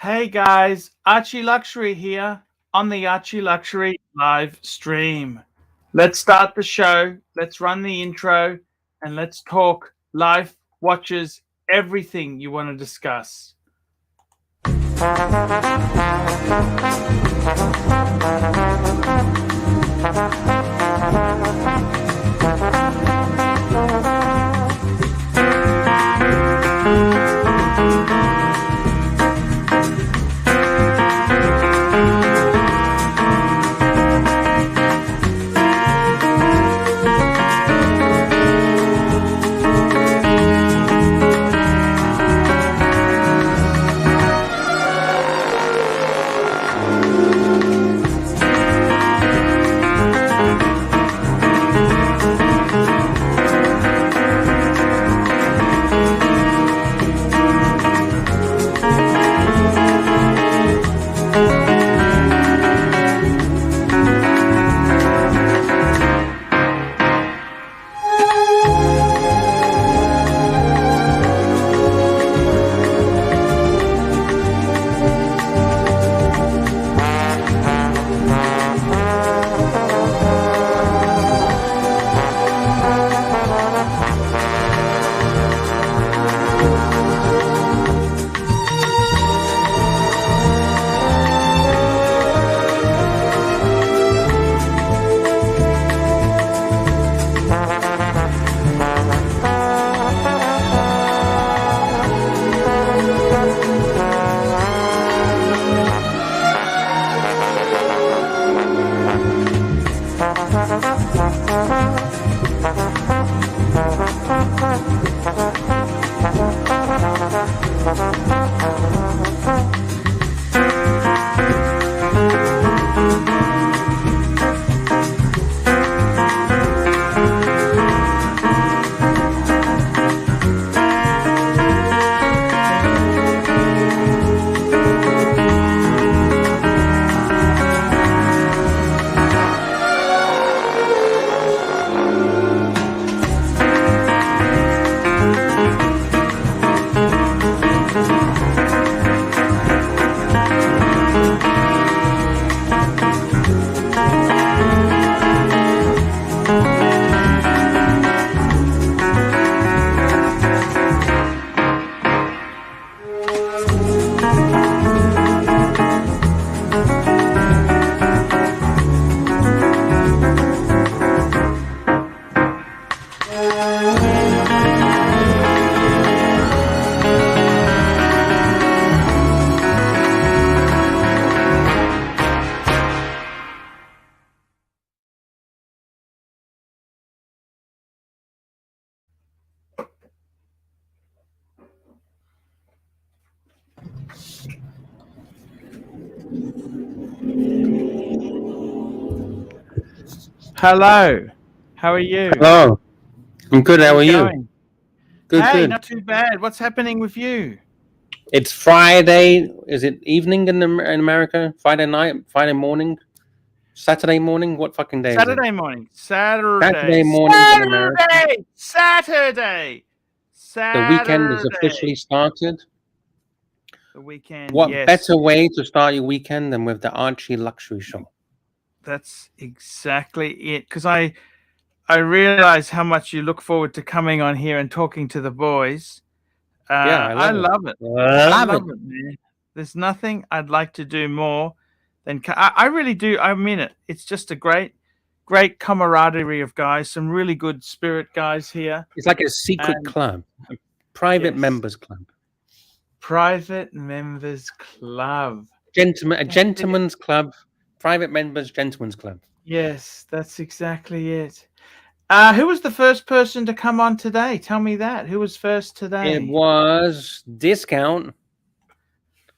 Hey guys, ArchieLuxury here on the ArchieLuxury live stream. Let's start the show. Let's run the intro and let's talk life, watches, everything you want to discuss. Hello, how are you? Hello, I'm good. How are you? Going? Good, Hey, good. not too bad. What's happening with you? It's Friday. Is it evening in America? Friday night, Friday morning, Saturday morning. What fucking day is it? Saturday morning. Saturday. Saturday morning in America. Saturday. The weekend is Saturday. officially started. The weekend, What yes. better way to start your weekend than with the Archie Luxury Show? That's exactly it. Because I realize how much you look forward to coming on here and talking to the boys. Yeah, I love it. I love it. Man. There's nothing I'd like to do more than I really do. I mean it. It's just a great camaraderie of guys. Some really good spirit guys here. It's like a secret And club, a private yes, members club, private members club. a gentleman's club, private members, gentleman's club. Yes, that's exactly it. Who was the first person to come on today? Tell me that. Who was first today? It was discount.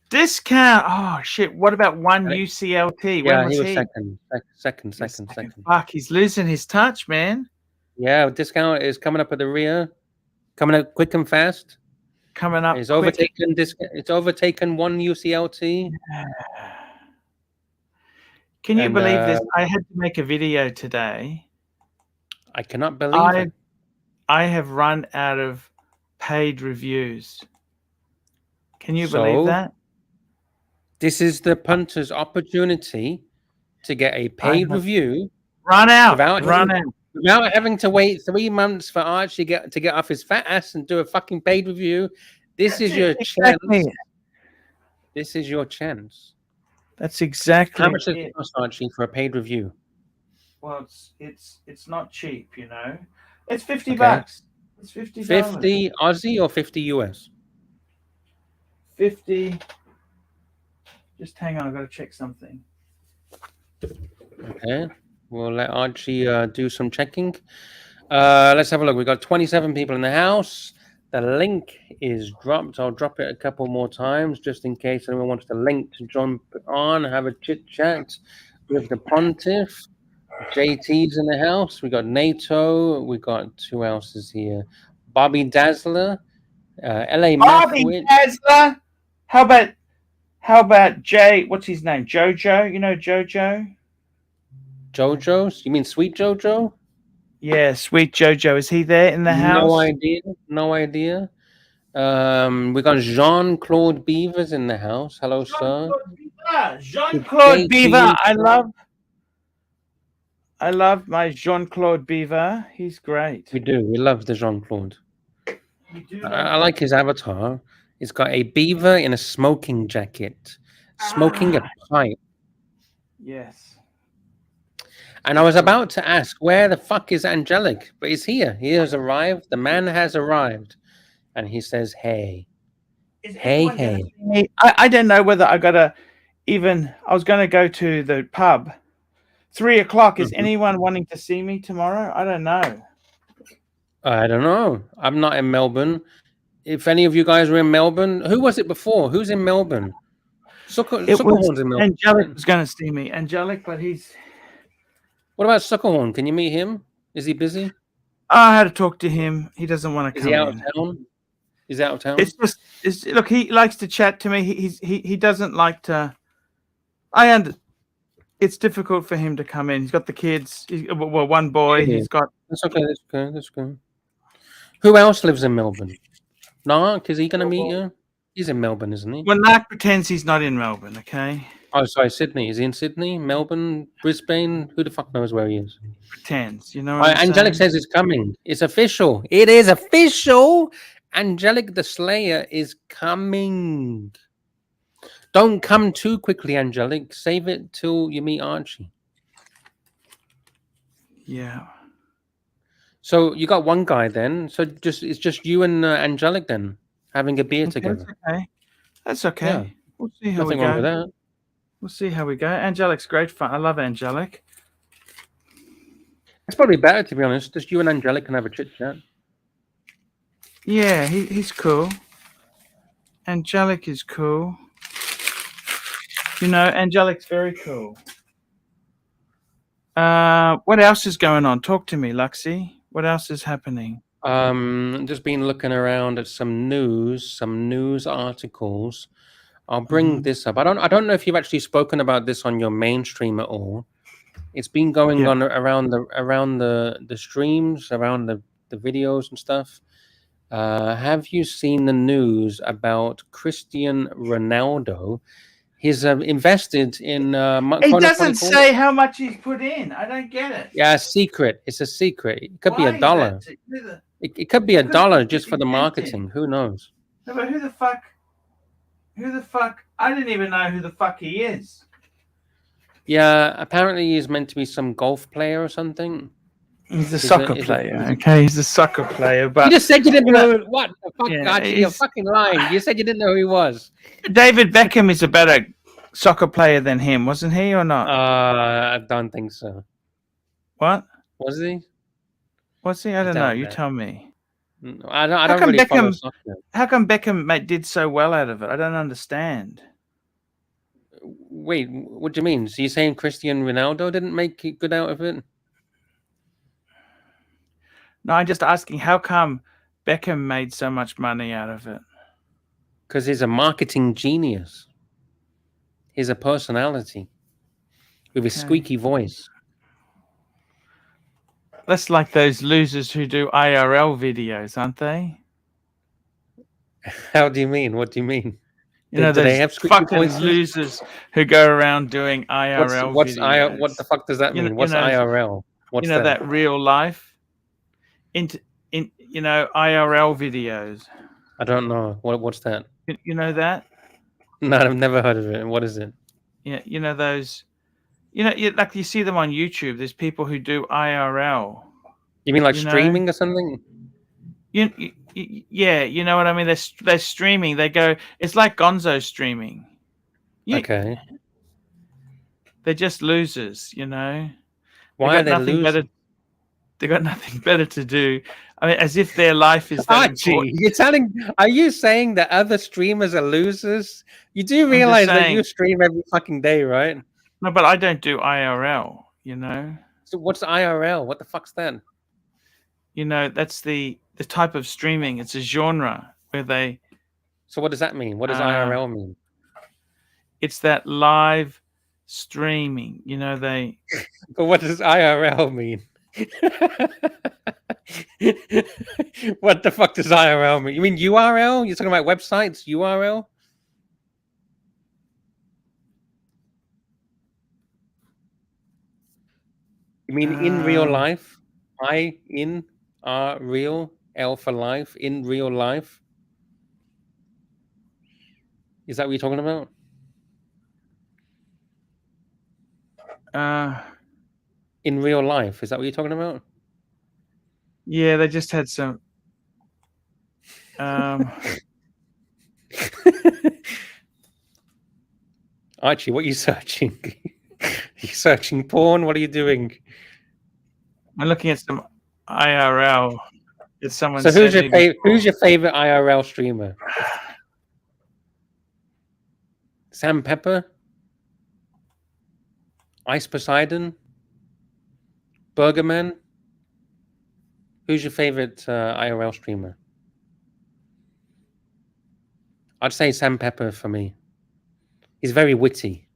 Discount. Oh shit! What about one Uh, UCLT? When Yeah, was he was he? second. Fuck, he's losing his touch, man. Yeah, discount is coming up at the rear, coming up quick and fast. Coming up It's quick. overtaken It's overtaken one UCLT. Can you And believe this? I had to make a video today. I cannot believe it. I have run out of paid reviews. Can you believe that? This is the punter's opportunity to get a paid review Run out. without having to wait 3 months for Archie to get off his fat ass and do a fucking paid review. This is your chance. This is your chance. That's exactly. How much does it cost, Archie, for a paid review? Well, it's not cheap, you know. It's $50. It's $50. 50 Aussie or 50 US? 50. Just hang on, I've got to check something. Okay, we'll let Archie do some checking. Let's have a look. We've got 27 people in the house. The link is dropped. I'll drop it a couple more times just in case anyone wants the link to jump on, have a chit chat with the pontiff. JT's in the house. We got NATO. We got who else is here? Bobby Dazzler, LA Bobby Dazzler. How about Jay? What's his name? Jojo. You know Jojo. Jojo? You mean Sweet Jojo? Yeah, Sweet Jojo. Is he there in the house? No idea. No idea. We got Jean-Claude Beavers in the house. Hello, sir. Jean-Claude Beaver. I love my Jean-Claude Beaver. He's great. We do. We love the Jean-Claude. I like his avatar. He's got a beaver in a smoking jacket, smoking a pipe. Yes. And I was about to ask, where the fuck is Angelic? But he's here. He has arrived. The man has arrived. And he says, hey. Hey. I don't know whether I was going to go to the pub. 3 o'clock. Is anyone wanting to see me tomorrow? I don't know. I don't know. I'm not in Melbourne. If any of you guys were in Melbourne, who was it before? Who's in Melbourne? Suckerhorn's in Melbourne. Angelic was going to see me. Angelic, but he's... What about Suckerhorn? Can you meet him? Is he busy? I had to talk to him. He doesn't want to come in. Is he out of town? He's out of town? Look, he likes to chat to me. He doesn't like to... It's difficult for him to come in. He's got the kids. Well, one boy. He's got... That's okay. That's good. Who else lives in Melbourne? Narc, is he going to meet you? He's in Melbourne, isn't he? Well, Narc pretends he's not in Melbourne, okay? Oh, sorry, Sydney. Is he in Sydney, Melbourne, Brisbane? Who the fuck knows where he is? Pretends, you know what Angelic says it's coming. It's official. It is official. Angelic the Slayer is coming. Don't come too quickly, Angelic. Save it till you meet Archie. Yeah. So you got one guy then. So it's just you and Angelic then having a beer together. That's okay. Yeah. We'll see how Nothing we go. wrong with that. We'll see how we go. Angelic's great fun. I love Angelic. It's probably better, to be honest. Just you and Angelic can have a chit chat. Yeah, he's cool. Angelic is cool. You know, Angelic's very cool. What else is going on? Talk to me, Luxy. What else is happening? Just been looking around at some news articles. I'll bring this up. I don't know if you've actually spoken about this on your mainstream at all. It's been going on around the streams, around the videos and stuff. Have you seen the news about Cristiano Ronaldo? He's invested in... He doesn't say how much he's put in. I don't get it. Yeah, secret. It's a secret. It could be $1. It could be $1 just for the marketing. Who knows? No, but who the fuck? I didn't even know who the fuck he is. Yeah, apparently he's meant to be some golf player or something. He's a soccer player. Okay, he's a soccer player. But you just said you didn't know what the fuck, Archie. You're fucking lying. You said you didn't know who he was. David Beckham is a better soccer player than him, wasn't he, or not? I don't think so. What? Was he? Was he? I don't know. You tell me. I don't really follow soccer. How come Beckham did so well out of it? I don't understand. Wait, what do you mean? So you're saying Cristiano Ronaldo didn't make it good out of it? No, I'm just asking how come Beckham made so much money out of it? Because he's a marketing genius. He's a personality with a squeaky voice. That's like those losers who do IRL videos, aren't they? How do you mean? What do you mean? You know, Do they those have squeaky fucking voices? losers who go around doing IRL videos. What the fuck does that mean? What's IRL? What's that real life? In IRL videos. I don't know. What's that? You know that? No, I've never heard of it. What is it? Yeah, you know those. Like you see them on YouTube. There's people who do IRL. You mean like streaming or something? Yeah, you know what I mean. They're streaming. They go. It's like Gonzo streaming. Okay. They're just losers, you know. Why are they losers? They got nothing better to do. I mean, as if their life is that important. Are you saying that other streamers are losers? You do realize that you stream every fucking day, right? No, but I don't do IRL, you know. So what's IRL? What the fuck's that? You know, that's the type of streaming. It's a genre where they. So what does that mean? What does IRL mean? It's that live streaming. You know, they. But what does IRL mean? What the fuck does IRL mean? You mean URL? You're talking about websites? URL? You mean in real life? Real, L for life, in real life? Is that what you're talking about? In real life, is that what you're talking about? Yeah, they just had some. Archie, what are you searching? Are you searching porn? What are you doing? I'm looking at some IRL. It's someone. So who's your favorite IRL streamer? Sam Pepper? Ice Poseidon? Burgerman? Who's your favorite IRL streamer? I'd say Sam Pepper for me. He's very witty.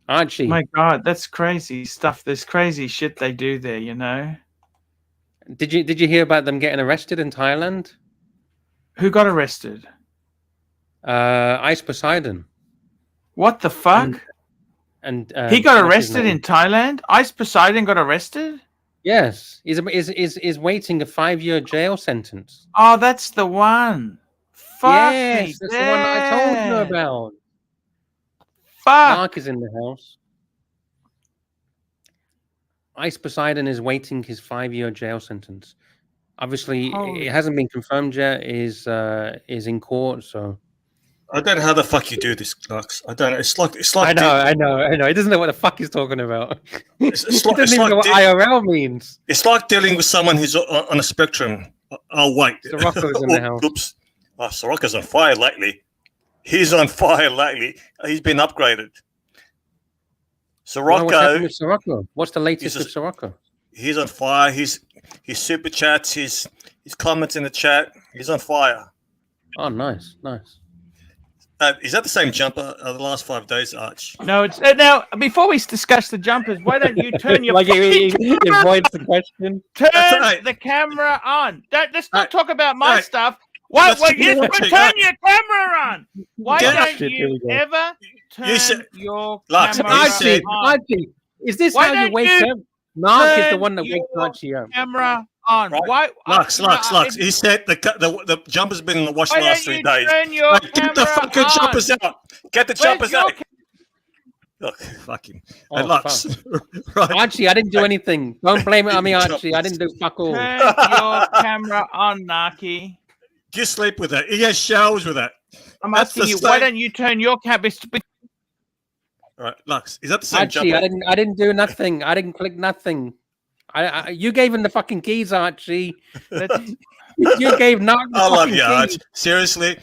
Archie. My God, that's crazy stuff. There's crazy shit they do there, you know. Did you hear about them getting arrested in Thailand? Who got arrested? Ice Poseidon. What the fuck? And he got arrested in Thailand? Ice Poseidon got arrested? Yes. Is waiting a 5-year jail sentence. Oh, that's the one. Fuck yes, that's the one that I told you about. Fuck. Mark is in the house. Ice Poseidon is waiting his 5-year jail sentence. Obviously, it hasn't been confirmed yet. Is in court, so. I don't know how the fuck you do this, Lux. I don't know. It's like. I know. He doesn't know what the fuck he's talking about. He doesn't even know what IRL means. It's like dealing with someone who's on a spectrum. Oh wait, Sirocco's in the house. Oops. Oh, Sirocco's on fire lately. He's on fire lately. He's been upgraded. Sirocco. What's the latest with Sirocco? He's on fire. His super chats, his comments in the chat. He's on fire. Oh, nice. Is that the same jumper the last 5 days, Arch? No, it's now. Before we discuss the jumpers, why don't you turn your avoids the question? Turn the camera on. Let's not talk about my stuff. Why? Turn your camera on. Why don't you ever turn your camera on? Archie, is this how you wake up? Mark is the one that wakes Archie up. Camera on. Right. Why? Lux. He said the jumper's been in the wash the last 3 days. Get the fucking jumpers out. Get the jumpers out. Look, fucking. Lux. Right. Archie, I didn't do anything. Don't blame it on me, Archie. I didn't do fuck all. Turn your camera on, Naki. You sleep with that. He has showers with that. I'm asking you, why don't you turn your camera? All right, Lux. Is that the same Archie, jumper? I didn't do nothing. I didn't click nothing. You gave him the fucking keys, Archie. You gave Knock the I love fucking you, Arch. keys. Seriously,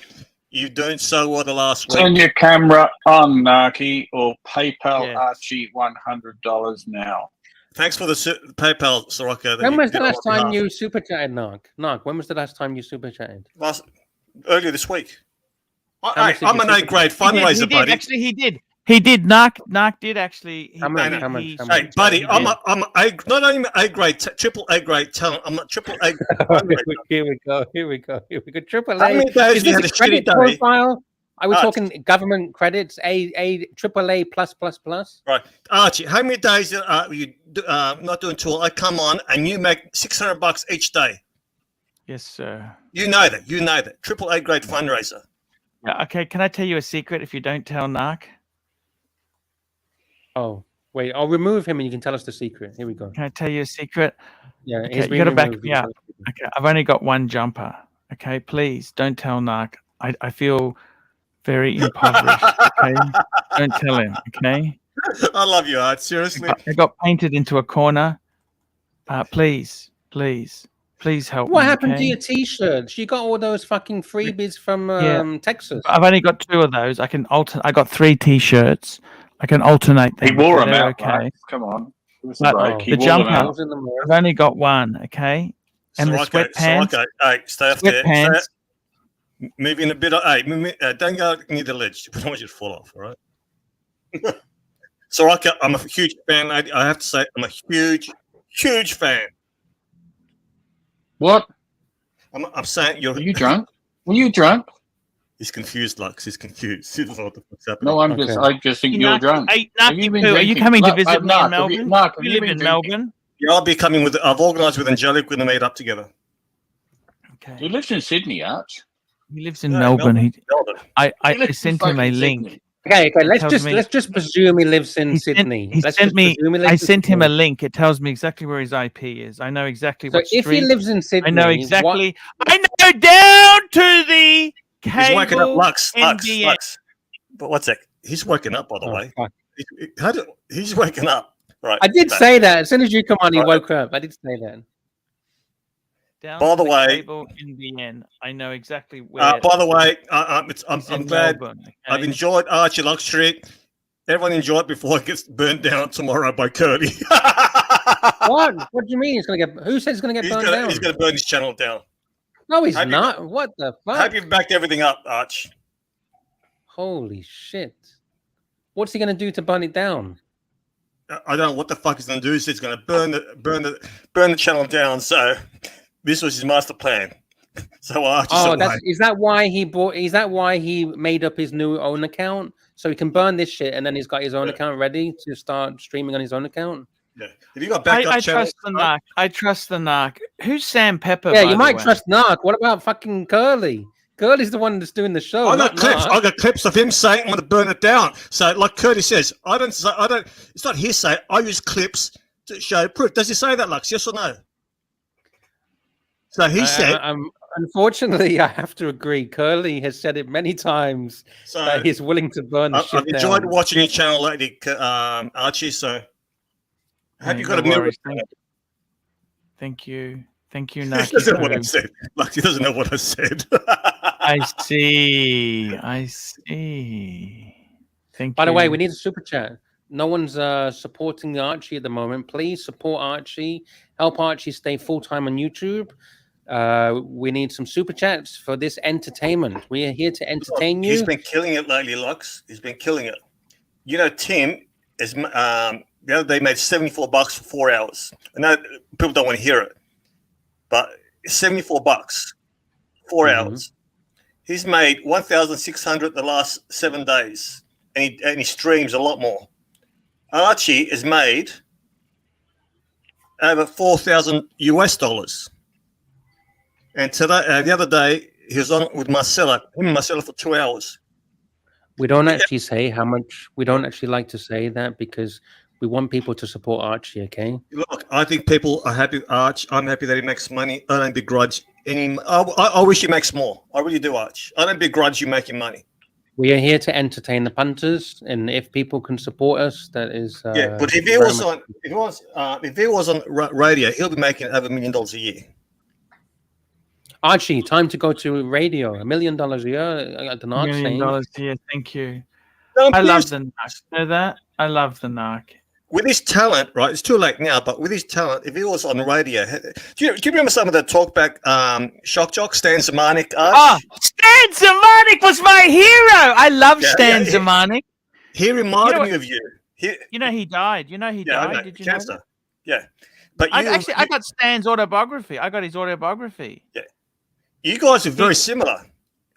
you're doing so well the last week. Turn your camera on, Naki, or PayPal Archie $100 now. Thanks for the PayPal, Sirocco. When was the last time you super chatted, Knock? Knock, when was the last time you super chatted? Earlier this week. I'm an A-grade fundraiser, buddy. Actually, he did. He did. Narc did actually. How much? How much? Hey, buddy, I'm not only A grade, triple A grade talent. I'm a triple A. Here we go. Triple How A. many days Is you this had a a credit shitty day? profile? Are we talking government credits? Triple A plus. Right, Archie. How many days are you not doing tour? I come on and you make $600 each day. Yes, sir. You know that. Triple A grade fundraiser. Yeah, okay, can I tell you a secret if you don't tell Narc? Oh, wait. I'll remove him and you can tell us the secret. Here we go. Can I tell you a secret? Yeah, Okay, you got to back me up. Okay, I've only got one jumper. Okay, please don't tell Narc. I feel very impoverished. Okay, don't tell him. Okay. I love you, Art. Seriously. I got painted into a corner. Please help me. What happened to okay? your T-shirts? You got all those fucking freebies from Texas. I've only got 2 of those. I can alternate. I got 3 T-shirts. I can alternate them. He wore them they're out. Okay. Mate. Come on. The jumper. I've only got 1. Okay. And the sweatpants. Hey, stay off there. Sweatpants. Moving a bit. Hey, don't go near the ledge. I don't want you to fall off. All right. Soraka, I'm a huge fan. I have to say, I'm a huge fan. What? I'm saying you're. Are you drunk? Were you drunk? He's confused, Lux. He's confused. He doesn't know what the fuck's happening. No, I just think you're drunk. Hey, are you coming to visit me in Melbourne? You live in Melbourne? Yeah, I'll be coming with. I've organised with Angelic. We're going to meet up together. Okay. He lives in Sydney, Arch. He lives in Melbourne. I sent him a link. Okay. Let's just presume he lives in Sydney. I sent him a link. It tells me exactly where his IP is. I know exactly what street. If he lives in Sydney, I know exactly. I know down to the cable. He's working up Lux. But what's that? He's working up, by the way. He's waking up. Right. I did say that as soon as you come on, he woke up. I did say that. Down by the way, cable in the end, I know exactly where. By the way, I'm glad. Melbourne, okay? I've enjoyed ArchieLuxury. Everyone enjoy it before it gets burnt down tomorrow by Curly. What? What do you mean? It's gonna get? Who says it's gonna get burned down? He's gonna burn his channel down. No, he's not. What the fuck? I hope you've backed everything up, Arch. Holy shit! What's he gonna do to burn it down? I don't know what the fuck he's gonna do. He's gonna burn the channel down. So this was his master plan. So is that why he bought? Is that why he made up his new own account so he can burn this shit and then he's got his own account ready to start streaming on his own account? Yeah. Have you got backup channels? I trust the Narc. Who's Sam Pepper? Yeah, you might trust Narc. What about fucking Curly? Curly's the one that's doing the show. I got clips of him saying I'm going to burn it down. So, like Curly says, I don't. It's not hearsay. I use clips to show proof. Does he say that, Lux? Yes or no? So he said. Unfortunately, I have to agree. Curly has said it many times that he's willing to burn the shit down. I've enjoyed watching your channel lately, Archie. So I hope you got a mirror. Thank you, Narc. He doesn't know what I said. Like he doesn't know what I said. I see. Thank you. By the way, we need a super chat. No one's supporting the Archie at the moment. Please support Archie. Help Archie stay full-time on YouTube. We need some super chats for this entertainment. We are here to entertain you. He's been killing it lately, Lux. He's been killing it. You know, Tim is the other day made $74 for 4 hours. I know people don't want to hear it, but $74, 4 hours. He's made 1,600 the last 7 days, and he streams a lot more. Archie has made over $4,000 US. And today, the other day, he was on with Marcella, for 2 hours. We don't actually say how much. We don't actually like to say that because we want people to support Archie. Okay. Look, I think people are happy with Arch. I'm happy that he makes money. I don't begrudge any. I wish he makes more. I really do, Arch. I don't begrudge you making money. We are here to entertain the punters, and if people can support us, that is. Yeah, but if he was on radio, he'll be making over $1 million a year. Archie, time to go to radio. $1 million a year. The Narc $1 million a year. Thank you. I love the Narc. You know that? I love the Narc. With his talent, right? It's too late now, but with his talent, if he was on radio, do you remember some of the talkback shock jock, Stan Zemanek? Stan Zemanek was my hero. I love Stan Zemanek. He reminded me of you. You know he died. You know he died. Did you know? Cancer. Yeah. But I got Stan's autobiography. I got his autobiography. Yeah. You guys are very similar.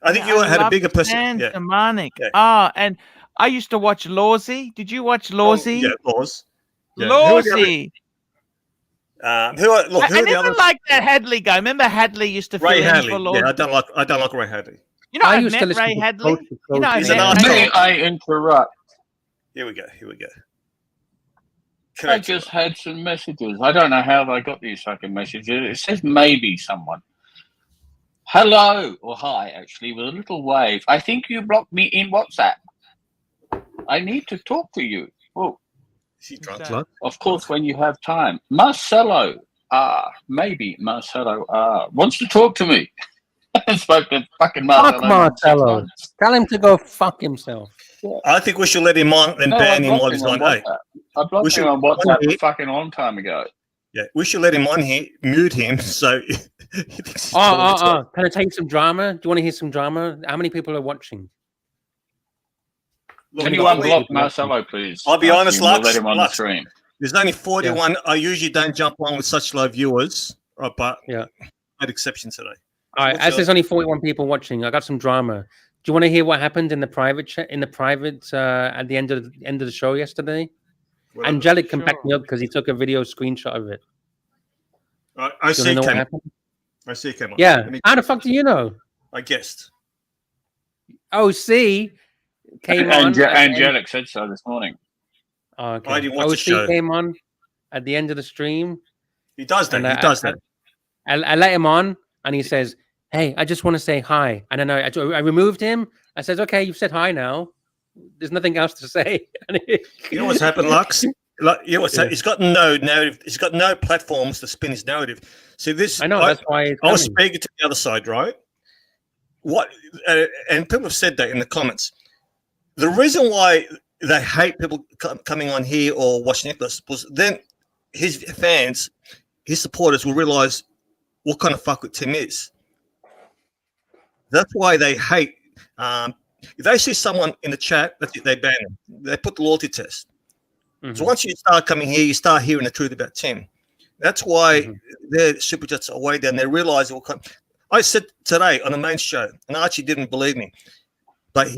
I think you had a bigger person. Yeah. Demonic. Yeah. And I used to watch Lawsy. Did you watch Lawsy? Yeah, Laws. Yeah. Lawsy. I never liked that Hadley guy. Remember Hadley used to Ray fill Hadley. in for Lawsy? Yeah, I don't like Ray Hadley. You know, I met Ray Hadley. You know, May I interrupt? Here we go. I just had some messages. I don't know how they got these fucking messages. It says maybe someone. Hello, or hi, actually, with a little wave. I think you blocked me in WhatsApp. I need to talk to you. Oh, she's drunk. Of course, when you have time. Marcelo, maybe Marcelo, wants to talk to me. I spoke to fucking Marcelo. Fuck Marcelo. Tell him to go fuck himself. Yeah. I think we should let him on and ban him while he's on. I blocked him on WhatsApp a fucking long time ago. Yeah, we should let him on here, mute him, so... Can I tell you some drama? Do you want to hear some drama? How many people are watching? Look, anyone block Marcelo, please? I'll be honest, Lux. We'll let him on the stream. There's only 41. Yeah. I usually don't jump on with such low viewers, right, but I had exception today. All right, as there's only 41 people watching, I got some drama. Do you want to hear what happened in the private chat? At the end of the show yesterday? Well, Angelic can back me up because he took a video screenshot of it. I see it came on. I see it came on. Yeah. How the fuck do you know? I guessed. OC came on. Angelic said so this morning. Oh, okay. I didn't watch the show. Came on at the end of the stream. He does that. I let him on, and he says, "Hey, I just want to say hi." And then I removed him. I says, "Okay, you've said hi now. There's nothing else to say." You know what's happened, Lux? He's got no narrative. He's got no platforms to spin his narrative. See this? I know that's why I was speaking to the other side, right? And people have said that in the comments. The reason why they hate people coming on here or watching Nicholas was then his fans, his supporters will realize what kind of fuck Tim is. That's why they hate. If they see someone in the chat, that's it, they ban them. They put the loyalty test. Mm-hmm. So once you start coming here, you start hearing the truth about Tim. That's why their super chats are way down. They realize it will come. I said today on the main show, and Archie didn't believe me, but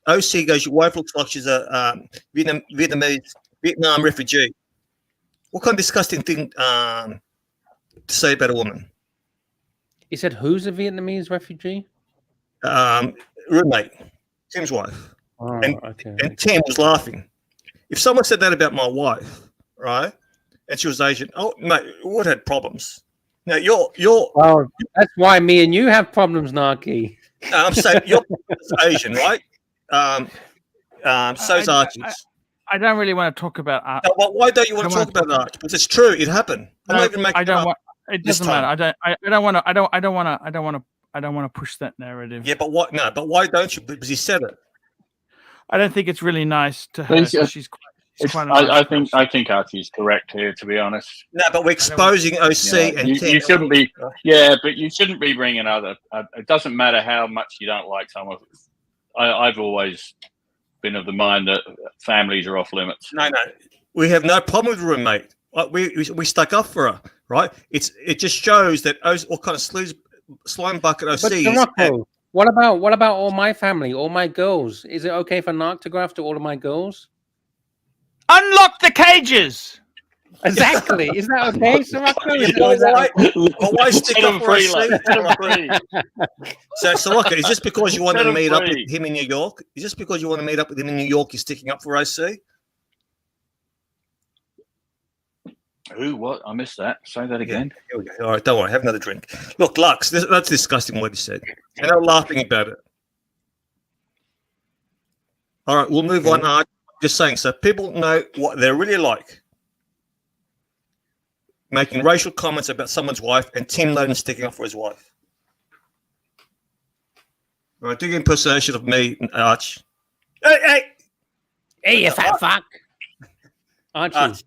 OC goes, your wife looks like she's a Vietnam refugee. What kind of disgusting thing to say about a woman? He said, who's a Vietnamese refugee? Roommate, Tim's wife. Oh, and Tim was laughing. If someone said that about my wife, right, and she was Asian, oh, mate, we would have had problems. Now, you're well, that's why me and you have problems, Narky. No, I'm saying you're Asian, right? So's Archie's. I don't really want to talk about art. No, well, why don't you want to talk about art? Because it's true, it happened. I'm not even making it up. It doesn't matter. I don't want to push that narrative. Yeah, but what? No, but why don't you? Because he said it. I don't think it's really nice to her. She's quite I think Archie's correct here, to be honest. No, but we're exposing OC and Tim. You shouldn't be. Yeah, but you shouldn't be bringing other. It doesn't matter how much you don't like someone. I've always been of the mind that families are off limits. No, we have no problem with roommate. We stuck up for her, right? It just shows that what kind of slime bucket OC is. What about all my family, all my girls? Is it okay for Narc to go after all of my girls? Unlock the cages. Exactly. Is that okay, why stick up for OC? So, Soroka, is this because you want to meet up with him in New York? Is this because you want to meet up with him in New York? You're sticking up for OC? Ooh, what? I missed that. Say that again. Yeah, here we go. All right, don't worry. Have another drink. Look, Lux, that's disgusting what he said. And I'm laughing about it. All right, we'll move on. Just saying, so people know what they're really like. Making racial comments about someone's wife and Tim Loden sticking up for his wife. All right, do your impersonation of me, Arch. Hey, you fat fuck. Archie.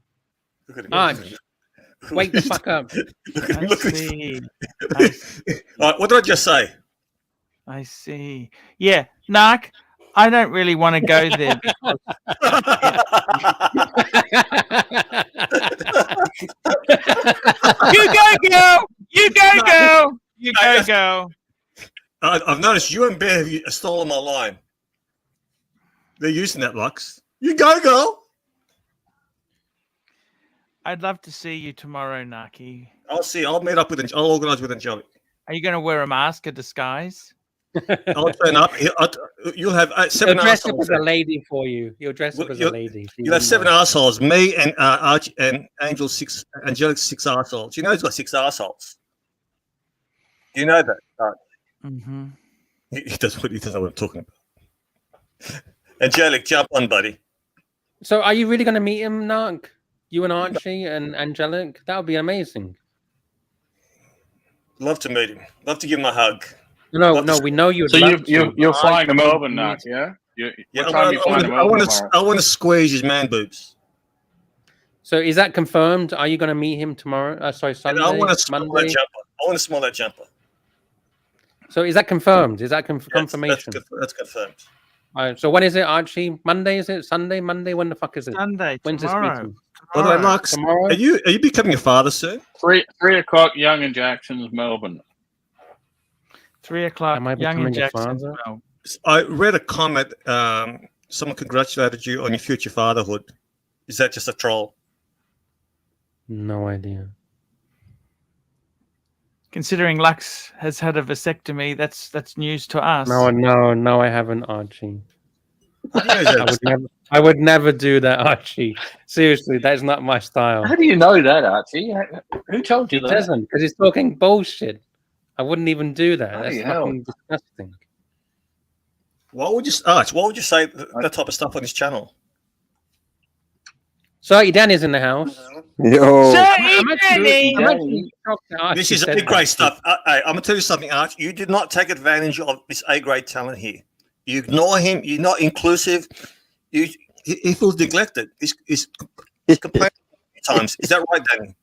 Arch, wake the fuck up. Look at me. All right, what did I just say? I see. Yeah, Narc, I don't really want to go there because you go, girl. You go, girl. You go, girl. I've noticed you and Bear have stolen my line. They're using that, Lux. You go, girl. I'd love to see you tomorrow, Naki. I'll see. I'll meet up with. I'll organise with Angelic. Are you going to wear a mask, a disguise? I'll turn up. You'll have 7 He'll dress up assholes. as a lady for you. He'll dress up as a lady. You'll have 7 assholes. Me and Archie and Angel's 6. Angelic's 6 assholes. You know he's got 6 assholes. You know that. Mm-hmm. He doesn't know what I'm talking about. Angelic, jump on, buddy. So, are you really going to meet him, Narc? You and Archie and Angelic? That would be amazing. Love to meet him. Love to give him a hug. No, we know you. So you're flying to Melbourne, Narc, yeah? I want to squeeze his man boobs. So is that confirmed? Are you going to meet him tomorrow? Sorry, Sunday, I want to smell Monday? that jumper. I want to smell that jumper. So is that confirmed? Is that confirmation? That's confirmed. All right, so when is it, Archie? Monday, is it? Sunday? Monday? When the fuck is it? Sunday, When's tomorrow. this meeting? By the way, Lux, Tomorrow? are you becoming a father soon? 3 o'clock, Young and Jackson's, Melbourne. 3 o'clock, Am I Young and becoming a Jackson. father? Well. I read a comment. Someone congratulated you on your future fatherhood. Is that just a troll? No idea. Considering Lux has had a vasectomy, that's news to us. No, I haven't, Archie. I would never do that, Archie. Seriously, that's not my style. How do you know that, Archie? Who told you He that? doesn't, because he's talking bullshit. I wouldn't even do that. Bloody That's hell. fucking disgusting. Why would you say that type of stuff on his channel? Sorry, Danny's in the house. Yo. I'm actually shocked that Archie This is said A-grade that. stuff. I'm going to tell you something, Arch. You did not take advantage of this A-grade talent here. You ignore him. You're not inclusive. He feels neglected. He's complaining times. Is that right, Danny?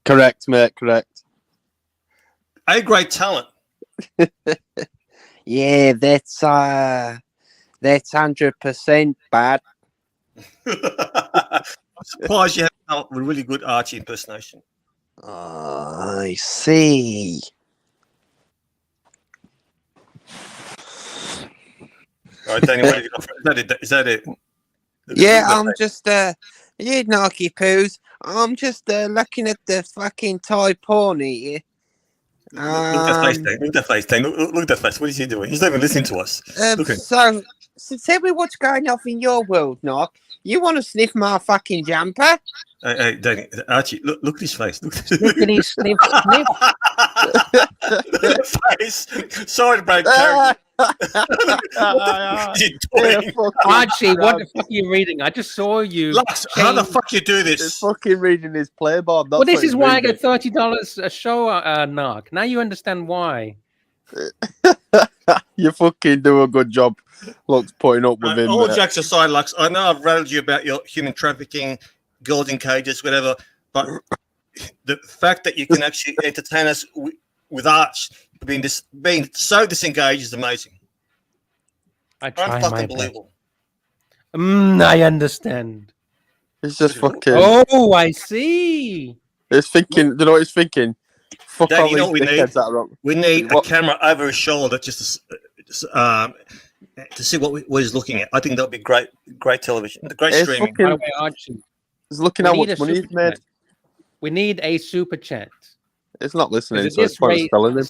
Correct, mate. Correct. A-grade talent. Yeah, that's 100% bad. I'm surprised you have a really good Archie impersonation. I see. All right, Danny, what have you got? Is that it? Yeah, I'm just you knocky poos. I'm just looking at the fucking Thai porn here. Look at that face, Danny. Look at that face, Danny. Look at that face. What is he doing? He's not even listening to us. Look at him. So tell me what's going on in your world, Knock. You want to sniff my fucking jumper? Hey, Danny, Archie, look at his face. Look at his sniff. face. Sorry to break character. What is he doing? Archie, what the fuck are you reading? I just saw you. Lux, how the fuck you do He's this? fucking reading his playboard. Well, this is why I get $30 a show, Narc. Now you understand why. You fucking do a good job. Lux putting up with him. All jokes aside, Lux, I know I've rattled you about your human trafficking, girls in cages, whatever, but the fact that you can actually entertain us with Arch being so disengaged is amazing. I try my Unfucking best. believable. I understand. He's just fucking. Oh, I see. He's thinking. Do you know what he's thinking? Fuck Dad, all you know these what we dickheads need? that are wrong. We need a camera over his shoulder just to see what he's looking at. I think that would be great television. Great It's streaming. fucking- By the way, Archie, He's looking we at need what a money he's super made. chat. We need a super chat. It's not listening, Because so at it's this pointless rate, telling him.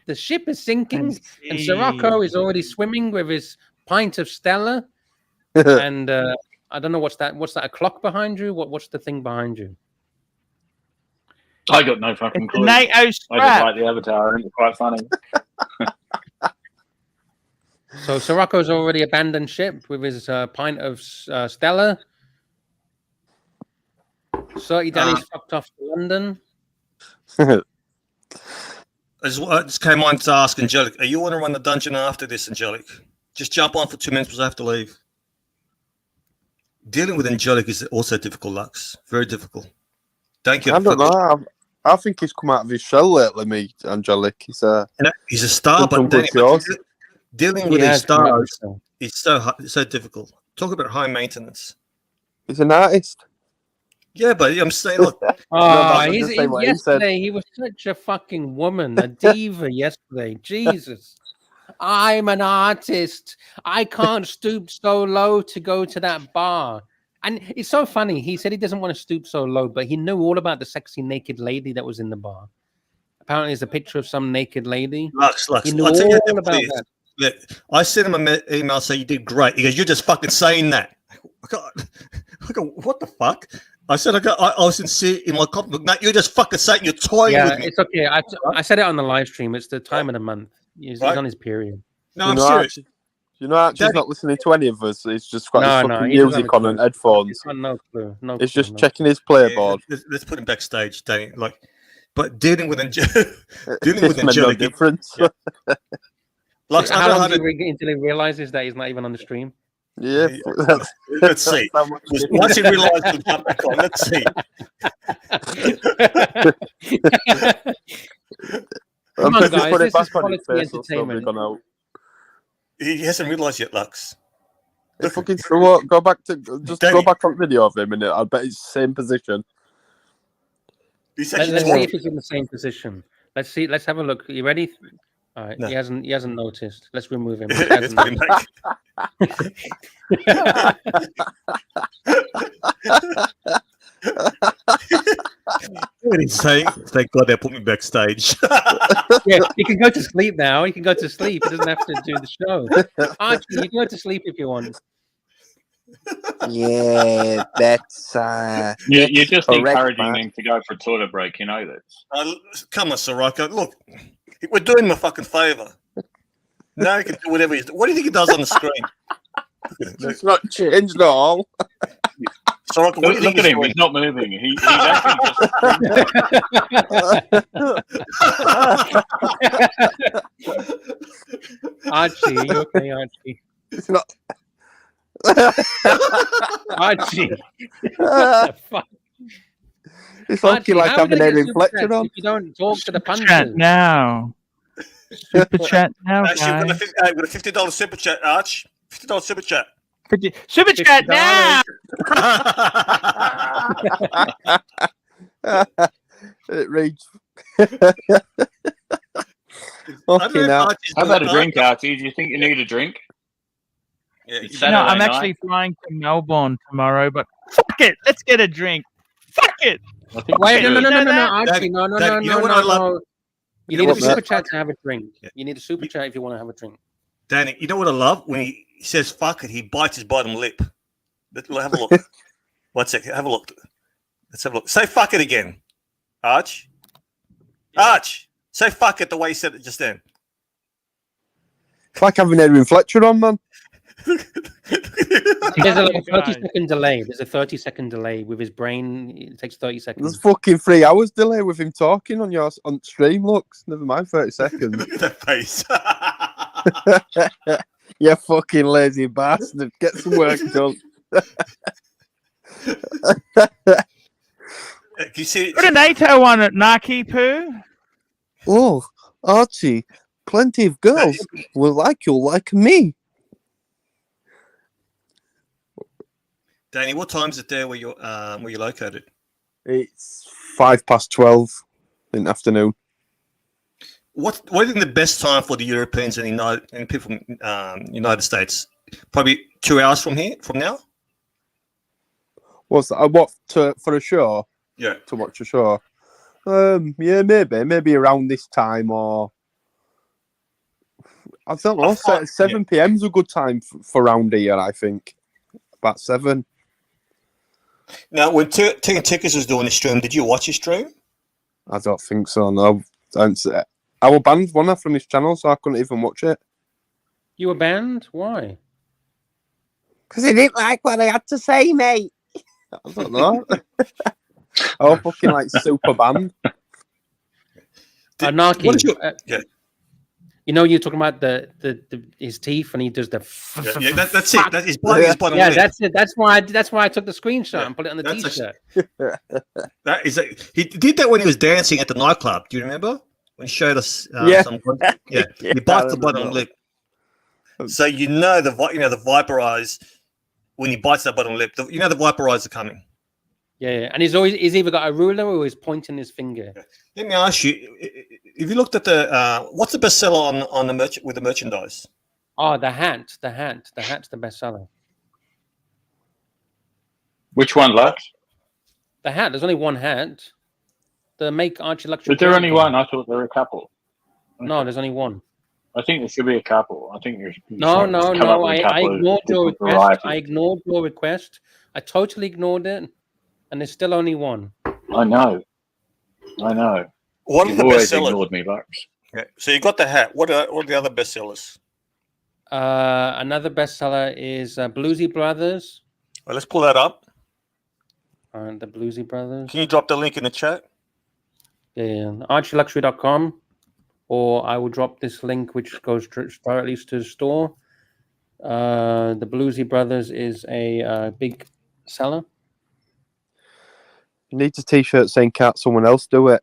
the ship is sinking, and Sirocco is already swimming with his pint of Stella. And I don't know what's that. What's that? A clock behind you? What's the thing behind you? I got no fucking It's clue. a NATO I just strap. like the avatar. I think it's quite funny. So Sirocco's already abandoned ship with his pint of Stella. Sorty Danny's fucked off to London. I just came on to ask Angelic, are you want to run the dungeon after this, Angelic? Just jump on for 2 minutes because I have to leave. Dealing with Angelic is also difficult, Lux. Very difficult. Don't get I don't know. I think he's come out of his shell lately, me, Angelic. He's He's a star, but Some good shows. dealing He with these has come out of stars, himself. It's so difficult. Talk about high maintenance. He's an artist. Yeah, but I'm saying, look, Oh, I'm just saying what he said. yesterday he was such a fucking woman, a diva yesterday. Jesus. I'm an artist. I can't stoop so low to go to that bar. And it's so funny. He said he doesn't want to stoop so low, but he knew all about the sexy naked lady that was in the bar. Apparently, there's a picture of some naked lady. Lux. He knew I'll tell you all about please. that. Yeah, I sent him an email saying you did great. He goes, "You're just fucking saying that." I go, what the fuck? I said, I was sincere in my compliment. No, you're just fucking saying you're toying Yeah, with me. it's okay. I said it on the live stream. It's the time of the month. He's on his period. No, I'm serious. Archie's not listening to any of us. He's just got his fucking he doesn't music have a on and clue. headphones. He's got no clue. He's just checking his playboard. Let's put him backstage, Danny. But dealing with It's no difference. Yeah. Lux, How long until he realizes that he's not even on the stream? Yeah. Let's see. Once he realizes he'll jump back on, let's see. Come on, guys. This is quality entertainment. He hasn't realized yet, Lux. Fucking go back on video of him, and I bet it's the same position. Let's see if he's in the same position. Let's see. Let's have a look. Are you ready? All right. No. He hasn't noticed. Let's remove him. Let's put him back. What he's saying? Thank God they put me backstage. Yeah, he can go to sleep now. He can go to sleep. He doesn't have to do the show. Archie, you can go to sleep if you want. Yeah, that's you're just encouraging him to go for a toilet break. You know that. Come on, Soraka. Look, we're doing him a fucking favor. Now he can do whatever he's doing. What do you think he does on the screen? It's not changed at all. Soraka, what do you look think at him. He's not moving. He's actually just. Archie, are you okay, Archie? It's not. Archie, what the fuck? It's fucking like having a reflector on. If you don't talk to the punters now. Super chat now, guys. We've got a $50 super chat, Arch. $50 super chat. Super chat now. It reads. Okay, now. How about a drink, Archie? Do you think you need a drink? Yeah, no, I'm actually flying to Melbourne tomorrow, but fuck it, let's get a drink. Fuck it. Wait, no, Archie, no. You know what I love? You need a super chat to have a drink. You need a super chat if you want to have a drink. Danny, you know what I love? When he says fuck it, he bites his bottom lip. Let's have a look. 1 second, have a look. Let's have a look. Say fuck it again, Arch. Arch, say fuck it the way he said it just then. It's like having a reflector on, man. There's a 30-second delay. There's a 30-second delay with his brain. It takes 30 seconds. There's fucking 3 hours delay with him talking on stream. Looks, never mind 30 seconds. Look at that face. You fucking lazy bastard. Get some work done. You see? Put a NATO on it, Naki Poo. Oh, Archie, plenty of girls will like you like me. Danny, what time is it there where you're located? It's 12:05 in the afternoon. What do you think the best time for the Europeans and people from United States? Probably 2 hours from now. What's that? What for a show? Yeah, to watch a show. Yeah, maybe around this time, or I don't know. 7 p.m. is a good time for round here. I think about 7. Now, when Tegan Tickers was doing the stream, did you watch his stream? I don't think so. No, I was banned from his channel, so I couldn't even watch it. You were banned? Why? Because he didn't like what I had to say, mate. I don't know. I was fucking like super banned. Naki, you know, you're talking about his teeth, and he does the. That's it. That is bottom. Yeah, that's it. That's why I took the screenshot and put it on the t-shirt. That is. He did that when he was dancing at the nightclub. Do you remember when he showed us? He bites the bottom lip. So the the viporize when he bites that bottom lip. The viporize are coming. Yeah, and he's either got a ruler or he's pointing his finger. Let me ask you: if you looked at the what's the bestseller on the with the merchandise? Oh, the hat's the bestseller. Which one, Lux? The hat. There's only one hat. The make ArchieLuxury. Is there only one? I thought there were a couple. No, there's only one. I think there should be a couple. I think there's No. I ignored your request. I ignored your request. I totally ignored it, and there's still only one. I know. What are You've the always bestsellers? ignored me, Lux. Okay. So you got the hat. What are the other bestsellers? Another bestseller is Bluesy Brothers. Well, let's pull that up. The Bluesy Brothers. Can you drop the link in the chat? Yeah, ArchieLuxury.com, or I will drop this link which goes directly to the store. The Bluesy Brothers is a big seller. You need a t-shirt saying "Can't someone else do it?"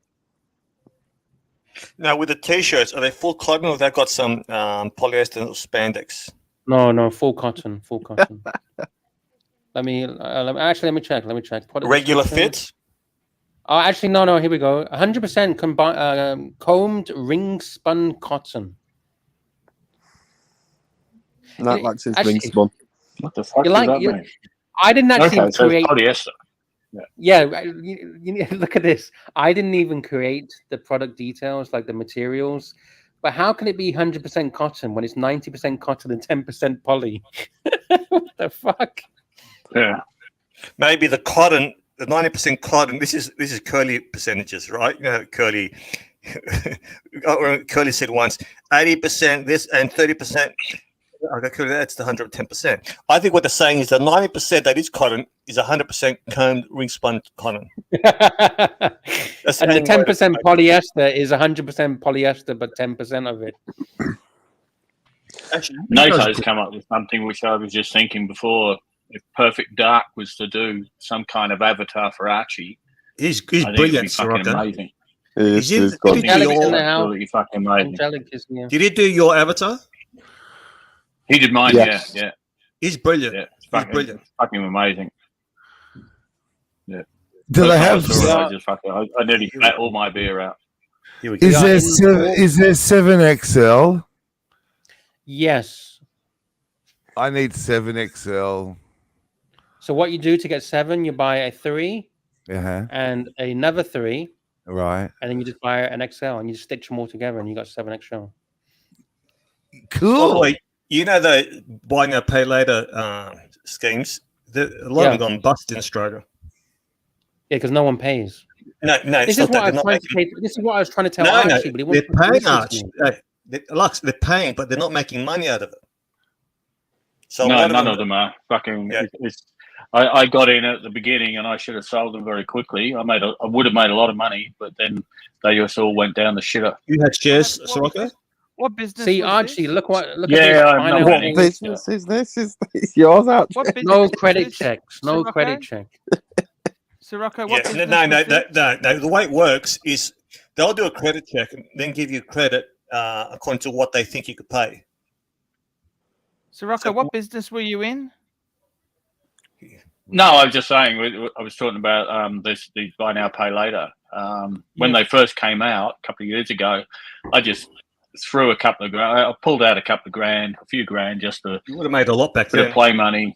Now, with the t-shirts, are they full cotton or they've got some polyester or spandex? No, full cotton. Let me check. Product Regular description. fit? Oh, actually, no. Here we go. 100% combed ring spun cotton. That likes his actually, ring spun. What the fuck You does like? that mean? I didn't actually Okay, so create. it's polyester. Yeah, you look at this. I didn't even create the product details, like the materials. But how can it be 100% cotton when it's 90% cotton and 10% poly? What the fuck? Yeah. Maybe the cotton, the 90% cotton. This is Curly percentages, right? You know, Curly. Curly said once 80% this and 30%. Okay, Curly, that's the 110%. I think what they're saying is the 90% that is cotton is 100% combed ring spun cotton. And the 10% polyester is 100% polyester, but 10% of it. Actually, NATO's come up with something which I was just thinking before. If Perfect Dark was to do some kind of avatar for Archie, he's I think brilliant. it'd be fucking amazing. Is he- He's did got he it. do Angelic's in your- the house. Absolutely fucking amazing. Angelic is here. Did he do your avatar? He did mine, Yes. yeah. He's brilliant. Yeah, it's He's fucking, brilliant. fucking amazing. Yeah. Do they have? First time I saw it, I just fucking, I nearly spat all my beer out. Here we go. Is there 7XL? Yes. I need 7XL. So what you do to get 7, you buy a 3 Uh-huh. and another 3, Right. and then you just buy an XL and you just stitch them all together and you got 7XL. By the Cool. way, you know the buy now pay later schemes. A lot of them gone bust in Australia. Yeah, because no one pays. No, This it's is not what I that. was They're not trying to making. say. This is what I was trying to tell No, Archie, but he they're won't paying listen to Archie. me. Lux, they're paying, but they're not making money out of it. So a No, lot none of them are fucking. Yeah. I got in at the beginning and I should have sold them very quickly. I would have made a lot of money, but then they just all went down the shitter. You had shares, Sirocco? What business? See, was Archie, this? look at Yeah, this. I'm Find not out winning. what- Business is this? Is this yours out? What business No was credit this? checks. No Sirocco? credit check. Sirocco, what Yeah, business no. was this? No. The way it works is they'll do a credit check and then give you credit according to what they think you could pay. Sirocco, what business were you in? No, I was just saying. I was talking about these buy now pay later. When they first came out a couple of years ago, I just threw a couple of grand. I pulled out a few grand, just to You would have made a lot back bit then. of play money.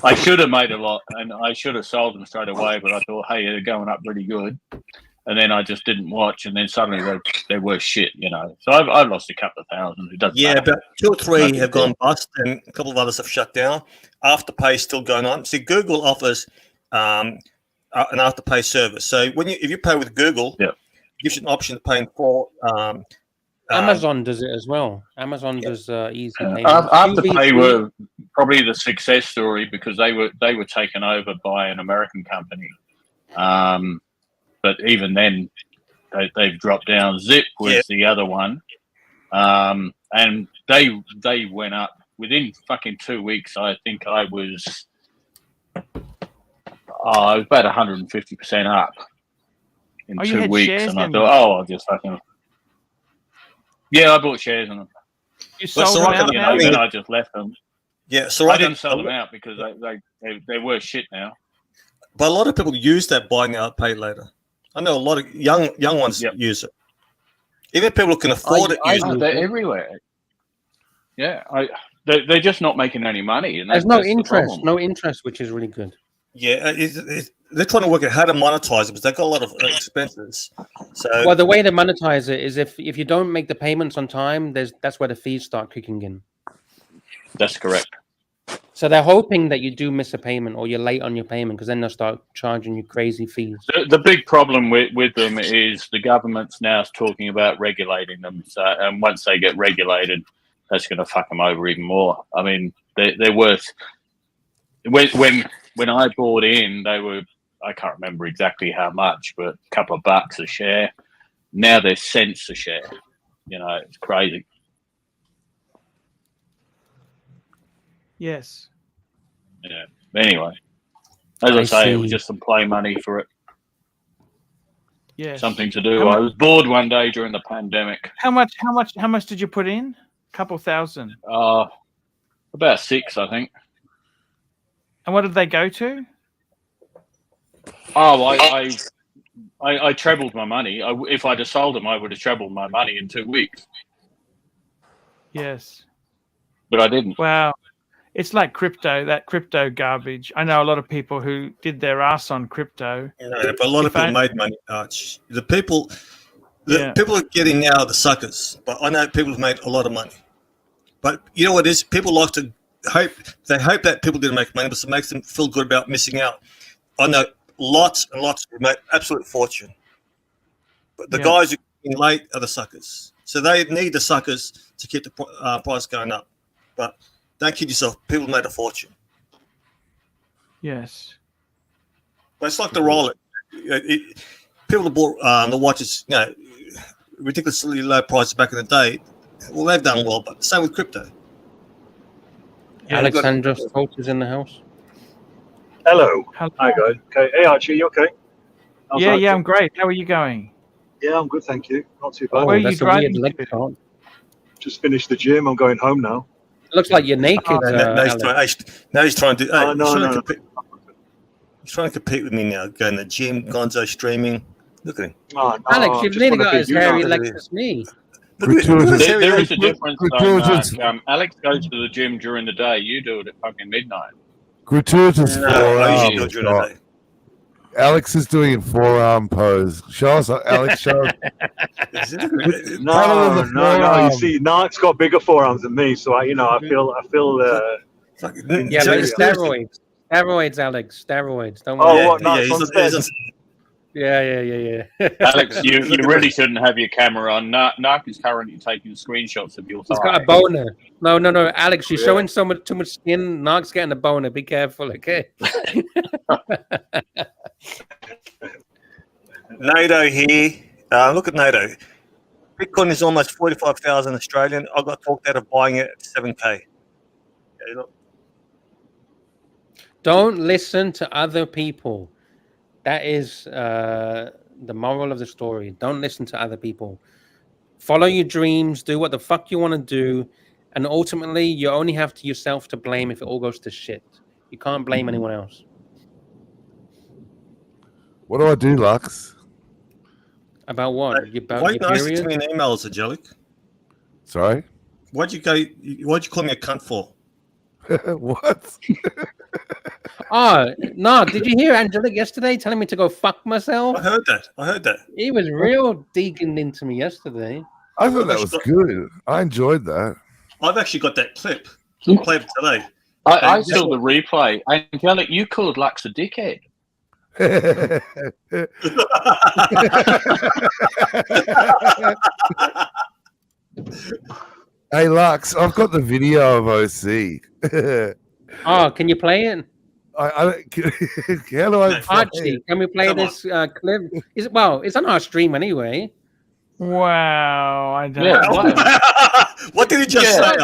I should have made a lot, and I should have sold them straight away. But I thought, hey, they're going up really good, and then I just didn't watch, and then suddenly they were shit, you know. So I've lost a couple of thousand. It doesn't Yeah, matter. about 2 or 3 Nothing have cool. gone bust, and a couple of others have shut down. Afterpay is still going on. See, Google offers an afterpay service. So if you pay with Google, Yeah. it gives you an option of paying for. Amazon does it as well. Amazon does easy payments. Afterpay were probably the success story because they were taken over by an American company. But even then, they've dropped down. Zip was the other one, and they went up within fucking 2 weeks. I think I was about 150% up in Oh, you 2 had weeks, shares and I in thought, them? I'll just fucking I bought shares in them. You sold them Soraka, out You now? know, then I just left them. Yeah, I Soraka, didn't sell them out because they were shit now. but a lot of people use that buy now, pay later. I know a lot of young ones Yep. use it. Even people who can afford it use it. They're everywhere. Yeah, they're just not making any money, and There's that's no the interest, problem. no interest, which is really good. Yeah, they're trying to work out how to monetize it, but they've got a lot of expenses. So Well, the way to monetize it is if you don't make the payments on time, that's where the fees start kicking in. That's correct. So they're hoping that you do miss a payment or you're late on your payment, because then they'll start charging you crazy fees. The big problem with them is the government's now talking about regulating them. So, and once they get regulated, that's going to fuck them over even more. I mean, they're worth. When I bought in, they were, I can't remember exactly how much, but a couple of bucks a share. Now they're cents a share. You know, it's crazy. Yes. Yeah. Anyway, as I say, it was see. just some play money for it. Yes. Something to do. How I much- was bored one day during the pandemic. How much did you put in? A couple thousand. About 6, I think. And what did they go to? Oh, I trebled my money. If I'd have sold them, I would have trebled my money in 2 weeks. Yes. But I didn't. Wow. It's like that crypto garbage. I know a lot of people who did their ass on crypto. you know, but a lot of people made money. The people are getting now the suckers. But I know people have made a lot of money. But you know what it is? People like to hope. They hope that people didn't make money, but it makes them feel good about missing out. I know lots and lots who made absolute fortune. But the guys who are late are the suckers. So they need the suckers to keep the price going up. But don't kid yourself. People made a fortune. Yes. But it's like the Rolex. People that bought the watches, you know, ridiculously low prices back in the day. Well, they've done well, but same with crypto. Yeah, Alexandra Holt is in the house. Hello. Hello. Hi, guys. Okay. Hey, Archie, you okay? How's that? Yeah, I'm great. How are you going? Yeah, I'm good, thank you. Not too bad. Oh, Where are you that's a weird driving leg to? shot. Just finished the gym. I'm going home now. It looks like you're naked. Now Alex. he's trying to do. Oh, no. He's trying to compete with me now. Going to the gym, Gonzo streaming. Look at him. Oh, no, Alex, I you've just nearly wanna got be as you hairy now. legs as me. Look at him. There is a difference, though, Gratuitous. Mark. Alex goes to the gym during the day. You do it at fucking midnight. Gratuitous No, I usually do forearm it during the shot. day. Alex is doing a forearm pose. Show us, Alex. Show us. No. You forearm. see, Nark's got bigger forearms than me, so I feel. Yeah, but it's steroids. Steroids, Alex. Steroids. Don't Oh, worry. what? Nark's on steroids? Yeah. Alex, you really shouldn't have your camera on. Nark is currently taking screenshots of your thigh. He's got a boner. No. Alex, you're showing too much skin. Nark's getting a boner. Be careful, okay? NATO here. Look at NATO. Bitcoin is almost 45,000 Australian. I got talked out of buying it at 7K. Yeah, look. Don't listen to other people. That is the moral of the story. Don't listen to other people. Follow your dreams. Do what the fuck you want to do. And ultimately, you only have to yourself to blame if it all goes to shit. You can't blame anyone else. What do I do, Lux? About what? About Why your didn't you period? send me an email, Angelic? Sorry? Why'd you call me a cunt for? What? No. Did you hear Angelic yesterday telling me to go fuck myself? I heard that. He was real digging into me yesterday. I thought that was good. I enjoyed that. I've actually got that clip. I'll play it today. I saw the replay. Angelic, you called Lux a dickhead. Hey, Lux, I've got the video of OC. Oh, can you play it? How do I play Archie, it? can we play Come this clip? It's on our stream anyway. Wow. I don't Yeah, know. what? What did he just say? It's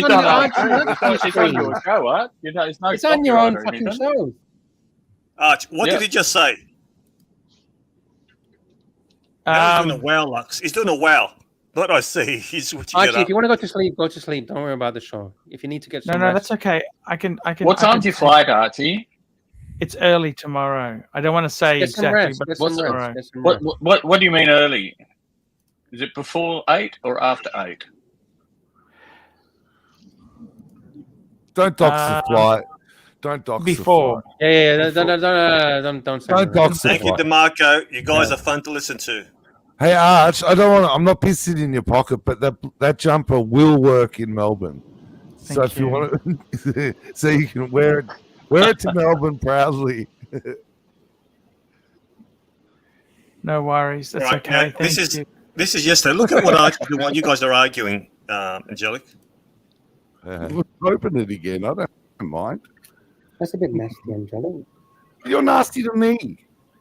on our it's on your show, Art. You know, it's no It's on your own copyright or fucking anything. show. Arch, what did he just say? He's doing a wow, Lux. He's doing a wow. What I see is what you Archie, get if up. you want to go to sleep, go to sleep. Don't worry about the show. If you need to get some No, rest, that's okay. I can. What I time can do you say- fly, Archie? It's early tomorrow. I don't want to say get some exactly, rest. but Get it's some rest. tomorrow. Get some rest. What do you mean early? Is it before 8 or after 8? Don't dox the flight. Don't dox Before. the Yeah. Before- Don't say Don't anything. dox the Thank you, flight. DeMarco. You guys are fun to listen to. Hey, Arch, I don't want. I'm not pissing in your pocket, but that jumper will work in Melbourne. So Thank if you you. want to, so you can wear it to Melbourne proudly. No worries. That's Right, okay. now, Thank this is you. this is yesterday. Look at what you guys are arguing, Angelic. Open it again. I don't mind. That's a bit nasty, Angelic. You're nasty to me.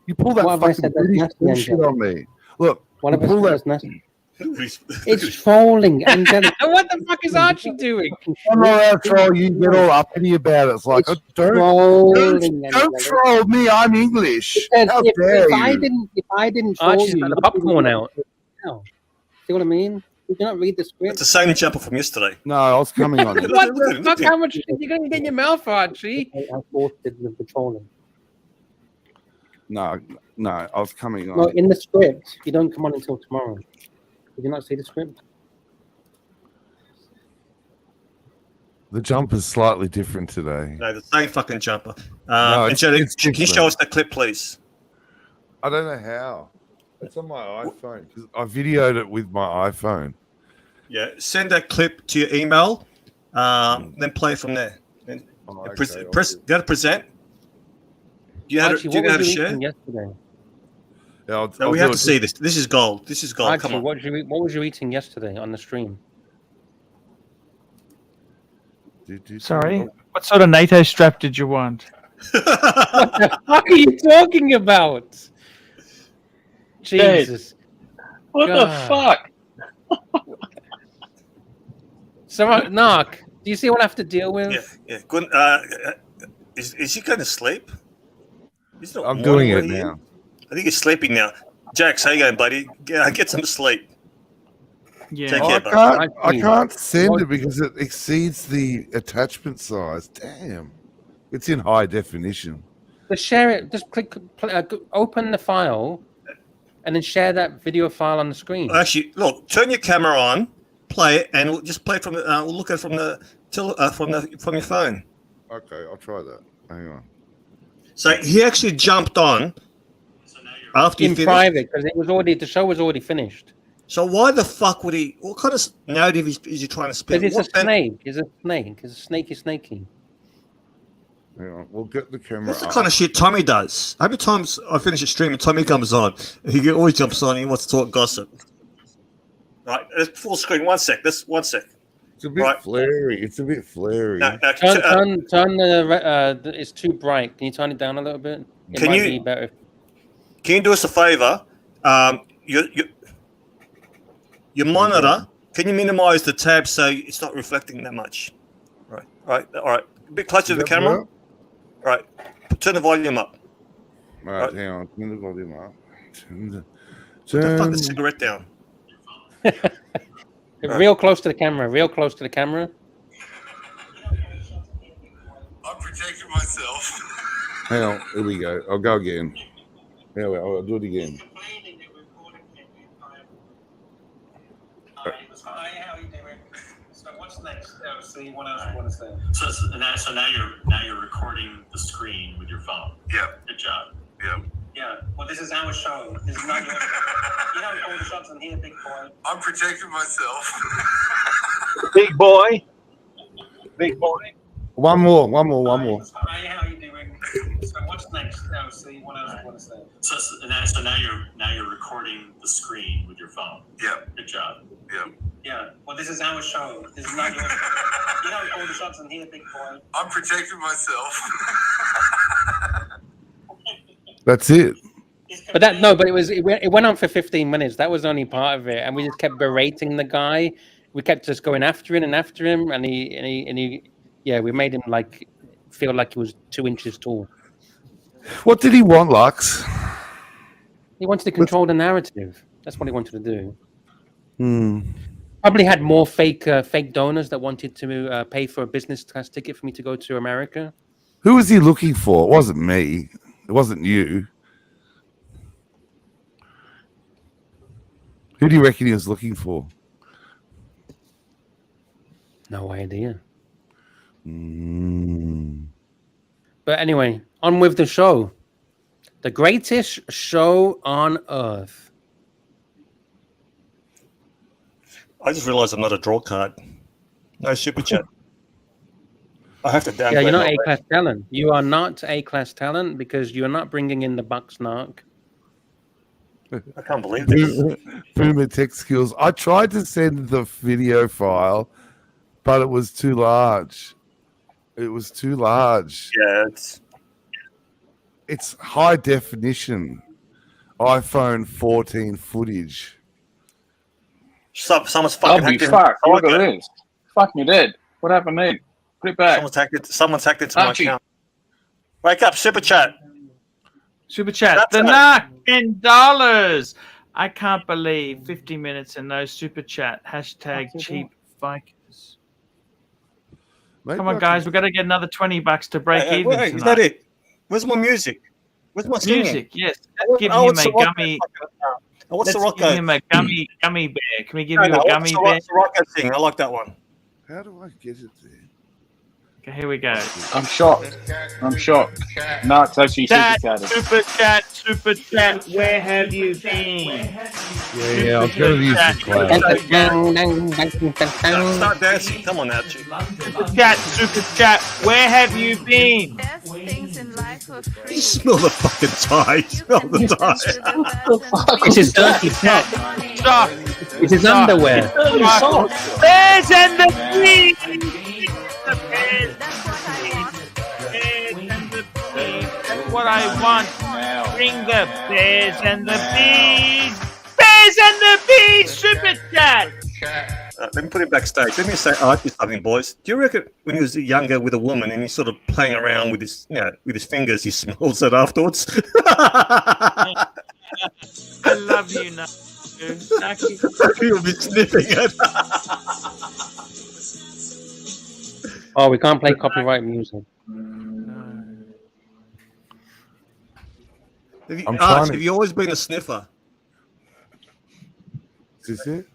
You pull that What have I fucking said that's British nasty, bullshit Angelic? on me. Look, What you have I pull said that. that's nasty? It's trolling, Angelic. What the fuck is Archie doing? I'm not allowed to troll you. Get all uppity about it. It's like, It's don't trolling, Angelic. troll me. I'm English. Because How if dare I didn't troll Archie's you, got you the wouldn't popcorn be- out. See what I mean? Did you not read the It's script? the same jumper from yesterday. No, I was coming on it. What Look the at him, fuck? look at How much shit you gonna get in your mouth, Archie? I forced it with the trolling. No, I was coming on. No, in the script, you don't come on until tomorrow. Did you not see the script? The jumper's slightly different today. No, the same fucking jumper. No, Angelic, it's can you different. show us the clip, please? I don't know how. It's on my iPhone. 'Cause I videoed it with my iPhone. Yeah, send that clip to your email, then play it from there. Then Oh, okay, press, go to present. Do you know how to, Archie, do you what know how was to you share? eating yesterday? Yeah, No, I'll we do have it. to see this. This is gold. This is gold. Archie, Come on. what was you eating yesterday on the stream? Sorry. What sort of NATO strap did you want? What the fuck are you talking about? Jesus. What God. the fuck? So, Narc, do you see what I have to deal with? Yeah. Good. Is he going to sleep? He's not I'm doing morning it here. now. I think he's sleeping now. Jax, how you going, buddy? Get some sleep. Yeah. Take Oh, care, I bud. can't send it because it exceeds the attachment size. Damn. It's in high definition. Just share it. Just open the file, and then share that video file on the screen. Actually, look, turn your camera on, play it, and we'll just play it from. We'll look at it from your phone. Okay, I'll try that. Hang on. So he actually jumped on after you In finished. private, because the show was already finished. So why the fuck would he? What kind of narrative is he trying to spin? Because it's What a snake. It's a snake. It's a snaky. Hang on. We'll get the camera What's the up. kind of shit Tommy does? How many times I finish a stream and Tommy comes on? He always jumps on and he wants to talk gossip. Right, it's full screen. 1 sec. This 1 sec. It's a bit Right. flary. It's a bit flary. No, Turn the. It's too bright. Can you turn it down a little bit? It Can might you- be better. Can you do us a favor? Your monitor. Can you minimize the tab so it's not reflecting that much? Right. All right. A bit closer to the Does that camera. work? Right. Turn the volume up. Right, hang on. Turn the volume up. Put the fucking Turn. cigarette down. Real close to the camera. Real close to the camera. I'm protecting myself. Hang on. Here we go. I'll go again. Here we go. I'll do it again. Hi, how are you doing? So what's next? See what else you want to say? So now you're recording the screen with your phone. Yeah. Good job. Yeah. Yeah. Well, this is our show. This is not your. You know all the shots in here, big boy. I'm protecting myself. Big boy. Big boy. One more. Hi, how are you doing? So what's next? See what else you want to say? So now you're recording the screen with your phone. Yeah. Good job. Yeah. Yeah. Well, this is our show. This is not your. You know all the shots in here, big boy. I'm protecting myself. That's it. But it went on for 15 minutes. That was only part of it, and we just kept berating the guy. We kept just going after him, and he we made him feel like he was 2 inches tall. What did he want, Lux? He wanted to control the narrative. That's what he wanted to do. Probably had more fake donors that wanted to pay for a business class ticket for me to go to America. Who was he looking for? It wasn't me. It wasn't you. Who do you reckon he was looking for? No idea. But anyway, on with the show. The greatest show on earth. I just realised I'm not a draw card. No super chat. I have to downgrade. Yeah, you're not my A-class talent. You are not A-class talent because you are not bringing in the bucks, Narc. I can't believe this. Boomer Tech Skills. I tried to send the video file, but it was too large. It was too large. Yeah, it's high definition iPhone 14 footage. Someone's I'll fucking be hacked it. fucked. Look at this. Fuck me dead. What happened there? Put it back. Someone's hacked into my Archie. account. Wake up, super chat. Super chat. That's The it. Narc, $10. I can't believe 50 minutes and no super chat. Hashtag cheap Vikings. Maybe Come on, guys. We've got to get another $20 to break even Wait, tonight. is that it? Where's my music? Where's my singing? Music, yes. Let's give him a gummy. What's the Let's rock give him a gummy bear. Can we give you a gummy bear? What's the rock sing? I like that one. How do I get it there? Okay, here we go. I'm shocked. I'm shocked. No, it's actually Chat, super super chat. Where have you been? Yeah, I'll go to the Start dancing. Come on, Archie. Super chat. Where have you been? You smell the fucking tie. Smell the tie. It's his dirty top. Stop. It's his underwear. Bears and the bees. That's what I want. Bring the bears and the bees. Bears and the bees. Super chat. Let me put him backstage. Let me say Archie something, boys. Do you reckon when he was younger with a woman and he's sort of playing around with his, with his fingers, he smells it afterwards? I love you, Naki. He'll be sniffing it. Oh, we can't play copyright music. Have you always been a sniffer? Is this it?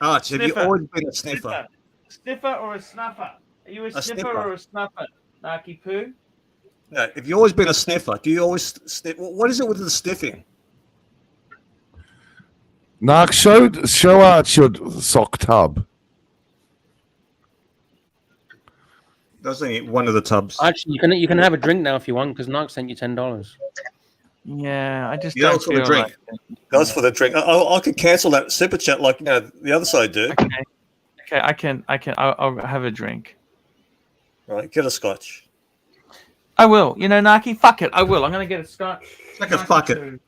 Arch, have you always been a sniffer? Sniffer or a snuffer? Are you a sniffer sniffer. or a snuffer? Naki Poo? No, have you always been a sniffer? Do you always sniff? What is it with the sniffing? Narc, show Arch your sock tub. That's only one of the tubs. Actually, you can have a drink now if you want because Narc sent you $10. Yeah, I just Yeah, don't that's for the feel drink. like it. That was for the drink. I could cancel that super chat like the other side do. Okay, I can. I'll have a drink. Right, get a scotch. I will. Naki, fuck it. I will. I'm going to get a scotch. Like a fuck it.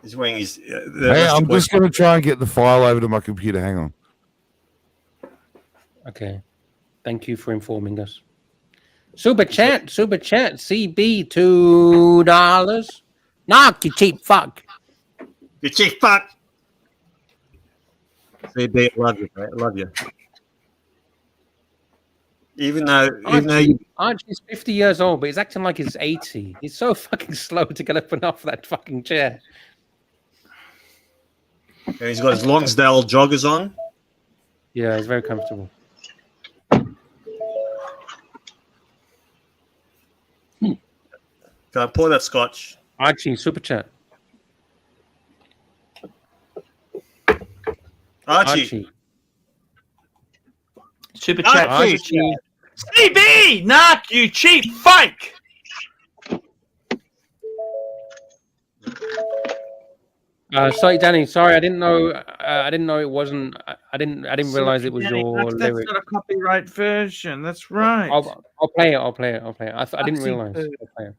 He's wearing his. Hey, I'm just going to try and get the file over to my computer. Hang on. Okay. Thank you for informing us. Super chat, CB $2. Knock, you cheap fuck. You cheap fuck. CB, I love you, mate. I love you. Even though Archie's 50 years old, but he's acting like he's 80. He's so fucking slow to get up and off that fucking chair. And he's got his Longsdale joggers on. Yeah, he's very comfortable. Can I pour that scotch? Archie, super chat. Archie. Super chat. Archie. CB! Knock, you cheap fake! Sorry, Danny. Sorry, I didn't know. I didn't know it wasn't. I didn't realize it was your lyric. That's not a copyright version. That's right. I'll play it. I didn't realize. I'll play it.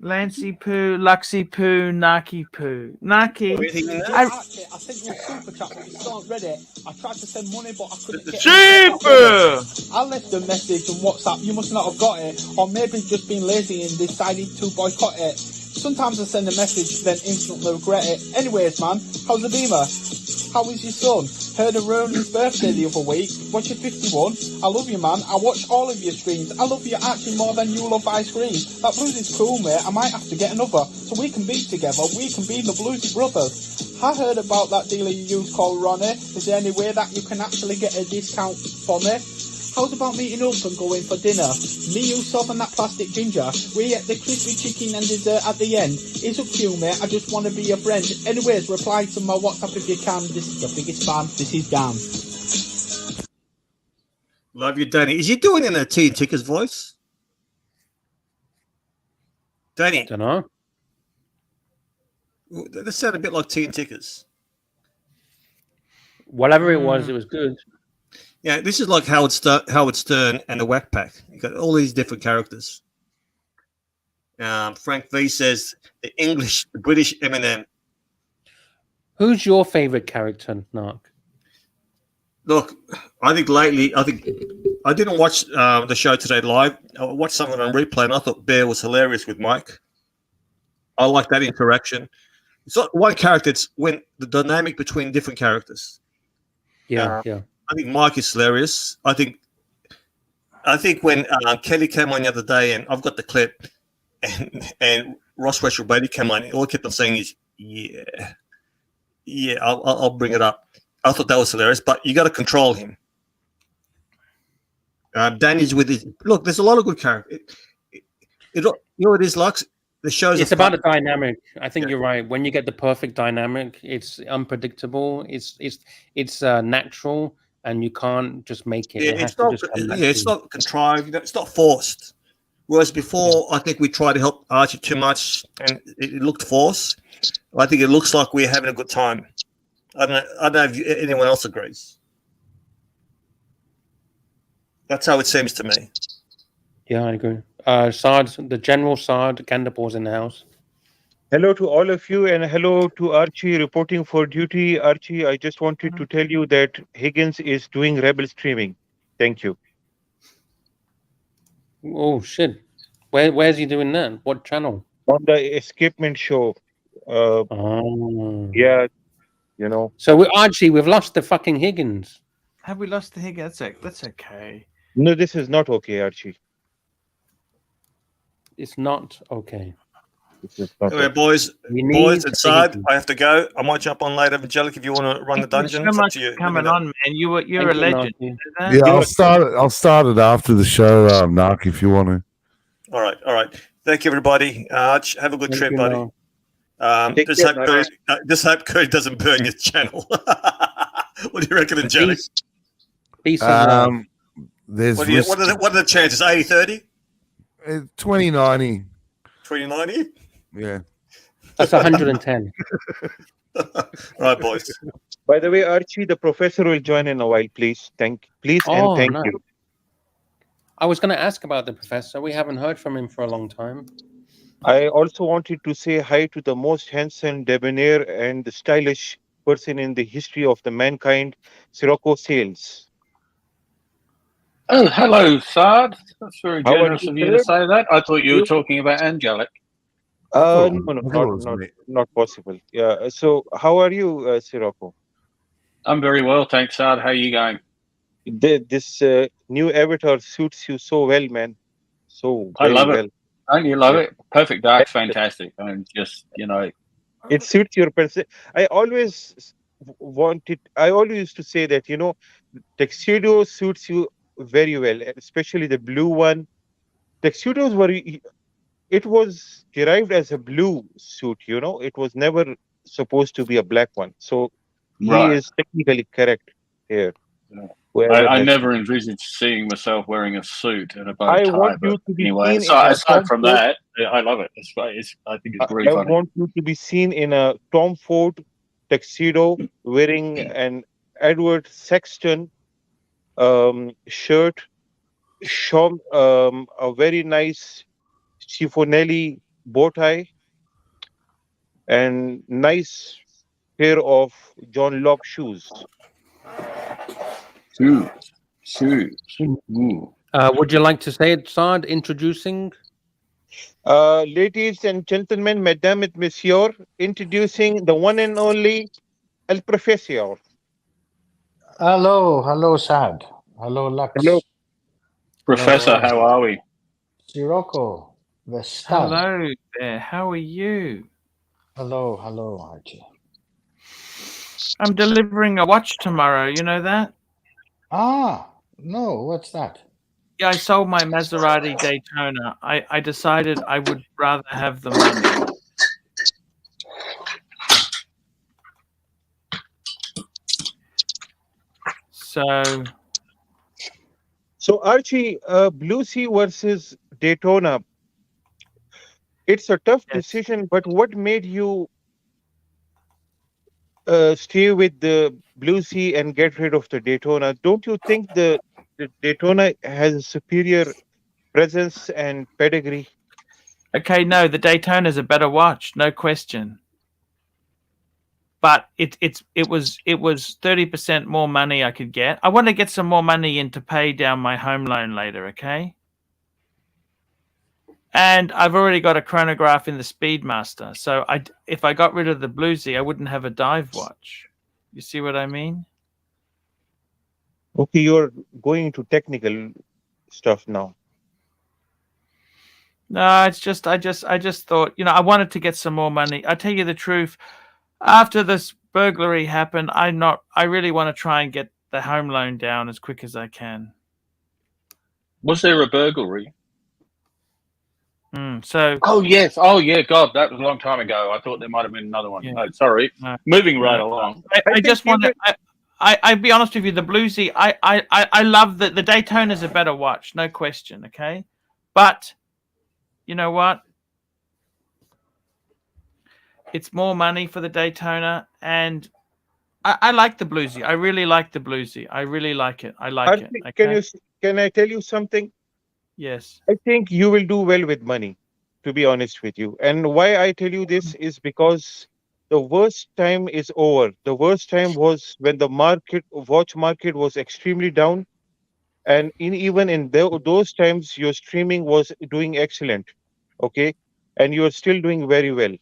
Lancey Poo, Luxy Poo, Naki Poo. Naki. I sent you a super chat, but you still haven't read it. I tried to send money, but I couldn't get it. Super! I left a message on WhatsApp. You must not have got it. Or maybe just been lazy and decided to boycott it. Sometimes I send a message, then instantly regret it. Anyways, man, how's the beamer? How is your son? Heard of Ronan's birthday the other week. What's your 51? I love you, man. I watch all of your streams. I love you actually more than you love ice cream. That blues is cool, mate. I might have to get another. So we can be together. We can be the bluesy brothers. I heard about that dealer you use called Ronnie. Is there any way that you can actually get a discount for me? How's about meeting up and going for dinner? Me, yourself and that plastic ginger. We get the crispy chicken and dessert at the end. It's up to you, mate. I just want to be your friend. Anyways, reply to my WhatsApp if you can. This is your biggest fan. This is Dan. Love you, Danny. Is he doing in a Tea and Tickers voice? Danny. Don't know. That sounded a bit like Tea and Tickers. Whatever it was good. Yeah, this is like Howard Stern and the Whack Pack. You got all these different characters. Frank V says the British Eminem. Who's your favorite character, Narc? Look, I think lately, I didn't watch the show today live. I watched some of it on replay, and I thought Bear was hilarious with Mike. I like that interaction. It's not one character; it's when the dynamic between different characters. Yeah. I think Mike is hilarious. I think when Kelly came on the other day, and I've got the clip, and Ross Westbrook Brady came on, all he kept on saying is, yeah, I'll bring it up. I thought that was hilarious, but you got to control him. Danny's with his look. There's a lot of good characters. You know what it is, Lux? The show's it's about a dynamic. I think you're right. When you get the perfect dynamic, it's unpredictable. It's natural. And you can't just make it. It's not contrived. It's not forced. Whereas before, I think we tried to help Archie too much, and it looked forced. I think it looks like we're having a good time. I don't know if anyone else agrees. That's how it seems to me. Yeah, I agree. Sard, the General Sard Gandapor's in the house. Hello to all of you, and hello to Archie reporting for duty. Archie, I just wanted to tell you that Higgins is doing rebel streaming. Thank you. Oh shit! Where's he doing that? What channel? On the Escapement show. Yeah, you know. So Archie, we've lost the fucking Higgins. Have we lost the Higgins? That's okay. No, this is not okay, Archie. It's not okay. Anyway, boys and Sard, I have to go. I might jump on later, Angelic, if you want to run the dungeon. Thank you so much for coming on, man. You're a legend. Yeah, I'll start it after the show, Narc, if you want to. All right. Thank you, everybody. Arch, have a good trip, buddy. Just hope Kurt doesn't burn your channel. What do you reckon, Angelic? Peace. What are the chances? 80-30? 20-90. 20-90? Yeah. That's 110. All right, boys. By the way, Archie, the professor will join in a while, please. Thank you. I was going to ask about the professor. We haven't heard from him for a long time. I also wanted to say hi to the most handsome, debonair, and stylish person in the history of the mankind, Sirocco Sales. Oh, hello, Sard. That's very generous of you to say that. I thought you were talking about Angelic. No, not possible. Yeah. So, how are you, Sirocco? I'm very well, thanks, Sard. How are you going? This new avatar suits you so well, man. So I love it. Don't you love it? Perfect Dark's fantastic. I'm just, it suits your person. I always used to say that, tuxedo suits you very well, especially the blue one. Tuxedos it was derived as a blue suit, it was never supposed to be a black one. So he is technically correct here. Yeah. I never envisaged seeing myself wearing a suit and a bow tie. I want you to be seen aside from that, I love it. I think it's very funny. I want you to be seen in a Tom Ford tuxedo wearing an Edward Sexton shirt, a very nice chiffonelli bow tie, and nice pair of John Locke shoes. Shoes. Would you like to say it, Sard, introducing? Ladies and gentlemen, Madame et Monsieur, introducing the one and only El Professor. Hello, Sad. Hello, Lux. Hello. Professor, how are we? Sirocco, the stud. Hello there. How are you? Hello, Archie. I'm delivering a watch tomorrow. You know that? Ah, no, what's that? Yeah, I sold my Maserati Daytona. I decided I would rather have the money. So Archie, Blue Sea versus Daytona. It's a tough decision, but what made you stay with the Blue Sea and get rid of the Daytona? Don't you think the Daytona has a superior presence and pedigree? Okay, no, the Daytona is a better watch, no question. But it was 30% more money I could get. I want to get some more money in to pay down my home loan later, okay? And I've already got a chronograph in the Speedmaster. So if I got rid of the Bluesy, I wouldn't have a dive watch. You see what I mean? Okay, you're going into technical stuff now. No, it's just I just thought, you know, I wanted to get some more money. I tell you the truth, after this burglary happened, I really want to try and get the home loan down as quick as I can. Was there a burglary? So. Oh yes. Oh yeah. God, that was a long time ago. I thought there might have been another one. Yeah. No, sorry. No. Moving right along. I just want to. I'd be honest with you. The Bluesy, I love the Daytona's a better watch, no question. Okay, but you know what? It's more money for the Daytona, and I like the Bluesy. I really like the Bluesy. I really like it. I like it. Okay? Can I tell you something? Yes. I think you will do well with money, to be honest with you. And why I tell you this is because the worst time is over. The worst time was when the watch market was extremely down. And even in those times, your streaming was doing excellent. Okay. And you're still doing very well.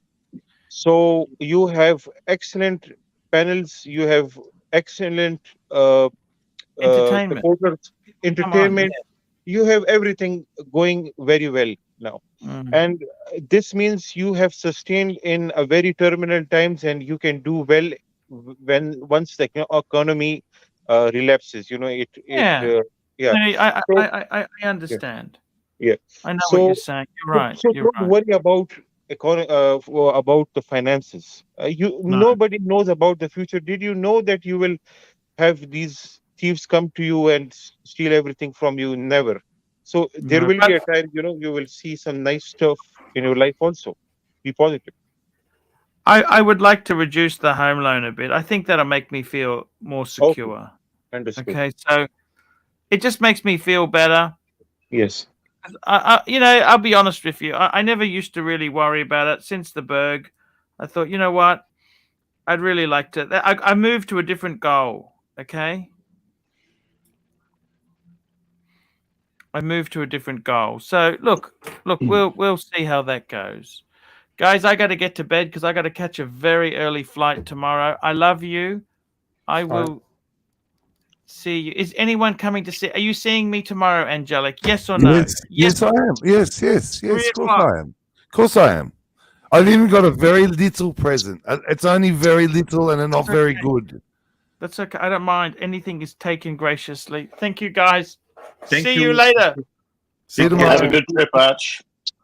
So you have excellent panels. You have excellent Entertainment. supporters, entertainment. You have everything going very well now. And this means you have sustained in a very turbulent times, and you can do well once the economy relapses. You know it. I understand. Yeah. I know what you're saying. You're right. So You're don't right. worry about about the finances. Nobody knows about the future. Did you know that you will have these thieves come to you and steal everything from you? Never. So there will be a time, you will see some nice stuff in your life also. Be positive. I would like to reduce the home loan a bit. I think that'll make me feel more secure. Understood. Okay, so it just makes me feel better. Yes. I'll be honest with you. I never used to really worry about it since the Berg. I thought, you know what? I'd really like to. I moved to a different goal. Okay. I moved to a different goal. So look, we'll see how that goes. Guys, I got to get to bed because I got to catch a very early flight tomorrow. I love you. I will see you. Is anyone coming to see? Are you seeing me tomorrow, Angelic? Yes or no? Yes, I am. Yes. Of 3 course o'clock. I am. Of course I am. I've even got a very little present. It's only very little and not very good. That's okay. I don't mind. Anything is taken graciously. Thank you, guys. Thank See you. you later. See you tomorrow. Have a good trip, Arch.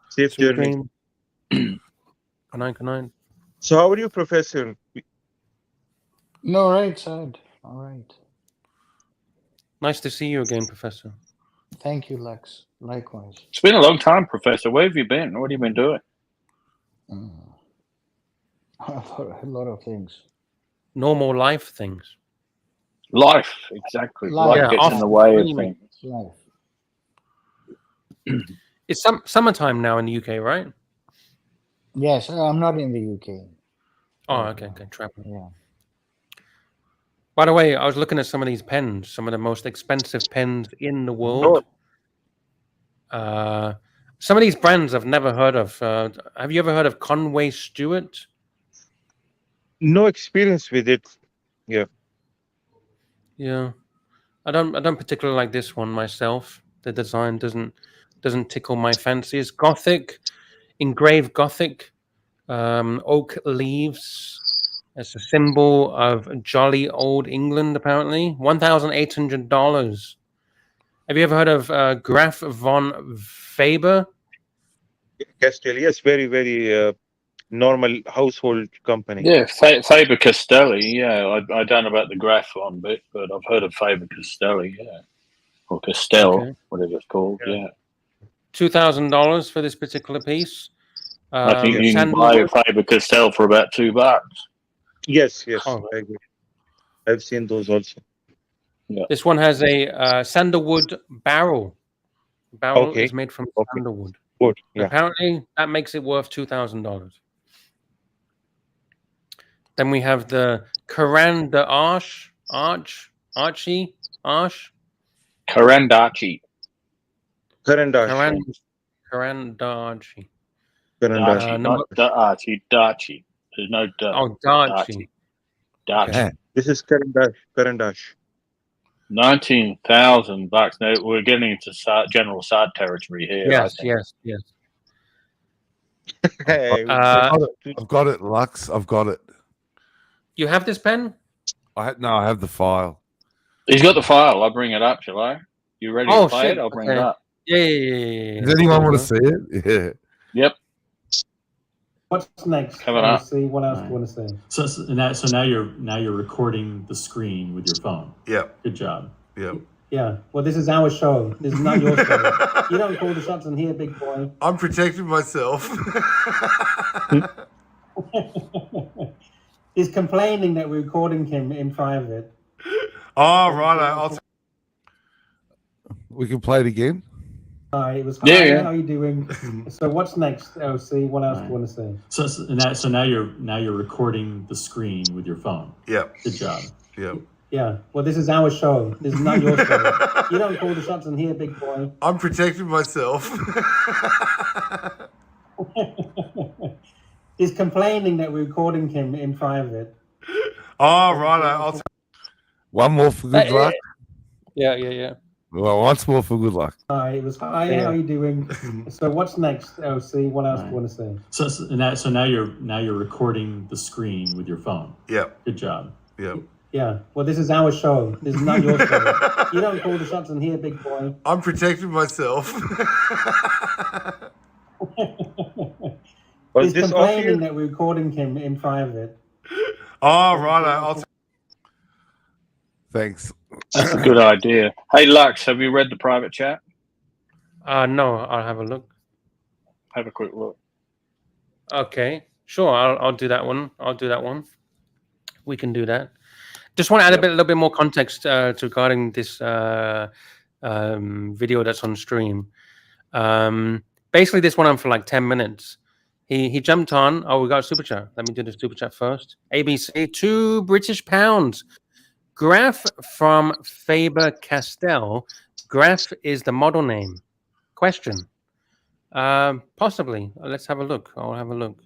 Safe journey. Good night. So how are you, Professor? No, right, Sad. All right. Nice to see you again, Professor. Thank you, Lux. Likewise. It's been a long time, Professor. Where have you been? What have you been doing? A lot of things. Normal life things. Life, exactly. Life gets in the way of things. Life. It's summertime now in the UK, right? Yes, I'm not in the UK. Oh, okay, traveling. Yeah. By the way, I was looking at some of these pens, some of the most expensive pens in the world. Some of these brands I've never heard of. Have you ever heard of Conway Stewart? No experience with it. Yeah. Yeah, I don't particularly like this one myself. The design doesn't tickle my fancy. It's Gothic, engraved Gothic, oak leaves. It's a symbol of jolly old England. Apparently, $1,800. Have you ever heard of Graf von Faber? Castell, yes, very, very normal household company. Yeah, Faber Castelli. Yeah, I don't know about the Graf one bit, but I've heard of Faber Castelli. Yeah, or Castell, Okay. whatever it's called. Yeah. $2,000 for this particular piece. I think you can buy a Faber Castell for about $2. Yes, yes, Oh, I agree. I've seen those also. Yeah. This one has a sandalwood barrel. Barrel Okay. is made from sandalwood. Good. Yeah. Apparently, that makes it worth $2,000. Then we have the Caran d'Arche, Archie. Caran d'Archie. Caran d'Archie. Not Archie. Darchie. There's no Oh, Darchie. Darchie. This is Caran d'Arche. $19,000. Now we're getting into general SAD territory here. Yes, I think. yes. I've got it, Lux. I've got it. You have this pen? I have the file. He's got the file. I'll bring it up, shall I? You ready to play shit. it? I'll bring it up. Yeah. Does anyone want to see it? Yeah. Yep. What's next? Coming up. See what else do you want to say? So now you're recording the screen with your phone. Yep. Good job. Yep. Yeah. Well, this is our show. This is not your show. You don't call the shots in here, big boy. I'm protecting myself. He's complaining that we're recording him in private. Oh, right. We can play it again. Hi, it was Yeah. How are you doing? So what's next, LC? What else do you want to say? So now you're recording the screen with your phone. Yep. Good job. Yep. Yeah. Well, this is our show. This is not your show. You don't call the shots in here, big boy. I'm protecting myself. He's complaining that we're recording him in private. Oh, right. One more for good luck. Yeah. Well, once more for good luck. Hi, it was hi. How are you doing? So what's next, LC? What else do you want to say? So now you're recording the screen with your phone. Yep. Good job. Yep. Yeah. Well, this is our show. This is not your show. You don't call the shots in here, big boy. I'm protecting myself. He's complaining that we're recording him in private. Oh, right. Thanks. That's a good idea. Hey, Lux, have you read the private chat? No, I'll have a look. Have a quick look. Okay, sure. I'll do that one. We can do that. Just want to add a little bit more context regarding this video that's on stream. Basically, this went on for like 10 minutes. He jumped on. Oh, we got a super chat. Let me do the super chat first. ABC, £2 British. Graf from Faber Castell. Graf is the model name. Question. Possibly. Let's have a look. I'll have a look.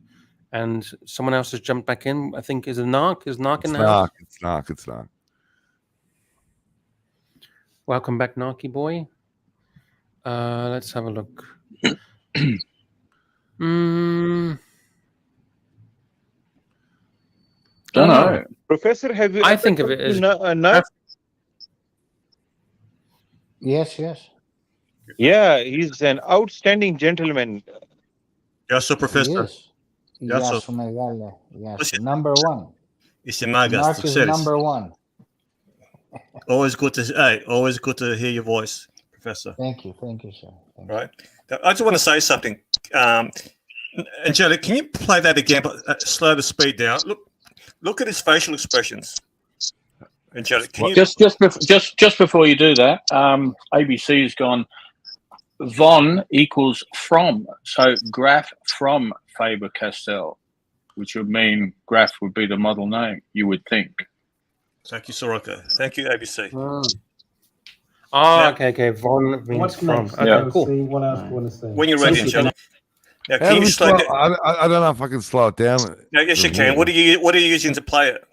And someone else has jumped back in. I think is Narc. Is Narc in the house? It's Narc. Welcome back, Narky boy. Let's have a look. Don't know. Professor, have you? I think of it as Yes. Yeah, he's an outstanding gentleman. Yes, sir, Professor. Yes, Megale. Yes, number one. Narc is number one. Always good to hear your voice, Professor. Thank you, sir. Right. I just want to say something. Angela, can you play that again, but slow the speed down? Look at his facial expressions. Angela, can you just before you do that, ABC has gone. Von equals from, so Graf from Faber Castell, which would mean Graf would be the model name. You would think. Thank you, Soroka. Thank you, ABC. Oh, okay. Von means What's from. next? Okay, cool. See, what else do you want to say? When you're ready, Angelic. Now, How can do you we slow slow, down? I don't know if I can slow it down. No, yes, you can. What are you using to play it?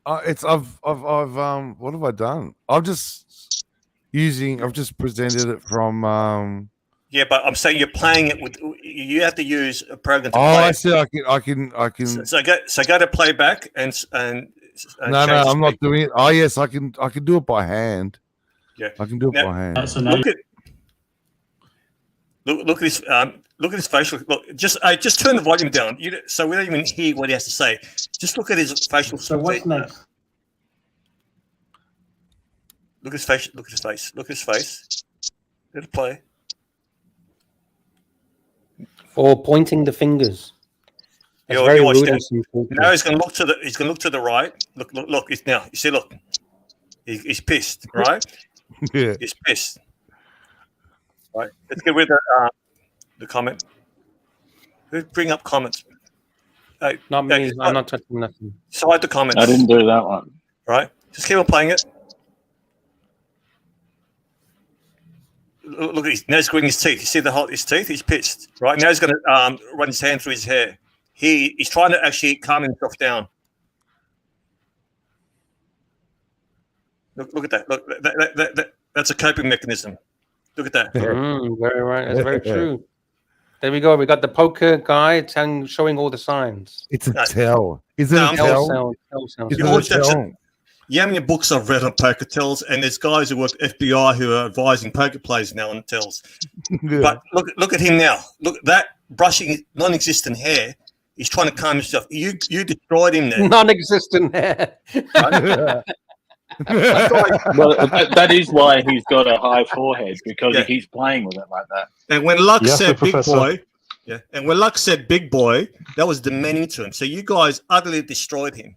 What have I done? I've just presented it from Yeah, but I'm saying you're playing it with. You have to use a program to Oh, play I it. see. I can. So go to playback and No, change the I'm not speed. doing it. Oh, yes, I can do it by hand. Yeah, I can do it now, by hand. So now look at this. Look at his facial. Look, just turn the volume down. So we don't even hear what he has to say. Just look at his facial. So what's next? Look at his face. Look at his face. Look at his face. Let it play. Or pointing the fingers. That's You very watch rude that. of some people. Now he's going to look to the. He's going to look to the right. Look. It's now. You see. Look. He's pissed. Right. Yeah. He's pissed. Right. Let's get rid of the comment. Let's bring up comments. Not me. I'm not touching nothing. Slide the comments. I didn't do that one. Right. Just keep on playing it. Look at now he's gritting his teeth. You see his teeth? He's pissed. Right. Now he's going to run his hand through his hair. He's trying to actually calm himself down. Look at that. Look, that's a coping mechanism. Look at that. Very right. That's very true. There we go. We got the poker guy showing all the signs. It's a tell. Is it a tell? Is it a tell? Yeah, how many books I've read on poker tells, and there's guys who work at FBI who are advising poker players now on tells. Yeah. But look at him now. Look at that brushing non-existent hair. He's trying to calm himself. You destroyed him there. Non-existent hair. Well, that is why he's got a high forehead, because he keeps playing with it like that. And when Lux Yes, said big Professor. boy, and when Lux said big boy, that was demeaning to him. So you guys utterly destroyed him.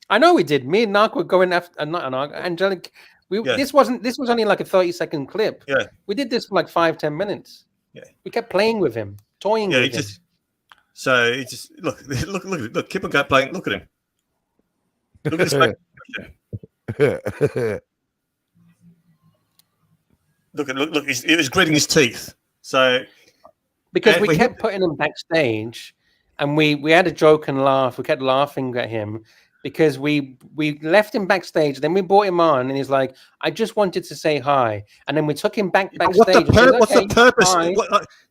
I know we did. Me and Narc were going after Angelic. This was only like a 30-second clip. Yeah. We did this for like 5-10 minutes. Yeah. We kept playing with him, toying with him. So he just look, keep on going playing. Look at him. Look at his face. Look, he was gritting his teeth. So because we kept putting him backstage, and we had a joke and laugh. We kept laughing at him because we left him backstage. Then we brought him on, and he's like, "I just wanted to say hi." And then we took him backstage. What's the purpose? Hi.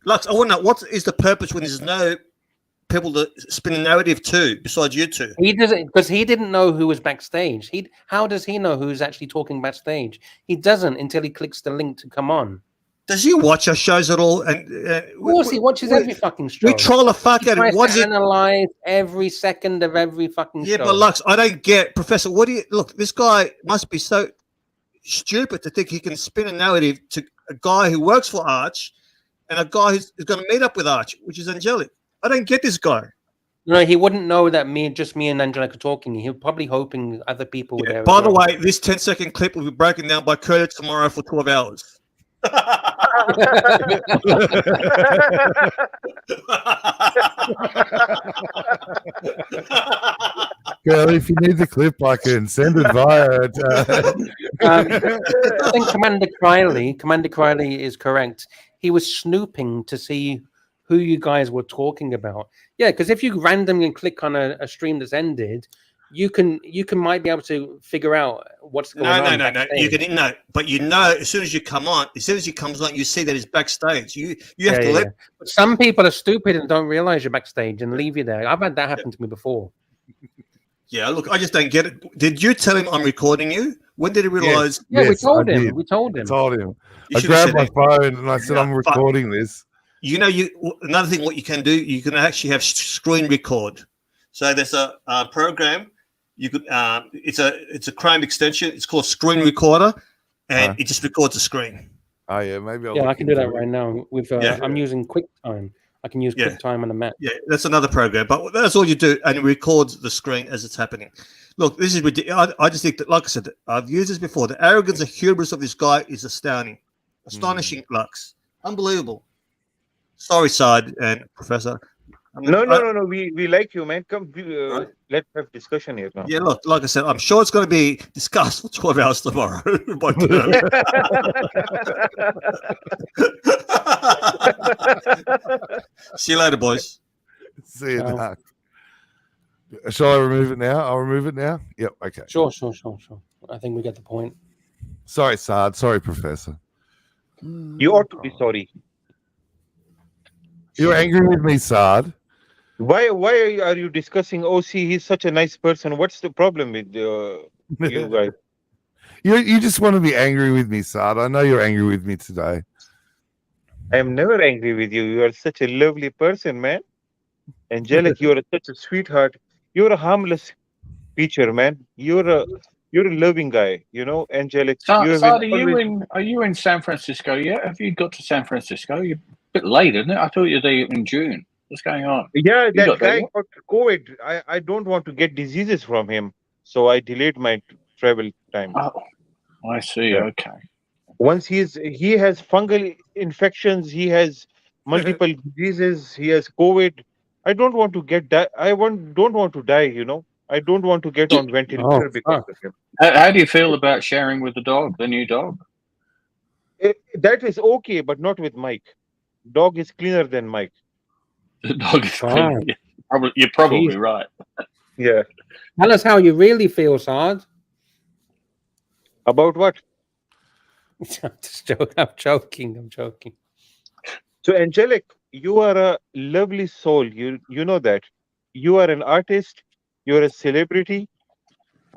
Lux, I want to know what is the purpose when there's no people to spin a narrative to besides you two? He doesn't, because he didn't know who was backstage. How does he know who's actually talking backstage? He doesn't until he clicks the link to come on. Does he watch our shows at all? And of course, he watches every fucking show. We troll the fuck out of it. What is it? Analyze every second of every fucking show. Yeah, but Lux, I don't get, Professor. What do you look? This guy must be so stupid to think he can spin a narrative to a guy who works for Arch and a guy who's going to meet up with Arch, which is Angelic. I don't get this guy. No, he wouldn't know that just me and Angelic are talking. He was probably hoping other people were there. By the way, this 10-second clip will be broken down by Curtis tomorrow for 12 hours. Girl, if you need the clip, I can send it via. I think Commander Criley is correct. He was snooping to see who you guys were talking about. Yeah, because if you randomly click on a stream that's ended, you might be able to figure out what's going on. No. You can but as soon as you come on, you see that it's backstage. You have to let. But some people are stupid and don't realize you're backstage and leave you there. I've had that happen to me before. Yeah, look, I just don't get it. Did you tell him I'm recording you? When did he realize? Yeah, yes, we told I him. did. We told him. I grabbed my phone and I said, I'm recording this. You know, another thing, what you can do, you can actually have screen record. So there's a program. You could it's a Chrome extension. It's called Screen Recorder, and it just records the screen. Oh yeah, maybe. I can do that right now. With I'm using QuickTime. I can use QuickTime on the Mac. Yeah, that's another program, but that's all you do, and it records the screen as it's happening. Look, this is ridiculous. I just think that, like I said, I've used this before. The arrogance and hubris of this guy is astounding, astonishing, Lux, unbelievable. Sorry, Side and Professor. No. We like you, man. Come, let's have discussion here now. Yeah, look, like I said, I'm sure it's going to be discussed for 12 hours tomorrow. See you later, boys. See you, Doc. Shall I remove it now? I'll remove it now. Yep. Okay. Sure. I think we get the point. Sorry, Sard. Sorry, Professor. You ought to be sorry. You're angry with me, Sard. Why are you discussing OC? He's such a nice person. What's the problem with you guys? You just want to be angry with me, Sard. I know you're angry with me today. I am never angry with you. You are such a lovely person, man. Angelic, you are such a sweetheart. You're a harmless creature, man. You're a loving guy, you know, Angelic. Sard, are you in San Francisco yet? Have you got to San Francisco? You're a bit late, isn't it? I thought you were there in June. What's going on? Yeah, that guy got COVID. I don't want to get diseases from him, so I delayed my travel time. Oh, I see. Yeah. Okay. Once he has fungal infections, he has multiple diseases, he has COVID. I don't want to get that. Don't want to die. You know, I don't want to get on ventilator because of him. How do you feel about sharing with the dog, the new dog? That is okay, but not with Mike. Dog is cleaner than Mike. The dog is cleaner. You're probably right. Yeah. Tell us how you really feel, Sard. About what? I'm joking. So, Angelic, you are a lovely soul. You know that. You are an artist. You are a celebrity.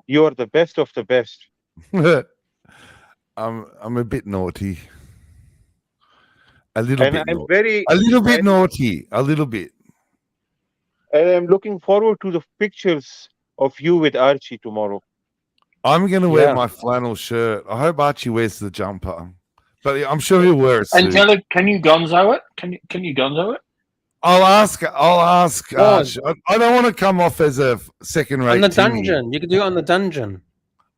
You are the best of the best. I'm a bit naughty. A little bit naughty. A little bit. And I'm looking forward to the pictures of you with Archie tomorrow. I'm going to wear my flannel shirt. I hope Archie wears the jumper, but I'm sure he'll wear a suit. Angelic, can you gonzo it? Can you gonzo it? I'll ask Arch. I don't want to come off as a second-rate on the Timmy. dungeon. You can do it on the dungeon.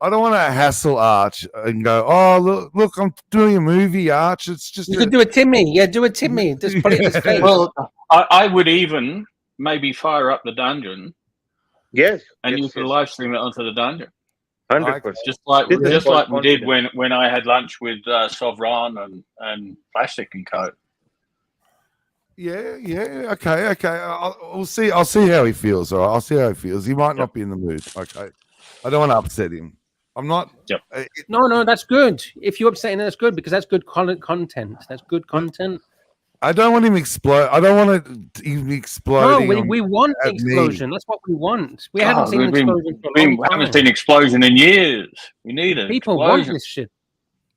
I don't want to hassle Arch and go, oh, look, I'm doing a movie, Arch. It's just you could do a Timmy. Yeah, do a Timmy. Just put it in his face. Well, I would even maybe fire up the dungeon. Yes. And you can live stream it onto the dungeon. 100%. Just like we did when I had lunch with Sovran and Plastic and Co. Yeah. Okay. We'll see. I'll see how he feels. All right. I'll see how he feels. He might not be in the mood. Okay. I don't want to upset him. I'm not. Yep. No, that's good. If you're upsetting, that's good because that's good content. That's good content. I don't want him explode. I don't want to even explode. No, we want the explosion. That's what we want. We haven't seen explosion for a long time. We haven't seen explosion in years. We need it. People want this shit.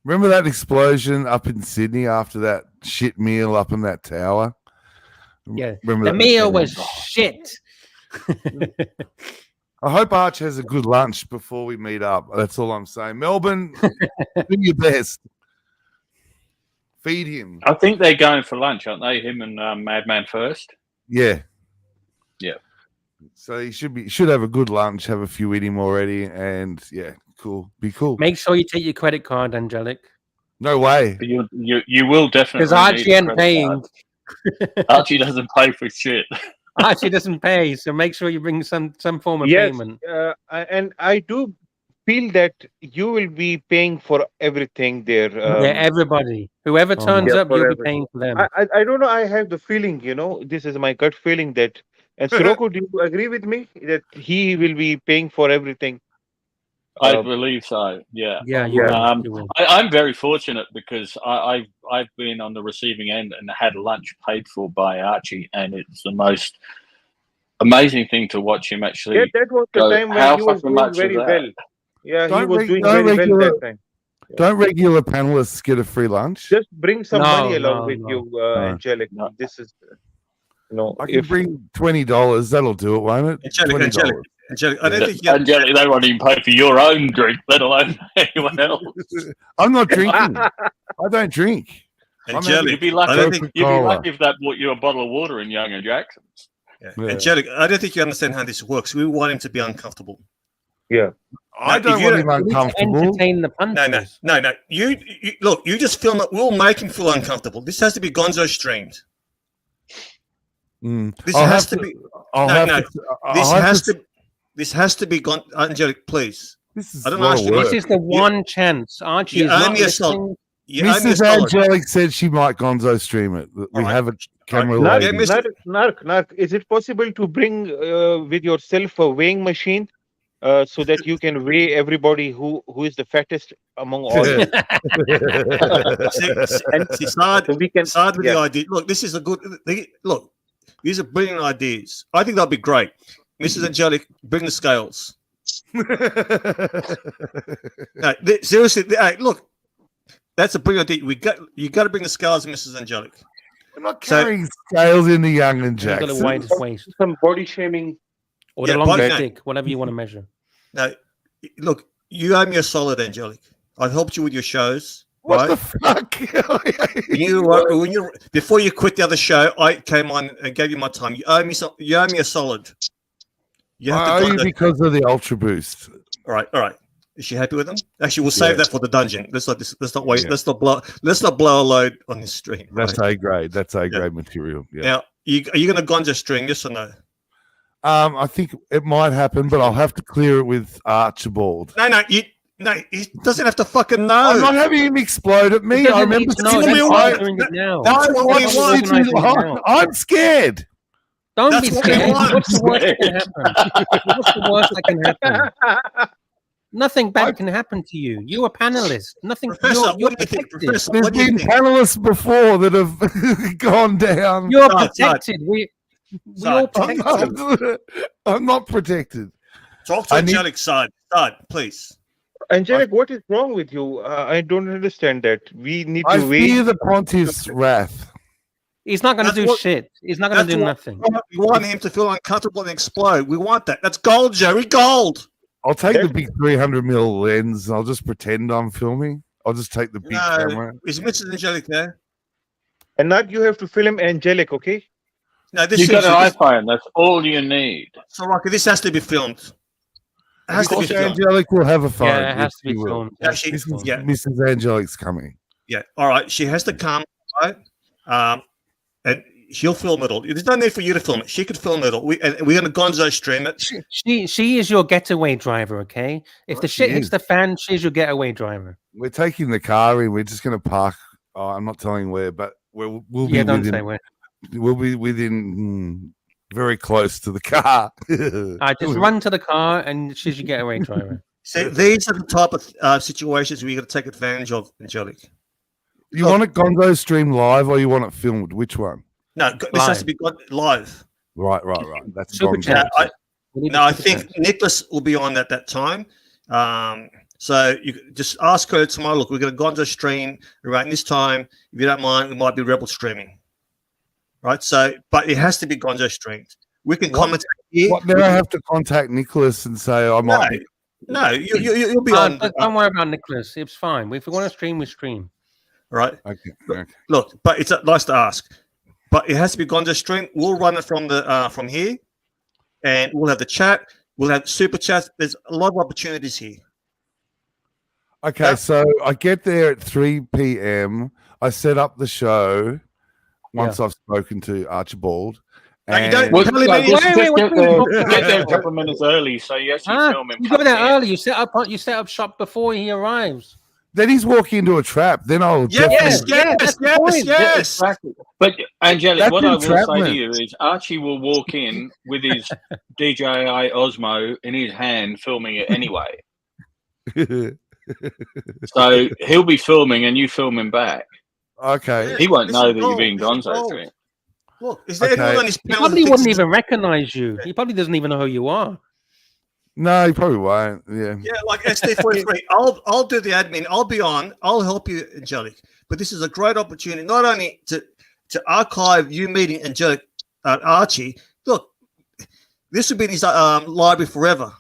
Remember that explosion up in Sydney after that shit meal up in that tower? Yeah, the meal was shit. I hope Arch has a good lunch before we meet up. That's all I'm saying. Melbourne, do your best. Feed him. I think they're going for lunch, aren't they? Him and Madman first. Yeah. So he should have a good lunch. Have a few with him already, and cool. Be cool. Make sure you take your credit card, Angelic. No way. But you will definitely because Archie ain't paying. Archie doesn't pay for shit. Archie doesn't pay, so make sure you bring some form of payment. And I do feel that you will be paying for everything there. Everybody. Whoever turns up, you'll be paying for them. I don't know. I have the feeling, this is my gut feeling that. And Sirocco, do you agree with me that he will be paying for everything? I believe so. Yeah. I'm very fortunate because I've been on the receiving end and had lunch paid for by Archie, and it's the most amazing thing to watch him actually. Yeah, that was the time when he was doing very well. Yeah, he was doing very well that time. Don't regular panelists get a free lunch? Just bring some money along with you, Angelic. This is I can bring $20. That'll do it, won't it? Angelic, I don't think Angelic, they won't even pay for your own drink, let alone anyone else. I'm not drinking. I don't drink. Angelic, you'd be lucky if that bought you a bottle of water in Young and Jackson's. Angelic, I don't think you understand how this works. We want him to be uncomfortable. Yeah. I don't want him uncomfortable. Entertain the punters. No. You look, you just film it. We'll make him feel uncomfortable. This has to be gonzo streamed. This has to be. This has to be gone, Angelic. Please. This is I don't a lot ask of you. work. This is the one chance. Archie is not listening. Mrs. Angelic said she might Gonzo stream it. We have a camera lady. Nark, is it possible to bring with yourself a weighing machine so that you can weigh everybody who is the fattest among all? Saad with the idea. Look, this is a good look. These are brilliant ideas. I think that'd be great. Mrs. Angelic, bring the scales. No, seriously, look, that's a brilliant idea. You got to bring the scales, Mrs. Angelic. We're not carrying scales in the Young and Jackson. You've got a wide waist. Some body shaming. Or the longest stick, whatever you want to measure. No, look, you owe me a solid, Angelic. I've helped you with your shows. What right? the fuck? Before you quit the other show, I came on and gave you my time. You owe me You owe me a solid. I owe you because of the Ultra Boost. All right. Is she happy with them? Actually, we'll save that for the dungeon. Let's not wait. Yeah. Let's not blow a load on this stream. That's A grade. That's A grade material. Yeah. Now, are you going to Gonzo string? Yes or no? I think it might happen, but I'll have to clear it with Archibald. No, he doesn't have to fucking know. I'm not having him explode at me. I remember I'm scared. Don't be scared. What's the worst that can happen? What's the worst that can happen? Nothing bad can happen to you. You're a panelist. Nothing. You're protected. There's been panelists before that have gone down. You're protected. We all protected. I'm not protected. Talk to Angelic side, please. Angelic, what is wrong with you? I don't understand that. We need to wait. I fear the Pontiff's wrath. He's not going to do shit. He's not going to do nothing. We want him to feel uncomfortable and explode. We want that. That's gold, Jerry. Gold. I'll take the big 300mm lens. I'll just pretend I'm filming. I'll just take the big camera. Is Mrs. Angelic there? And now you have to film Angelic, okay? No, you got an iPhone. That's all you need. So, Rocky, this has to be filmed. Angelic will have a phone. Yeah, it has to be filmed. Mrs. Angelic's coming. Yeah. All right. She has to come, right? And she'll film it all. There's no need for you to film it. She could film it all. We're going to Gonzo stream it. She is your getaway driver, okay? If the shit hits the fan, she's your getaway driver. We're taking the car in. We're just going to park. Oh, I'm not telling where, but we'll be. Yeah, don't say where. We'll be within very close to the car. Just run to the car, and she's your getaway driver. So these are the type of situations we're going to take advantage of, Angelic. You want it Gonzo stream live or you want it filmed? Which one? No, this has to be live. Right. That's super chat. I think Nicholas will be on at that time. So you just ask her tomorrow. Look, we're going to Gonzo stream around this time. If you don't mind, we might be Rebel streaming. Right. So, but it has to be Gonzo streamed. We can comment here. Then I have to contact Nicholas and say I might be. No, you'll be on. Don't worry about Nicholas. It's fine. If we want to stream, we stream. Right. Okay. Look, but it's nice to ask. But it has to be Gonzo stream. We'll run it from here, and we'll have the chat. We'll have super chats. There's a lot of opportunities here. Okay, so I get there at 3 p.m. I set up the show once I've spoken to Archibald. And get there a couple of minutes early, so you actually film him. You go there early. You set up shop before he arrives. Then he's walking into a trap. Then I'll yes. Exactly. But Angelic, what I will say to you is Archie will walk in with his DJI Osmo in his hand, filming it anyway. So he'll be filming, and you film him back. Okay. He won't know that you're being Gonzo to him. Look, is there anyone on his panel? He probably wouldn't even recognize you. He probably doesn't even know who you are. No, he probably won't. Yeah. Yeah, like SD43. I'll do the admin. I'll be on. I'll help you, Angelic. But this is a great opportunity, not only to archive you meeting Angelic Archie. Look, this will be in his library forever.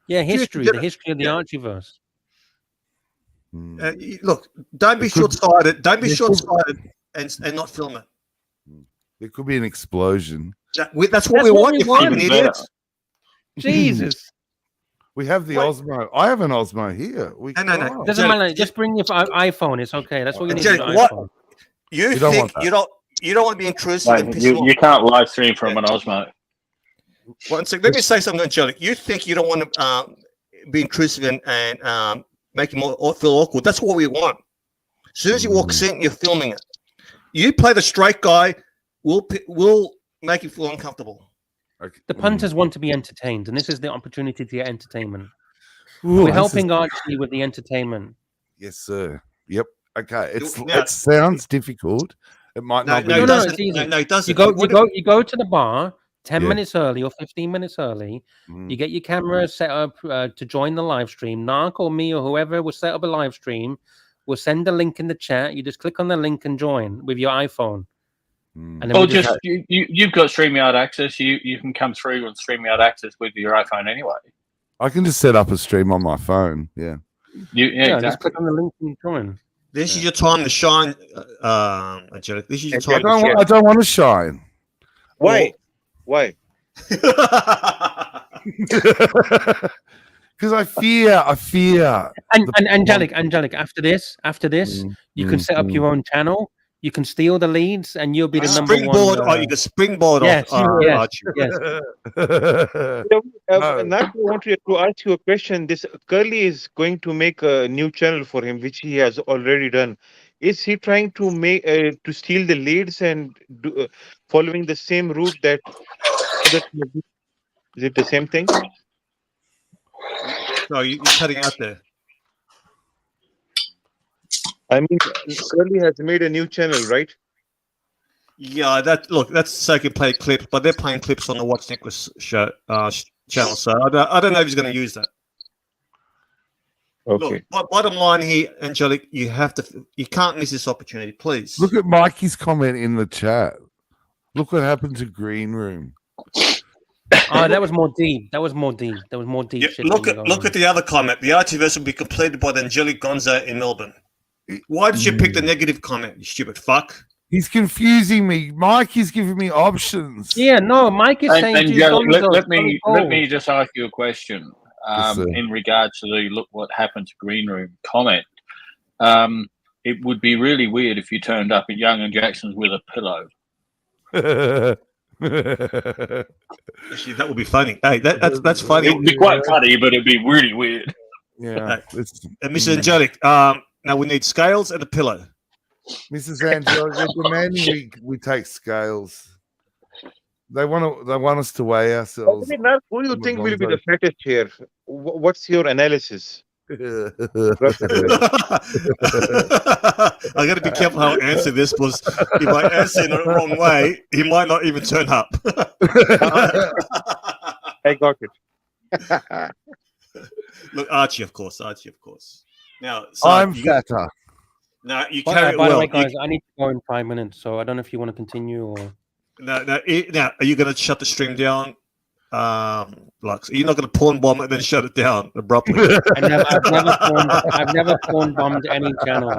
Yeah, the history of the Archieverse. Look, don't be short-sighted. Don't be short-sighted and not film it. There could be an explosion. That's what we want. You fucking idiots. Jesus. We have the Osmo. I have an Osmo here. No. Doesn't matter. Just bring your iPhone. It's okay. That's what you need. What? You you don't want to be intrusive and piss him off. You can't live stream from an Osmo. One second, let me say something, Angelic. You think you don't want to be intrusive and make him feel awkward. That's what we want. As soon as he walks in, you're filming it. You play the straight guy, we'll make you feel uncomfortable. Okay. The punters want to be entertained, and this is the opportunity to get entertainment. Ooh, We're helping Archie with the entertainment. Yes, sir. Yep. Okay. It sounds difficult. It might not be. No, it's easy. No, it doesn't. You go to the bar 10 minutes early or 15 minutes early. You get your camera set up to join the live stream. Narc or me or whoever will set up a live stream. We'll send a link in the chat. You just click on the link and join with your iPhone. And then Or just you've got StreamYard access. You can come through on StreamYard access with your iPhone anyway. I can just set up a stream on my phone. Yeah. Exactly. Just click on the link and join. This is your time to shine, Angelic. This is your time. I don't want to shine. Why? Why? Because I fear. And Angelic, after this, you can set up your own channel. You can steal the leads, and you'll be the number springboard, one. or you can springboard yes, off. yes. Now I want to ask you a question. This Curly is going to make a new channel for him, which he has already done. Is he trying to make to steal the leads and following the same route that? Is it the same thing? No, you're cutting out there. I mean, Curly has made a new channel, right? Yeah, that's so can play clips, but they're playing clips on the Watch Nicholas show channel. So I don't know if he's going to use that. Okay. Look, bottom line here, Angelic, you can't miss this opportunity, please. Look at Mikey's comment in the chat. Look what happened to Green Room. Oh, that was more deep. That was more deep. Yeah, shit. look at the other comment. The Archieverse will be completed by the Angelic Gonzo in Melbourne. Why did you pick the negative comment, you stupid fuck? He's confusing me. Mike is giving me options. Yeah, no, Mike is saying. Let me just ask you a question. In regards to the look what happened to Green Room comment. It would be really weird if you turned up at Young and Jackson's with a pillow. Actually, that would be funny. Hey, that's funny. It would be quite funny, but it'd be really weird. Yeah. Mrs. Angelic, now we need scales and a pillow. Mrs. Angelic, they're demanding we take scales. They want us to weigh ourselves. Who do you think will be the fattest here? What's your analysis? I got to be careful how I answer this, because if I answer in the wrong way, he might not even turn up. I got it. Look, Archie, of course. Now, I'm fatter. Now you carry it by well. the way, guys, I need to go in 5 minutes, so I don't know if you want to continue or. Now, are you going to shut the stream down? Lux, you're not going to pawn bomb it and then shut it down abruptly. I've never pawn bombed any channel.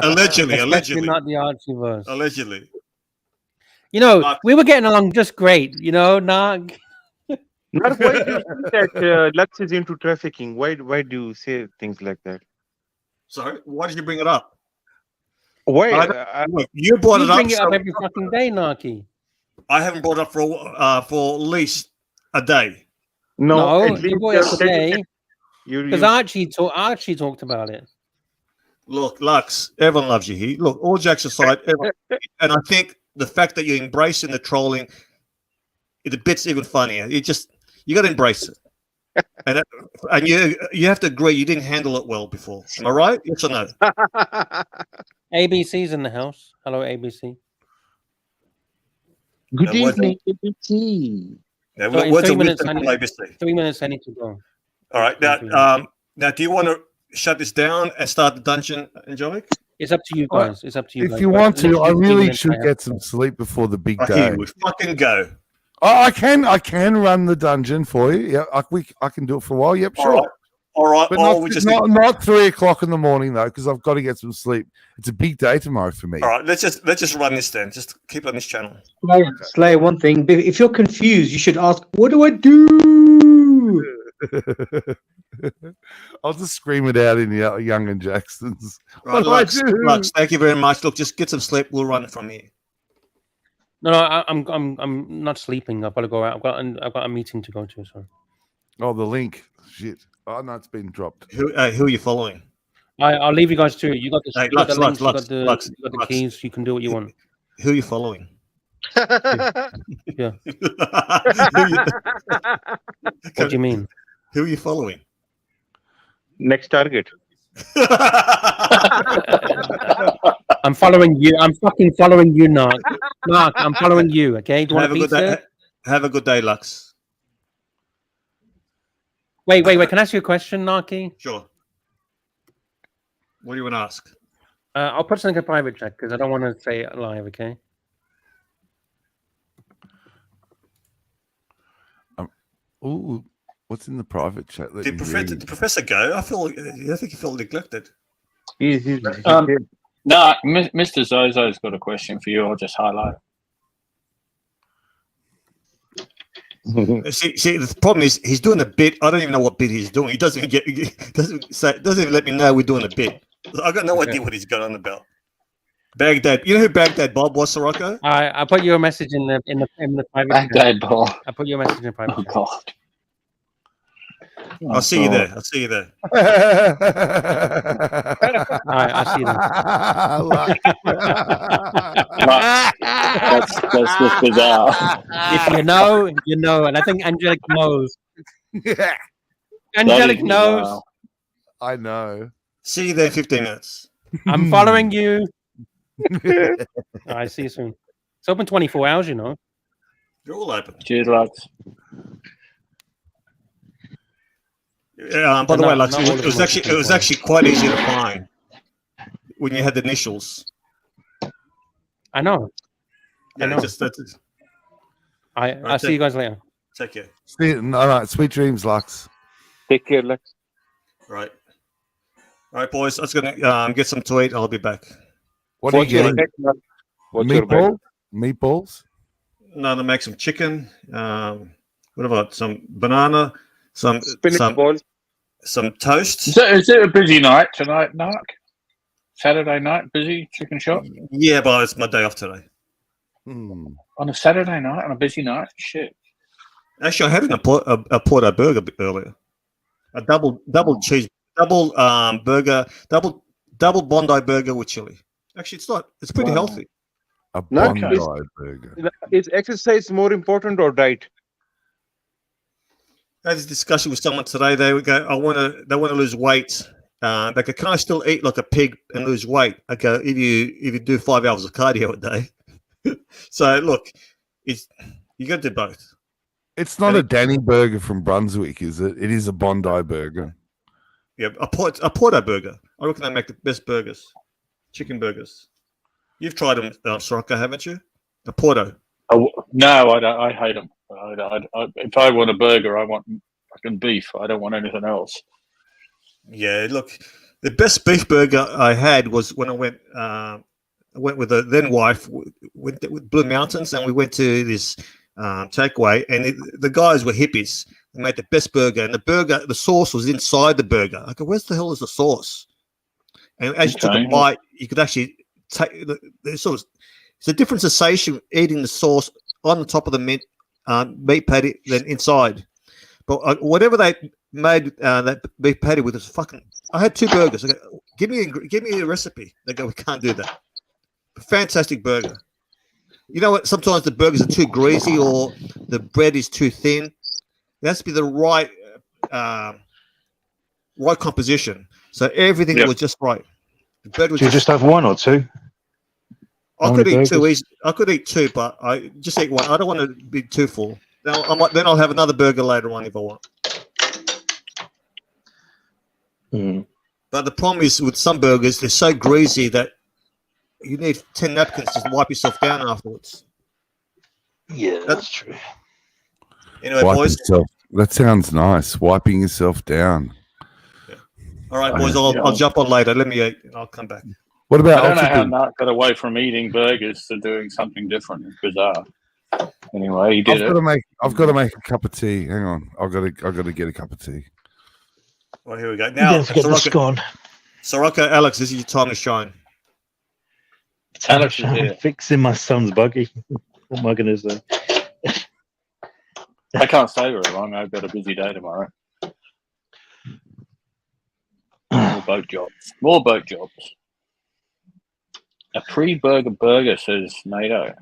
Allegedly. Not the Archieverse. Allegedly. You know, we were getting along just great. You know, Narg. Why do you think that Lux is into trafficking? Why do you say things like that? Sorry, why did you bring it up? Why? You brought it up. Bring it up every fucking day, Narky. I haven't brought it up for at least a day. No, you brought it up today. Because Archie talked about it. Look, Lux, everyone loves you here. Look, all jokes aside, and I think the fact that you're embracing the trolling, the bit's even funnier. You got to embrace it. And you have to agree you didn't handle it well before. Am I right? Yes or no? ABC's in the house. Hello, ABC. Good evening, ABC. Yeah, So words of 3 minutes, wisdom from ABC. 3 minutes, I need to go. All right. Now, do you want to shut this down and start the dungeon, Angelic? It's up to you guys. It's up to you. If you want to, I really should get some sleep before the big day. Here we fucking go. Oh, I can run the dungeon for you. Yeah, I can do it for a while. Yep, sure. All right. But not 3 o'clock in the morning though, because I've got to get some sleep. It's a big day tomorrow for me. All right, let's just run this then. Just keep it on this channel. Slay, one thing. If you're confused, you should ask, "What do I do?" I'll just scream it out in Young and Jackson's. Right, Lux, Lux, thank you very much. Look, just get some sleep. We'll run it from here. No, I'm not sleeping. I've got to go out. I've got a meeting to go to. So. Oh, the link. Shit. Oh no, it's been dropped. Who are you following? I'll leave you guys to it. You got the, Hey, you got the links, Lux, you got the keys. You can do what you want. Who are you following? Yeah. What do you mean? Who are you following? Next target. I'm following you. I'm fucking following you, Narc. Narc, I'm following you. Okay. Do you want a pizza? Have a good day, Lux. Wait. Can I ask you a question, Narky? Sure. What do you want to ask? I'll put something in private chat because I don't want to say it live. Okay. Ooh, what's in the private chat? Did Professor go? I think he felt neglected. No, Mr. Zozo's got a question for you. I'll just highlight. See, the problem is he's doing a bit. I don't even know what bit he's doing. He doesn't even let me know we're doing a bit. I got no idea what he's got on about. Baghdad. You know who Baghdad Bob was, Sirocco? I put you a message in the private. Baghdad Bob. I put you a message in the private. Oh God. I'll see you there. I'll see you there. All right, I'll see you there. That's just bizarre. If you know, you know, and I think Angelic knows. Yeah. Angelic knows. I know. See you there in 15 minutes. I'm following you. All right, see you soon. It's open 24 hours, you know. You're all open. Cheers, Lux. By the way, Lux, it was actually quite easy to find when you had the initials. I know. Yeah, I know. I'll see you guys later. Take care. All right, sweet dreams, Lux. Take care, Lux. Right. All right, boys. I was gonna get some to eat. I'll be back. What are you getting? Meatballs? No, to make some chicken. What about some banana? Some balls. Some toast. Is it a busy night tonight, Narc? Saturday night, busy chicken shop? Yeah, but it's my day off today. On a Saturday night, on a busy night? Shit. Actually, I had a Porto burger earlier. A double cheese, double burger, double Bondi burger with chili. Actually, it's not. It's pretty healthy. A Bondi burger. Is exercise more important or diet? I had this discussion with someone today. They would go, they want to lose weight. They go, can I still eat like a pig and lose weight? I go, if you do 5 hours of cardio a day. So look, you got to do both. It's not a Danny burger from Brunswick, is it? It is a Bondi burger. Yeah, a Porto burger. I reckon they make the best burgers, chicken burgers. You've tried them, Sirocco, haven't you? A Porto. Oh, no, I don't. I hate them. If I want a burger, I want fucking beef. I don't want anything else. Yeah, look, the best beef burger I had was when I went with a then wife with Blue Mountains, and we went to this takeaway, and the guys were hippies. They made the best burger, and the sauce was inside the burger. I go, where's the hell is the sauce? And as you took a bite, you could actually take it's a different sensation eating the sauce on the top of the meat patty than inside. But whatever they made that beef patty with is fucking. I had 2 burgers. I go, give me a recipe. They go, we can't do that. Fantastic burger. You know what? Sometimes the burgers are too greasy or the bread is too thin. It has to be the right composition. So everything was just right. The bread was. Do you just have 1 or 2? I could eat 2 easy. I could eat 2, but I just eat 1. I don't want to be too full. Then I'll have another burger later on if I want. But the problem is with some burgers, they're so greasy that you need 10 napkins to wipe yourself down afterwards. Yeah, that's true. Anyway, boys. That sounds nice. Wiping yourself down. Yeah. All right, boys. I'll jump on later. Let me eat, and I'll come back. What about? I don't know how Mark got away from eating burgers to doing something different. It's bizarre. Anyway, he did I've got to make a cup of tea. Hang on, I've got to get a cup of tea. Well, here we go. Now, Don't forget the scone. Soraka, Alex, this is your time to shine. Alex is here. Fixing my son's buggy. What am I going to say? I can't stay very long. I've got a busy day tomorrow. More boat jobs. More boat jobs. A pre-burger burger, says NATO.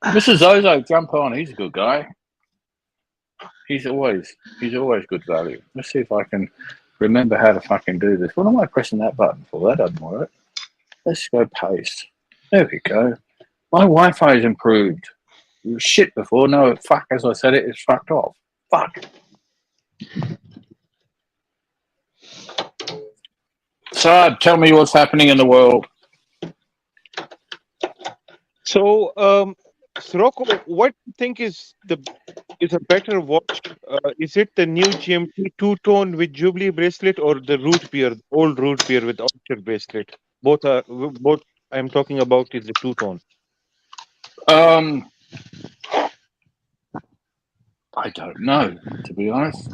Mr. Zozo, jump on. He's a good guy. He's always good value. Let's see if I can remember how to fucking do this. What am I pressing that button for? That doesn't work. Let's go paste. There we go. My Wi-Fi is improved. It was shit before. No, fuck, as I said it's fucked off. Fuck. So, tell me what's happening in the world. So, Sirocco, what do you think is a better watch? Is it the new GMT two-tone with Jubilee bracelet or the root beer, old root beer with Orchard bracelet? Both I'm talking about is the two-tone. I don't know, to be honest.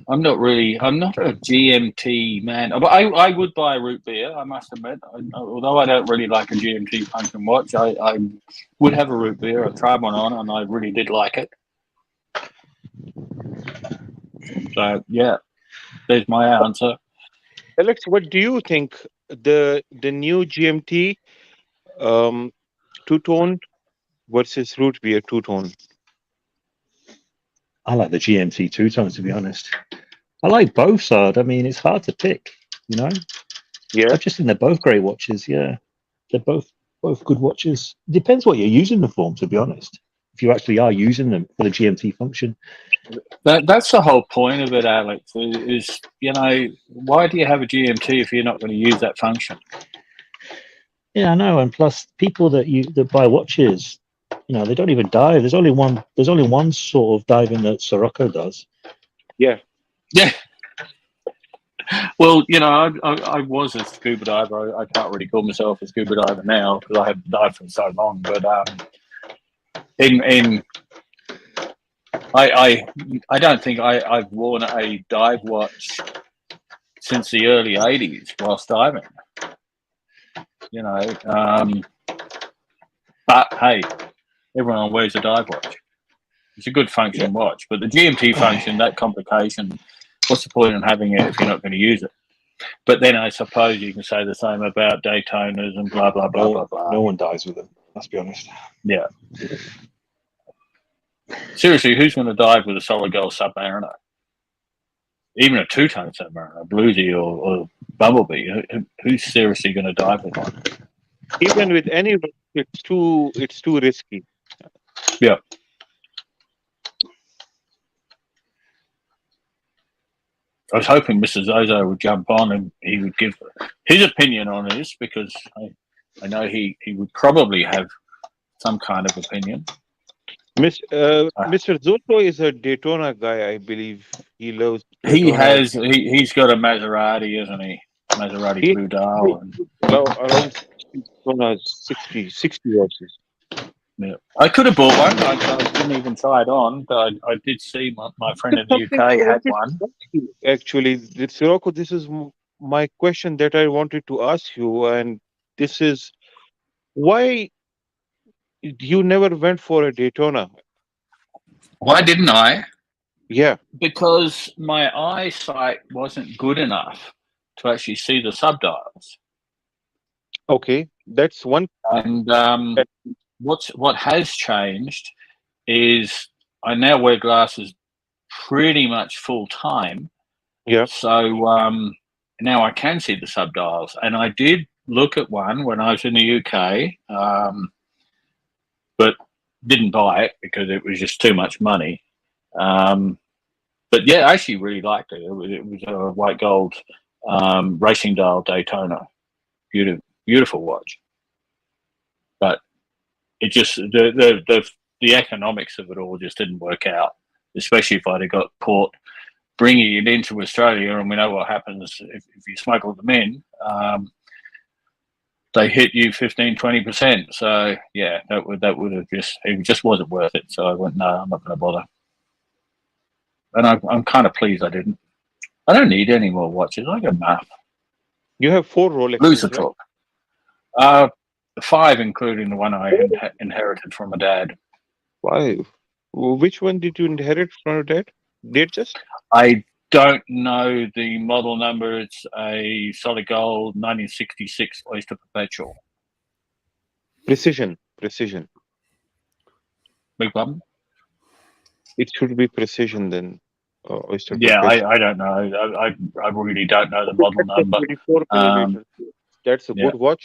I'm not a GMT man. But I would buy a root beer, I must admit. Although I don't really like a GMT function watch, I would have a root beer. I tried one on and I really did like it. So, yeah, there's my answer. Alex, what do you think? The new GMT two-tone versus root beer two-tone? I like the GMT two-tone, to be honest. I like both, Sard. I mean, it's hard to pick, you know? Yeah. I just think they're both great watches, yeah. They're both good watches. Depends what you're using them for, to be honest. If you actually are using them for the GMT function. That's the whole point of it, Alex, is, you know, why do you have a GMT if you're not going to use that function? Yeah, I know. And plus, people that buy watches, you know, they don't even dive. There's only one sort of diving that Sirocco does. Yeah. Yeah. Well, you know, I was a scuba diver. I can't really call myself a scuba diver now because I haven't dived for so long. But I don't think I've worn a dive watch since the early '80s whilst diving. You know, but hey, everyone wears a dive watch. It's a good function watch, but the GMT function, that complication, what's the point in having it if you're not going to use it? But then I suppose you can say the same about Daytonas and blah, blah, blah, blah, blah. No one dives with them, let's be honest. Yeah. Seriously, who's going to dive with a solid gold Submariner? Even a two-tone Submariner, Bluesy or Bumblebee. Who's seriously going to dive with one? Even with any, it's too risky. Yeah. I was hoping Mr. Zozo would jump on and he would give his opinion on this because I know he would probably have some kind of opinion. Mr. Zozo is a Daytona guy, I believe. He loves Daytona. He's got a Maserati, isn't he? Maserati Blue Dial. Around Daytona 60 horses. Yeah. I could have bought one. I didn't even try it on, but I did see my friend in the UK had one. Actually, Sirocco, this is my question that I wanted to ask you, and this is why you never went for a Daytona? Why didn't I? Yeah. Because my eyesight wasn't good enough to actually see the subdials. Okay, that's one. And what has changed is I now wear glasses pretty much full time. Yeah. So now I can see the subdials, and I did look at one when I was in the UK, but didn't buy it because it was just too much money. But yeah, I actually really liked it. It was a white gold racing dial Daytona, beautiful watch. But it just the economics of it all just didn't work out, especially if I'd have got caught bringing it into Australia, and we know what happens if you smuggle them in. they hit you 15-20%. So yeah, that would have just wasn't worth it. So I went, no, I'm not going to bother. And I'm kind of pleased I didn't. I don't need any more watches. I got enough. You have 4 Rolexes, Loser right? talk. 5, including the one I inherited from my dad. 5. Which one did you inherit from your dad? Just? I don't know the model number. It's a solid gold 1966 Oyster Perpetual. Precision. Big problem? It should be precision then. Oyster Yeah, Perpetual. I don't know. I really don't know the model number. 24 millimeters. That's a good watch.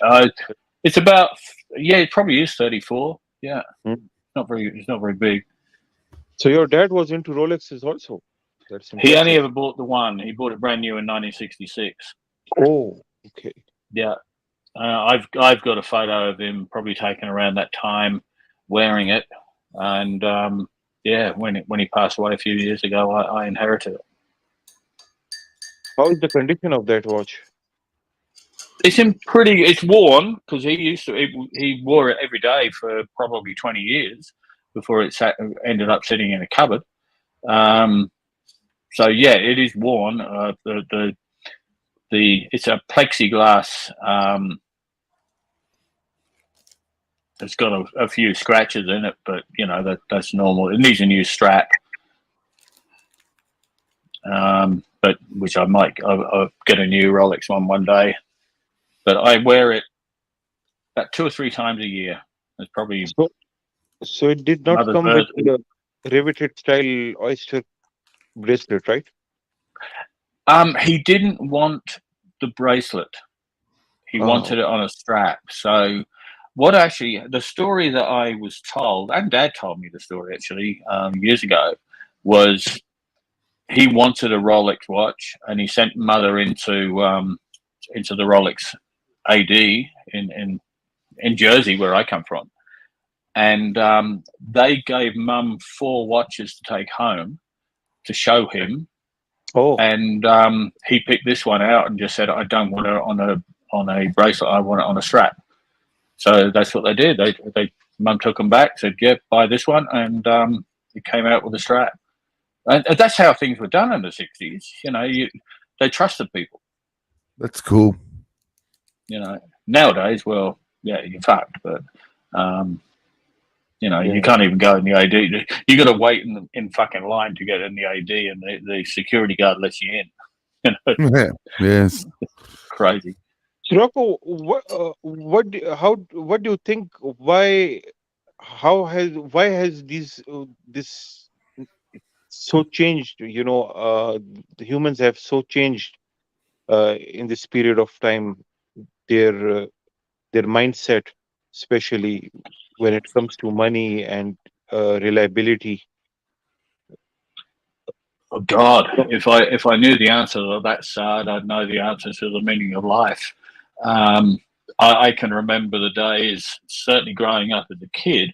It's about, it probably is 34. Yeah, it's not very big. So your dad was into Rolexes also. That's impressive. He only ever bought the one. He bought it brand new in 1966. Oh, okay. Yeah, I've got a photo of him probably taken around that time, wearing it, and when he passed away a few years ago, I inherited it. How is the condition of that watch? It's worn because he wore it every day for probably 20 years before it ended up sitting in a cupboard. So yeah, it is worn. It's a plexiglass. It's got a few scratches in it, but that's normal. It needs a new strap. But which I'll get a new Rolex one day. But I wear it about 2 or 3 times a year. It's probably so it did not come with the riveted style oyster bracelet, right? He didn't want the bracelet. He wanted it on a strap. So the story that I was told, and Dad told me the story actually years ago, was he wanted a Rolex watch, and he sent Mother into the Rolex AD in Jersey, where I come from, and they gave Mum 4 watches to take home to show him. And he picked this one out and just said, "I don't want it on a bracelet. I want it on a strap." So that's what they did. Mum took them back, said, "Yeah, buy this one," and it came out with a strap. And that's how things were done in the 60s. They trusted people. That's cool. Nowadays, well, yeah, you're fucked. But you can't even go in the AD. You got to wait in fucking line to get in the AD, and the security guard lets you in. Yeah. Yes. Crazy. Rocco, what do you think? Why has this so changed? The humans have so changed in this period of time. Their mindset, especially when it comes to money and reliability. Oh God! If I knew the answer to that, Sad, I'd know the answer to the meaning of life. I can remember the days, certainly growing up as a kid,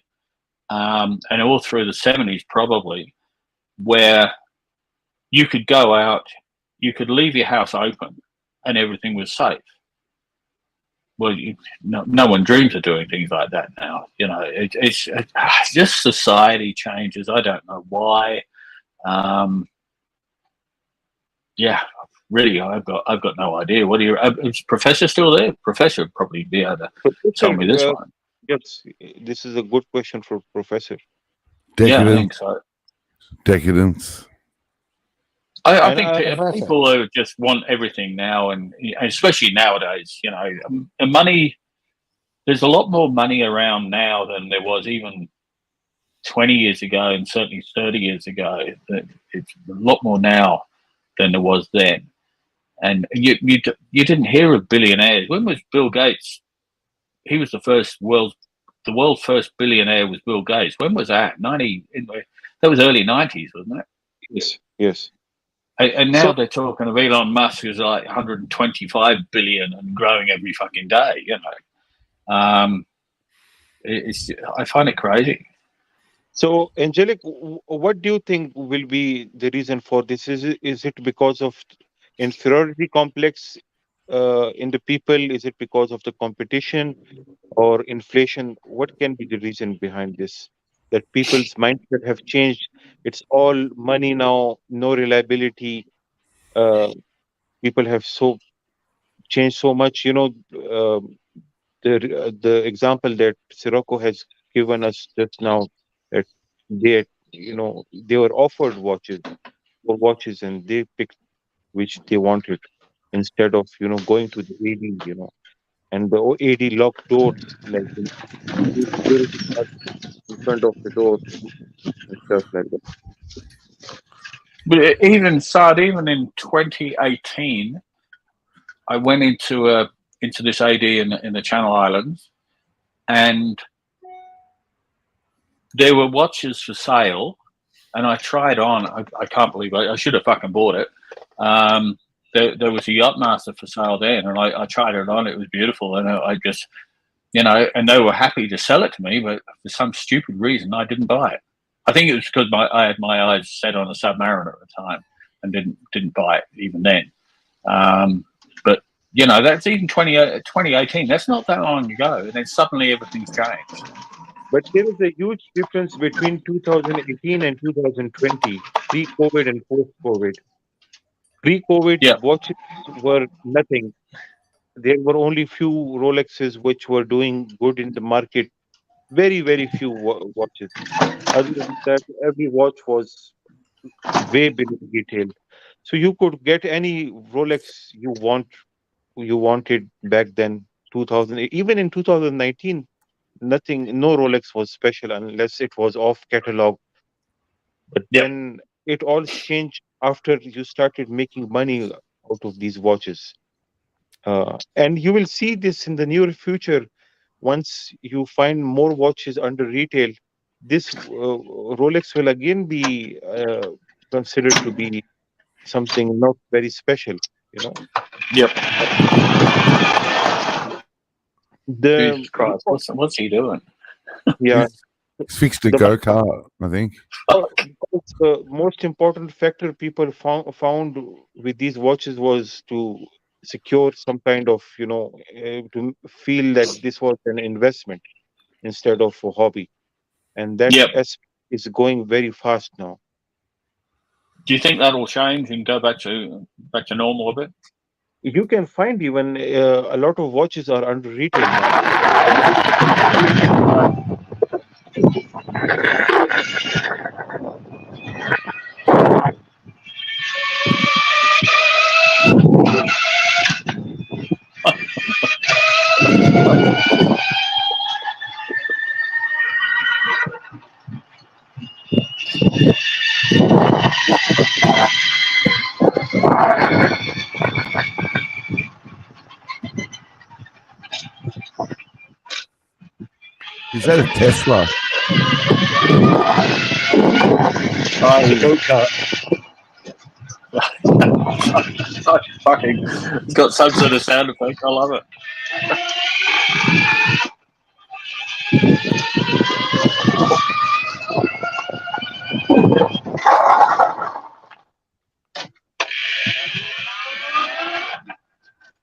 and all through the 70s probably, where you could go out, you could leave your house open, and everything was safe. Well, no one dreams of doing things like that now. It's just society changes. I don't know why. Yeah, really, I've got no idea. What do you? Is Professor still there? Professor would probably be able to tell me this one. Yes, this is a good question for Professor. Decadence. Yeah, I think so. Decadence. I think people who just want everything now, and especially nowadays, and money. There's a lot more money around now than there was even 20 years ago, and certainly 30 years ago. It's a lot more now than there was then. And you didn't hear of billionaires. When was Bill Gates? He was the world's first billionaire was Bill Gates. When was that? That was early 90s, wasn't it? Yes. And now they're talking of Elon Musk is like 125 billion and growing every fucking day. I find it crazy. So, Angelic, what do you think will be the reason for this? Is it because of inferiority complex in the people? Is it because of the competition or inflation? What can be the reason behind this? That people's mindset have changed. It's all money now, no reliability. People have changed so much. The example that Sirocco has given us just now, that they were offered watches and they picked which they wanted instead of going to the AD, and the AD locked doors, like security guards in front of the door and stuff like that. But it even started even in 2018. I went into this AD in the Channel Islands, and there were watches for sale, and I tried on. I can't believe I should have fucking bought it. There was a Yachtmaster for sale then, and I tried it on. It was beautiful, and I just, and they were happy to sell it to me, but for some stupid reason, I didn't buy it. I think it was because I had my eyes set on a Submariner at the time and didn't buy it even then. But that's even 2018. That's not that long ago, and then suddenly everything's changed. But there is a huge difference between 2018 and 2020, pre-COVID and post-COVID. Pre-COVID, watches were nothing. There were only few Rolexes which were doing good in the market. Very, very few watches. Other than that, every watch was way below retail. So you could get any Rolex you wanted back then, 2008. Even in 2019, no Rolex was special unless it was off catalog. But then it all changed after you started making money out of these watches. And you will see this in the near future. Once you find more watches under retail, this Rolex will again be considered to be something not very special, Yep. Jesus Christ, what's he doing? Yeah. It's fixed a go-kart, I think. The most important factor people found with these watches was to secure some kind of, to feel that this was an investment instead of a hobby. And that is going very fast now. Do you think that'll change and go back to normal a bit? You can find even a lot of watches are under retail now. Is that a Tesla? Fucking, it's got some sort of sound effect. I love it.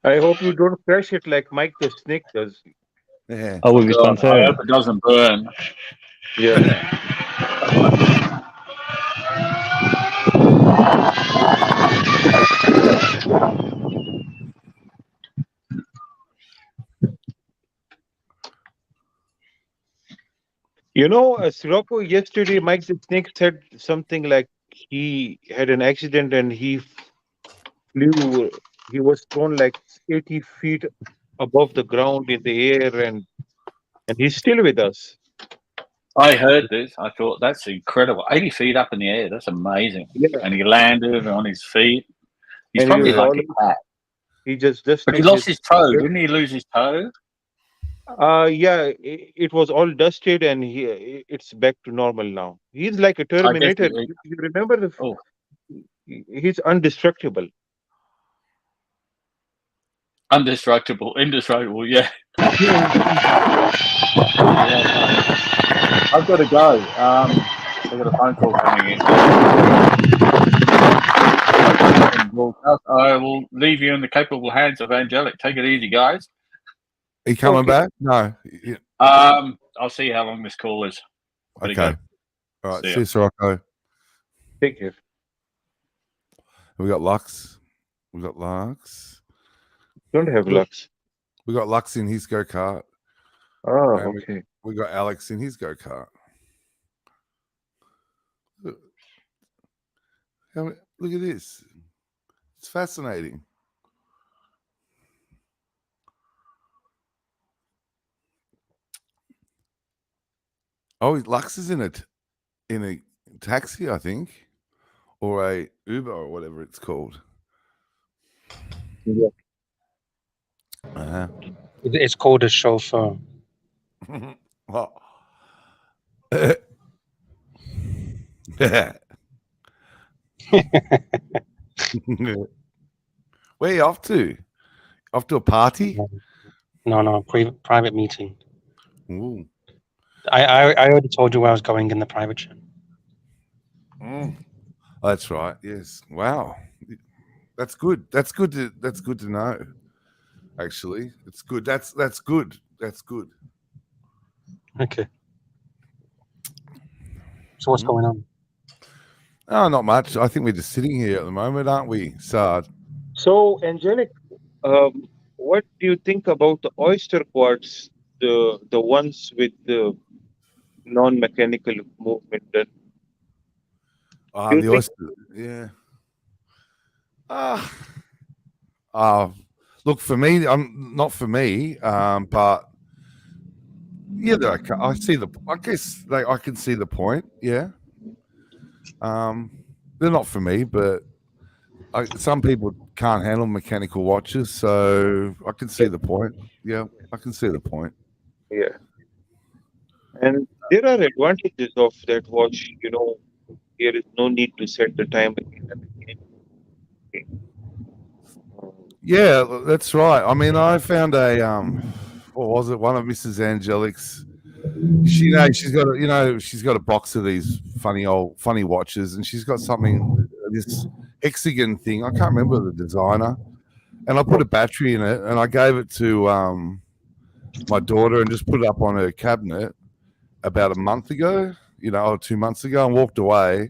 I hope you don't crash it like Mike the Snake does. Yeah. Oh, with his banter. I hope it doesn't burn. Yeah. Sirocco, yesterday, Mike the Snake said something like he had an accident and he was thrown like 80 feet above the ground in the air, and he's still with us. I heard this. I thought that's incredible. 80 feet up in the air. That's amazing. Yeah. And he landed on his feet. He's And probably he like was a cat. He just But he lost his toe. Didn't he lose his toe? Yeah, it was all dusted and it's back to normal now. He's like a Terminator. You remember he's indestructible. Indestructible, yeah. I've got to go. I've got a phone call coming in. I will leave you in the capable hands of Angelic. Take it easy, guys. Are you coming back? No. I'll see how long this call is. Okay. All right. See you, Rocco. Take care. We got Lux. We got Lux. Don't have Lux. We got Lux in his go-kart. Oh, and okay. We got Alex in his go-kart. Look at this. It's fascinating. Oh, Lux is in a taxi, I think, or a Uber or whatever it's called. Yeah. It's called a chauffeur. Well, where are you off to? Off to a party? No, private meeting. Ooh. I already told you where I was going in the private chat. Oh, that's right. Yes. Wow. That's good. That's good to know. Actually, it's good. That's good. That's good. Okay. So what's going on? Oh, not much. I think we're just sitting here at the moment, aren't we, Sard? So, Angelic, what do you think about the oyster quads, the ones with the non-mechanical movement? The oyster, yeah. Look, for me, not for me, but yeah, I see I guess I can see the point. Yeah. They're not for me, but some people can't handle mechanical watches, so I can see the point. Yeah, I can see the point. Yeah. And there are advantages of that watch. You know, there is no need to set the time again and again. Yeah, that's right. I mean, I found a what was it? One of Mrs. Angelic's. She's got a box of these funny watches, and she's got something, this hexagon thing. I can't remember the designer, and I put a battery in it, and I gave it to my daughter, and just put it up on her cabinet about a month ago, or 2 months ago, and walked away.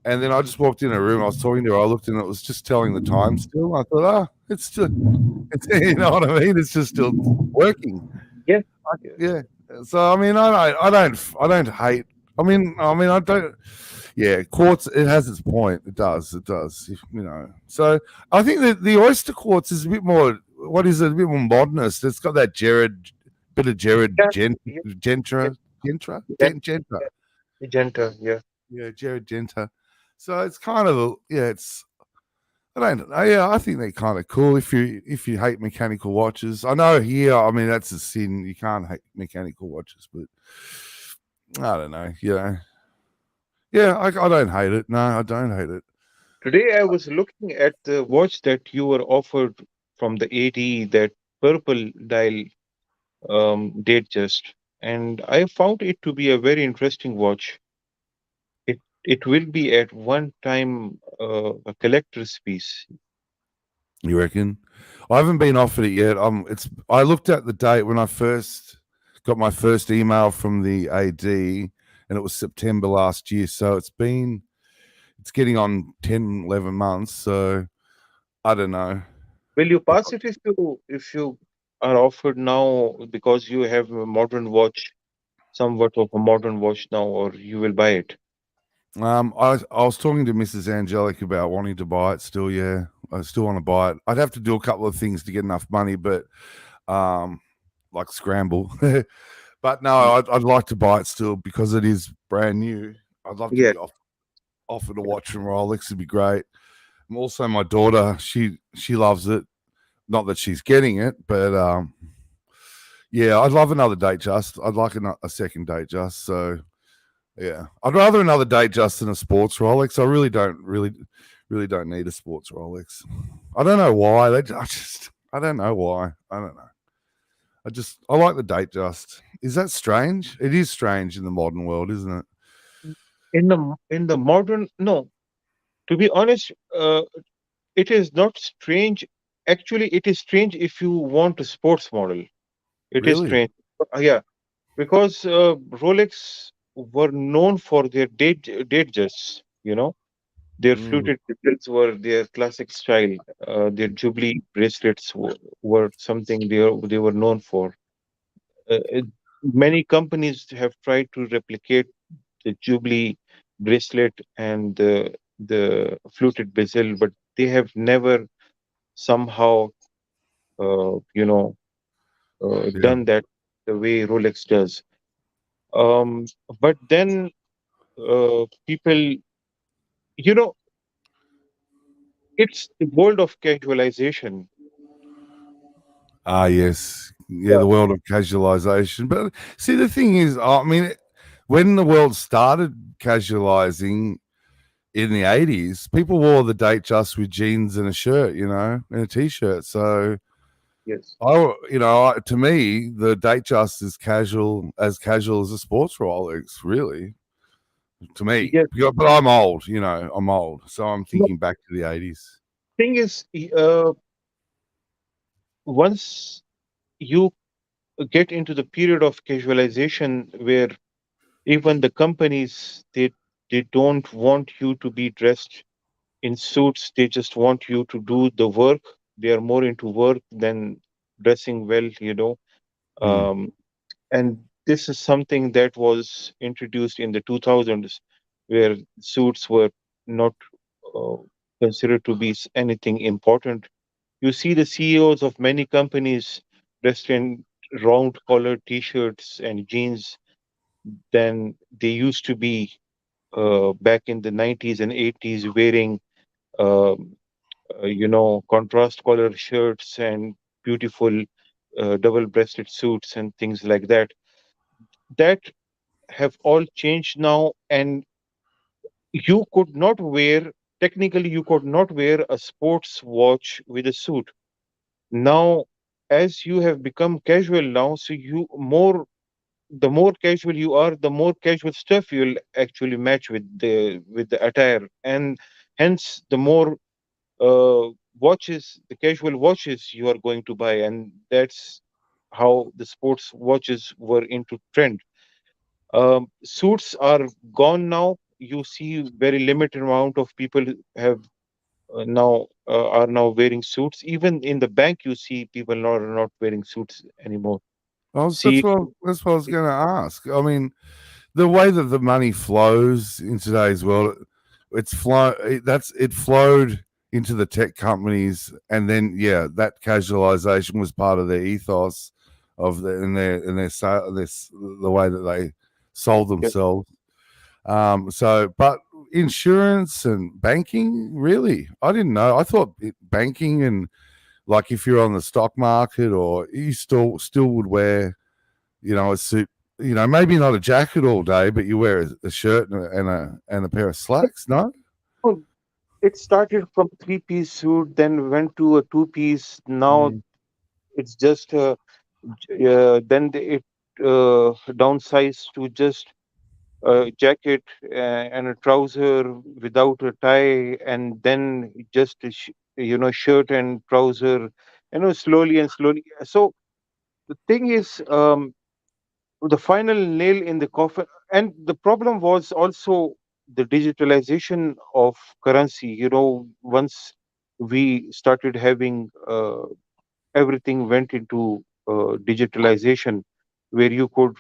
And then I just walked in a room. I was talking to her. I looked, and it was just telling the time still. I thought, it's still, you know what I mean? It's just still working. Yeah. Yeah. So I mean, I don't hate. I mean, I don't. Yeah, quartz. It has its point. It does. So I think that the oyster quartz is a bit more. What is it? A bit more modernist. It's got that bit of Gentra. Yeah. Yeah, Jared Genta. So it's kind of I think they're kind of cool if you hate mechanical watches. I know here, I mean, that's a sin. You can't hate mechanical watches, but I don't know. Yeah, I don't hate it. No, I don't hate it. Today I was looking at the watch that you were offered from the AD, that purple dial Datejust, and I found it to be a very interesting watch. It will be at one time a collector's piece. You reckon? I haven't been offered it yet. I looked at the date when I first got my first email from the AD, and it was September last year. So it's getting on 10, 11 months. So I don't know. Will you pass it if you are offered now, because you have a modern watch, somewhat of a modern watch now, or you will buy it? I was talking to Mrs. Angelic about wanting to buy it still. Yeah, I still want to buy it. I'd have to do a couple of things to get enough money, but like scramble. But no, I'd like to buy it still because it is brand new. I'd love to be offered a watch from Rolex. It'd be great. And also, my daughter, she loves it. Not that she's getting it, but yeah, I'd love another Datejust. I'd like a second Datejust. So. Yeah, I'd rather another Datejust than a sports Rolex. I really don't need a sports Rolex. I don't know why. I don't know why. I don't know. I like the Datejust. Is that strange? It is strange in the modern world, isn't it? In the modern, no. To be honest, it is not strange. Actually, it is strange if you want a sports model. It is Really? strange. Yeah, because Rolex were known for their datejust. Their Mm, fluted crystals were their classic style. Their Jubilee bracelets were something they were known for. Many companies have tried to replicate the Jubilee bracelet and the fluted bezel, but they have never somehow, you know, yeah. done that the way Rolex does. Um, but then people, you know, it's the world of casualization. Ah, yes. Yeah, Yeah. the world of casualization. But see, the thing is, I mean, when the world started casualizing in the 80s, people wore the date just with jeans and a shirt, and a t-shirt. So, Yes. to me, the date just is casual as a sports Rolex, really, to me. Yes. But I'm old, I'm old. So I'm No, thinking back to the 80s. thing is, once you get into the period of casualization where even the companies they don't want you to be dressed in suits, they just want you to do the work. They are more into work than dressing well. Mm, um, and this is something that was introduced in the 2000s, where suits were not uh, considered to be anything important. You see the CEOs of many companies dressed in round collared t-shirts and jeans than they used to be back in the 90s and 80s, wearing um, contrast color shirts and beautiful double-breasted suits and things like that. That have all changed now, and you could not wear technically you could not wear a sports watch with a suit now. As you have become casual now, so the more casual you are, the more casual stuff you'll actually match with the attire, and hence the more the casual watches you are going to buy, and that's how the sports watches were into trend. Suits are gone now. You see very limited amount of people have now are now wearing suits. Even in the bank, you see people not wearing suits anymore. See, that's what I was going to ask. I mean, the way that the money flows in today's world, it flowed into the tech companies, and then that casualization was part of their ethos of their sale, the way that they sold yeah, themselves. But insurance and banking, really, I didn't know. I thought banking and like if you're on the stock market, or you still would wear, a suit, maybe not a jacket all day, but you wear a shirt and a pair of slacks. No. well, it started from three-piece suit, then went to a two-piece. Now Mm. it's just it downsized to just a jacket and a trouser without a tie, and then just a shirt and trouser. Slowly and slowly. So the thing is, the final nail in the coffin, and the problem was also the digitalization of currency. Once we started having everything went into digitalization, where you could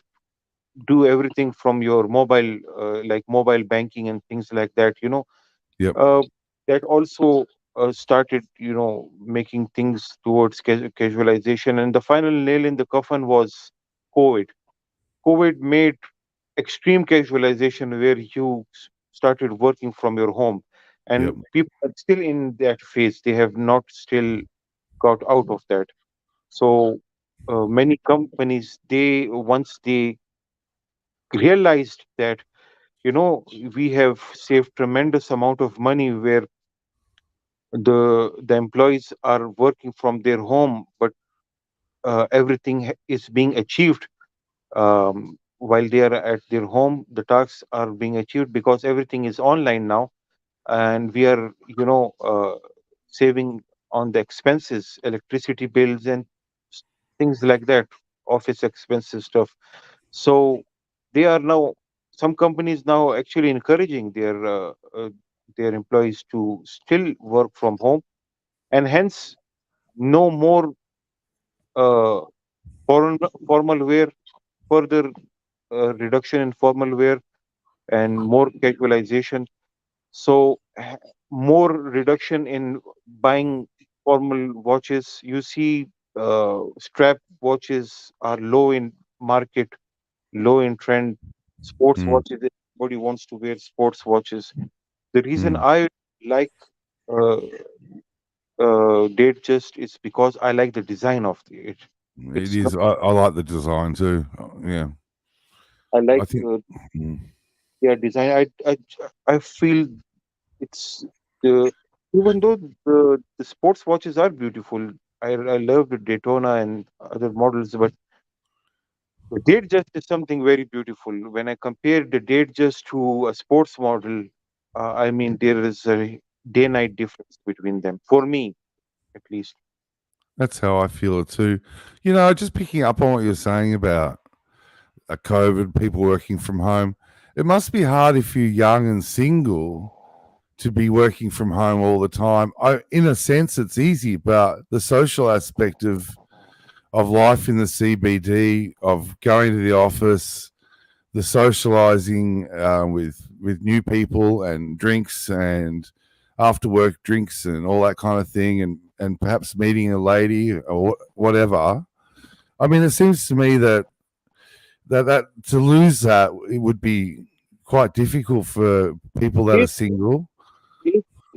do everything from your mobile, like mobile banking and things like that. Yep. Uh, that also started, making things towards casualization. And the final nail in the coffin was COVID. COVID made extreme casualization, where you started working from your home, Yep. and people are still in that phase. They have not still got out of that. So many companies, they once they realized that we have saved tremendous amount of money, where the employees are working from their home, but everything is being achieved while they are at their home. The tasks are being achieved because everything is online now, and we are saving on the expenses, electricity bills, and things like that, office expenses stuff. So they are now, some companies now actually encouraging their employees to still work from home, and hence no more uh, formal wear, further reduction in formal wear, and more casualization. So more reduction in buying formal watches. You see, strap watches are low in market, low in trend. Sports watches, everybody wants to wear sports watches. The reason I like uh, Datejust is because I like the design of it. It is. I like the design too. Yeah. I like I think. design. I feel it's the, even though the sports watches are beautiful. I love the Daytona and other models, but the Datejust is something very beautiful. When I compare the Datejust to a sports model, I mean there is a day-night difference between them. For me, at least. That's how I feel it too. You know, just picking up on what you're saying about COVID, people working from home. It must be hard if you're young and single to be working from home all the time. In a sense, it's easy, but the social aspect of life in the CBD, of going to the office, the socializing with new people and drinks and after work drinks and all that kind of thing, and perhaps meeting a lady or whatever. I mean, it seems to me that to lose that, it would be quite difficult for people that are single.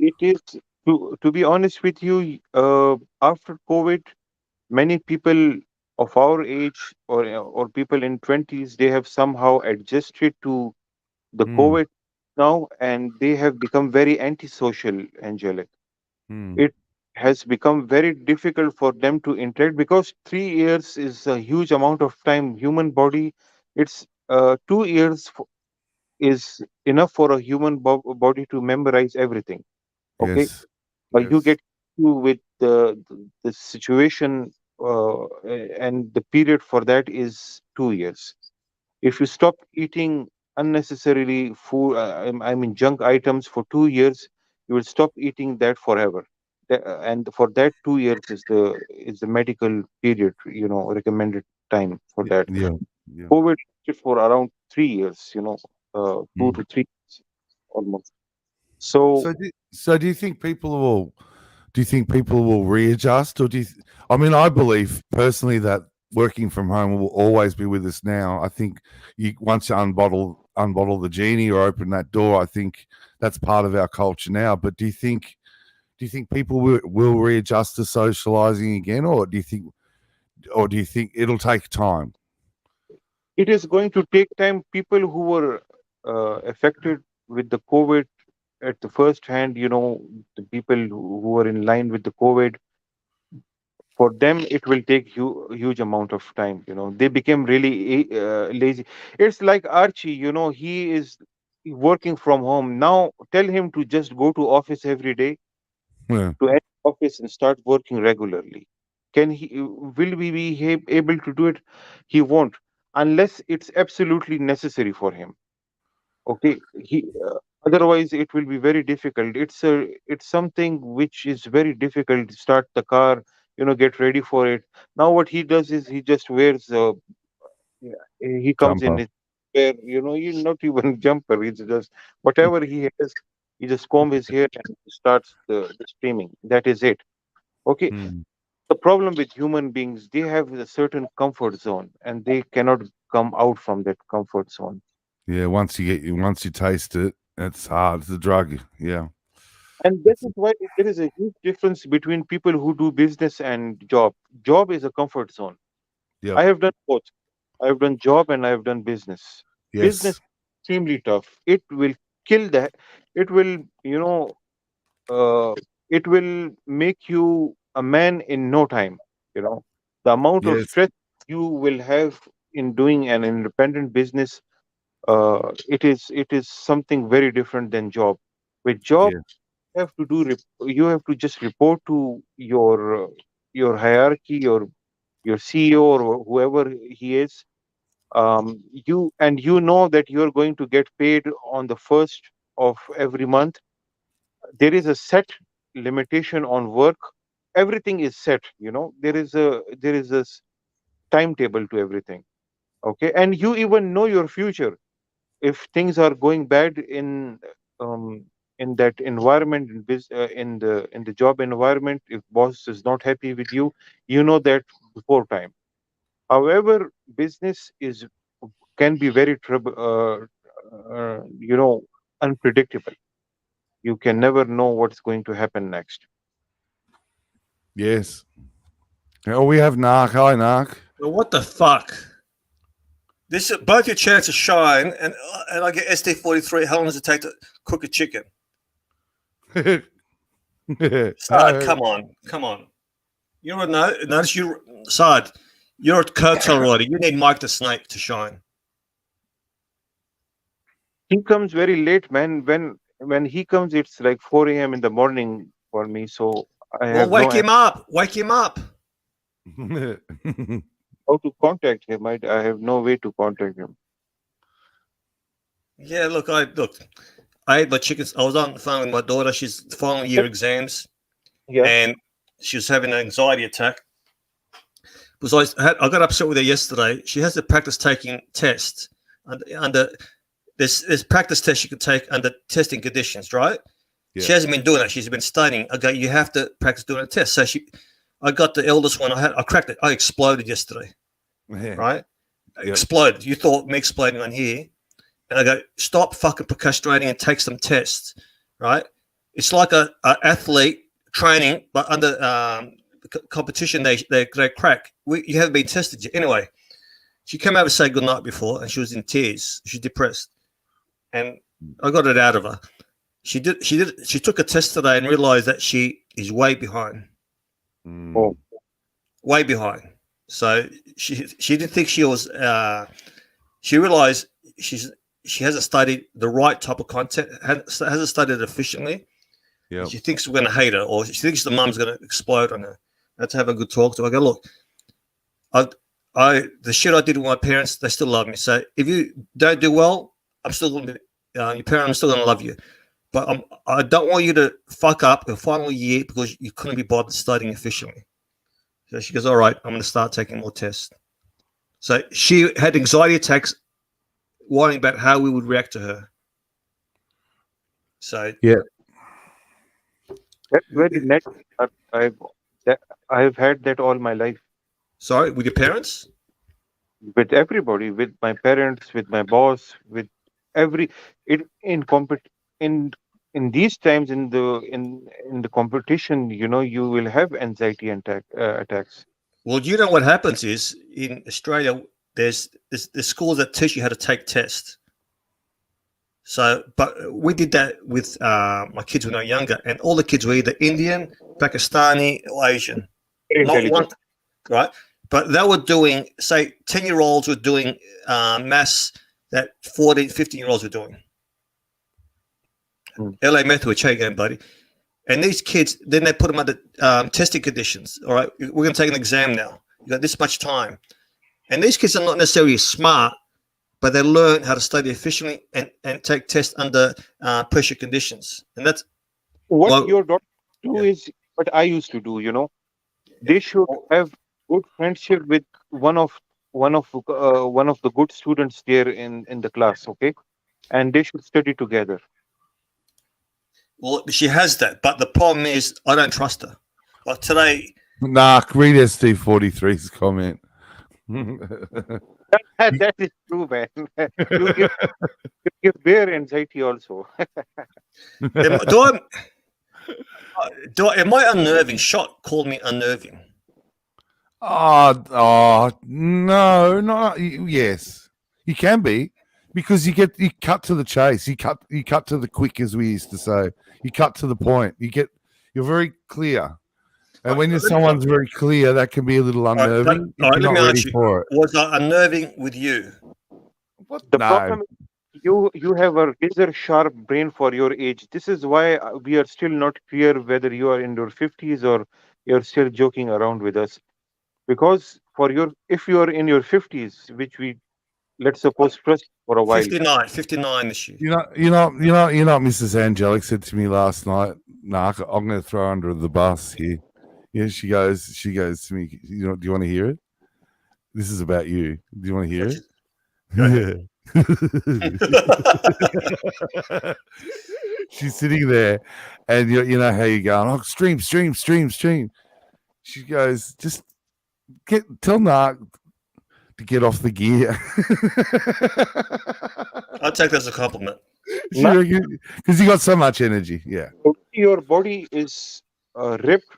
It is, to be honest with you, after COVID, many people of our age, or people in 20s, they have somehow adjusted to the COVID now, and they have become very antisocial, Angelic. It has become very difficult for them to interact, because 3 years is a huge amount of time. Human body, it's 2 years is enough for a human body to memorize everything. Okay, Yes. you get with the situation, and the period for that is 2 years. If you stop eating unnecessarily food, I mean junk items, for 2 years, you will stop eating that forever. And for that, 2 years is the medical period, recommended time for that. Yeah. COVID lasted for around 3 years, 2 to 3 years almost. So do you think people will? Do you think people will readjust, or do you? I mean, I believe personally that working from home will always be with us now. I think once you unbottle the genie or open that door, I think that's part of our culture now. But do you think people will readjust to socializing again, or do you think it'll take time? it is going to take time. People who were affected with the COVID at the first hand, the people who were in line with the COVID, for them it will take huge amount of time. They became really lazy. It's like Archie. He is working from home now. Tell him to just go to office every day, Yeah. to any office, and start working regularly. Will we be able to do it? He won't, unless it's absolutely necessary for him. Okay, otherwise it will be very difficult. It's something which is very difficult to start the car, get ready for it. Now what he does is he just wears yeah, he comes in Jumper. his wear, you not even jumper. It's just whatever he has. He just comb his hair and starts the streaming. That is it. Okay. The problem with human beings, they have a certain comfort zone, and they cannot come out from that comfort zone. Yeah, once you taste it, it's hard. It's a drug. Yeah. And that is why there is a huge difference between people who do business and job. Job is a comfort zone. Yeah. I have done both. I have done job and I have done business. Yes. Business is extremely tough. It will kill that. It will, it will make you a man in no time. The amount of Yes. stress you will have in doing an independent business, it is something very different than job. With job, Yeah. have to do. You have to just report to your hierarchy, your CEO or whoever he is. You know that you're going to get paid on the 1st of every month. There is a set limitation on work. Everything is set. There is a timetable to everything. Okay, and you even know your future. If things are going bad in that environment, in the job environment, if boss is not happy with you, you know that before time. However, business can be very unpredictable. You can never know what's going to happen next. Yes. Oh, we have Narc. Hi, Narc. Well, what the fuck? This is both your chances shine, and I get SD43. How long does it take to cook a chicken? Saad, come on. You know what? Notice you, Saad. You're a cocktail writer. You need Mike the Snake to shine. He comes very late, man. When he comes, it's like 4 a.m. in the morning for me. So wake him up. Wake him up. How to contact him? I have no way to contact him. Yeah, look. I ate my chickens. I was on the phone with my daughter. She's final year exams, and she was having an anxiety attack. Because I got upset with her yesterday. She has to practice taking tests under there's practice tests you can take under testing conditions, right? Yeah. She hasn't been doing that. She's been studying. Okay, you have to practice doing a test. So I got the eldest one. I cracked it. I exploded yesterday. Yeah. Right? Yeah. Exploded. You thought me exploding on here. And I go, stop fucking procrastinating and take some tests. Right? It's like a athlete training, but under competition they crack. You haven't been tested yet. Anyway, she came over to say goodnight before and she was in tears. She's depressed. And I got it out of her. She took a test today and realized that she is way behind. Oh. Way behind. So she didn't think she was she realized she hasn't studied the right type of content, hasn't studied it efficiently. Yeah. She thinks we're gonna hate her, or she thinks the mum's gonna explode on her. I had to have a good talk to her. I go, look, the shit I did with my parents, they still love me. So if you don't do well, I'm still gonna be your parent, I'm still gonna love you. But I don't want you to fuck up the final year because you couldn't be bothered studying efficiently. So she goes, all right, I'm going to start taking more tests. So she had anxiety attacks, worrying about how we would react to her. So yeah, that's very next. I've had that all my life. Sorry, with your parents? With everybody, with my parents, with my boss, with in these times in the competition, you will have anxiety attacks. Well, you know what happens is in Australia, there's schools that teach you how to take tests. So, but we did that with my kids when they were younger, and all the kids were either Indian, Pakistani, or Asian. Not one, right? But they were doing, say, 10-year-olds were doing maths that 14, 15-year-olds were doing. LA method, check again, buddy. And these kids, then they put them under testing conditions. All right, we're going to take an exam now. You got this much time. And these kids are not necessarily smart, but they learn how to study efficiently and take tests under pressure conditions. And that's what your daughter do is what I used to do. They should have good friendship with one of the good students there in the class. Okay, and they should study together. Well, she has that, but the problem is I don't trust her. Like today, read SD43's comment. That is true, man. You give their anxiety also. Am I unnerving? Shot called me unnerving. Oh no, no. Yes, you can be, because you cut to the chase. You cut to the quick, as we used to say. You cut to the point. You're very clear. And when someone's very clear, that can be a little unnerving. All right, let me ask you, was I unnerving with you? The problem is you have a razor sharp brain for your age. This is why we are still not clear whether you are in your 50s or you're still joking around with us. Because if you are in your 50s, which we let's suppose trust for a while. 59 this year. You know what Mrs. Angelic said to me last night. Nah, I'm going to throw her under the bus here. Yeah, she goes to me. Do you want to hear it? This is about you. Do you want to hear it? Yeah. She's sitting there, and you know how you're going. Oh, stream. She goes, just tell Nark to get off the gear. I'll take that as a compliment. Because you got so much energy. Yeah. Your body is ripped.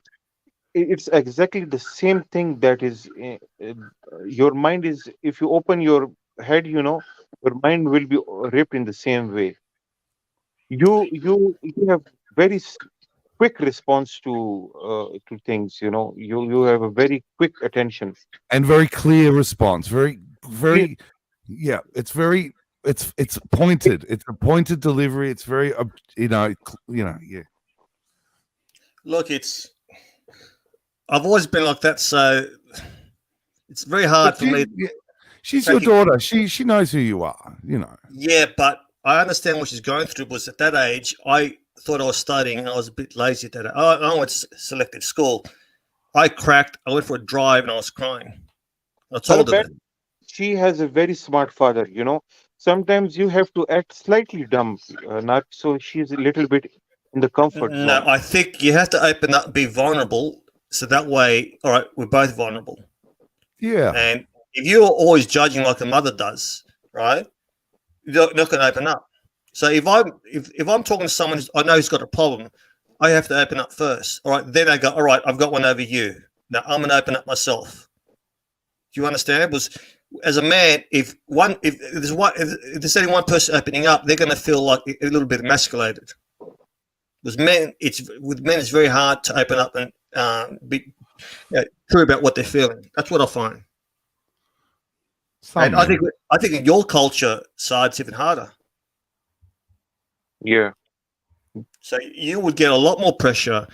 It's exactly the same thing that is your mind is. If you open your head, your mind will be ripped in the same way. You have very quick response to things. You have a very quick attention and very clear response. Very. Yeah, it's very. It's pointed. It's a pointed delivery. It's very. Yeah. Look, I've always been like that, so it's very hard for me. Yeah. She's your daughter. She knows who you are. Yeah, but I understand what she's going through. Because at that age, I thought I was studying, and I was a bit lazy at that age. I went to selective school. I cracked. I went for a drive, and I was crying. I told her that. She has a very smart father. Sometimes you have to act slightly dumb, not so she's a little bit in the comfort zone. No, I think you have to open up, be vulnerable, so that way, all right, we're both vulnerable. Yeah. And if you're always judging like a mother does, right, you're not going to open up. So if I'm talking to someone I know who's got a problem, I have to open up first. All right, then I go, all right, I've got one over you. Now I'm going to open up myself. Do you understand? Because as a man, if there's only one person opening up, they're going to feel like a little bit emasculated. Because with men, it's very hard to open up and be true about what they're feeling. That's what I find. And I think in your culture side, it's even harder. Yeah. So you would get a lot more pressure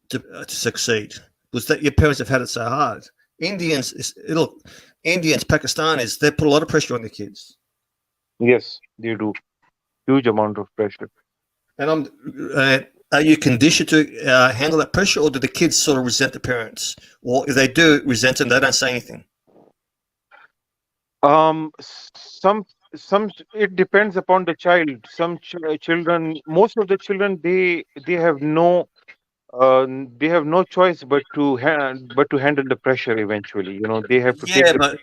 to succeed because that your parents have had it so hard. Indians, Pakistanis, they put a lot of pressure on their kids. Yes, they do. Huge amount of pressure. And are you conditioned to handle that pressure, or do the kids sort of resent the parents? Or if they do resent them, they don't say anything? It depends upon the child. Some children, most of the children, they have no choice but to handle the pressure eventually. They have to take. But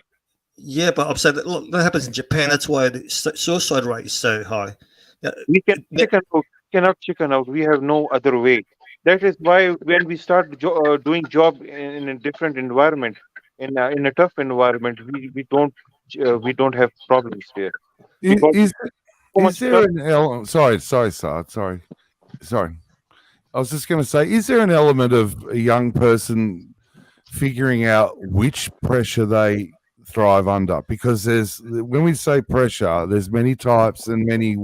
I'm saying that happens in Japan. That's why the suicide rate is so high. We cannot chicken out. We have no other way. That is why when we start doing job in a different environment, in a tough environment, we don't have problems there. Is there an element? Sorry. I was just going to say, is there an element of a young person figuring out which pressure they thrive under? Because when we say pressure, there's many types and many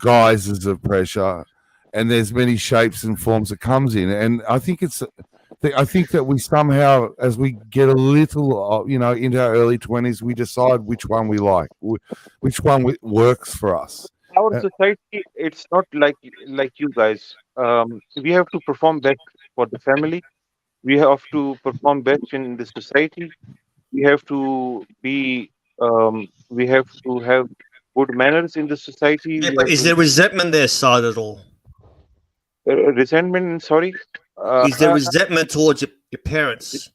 guises of pressure, and there's many shapes and forms it comes in. And I think that we somehow, as we get a little, into our early 20s, we decide which one we like, which one works for us. Our society, it's not like you guys. We have to perform best for the family. We have to perform best in the society. We have to be. We have to have good manners in the society. Yeah, but is there resentment there, side at all? Resentment. Sorry. Is there resentment towards your parents?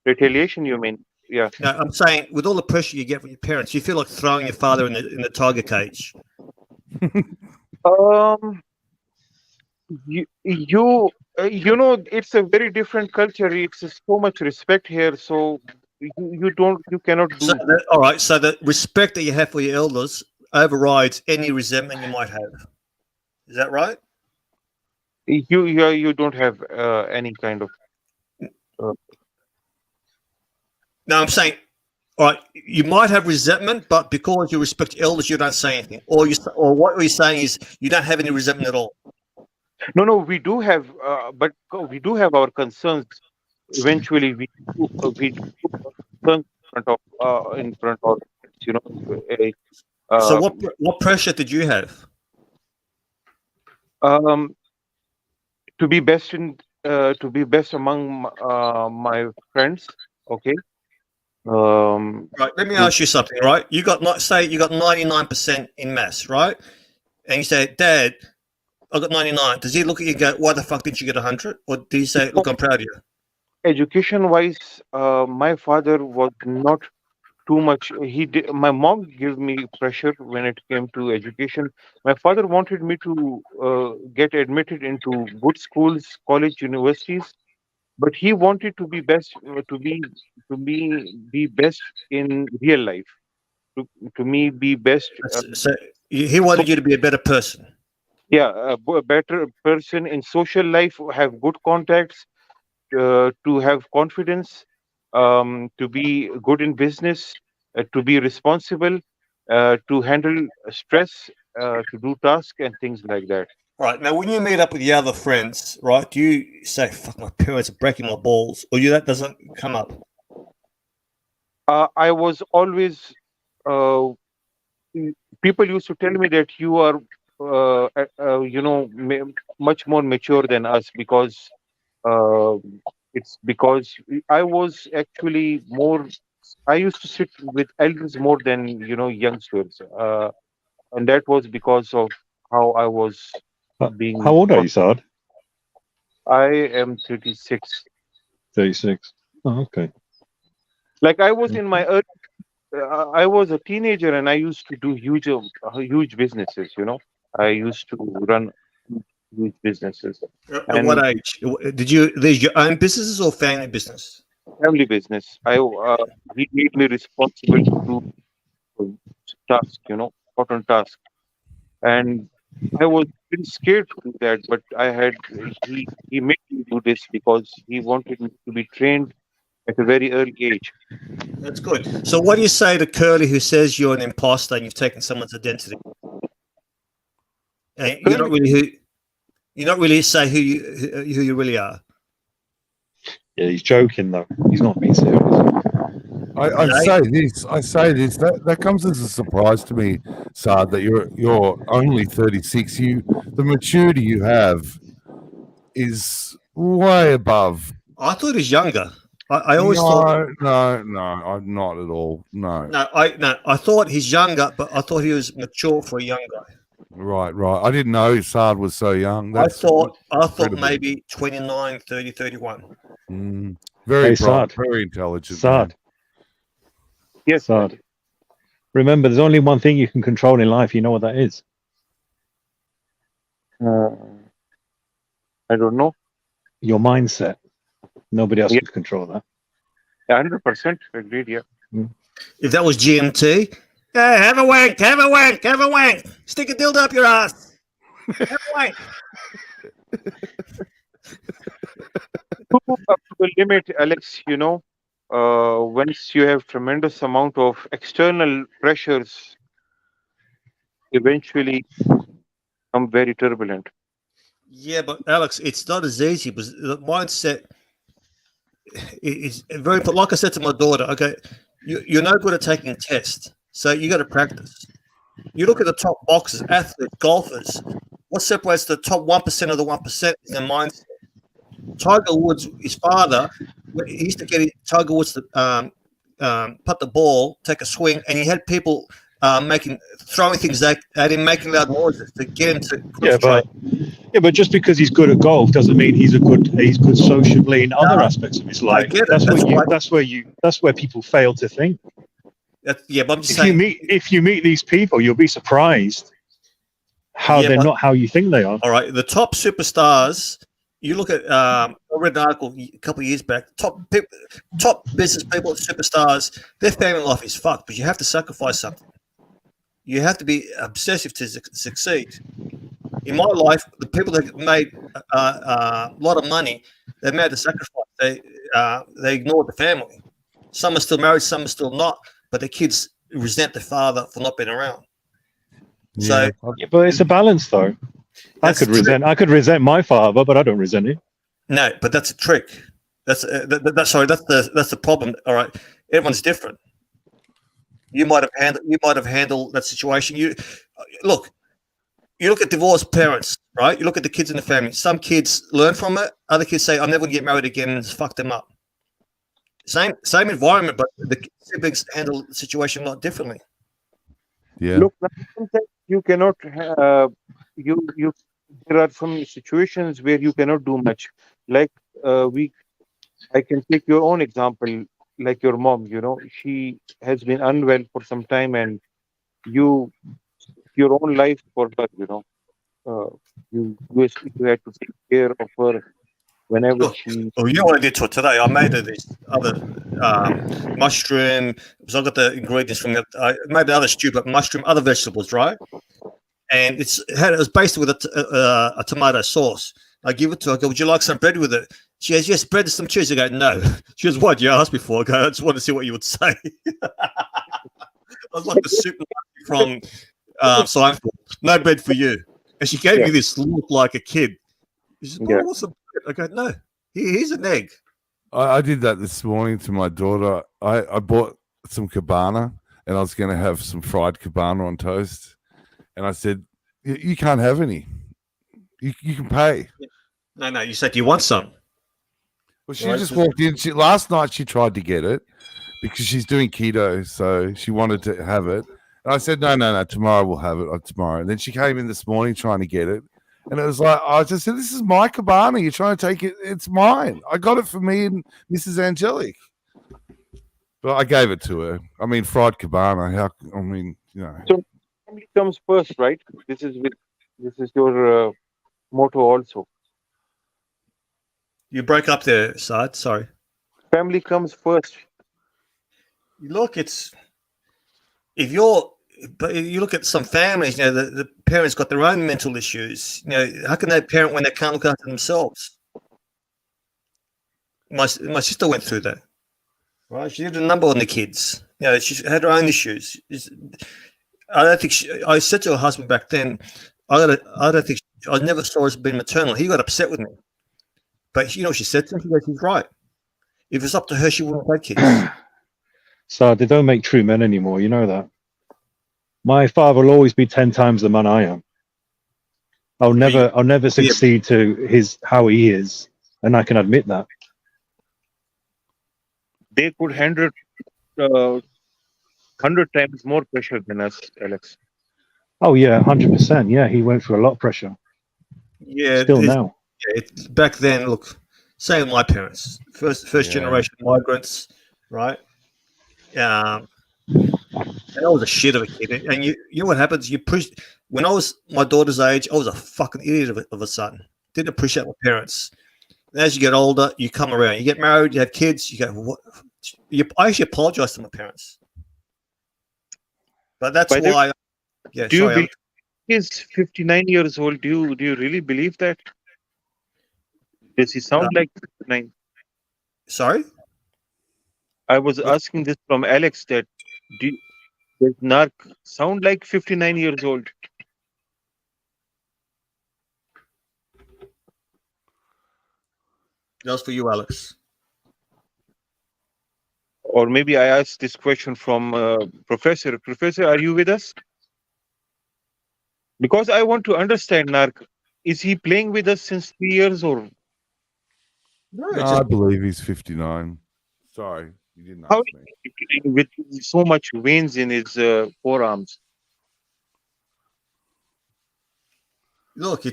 Retaliation, you mean? Yeah. No, I'm saying with all the pressure you get from your parents, you feel like throwing your father in the tiger cage. It's a very different culture. It's so much respect here, so you cannot do. All right, so the respect that you have for your elders overrides any resentment you might have. Is that right? You don't have any kind of. No, I'm saying All right, you might have resentment, but because you respect elders, you don't say anything, or what you're saying is you don't have any resentment at all. No, we do have, but we do have our concerns. Eventually, we do concerns in front of So what pressure did you have? To be best among my friends. Okay. Right. Let me ask you something. Right. You got 99% in maths, right? And you say, Dad, I got 99. Does he look at you and go, why the fuck didn't you get 100? Or do you say, look, I'm proud of you? Education-wise, my father was not too much. My mom gave me pressure when it came to education. My father wanted me to get admitted into good schools, college, universities, but he wanted to be best, be best in real life. To me, be best. So he wanted you to be a better person. Yeah, a better person in social life, have good contacts, to have confidence, to be good in business, to be responsible, to handle stress, to do tasks and things like that. Right. Now, when you meet up with the other friends, right, do you say, fuck, my parents are breaking my balls, or that doesn't come up? I was always, people used to tell me that you are, much more mature than us, because it's because I was actually more. I used to sit with elders more than youngsters, and that was because of how I was being. How old are you, Saad? I am 36. 36. Oh, okay. Like I was in my early. I was a teenager and I used to do huge businesses. I used to run huge businesses. At what age? Did you? These your own businesses or family business? Family business. He made me responsible to do tasks, important tasks, and I was pretty scared to do that. But he made me do this because he wanted me to be trained at a very early age. That's good. So, what do you say to Curly, who says you're an imposter and you've taken someone's identity? And you're not really say who you really are. Yeah, he's joking though. He's not being serious. I say this. That comes as a surprise to me, Saad, that you're only 36. The maturity you have is way above. I thought he was younger. I always thought no, I'm not at all. No. I thought he's younger, but I thought he was mature for a young guy. Right. I didn't know Saad was so young. I thought maybe 29, 30, 31. Very Saad. Very intelligent. Saad. Yes, Saad. Remember, there's only one thing you can control in life. You know what that is? I don't know. Your mindset. Nobody else can control that. 100% agreed. Yeah. If that was GMT, hey, have a wank, have a wank, have a wank. Stick a dildo up your ass. Have a wank. Up to a limit, Alex. Once you have tremendous amount of external pressures, eventually become very turbulent. Yeah, but Alex, it's not as easy because the mindset is very. But like I said to my daughter, okay, you're no good at taking a test, so you got to practice. You look at the top boxers, athletes, golfers. What separates the top 1% of the 1% is their mindset. Tiger Woods, his father, he used to get Tiger Woods to putt the ball, take a swing, and he had people throwing things at him, making loud noises to get him to concentrate. But just because he's good at golf doesn't mean he's good socially in other aspects of his life. I get it. That's where people fail to think. But I'm just saying. If you meet these people, you'll be surprised how they're not how you think they are. All right, the top superstars. You look at I read an article a couple of years back. Top business people, superstars, their family life is fucked. But you have to sacrifice something. You have to be obsessive to succeed. In my life, the people that made a lot of money, they made the sacrifice. They ignored the family. Some are still married, some are still not, but the kids resent the father for not being around. So, but it's a balance, though. I could resent my father, but I don't resent him. No, but that's a trick. That's the problem. All right, everyone's different. You might have handled that situation. You look at divorced parents, right? You look at the kids in the family. Some kids learn from it. Other kids say, "I'm never going to get married again," and fuck them up. Same environment, but the siblings handle the situation a lot differently. Yeah. Look, sometimes you cannot. You there are some situations where you cannot do much. Like I can take your own example, like your mom. You know, she has been unwell for some time, and your own life for her. You know, you had to take care of her whenever she. Oh, you know what I did to her today? I made her this other mushroom. So I got the ingredients from it. I made another stew, but mushroom, other vegetables, right? And it was based with a tomato sauce. I give it to her. I go, "Would you like some bread with it?" She goes, "Yes, bread and some cheese." I go, "No." She goes, "What? You asked before." I go, "I just want to see what you would say." I was like the super from Seinfeld. "No bread for you." And she gave me this look like a kid. She said, "Oh, what's a bread?" I go, "No, here's an egg." I did that this morning to my daughter. I bought some cabana, and I was going to have some fried cabana on toast. And I said, "You can't have any. You can pay." No. You said, "Do you want some?" Well, she just walked in. Last night she tried to get it because she's doing keto, so she wanted to have it. And I said, no, tomorrow we'll have it. Tomorrow. And then she came in this morning trying to get it. And it was like, I just said, "This is my cabana. You're trying to take it. It's mine. I got it for me and Mrs. Angelique." But I gave it to her. I mean, fried cabana. So family comes first, right? This is your motto also. You broke up there, Saad. Sorry. Family comes first. Look, you look at some families, you know, the parents got their own mental issues. You know, how can they parent when they can't look after themselves? My sister went through that. Right, she did a number on the kids. You know, she had her own issues. I don't think I said to her husband back then, I don't think I never saw her as being maternal. He got upset with me, but you know, she said to him, she goes, "He's right. If it's up to her, she wouldn't have kids." So they don't make true men anymore. You know that. My father will always be 10 times the man I am. I'll never succeed to how he is, and I can admit that. They could handle 100 times more pressure than us, Alex. Oh yeah, 100%. Yeah, he went through a lot of pressure. Yeah, still now. Yeah, back then, look, same with my parents, first generation migrants, right? And I was a shit of a kid. And you know what happens? When I was my daughter's age, I was a fucking idiot of a son. Didn't appreciate my parents. And as you get older, you come around. You get married, you have kids, you go, "What?" I actually apologize to my parents. But that's why. Yeah, do you believe he's 59 years old? Do you really believe that? Does he sound like 59? Sorry? I was asking this from Alex that does Narc sound like 59 years old? Just for you, Alex. Or maybe I asked this question from Professor. Professor, are you with us? Because I want to understand Narc. Is he playing with us since 3 years or? No, I believe he's 59. Sorry, you didn't ask How me. with so much veins in his forearms? Look,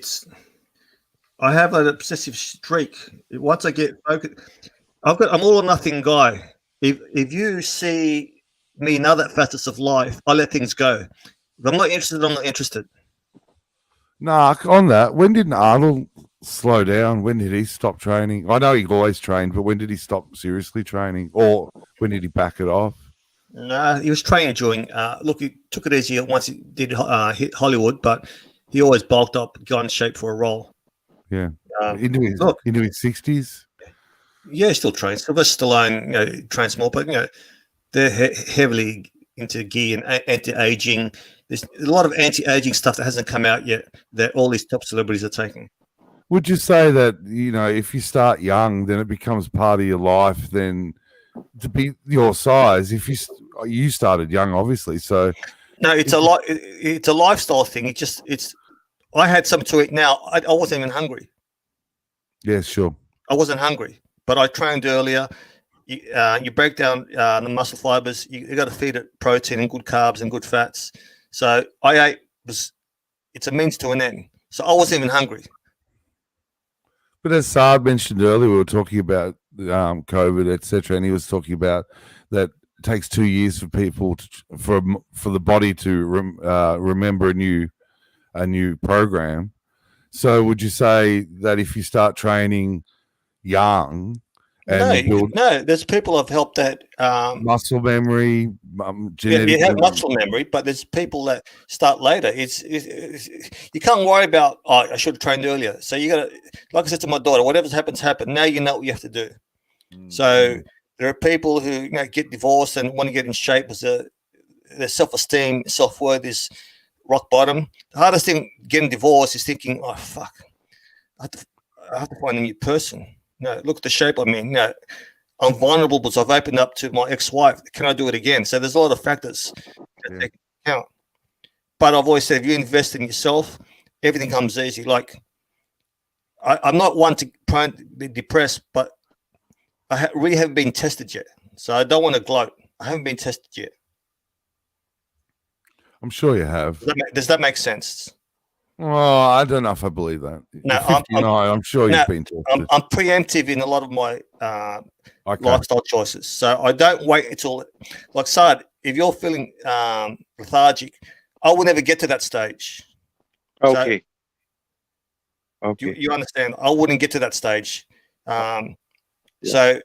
I have an obsessive streak. Once I get focused, I'm all or nothing guy. If you see me in other facets of life, I let things go. If I'm not interested, I'm not interested. Nah, on that, when did Arnold slow down? When did he stop training? I know he always trained, but when did he stop seriously training? Or when did he back it off? Nah, he was training during. Look, he took it easy once he did hit Hollywood, but he always bulked up, got in shape for a role. Yeah, into his 60s. Yeah, still train. Sylvester Stallone, trains more, but they're heavily into gear and anti-aging. There's a lot of anti-aging stuff that hasn't come out yet that all these top celebrities are taking. Would you say that if you start young, then it becomes part of your life? Then to be your size, if you started young, obviously, so no, it's a lifestyle thing. I had something to eat now. I wasn't even hungry. Yeah, sure. I wasn't hungry, but I trained earlier. You break down the muscle fibers. You got to feed it protein and good carbs and good fats. So I ate it's a means to an end. So I wasn't even hungry. But as Saad mentioned earlier, we were talking about COVID, etc., and he was talking about that it takes 2 years for people for the body to remember a new program. So would you say that if you start training young and no, there's people I've helped that muscle memory, genetic. You have muscle memory, but there's people that start later. It's you can't worry about. Oh, I should have trained earlier. So you got to, like I said to my daughter, whatever happens, happen. Now you know what you have to do. So there are people who get divorced and want to get in shape because their self-esteem, self-worth is rock bottom. The hardest thing getting divorced is thinking, oh fuck, I have to find a new person. No, look at the shape I'm in. No, I'm vulnerable because I've opened up to my ex-wife. Can I do it again? So there's a lot of factors to take into account. But I've always said, if you invest in yourself, everything comes easy. Like, I'm not one to try and be depressed, but I really haven't been tested yet. So I don't want to gloat. I haven't been tested yet. I'm sure you have. Does that make sense? Well, I don't know if I believe that. No, I'm sure you've been tested. I'm preemptive in a lot of my lifestyle choices. So I don't wait until, like Saad, if you're feeling lethargic, I will never get to that stage. Okay. So okay. You understand? I wouldn't get to that stage. So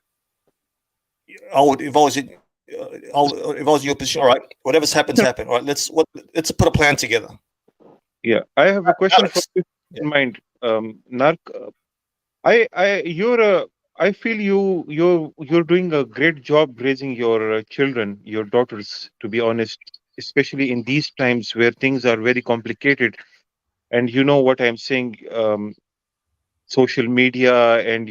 I would, if I was in your position, all right, whatever's happened, happened. All right, let's put a plan together. Yeah, I have a question for you in mind, Nark. I feel you're doing a great job raising your children, your daughters, to be honest, especially in these times where things are very complicated. And you know what I'm saying, social media and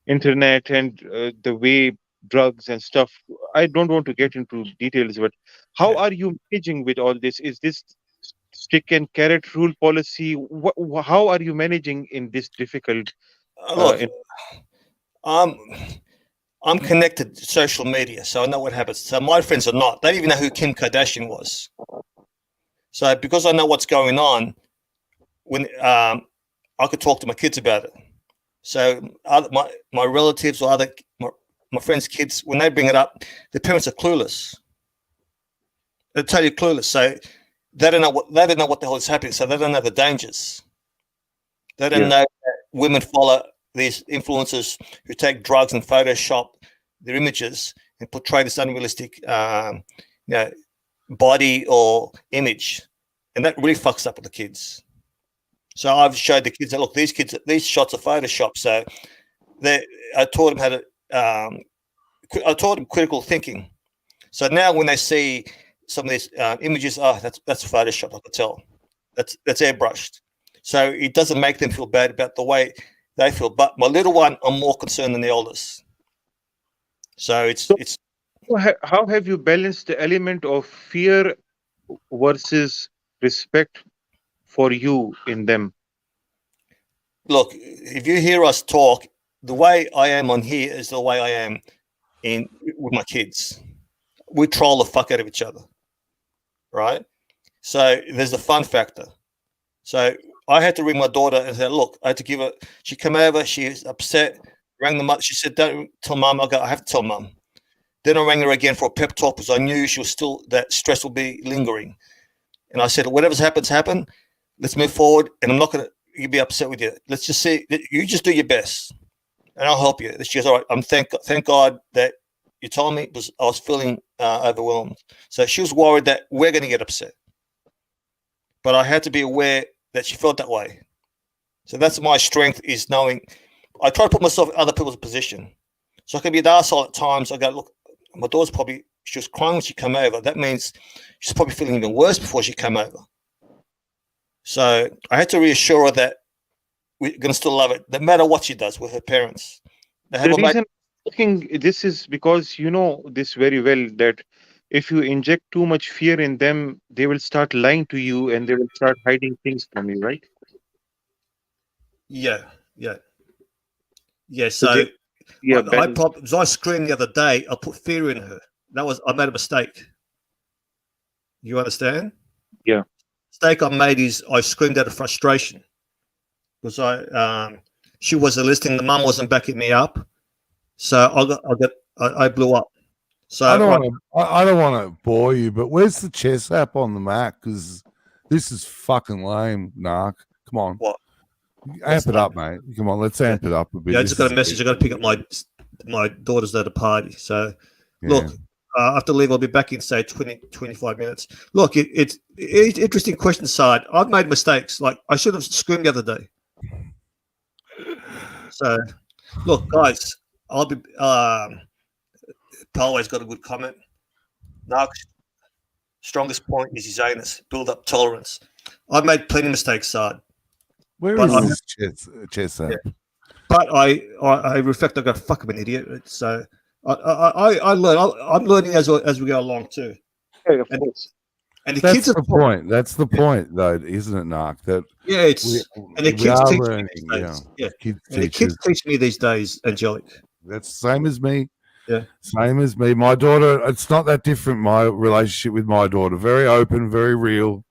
internet and the way drugs and stuff. I don't want to get into details, but how are you managing with all this? Is this stick and carrot rule policy? How are you managing in this difficult? Look, I'm connected to social media, so I know what happens. So my friends are not. They don't even know who Kim Kardashian was. So because I know what's going on, when I could talk to my kids about it. So my relatives or my friends' kids, when they bring it up, their parents are clueless. They're totally clueless. So they don't know what the hell is happening. So they don't know the dangers. They don't know that women follow these influencers who take drugs and Photoshop their images and portray this unrealistic, body or image, and that really fucks up with the kids. So I've showed the kids that look, these shots are Photoshop. So I taught them how to. I taught them critical thinking. So now when they see some of these images, that's Photoshop. I could tell that's airbrushed. So it doesn't make them feel bad about the way they feel. But my little one, I'm more concerned than the oldest. So it's. How have you balanced the element of fear versus respect for you in them? Look, if you hear us talk, the way I am on here is the way I am with my kids. We troll the fuck out of each other, right? So there's the fun factor. So I had to ring my daughter and say, look, I had to give her, she came over, she's upset, rang the mother, she said, don't tell mum. I go, I have to tell mum. Then I rang her again for a pep talk because I knew she was still, that stress will be lingering. And I said, whatever's happened, let's move forward. And I'm not going to be upset with you. Let's just see, you just do your best and I'll help you. She goes, all right, thank God that you told me, because I was feeling overwhelmed. So she was worried that we're going to get upset. But I had to be aware that she felt that way. So that's my strength, is knowing I try to put myself in other people's position. So I can be the arsehole at times. I go, look, my daughter's she was crying when she came over. That means she's probably feeling even worse before she came over. So I had to reassure her that we're going to still love it, no matter what she does with her parents. The reason I think this is because you know this very well, that if you inject too much fear in them, they will start lying to you and they will start hiding things from you, right? Yeah. So I screamed the other day. I put fear in her. I made a mistake. You understand? Yeah. Mistake I made is I screamed out of frustration because she wasn't listening. The mum wasn't backing me up, so I blew up. So I don't want to bore you, but where's the chess app on the Mac? Because this is fucking lame, Narc. Come on. What? Amp it up, mate. Come on, let's amp it up a bit. Yeah, I just got a message. I got to pick up my daughter's at a party. So, look, I have to leave. I'll be back in, say, 25 minutes. Look, it's interesting question, Side. I've made mistakes. Like, I should have screamed the other day. So, look, guys, I'll be... Palway's got a good comment. Narc's strongest point is his anus. Build up tolerance. I've made plenty of mistakes, Side. Where is this chess app? Yeah. But I reflect. I go, fuck, I'm an idiot. So I learn. I'm learning as we go along too. Yeah, of course. And the That's kids are the point. That's the point, though, isn't it, Narc? That and the kids teach me these days. Yeah, and the kids teach me these days, Angelic. That's the same as me. Yeah, same as me. My daughter. It's not that different. My relationship with my daughter, very open, very real,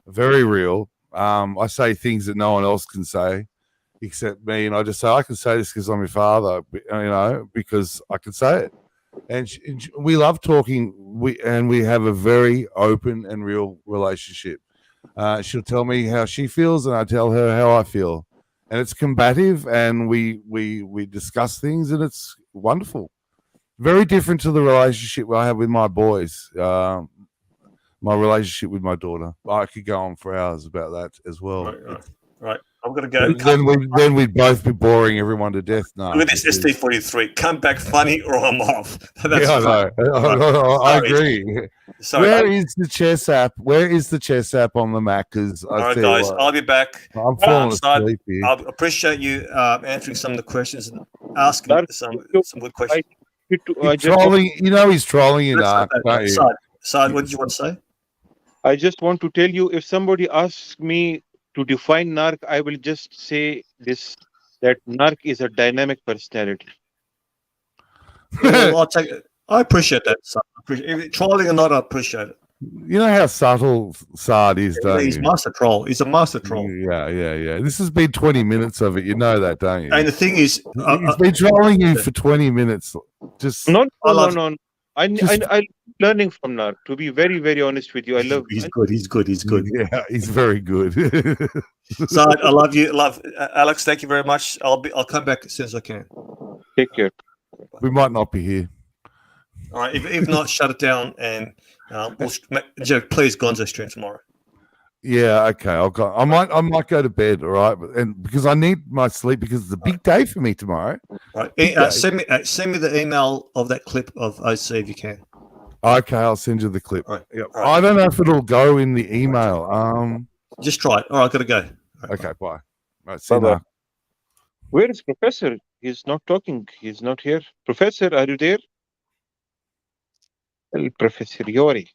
very real. I say things that no one else can say except me, and I just say I can say this because I'm your father, because I can say it. And we love talking. We have a very open and real relationship. She'll tell me how she feels, and I tell her how I feel, and it's combative, and we discuss things, and it's wonderful. Very different to the relationship I have with my boys. My relationship with my daughter. I could go on for hours about that as well. Right. I'm going to go. Then we'd both be boring everyone to death. No, look at this ST43. Come back funny or I'm off. That's I know. I agree. Where is the chess app? Where is the chess app on the Mac? All right, guys, I'll be back. I'm falling asleep here. I appreciate you answering some of the questions and asking some good questions. He's trolling. You know he's trolling you, Narc. Side, what did you want to say? I just want to tell you, if somebody asks me to define Narc, I will just say this, that Narc is a dynamic personality. Well, I appreciate that. Trolling or not, I appreciate it. You know how subtle Saad is, don't you? He's master troll. He's a master troll. Yeah. This has been 20 minutes of it. You know that, don't you? And the thing is... he's been trolling you for 20 minutes. Just No. I'm learning from Narc, to be very, very honest with you. I love He's good. Yeah, he's very good. Saad, I love you. Alex, thank you very much. I'll come back as soon as I can. Take care. We might not be here. All right. If not, shut it down and please Gonzo stream tomorrow. Yeah, okay. I'll go. I might go to bed, all right, and because I need my sleep because it's a big day for me tomorrow. All right. Send me the email of that clip of OC if you can. Okay, I'll send you the clip. All right. Yep. All right. I don't know if it'll go in the email. Just try it. All right, gotta go. Right, okay, bye. Right, see you Bye-bye. now. Where is Professor? He's not talking. He's not here. Professor, are you there? El Professor Yori.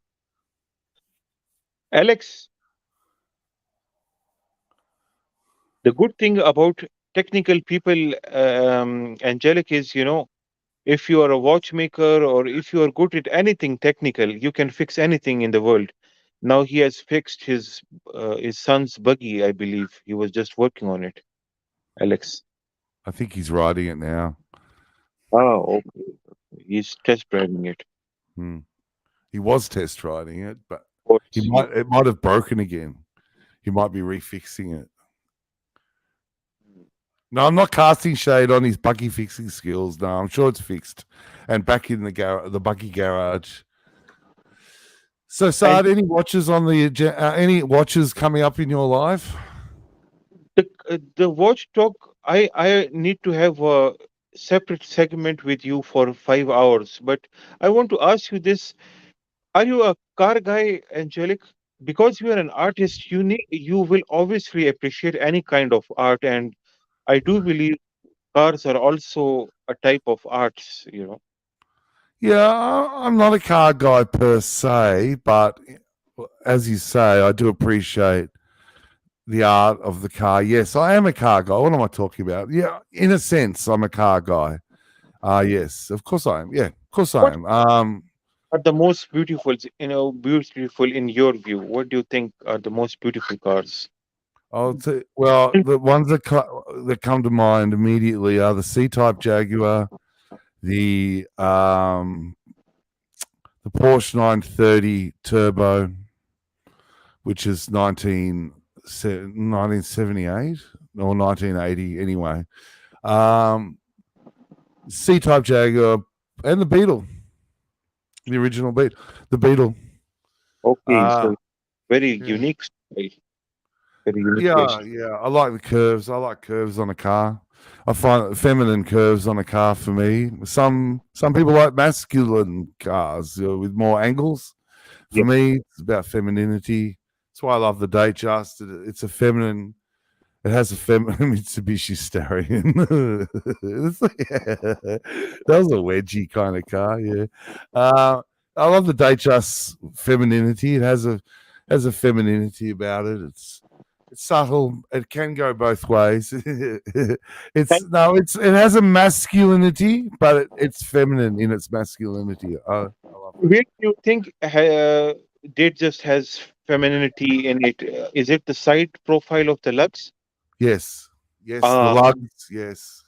Alex. The good thing about technical people, Angelic, is, if you are a watchmaker or if you are good at anything technical, you can fix anything in the world. Now he has fixed his son's buggy, I believe. He was just working on it. Alex. I think he's riding it now. Oh, okay. He's test driving it. He was test riding it, but it might have broken again. He might be refixing it. No, I'm not casting shade on his buggy fixing skills. No, I'm sure it's fixed and back in the buggy garage. So, Saad, any watches on any watches coming up in your life? The watchdog I need to have a separate segment with you for 5 hours. But I want to ask you this: are you a car guy, Angelic? Because you are an artist, you will obviously appreciate any kind of art, and I do believe cars are also a type of arts. Yeah, I'm not a car guy per se, but as you say, I do appreciate the art of the car. Yes, I am a car guy. What am I talking about? Yeah, in a sense, I'm a car guy. Yes, of course I am. Yeah, of course I What am. are the most beautiful in your view? What do you think are the most beautiful cars? Well, the ones that come to mind immediately are the C-Type Jaguar, the Porsche 930 Turbo, which is 1978 or 1980 anyway. C-Type Jaguar and the Beetle, the original Beetle, the Beetle. Okay, so very unique style. Very unique taste. Yeah. I like the curves. I like curves on a car. I find feminine curves on a car for me. Some people like masculine cars with more angles. For me, it's about femininity. That's why I love the Datejust. It's a feminine. It has a feminine Mitsubishi Starion. That was a wedgie kind of car. Yeah, I love the Datejust femininity. It has a femininity about it. It's subtle. It can go both ways. It has a masculinity, but it's feminine in its masculinity. I love it. Where do you think Datejust has femininity in it? Is it the side profile of the Lux? Yes, the lugs. Yes,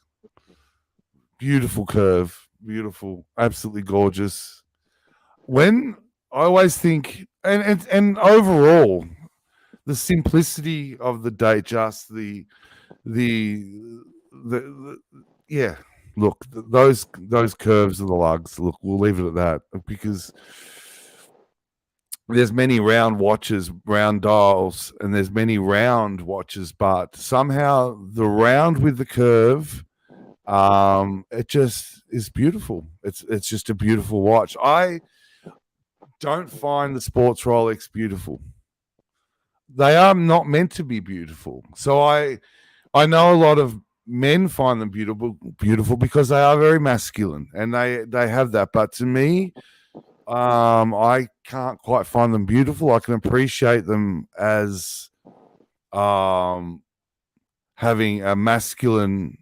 beautiful curve, beautiful, absolutely gorgeous. When I always think, and overall, the simplicity of the Datejust, yeah. Look, those curves of the lugs. Look, we'll leave it at that because there's many round watches, round dials, and there's many round watches, but somehow the round with the curve, it just is beautiful. It's just a beautiful watch. I don't find the sports Rolex beautiful. They are not meant to be beautiful. So I know a lot of men find them beautiful because they are very masculine and they have that. But to me, I can't quite find them beautiful. I can appreciate them as having a masculine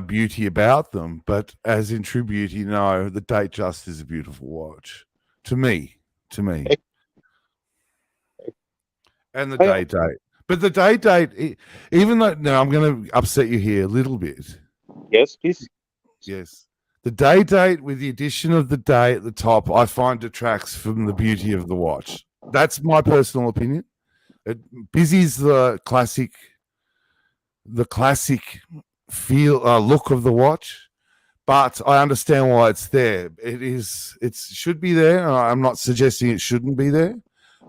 beauty about them, but as in true beauty, no, the Datejust is a beautiful watch to me. And the date. But the date, even though, now I'm going to upset you here a little bit. Yes, please. Yes. The date with the addition of the day at the top, I find detracts from the beauty of the watch. That's my personal opinion. It busies the classic feel look of the watch, but I understand why it's there. It should be there. I'm not suggesting it shouldn't be there.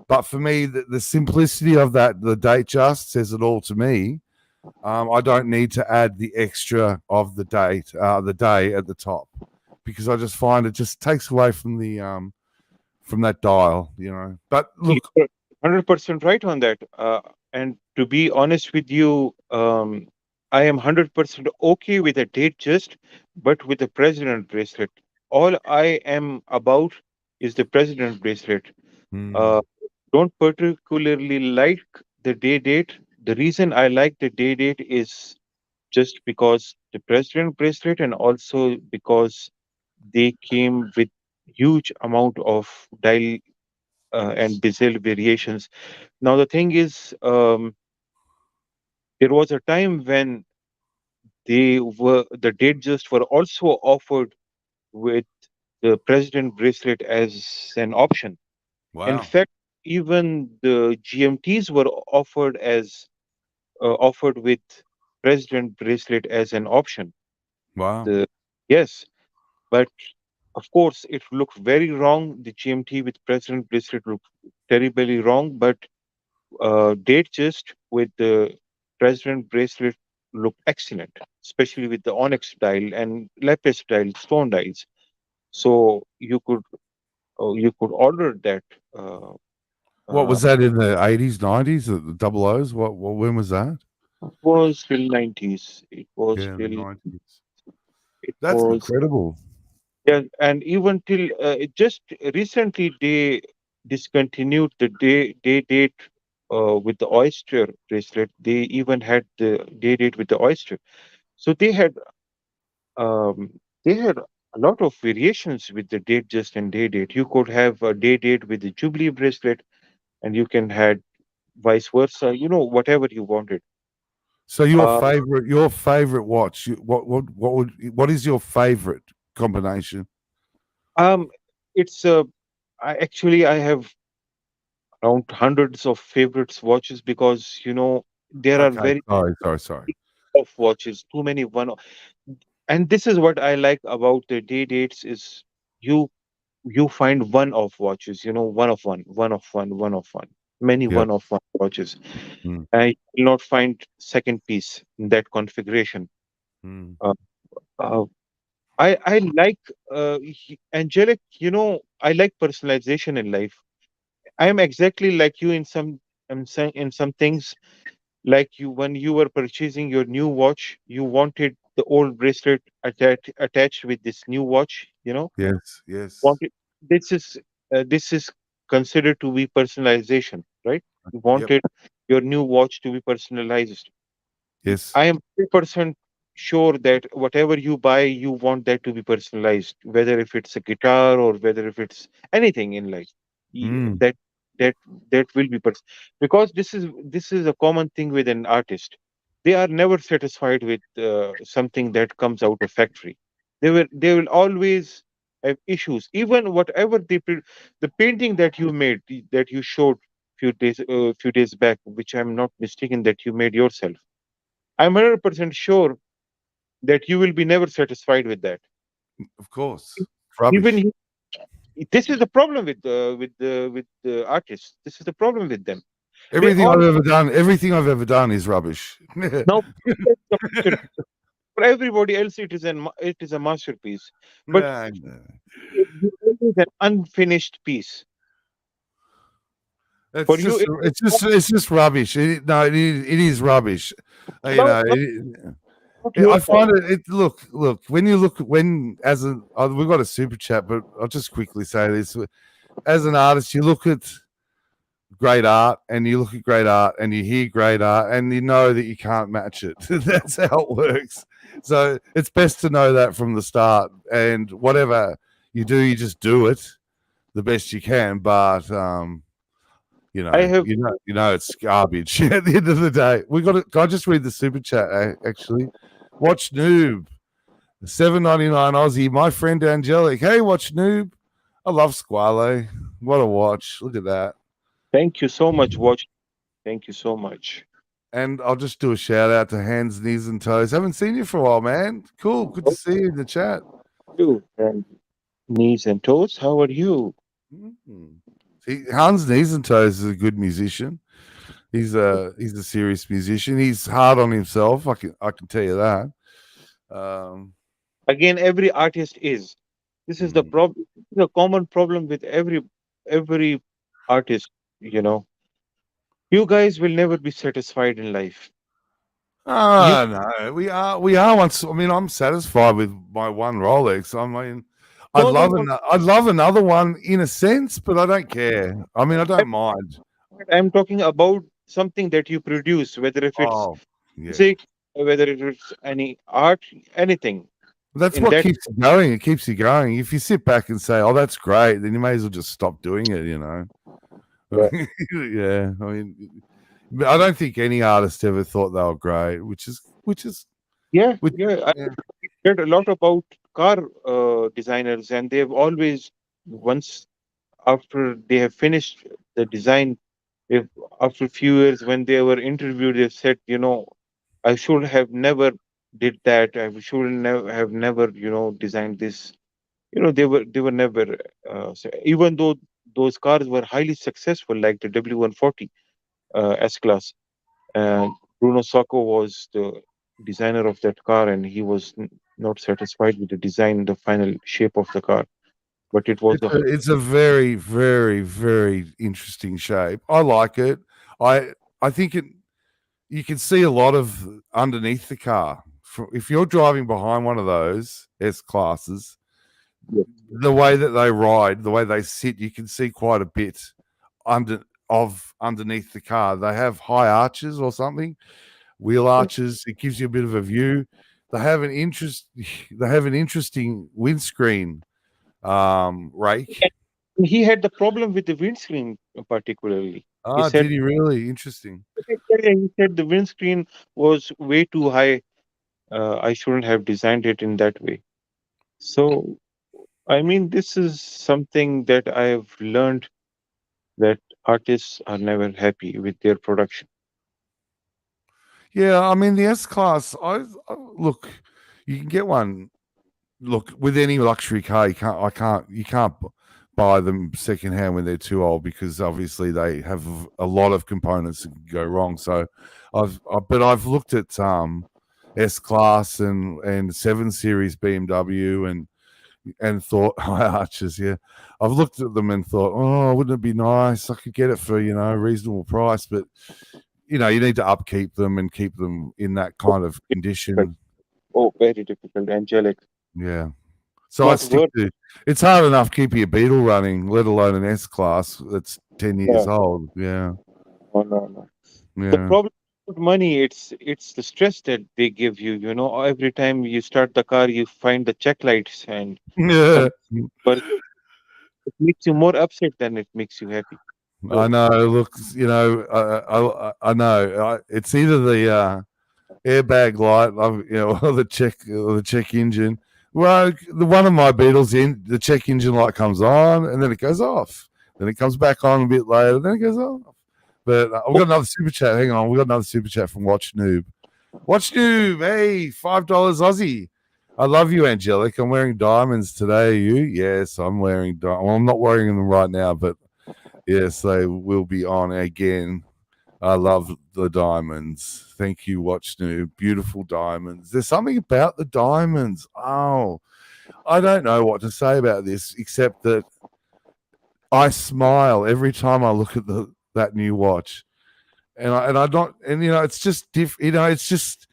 But for me, the simplicity of that, the Datejust says it all to me. I don't need to add the extra of the day at the top because I just find it just takes away from the from that dial, But look, you're 100% right on that. And to be honest with you, I am 100% okay with a Datejust, but with the president bracelet. All I am about is the president bracelet. Don't particularly like the day date. The reason I like the day date is just because the president bracelet and also because they came with huge amount of dial and bezel variations. Now the thing is, there was a time when the Datejust were also offered with the president bracelet as an option. Wow. In fact, even the GMTs were offered with president bracelet as an option. Wow. Yes, but of course it looked very wrong. The GMT with president bracelet looked terribly wrong, but Datejust with the president bracelet looked excellent, especially with the onyx dial and lapis dial stone dials. So you could order that. What was that in the 80s, 90s, the double O's? When was that? It was till 90s. It was Yeah, the till 90s. it That's was incredible. yeah, and even till just recently they discontinued the day date with the oyster bracelet. They even had the day date with the oyster. So um, they had a lot of variations with the date just and day date. You could have a day date with the Jubilee bracelet, and you can had vice versa. You know, whatever you wanted. So your favorite watch? What is your favorite combination? It's I have around hundreds of favorites watches because there are Okay, very sorry. of watches, too many and this is what I like about the day dates is you you find one of watches, one of one, many Yep. one of one watches. Mm. And you will not find second piece in that configuration. Mm. Uh, uh, I like angelic. I like personalization in life. I am exactly like you in some things. Like you, when you were purchasing your new watch, you wanted the old bracelet attached with this new watch. Yes. Wanted this is considered to be personalization, right? You Yep. wanted your new watch to be personalized. Yes. I am 100% sure that whatever you buy, you want that to be personalized, whether if it's a guitar or whether if it's anything in life. Mm. That that that will be because this is a common thing with an artist. They are never satisfied with something that comes out of factory. They will always have issues. Even whatever the painting that you made, that you showed few days back, which I'm not mistaken that you made yourself. I'm 100% sure that you will be never satisfied with that. Of course. Even Rubbish. this is the problem with the artists. This is the problem with them. They Everything all I've ever done is rubbish. now for everybody else it is a masterpiece, but No. it is an unfinished piece. It's For you, just it's just rubbish. It is rubbish. You no, know, no, not your I fault. find it. Look. When as a we've got a super chat, but I'll just quickly say this: as an artist, you look at great art, and you look at great art, and you hear great art, and you know that you can't match it. That's how it works. So it's best to know that from the start, and whatever you do, you just do it the best you can. But I have it's garbage at the end of the day. We got it. Can I just read the super chat? Actually, Watch Noob, $7.99 Aussie. My friend Angelic. Hey, Watch Noob. I love Squale. What a watch! Look at that. Thank you so much, Watch. Thank you so much. And I'll just do a shout out to Hands, Knees, and Toes. Haven't seen you for a while, man. Cool. Good to see you in the chat. You and Knees and Toes. How are you? See, Hans Knees and Toes is a good musician. He's a serious musician. He's hard on himself. I can tell you that. Again, every artist is. This is the problem. The common problem with every artist. You guys will never be satisfied in life. Oh no, we are once. I mean, I'm satisfied with my one Rolex. I mean, I'd love another one in a sense, but I don't care. I mean, I don't mind. I'm talking about something that you produce, whether if it's music, whether it's any art, anything. That's what keeps you going. It keeps you going. If you sit back and say, "Oh, that's great," then you may as well just stop doing it. Yeah. I mean, I don't think any artist ever thought they were great, which is I read a lot about car designers, and they've always once after they have finished the design, if after a few years when they were interviewed, they've said, I should have never did that. I should have never, designed this. They were never. Even though those cars were highly successful, like the W140 S class, Bruno Sacco was the designer of that car, and he was not satisfied with the design, the final shape of the car. But it was It's a very, very, very interesting shape. I like it. I think it. You can see a lot of underneath the car. If you're driving behind one of those S classes, the way that they ride, the way they sit, you can see quite a bit underneath the car. They have high arches or something, wheel arches. It gives you a bit of a view. They have an interesting windscreen rake. He had the problem with the windscreen particularly. Ah, did he really? Interesting. He said the windscreen was way too high. I shouldn't have designed it in that way. So, I mean, this is something that I've learned, that artists are never happy with their production. Yeah, I mean the S class. Look, you can get one. Look, with any luxury car, you can't buy them secondhand when they're too old, because obviously they have a lot of components that can go wrong. So, I've looked at S class and 7 Series BMW and thought, high arches. Yeah, I've looked at them and thought, oh, wouldn't it be nice? I could get it for a reasonable price, but you need to upkeep them and keep them in that kind of condition. Oh, very difficult, Angelic. Yeah. So I stick to. It's hard enough keeping a Beetle running, let alone an S class that's 10 years old. Yeah. Oh, no. Yeah. The problem with money, it's the stress that they give you. Every time you start the car, you find the check lights, and but it makes you more upset than it makes you happy. I know. Look, I know. It's either the airbag light, or the check engine. Well, one of my Beetles the check engine light comes on and then it goes off. Then it comes back on a bit later, then it goes off. But we've got another super chat. Hang on, we got another super chat from Watch Noob. Watch Noob, hey, $5 Aussie. I love you, Angelic. I'm wearing diamonds today. You? Yes, I'm wearing diamonds. Well, I'm not wearing them right now, but yes, they will be on again. I love the diamonds. Thank you, Watch Noob. Beautiful diamonds. There's something about the diamonds. Oh, I don't know what to say about this, except that I smile every time I look at that new watch, and I don't, and it's just it's just,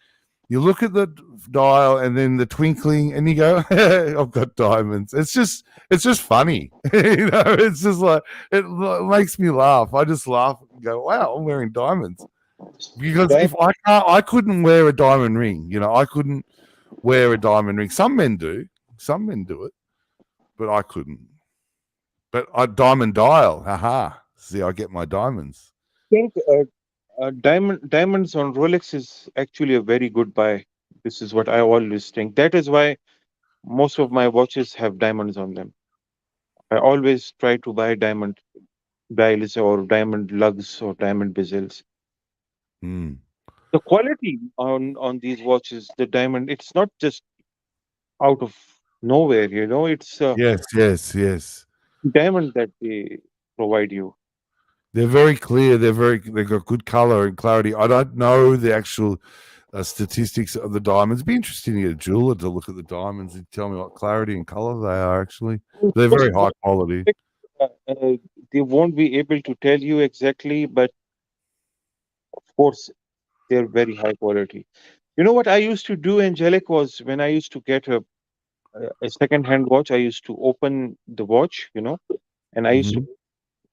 you look at the dial and then the twinkling, and you go, "I've got diamonds." It's just funny, It's just like, it makes me laugh. I just laugh and go, "Wow, I'm wearing diamonds." Because if I couldn't wear a diamond ring. I couldn't wear a diamond ring. Some men do it, but I couldn't. But I diamond dial, haha. See, I get my diamonds. I think diamonds on Rolex is actually a very good buy. This is what I always think. That is why most of my watches have diamonds on them. I always try to buy diamond dials or diamond lugs or diamond bezels. The quality on these watches, the diamond, it's not just out of nowhere, it's yes diamond that they provide you. They're very clear. They've got good color and clarity. I don't know the actual statistics of the diamonds. It'd be interesting to get a jeweler to look at the diamonds and tell me what clarity and color they are. Actually, they're very high quality. They won't be able to tell you exactly, but of course, they're very high quality. What I used to do, Angelic, was when I used to get a second-hand watch, I used to open the watch, and I used to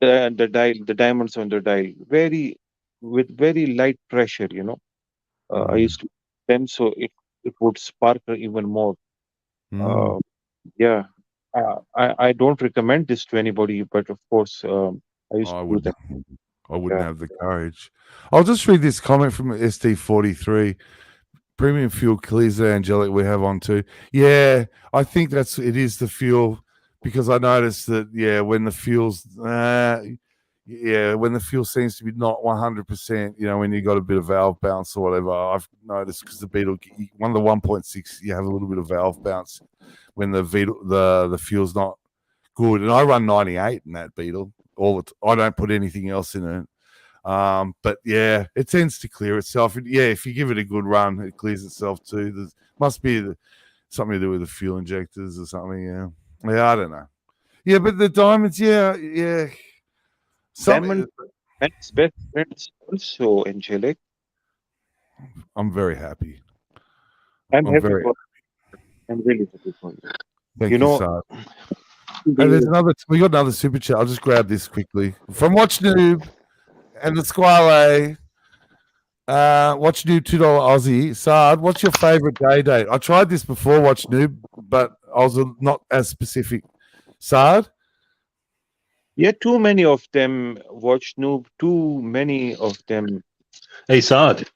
the diamonds on the dial with very light pressure, I used to them so it would sparkle even more. Yeah, I don't recommend this to anybody, but of course, I used to do that. I wouldn't have the courage. I'll just read this comment from SD43. Premium fuel clears the Angelic we have on too. Yeah, I think it is the fuel, because I noticed that, when the fuel's when the fuel seems to be not 100%, when you got a bit of valve bounce or whatever, I've noticed, because the Beetle, one of the 1.6, you have a little bit of valve bounce when the fuel's not good. And I run 98 in that Beetle. I don't put anything else in it. But yeah, it tends to clear itself. Yeah, if you give it a good run, it clears itself too. There must be something to do with the fuel injectors or something. Yeah, I don't know. Yeah, but the diamonds, yeah. Diamond, man's best friends also, Angelic. I'm very happy. I'm happy very for. I'm really happy for you. Thank you, sir. And there's we got another super chat. I'll just grab this quickly from Watch Noob and the Squale. Watch Noob $2 Aussie. Sard, what's your favorite day date? I tried this before, Watch Noob, but I was not as specific. Sard? Yeah, too many of them. Watch Noob. Too many of them. Hey, Sard.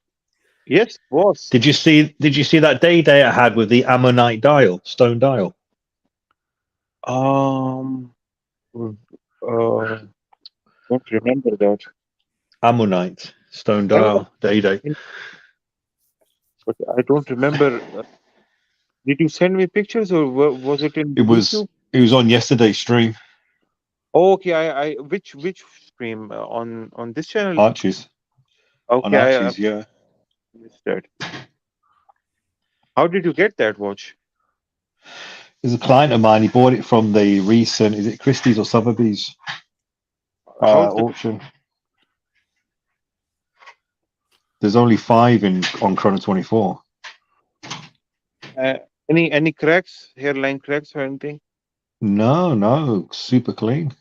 Yes, boss. Did you see that day I had with the ammonite dial, stone dial? Don't remember that. Ammonite stone dial day. But I don't remember. Did you send me pictures, or was it in? It was on yesterday's stream. Oh, okay. Which stream on this channel? Archie's. Okay, on Archie's, yeah. Missed that. How did you get that watch? There's a client of mine. He bought it from the recent, is it Christie's or Sotheby's auction? There's only 5 on Chrono 24. Any cracks, hairline cracks or anything? No, super clean.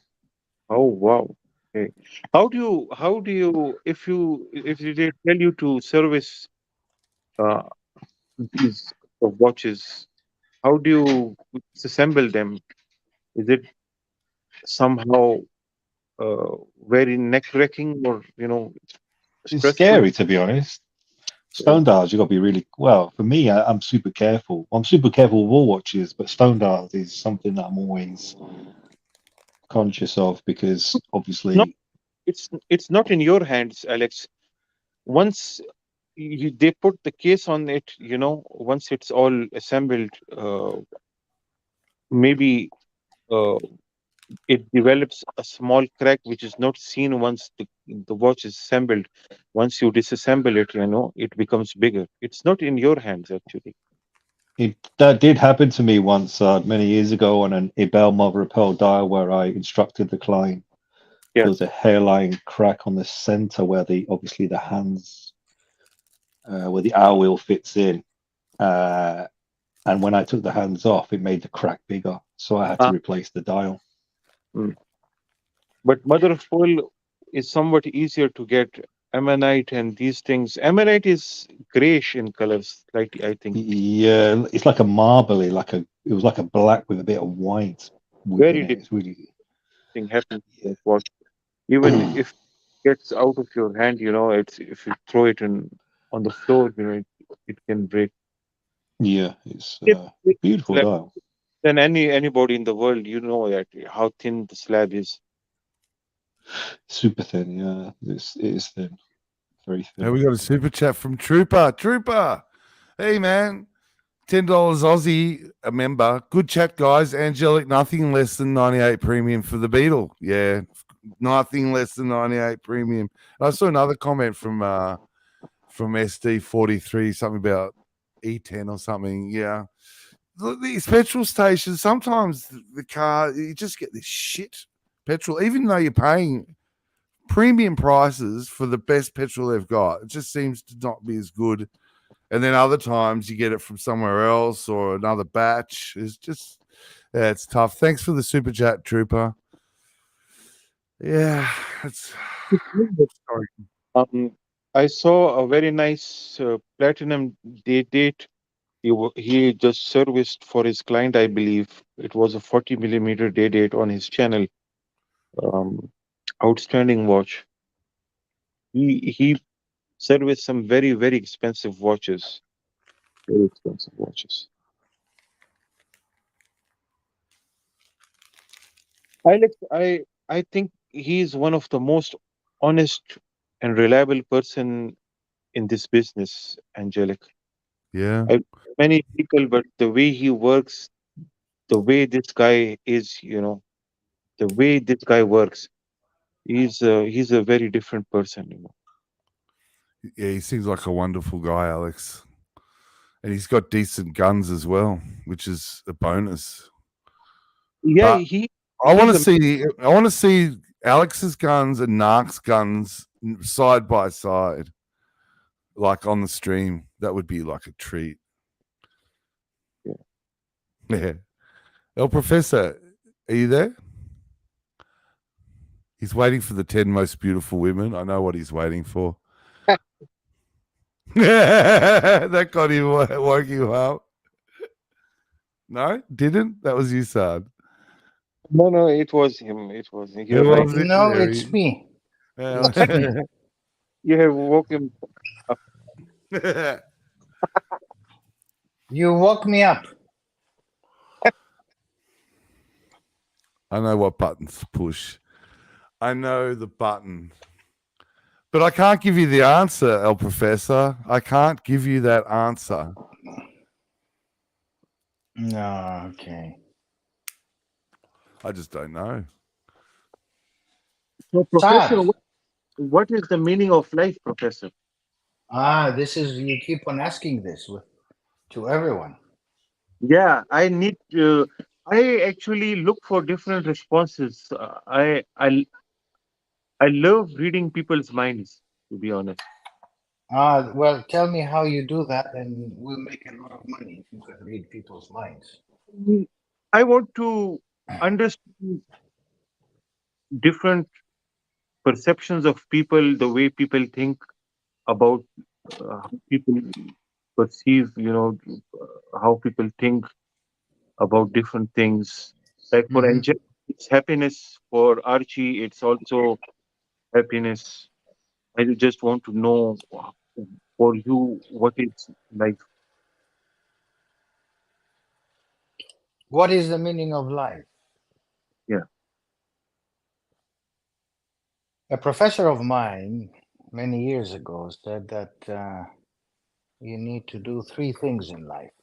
Oh wow. Okay. How do you if they tell you to service these watches, how do you disassemble them? Is it somehow very neck wrecking, or it's scary, to be honest? Stone dials, you got to be really well. For me, I'm super careful. I'm super careful with all watches, but stone dials is something that I'm always conscious of, because obviously it's not in your hands, Alex. Once they put the case on it, once it's all assembled, maybe it develops a small crack which is not seen once the watch is assembled. Once you disassemble it, it becomes bigger. It's not in your hands, actually. That did happen to me once many years ago on an Ebel mother of pearl dial, where I instructed the client. Yeah. There was a hairline crack on the center where obviously the hands, where the hour wheel fits in. And when I took the hands off, it made the crack bigger. So I had to replace the dial. But mother of pearl is somewhat easier to get. Ammonite and these things. Ammonite is grayish in colors, slightly, I think. Yeah, it's like a marbly, it was like a black with a bit of white. Very different. It's really thing happens to that watch. Even if it gets out of your hand, if you throw it on the floor, it can break. Yeah, it's beautiful dial. Then anybody in the world, that how thin the slab is. Super thin, yeah. It is thin. Very thin. Hey, we got a super chat from Trooper. Hey man, $10 Aussie, a member. Good chat, guys. Angelic, nothing less than 98 premium for the Beetle. Yeah, nothing less than 98 premium. And I saw another comment from SD43, something about E10 or something. Yeah. These petrol stations, sometimes the car, you just get this shit petrol, even though you're paying premium prices for the best petrol they've got. It just seems to not be as good. And then other times you get it from somewhere else or another batch. It's just, it's tough. Thanks for the super chat, Trooper. Yeah, it's sorry. I saw a very nice platinum date. He just serviced for his client, I believe. It was a 40 millimeter day date on his channel. Outstanding watch. He serviced some very, very expensive watches. Very expensive watches. I think he's one of the most honest and reliable person in this business, Angelic. Yeah. Many people, but the way he works, the way this guy is, the way this guy works, He's a very different person, you know. Yeah, he seems like a wonderful guy, Alex. And he's got decent guns as well, which is a bonus. Yeah, But I want to see Alex's guns and Narc's guns side by side, like on the stream. That would be like a treat. Yeah. El Professor, are you there? He's waiting for the 10 most beautiful women. I know what he's waiting for. That got him, woke you up. No, didn't? That was you, Sad. No, it was him. It was him. It was it, No, Larry? it's me. Yeah. It's me. You have woke him up. You woke me up. I know what buttons to push. I know the button. But I can't give you the answer, El Professor. I can't give you that answer. No, okay. I just don't know. So, Professor, what is the meaning of life, Professor? This is, you keep on asking this to everyone. Yeah, I need to. I actually look for different responses. I love reading people's minds, to be honest. Well, tell me how you do that, and we'll make a lot of money if you can read people's minds. I want to understand different perceptions of people, the way people think about how people perceive, how people think about different things. Like for Angel, it's happiness. For Archie, it's also happiness. I just want to know for you what is life. What is the meaning of life? Yeah. A professor of mine many years ago said that you need to do 3 things in life,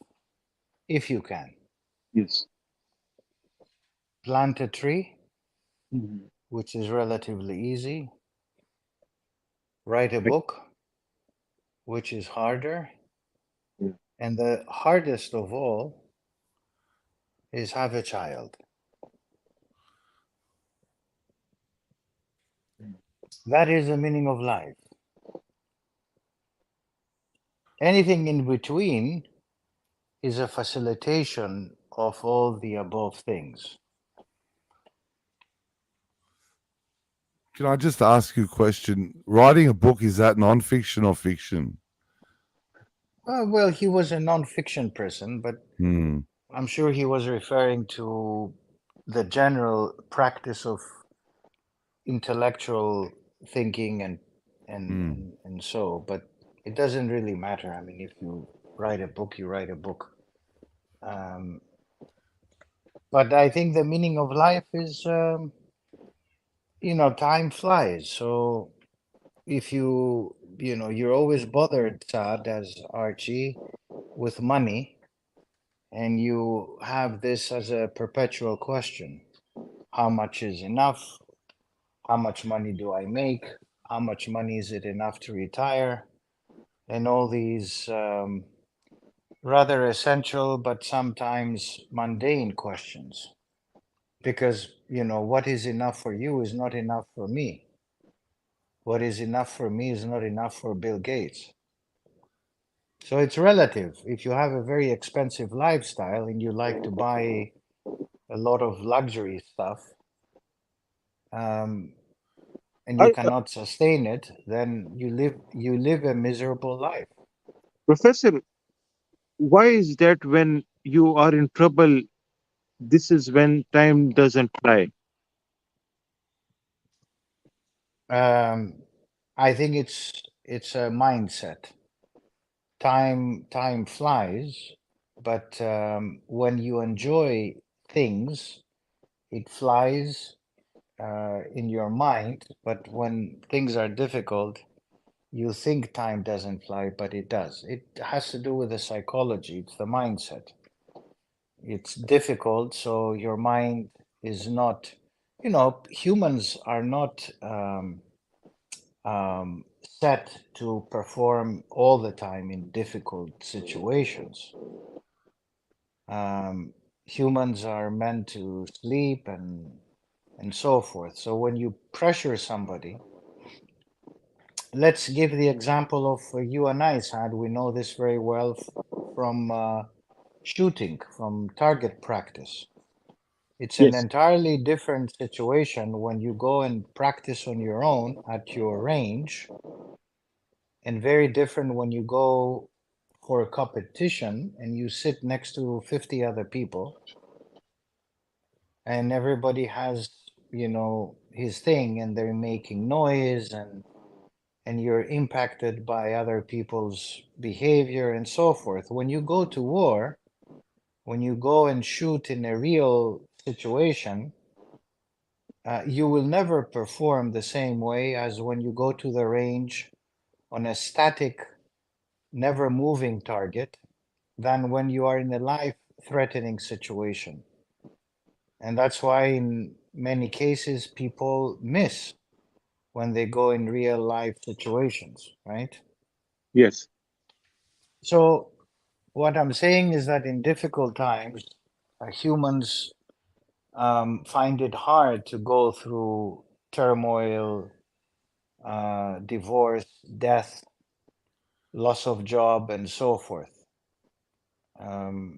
if you can. Yes. Plant a tree, Mhm. which is relatively easy. Write a book, which is harder. Yeah. And the hardest of all is have a child. That is the meaning of life. Anything in between is a facilitation of all the above things. Can I just ask you a question? Writing a book, is that non-fiction or fiction? Well, he was a non-fiction person, but I'm sure he was referring to the general practice of intellectual thinking and so, but it doesn't really matter. I mean, if you write a book, you write a book. But I think the meaning of life is, time flies. So if you're always bothered, Saad, as Archie, with money, and you have this as a perpetual question. How much is enough? How much money do I make? How much money is it enough to retire? And all these rather essential but sometimes mundane questions. Because, what is enough for you is not enough for me. What is enough for me is not enough for Bill Gates. So it's relative. If you have a very expensive lifestyle and you like to buy a lot of luxury stuff, and you cannot sustain it, then you live a miserable life. Professor, why is that when you are in trouble, this is when time doesn't fly? I think it's a mindset. Time flies, but when you enjoy things, it flies in your mind. But when things are difficult, you think time doesn't fly, but it does. It has to do with the psychology. It's the mindset. It's difficult, so your mind is not you know, humans are not set to perform all the time in difficult situations. Humans are meant to sleep and so forth. So when you pressure somebody, let's give the example of you and I, Sad. We know this very well from shooting, from target practice. It's an entirely different situation when you go and practice on your own at your range, and very different when you go for a competition and you sit next to 50 other people and everybody has, you know, his thing and they're making noise and you're impacted by other people's behavior and so forth. When you go to war, when you go and shoot in a real situation, you will never perform the same way as when you go to the range on a static, never moving target than when you are in a life-threatening situation. And that's why in many cases people miss when they go in real life situations, right? Yes. So what I'm saying is that in difficult times, humans find it hard to go through turmoil, divorce, death, loss of job, and so forth.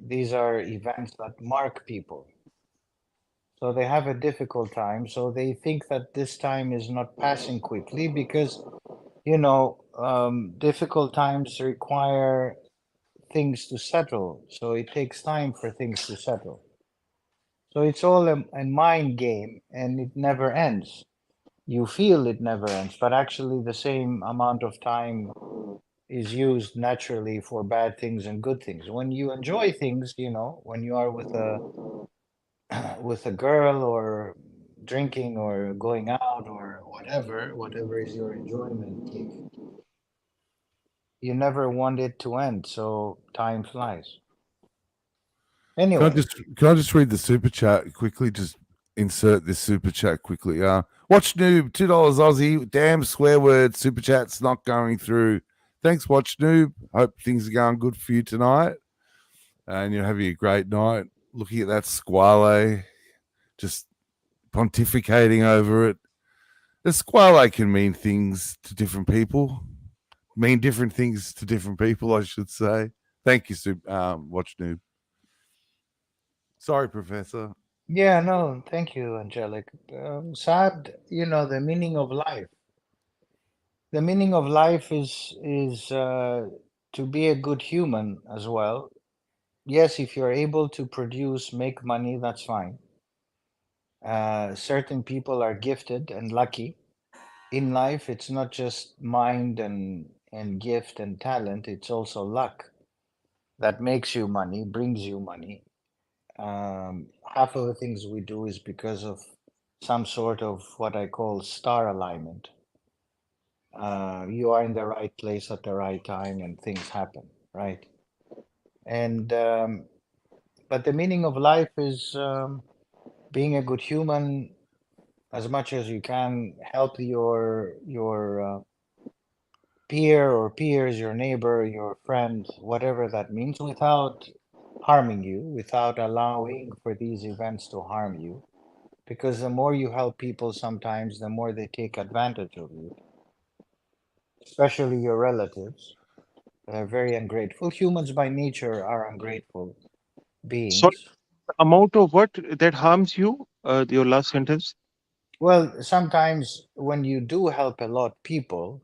These are events that mark people. So they have a difficult time. So they think that this time is not passing quickly because, you know, difficult times require things to settle. So it takes time for things to settle. So it's all a mind game and it never ends. You feel it never ends, but actually the same amount of time is used naturally for bad things and good things. When you enjoy things, you know, when you are with a with a girl or drinking or going out or whatever is your enjoyment kick, you never want it to end, so time flies. Anyway, Can I just read the super chat quickly? Just insert this super chat quickly. Watch Noob, $2 Aussie. Damn swear word super chat's not going through. Thanks, Watch Noob. Hope things are going good for you tonight. And you're having a great night. Looking at that squale, just pontificating over it. The squale can mean things to different people. Mean different things to different people, I should say. Thank you, Watch Noob. Sorry, Professor. yeah, no, thank you, Angelic. Sad, you know, the meaning of life. The meaning of life is to be a good human as well. Yes, if you're able to produce, make money, that's fine. Certain people are gifted and lucky. In life, it's not just mind and gift and talent, it's also luck that makes you money, brings you money. Half of the things we do is because of some sort of what I call star alignment. You are in the right place at the right time and things happen, right? And but the meaning of life is being a good human as much as you can, help your peer or peers, your neighbor, your friend, whatever that means, without harming you, without allowing for these events to harm you. Because the more you help people, sometimes the more they take advantage of you, especially your relatives. They're very ungrateful. Humans by nature are ungrateful So, beings. amount of what that harms you? Your last sentence. Well, sometimes when you do help a lot people,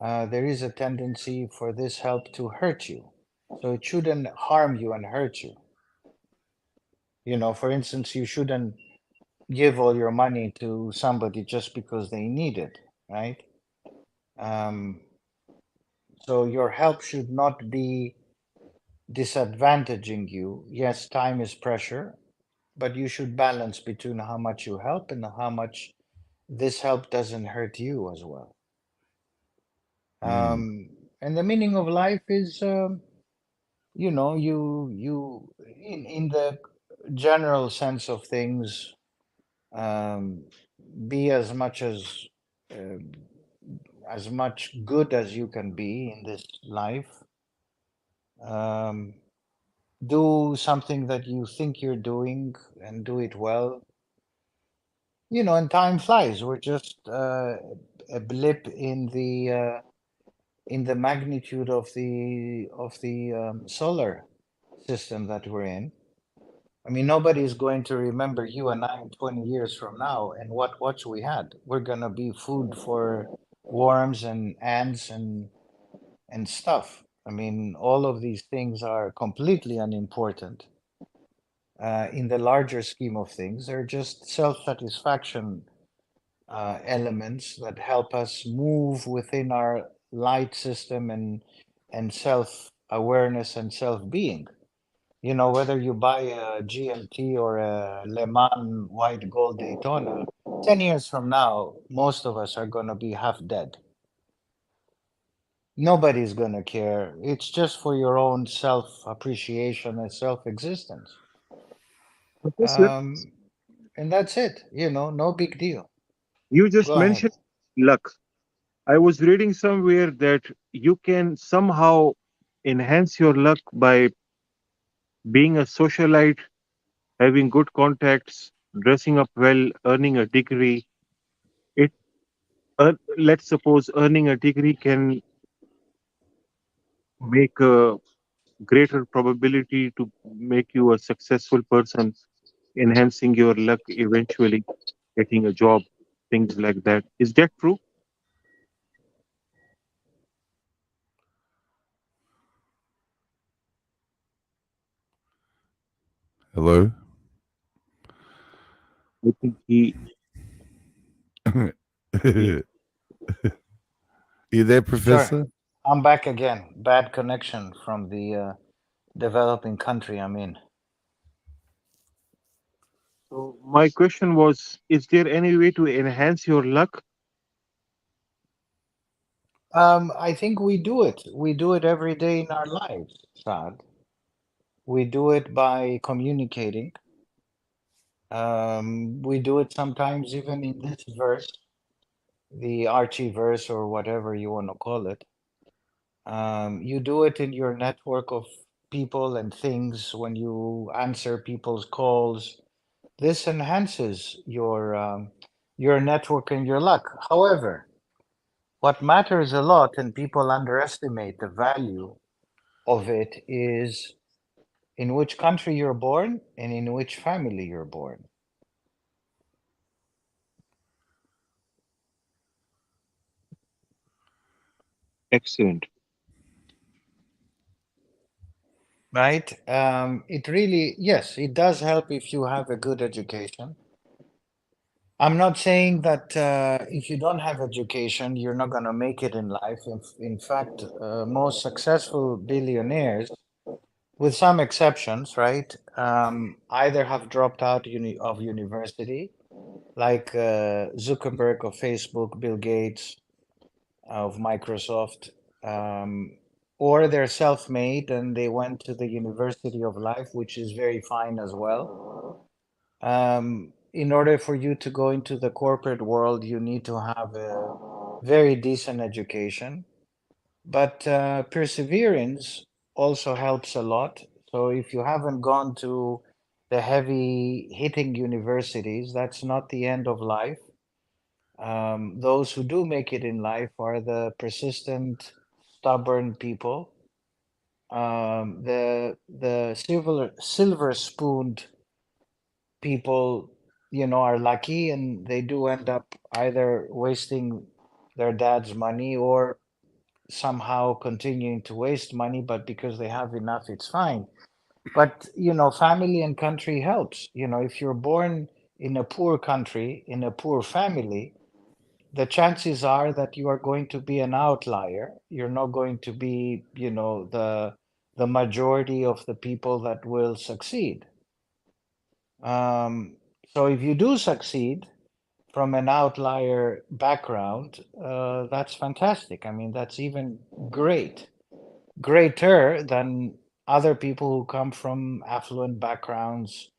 there is a tendency for this help to hurt you. So it shouldn't harm you and hurt you. You know, for instance, you shouldn't give all your money to somebody just because they need it, right? So your help should not be disadvantaging you. Yes, time is pressure, but you should balance between how much you help and how much this help doesn't hurt you as well. And the meaning of life is, you know, in the general sense of things, Be as much good as you can be in this life. Do something that you think you're doing and do it well. You know, and time flies. We're just a blip in the magnitude of the solar system that we're in. I mean, nobody's going to remember you and I 20 years from now and what watch we had. We're gonna be food for worms and ants and stuff. I mean, all of these things are completely unimportant. In the larger scheme of things, they're just self-satisfaction elements that help us move within our light system and self-awareness and self-being. You know, whether you buy a GMT or a Le Mans white gold Daytona, 10 years from now, most of us are going to be half dead. Nobody's going to care. It's just for your own self-appreciation and self-existence. And that's it, you know, no big deal. You just Go ahead. mentioned luck. I was reading somewhere that you can somehow enhance your luck by being a socialite, having good contacts, dressing up well, earning a degree. It let's suppose earning a degree can make a greater probability to make you a successful person, enhancing your luck eventually, getting a job, things like that. Is that true? Hello? I think he. You there, Professor? Sorry, I'm back again. Bad connection from the developing country I'm in. So my question was, is there any way to enhance your luck? I think we do it. We do it every day in our lives, Saad. We do it by communicating. We do it sometimes even in this verse, the Archie verse or whatever you want to call it. You do it in your network of people and things when you answer people's calls. This enhances your network and your luck. However, what matters a lot, and people underestimate the value of it, is in which country you're born and in which family you're born. Excellent. Right? It really, yes, it does help if you have a good education. I'm not saying that if you don't have education, you're not going to make it in life. In fact, most successful billionaires, with some exceptions, right, either have dropped out of university, like Zuckerberg of Facebook, Bill Gates of Microsoft, or they're self-made and they went to the University of Life, which is very fine as well. In order for you to go into the corporate world, you need to have a very decent education. But perseverance also helps a lot. So if you haven't gone to the heavy hitting universities, that's not the end of life. Those who do make it in life are the persistent, stubborn people. The silver spooned people, you know, are lucky and they do end up either wasting their dad's money or somehow continuing to waste money, but because they have enough, it's fine. But, you know, family and country helps. You know, if you're born in a poor country, in a poor family, the chances are that you are going to be an outlier. You're not going to be, you know, the majority of the people that will succeed. So if you do succeed from an outlier background, that's fantastic. I mean, that's even greater than other people who come from affluent backgrounds,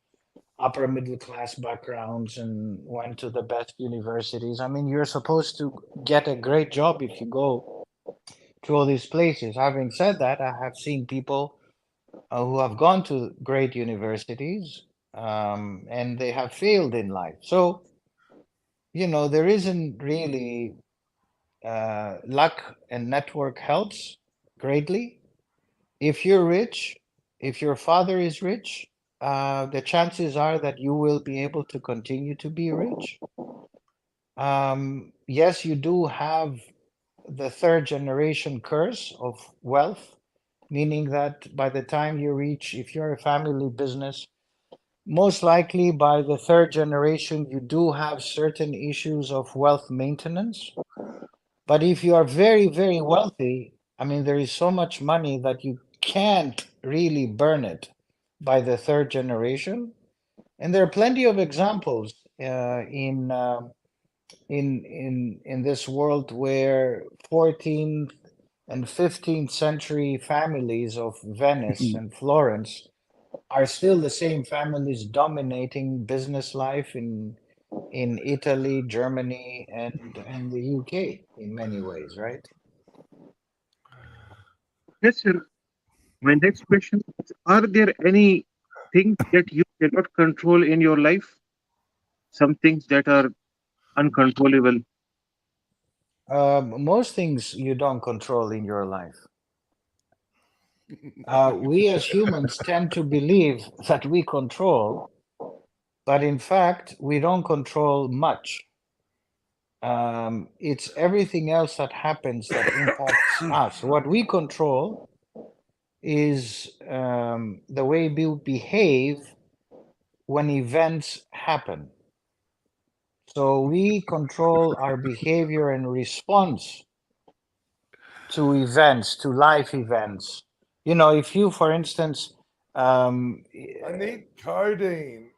upper middle class backgrounds and went to the best universities. I mean, you're supposed to get a great job if you go to all these places. Having said that, I have seen people who have gone to great universities and they have failed in life. So, you know, there isn't really luck, and network helps greatly. If you're rich, if your father is rich, the chances are that you will be able to continue to be rich. Yes, you do have the third generation curse of wealth, meaning that by the time you reach, if you're a family business, most likely by the third generation, you do have certain issues of wealth maintenance. But if you are very, very wealthy, I mean, there is so much money that you can't really burn it by the third generation. And there are plenty of examples in this world where 14th and 15th century families of Venice and Florence are still the same families dominating business life in Italy, Germany, and the UK in many ways, right? Yes, sir. My next question is, are there any things that you cannot control in your life? Some things that are uncontrollable? Most things you don't control in your life. We as humans tend to believe that we control, but in fact, we don't control much. It's everything else that happens that impacts us. What we control is the way we behave when events happen. So we control our behavior and response to events, to life events. You know, if you, for instance, I need codeine.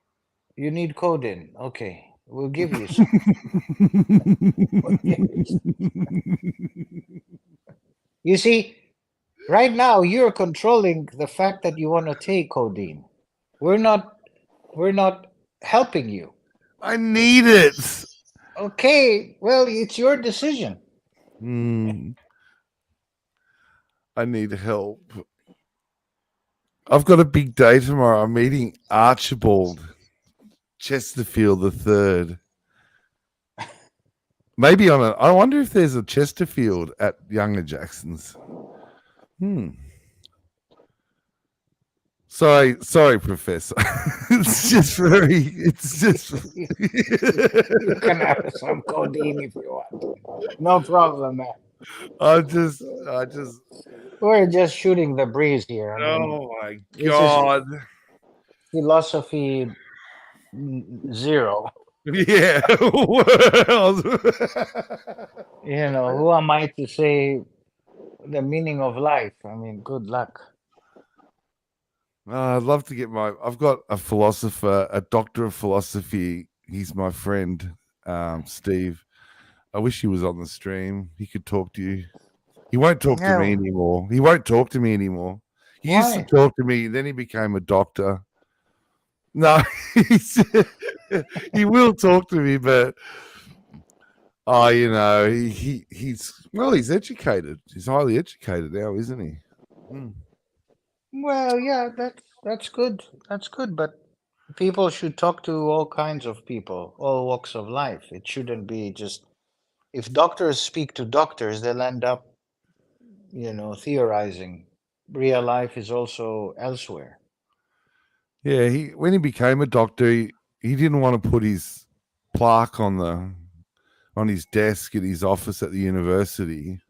You need codeine. Okay, we'll give you some. You see, right now you're controlling the fact that you want to take codeine. We're not helping you. I need it. Okay, well, it's your decision. I need help. I've got a big day tomorrow. I'm meeting Archibald Chesterfield III. Maybe I wonder if there's a Chesterfield at Younger Jackson's. Sorry, Professor. It's just You can have some codeine if you want. No problem, man. I just We're just shooting the breeze here. I mean, oh my this God. is philosophy zero. Yeah. You know, who am I to say the meaning of life? I mean, good luck. I'd love to get I've got a philosopher, a doctor of philosophy. He's my friend, Steve. I wish he was on the stream. He could talk to you. He won't talk to me anymore. He won't talk to me anymore. He used to talk to me, then he became a doctor. No, he will talk to me, but you know, he's educated. He's highly educated now, isn't he? Well, yeah, that's good. That's good, but people should talk to all kinds of people, all walks of life. It shouldn't be just if doctors speak to doctors, they'll end up, you know, theorizing. Real life is also elsewhere. Yeah, when he became a doctor, he didn't want to put his plaque on his desk at his office at the university.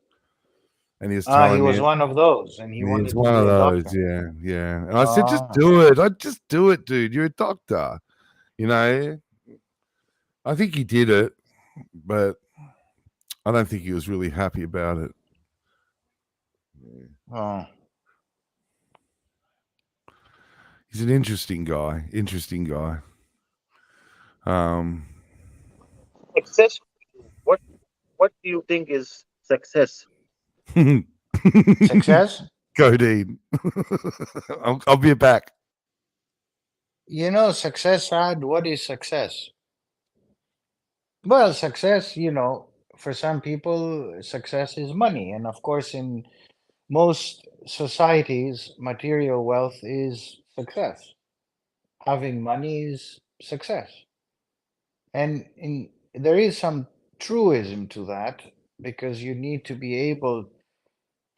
And he was telling he was me one of those, and he wanted he's to one be of a those, doctor. yeah. And I said, just do it. Just do it, dude. You're a doctor. You know, I think he did it, but I don't think he was really happy about it. Oh. He's an interesting guy. Success. What do you think is success? Success? Codeine. I'll be back. You know, success, Rad, what is success? Well, success, you know, for some people, success is money. And of course, in most societies, material wealth is success. Having money is success. And there is some truism to that because you need to be able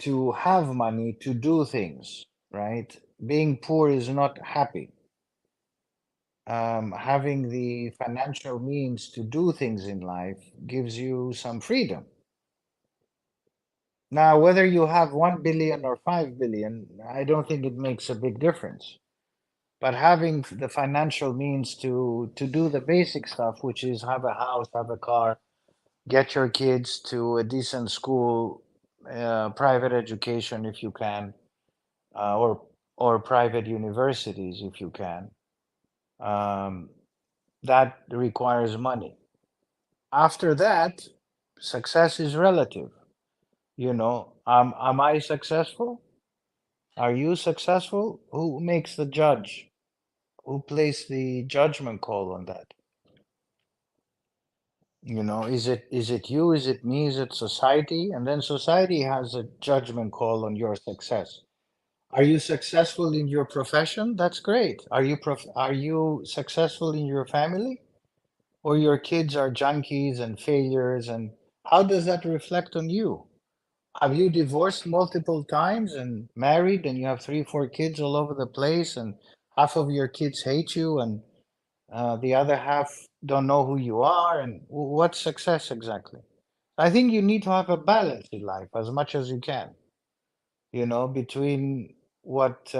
to have money to do things, right? Being poor is not happy. Having the financial means to do things in life gives you some freedom. Now, whether you have 1 billion or 5 billion, I don't think it makes a big difference. But having the financial means to do the basic stuff, which is have a house, have a car, get your kids to a decent school, private education if you can, or private universities if you can, that requires money. After that, success is relative. You know, am I successful? Are you successful? Who makes the judge? Who places the judgment call on that? You know, is it you? Is it me? Is it society? And then society has a judgment call on your success. Are you successful in your profession? That's great. Are you successful in your family? Or your kids are junkies and failures, and how does that reflect on you? Have you divorced multiple times and married and you have 3, 4 kids all over the place and half of your kids hate you and the other half don't know who you are? And what's success exactly? I think you need to have a balance in life as much as you can, you know, between what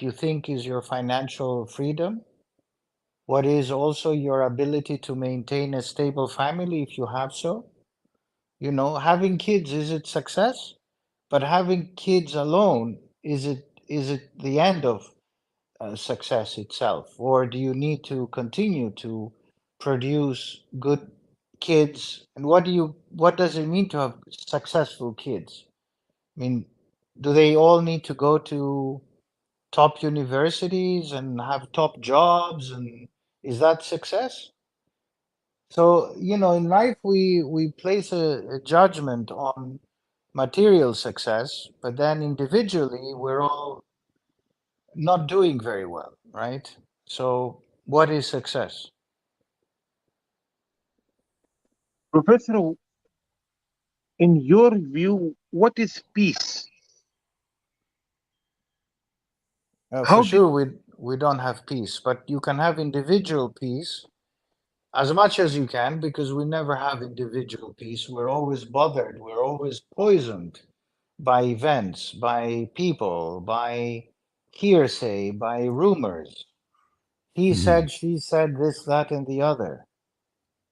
you think is your financial freedom, what is also your ability to maintain a stable family if you have so. You know, having kids, is it success? But having kids alone, is it the end of success itself? Or do you need to continue to produce good kids? And what does it mean to have successful kids? I mean, do they all need to go to top universities and have top jobs? And is that success? So, you know, in life, we place a judgment on material success, but then individually, we're all not doing very well, right? So, what is success? Professor, in your view, what is peace? For sure, we don't have peace, but you can have individual peace as much as you can, because we never have individual peace. We're always bothered. We're always poisoned by events, by people, by hearsay, by rumors. He said, she said, this, that, and the other.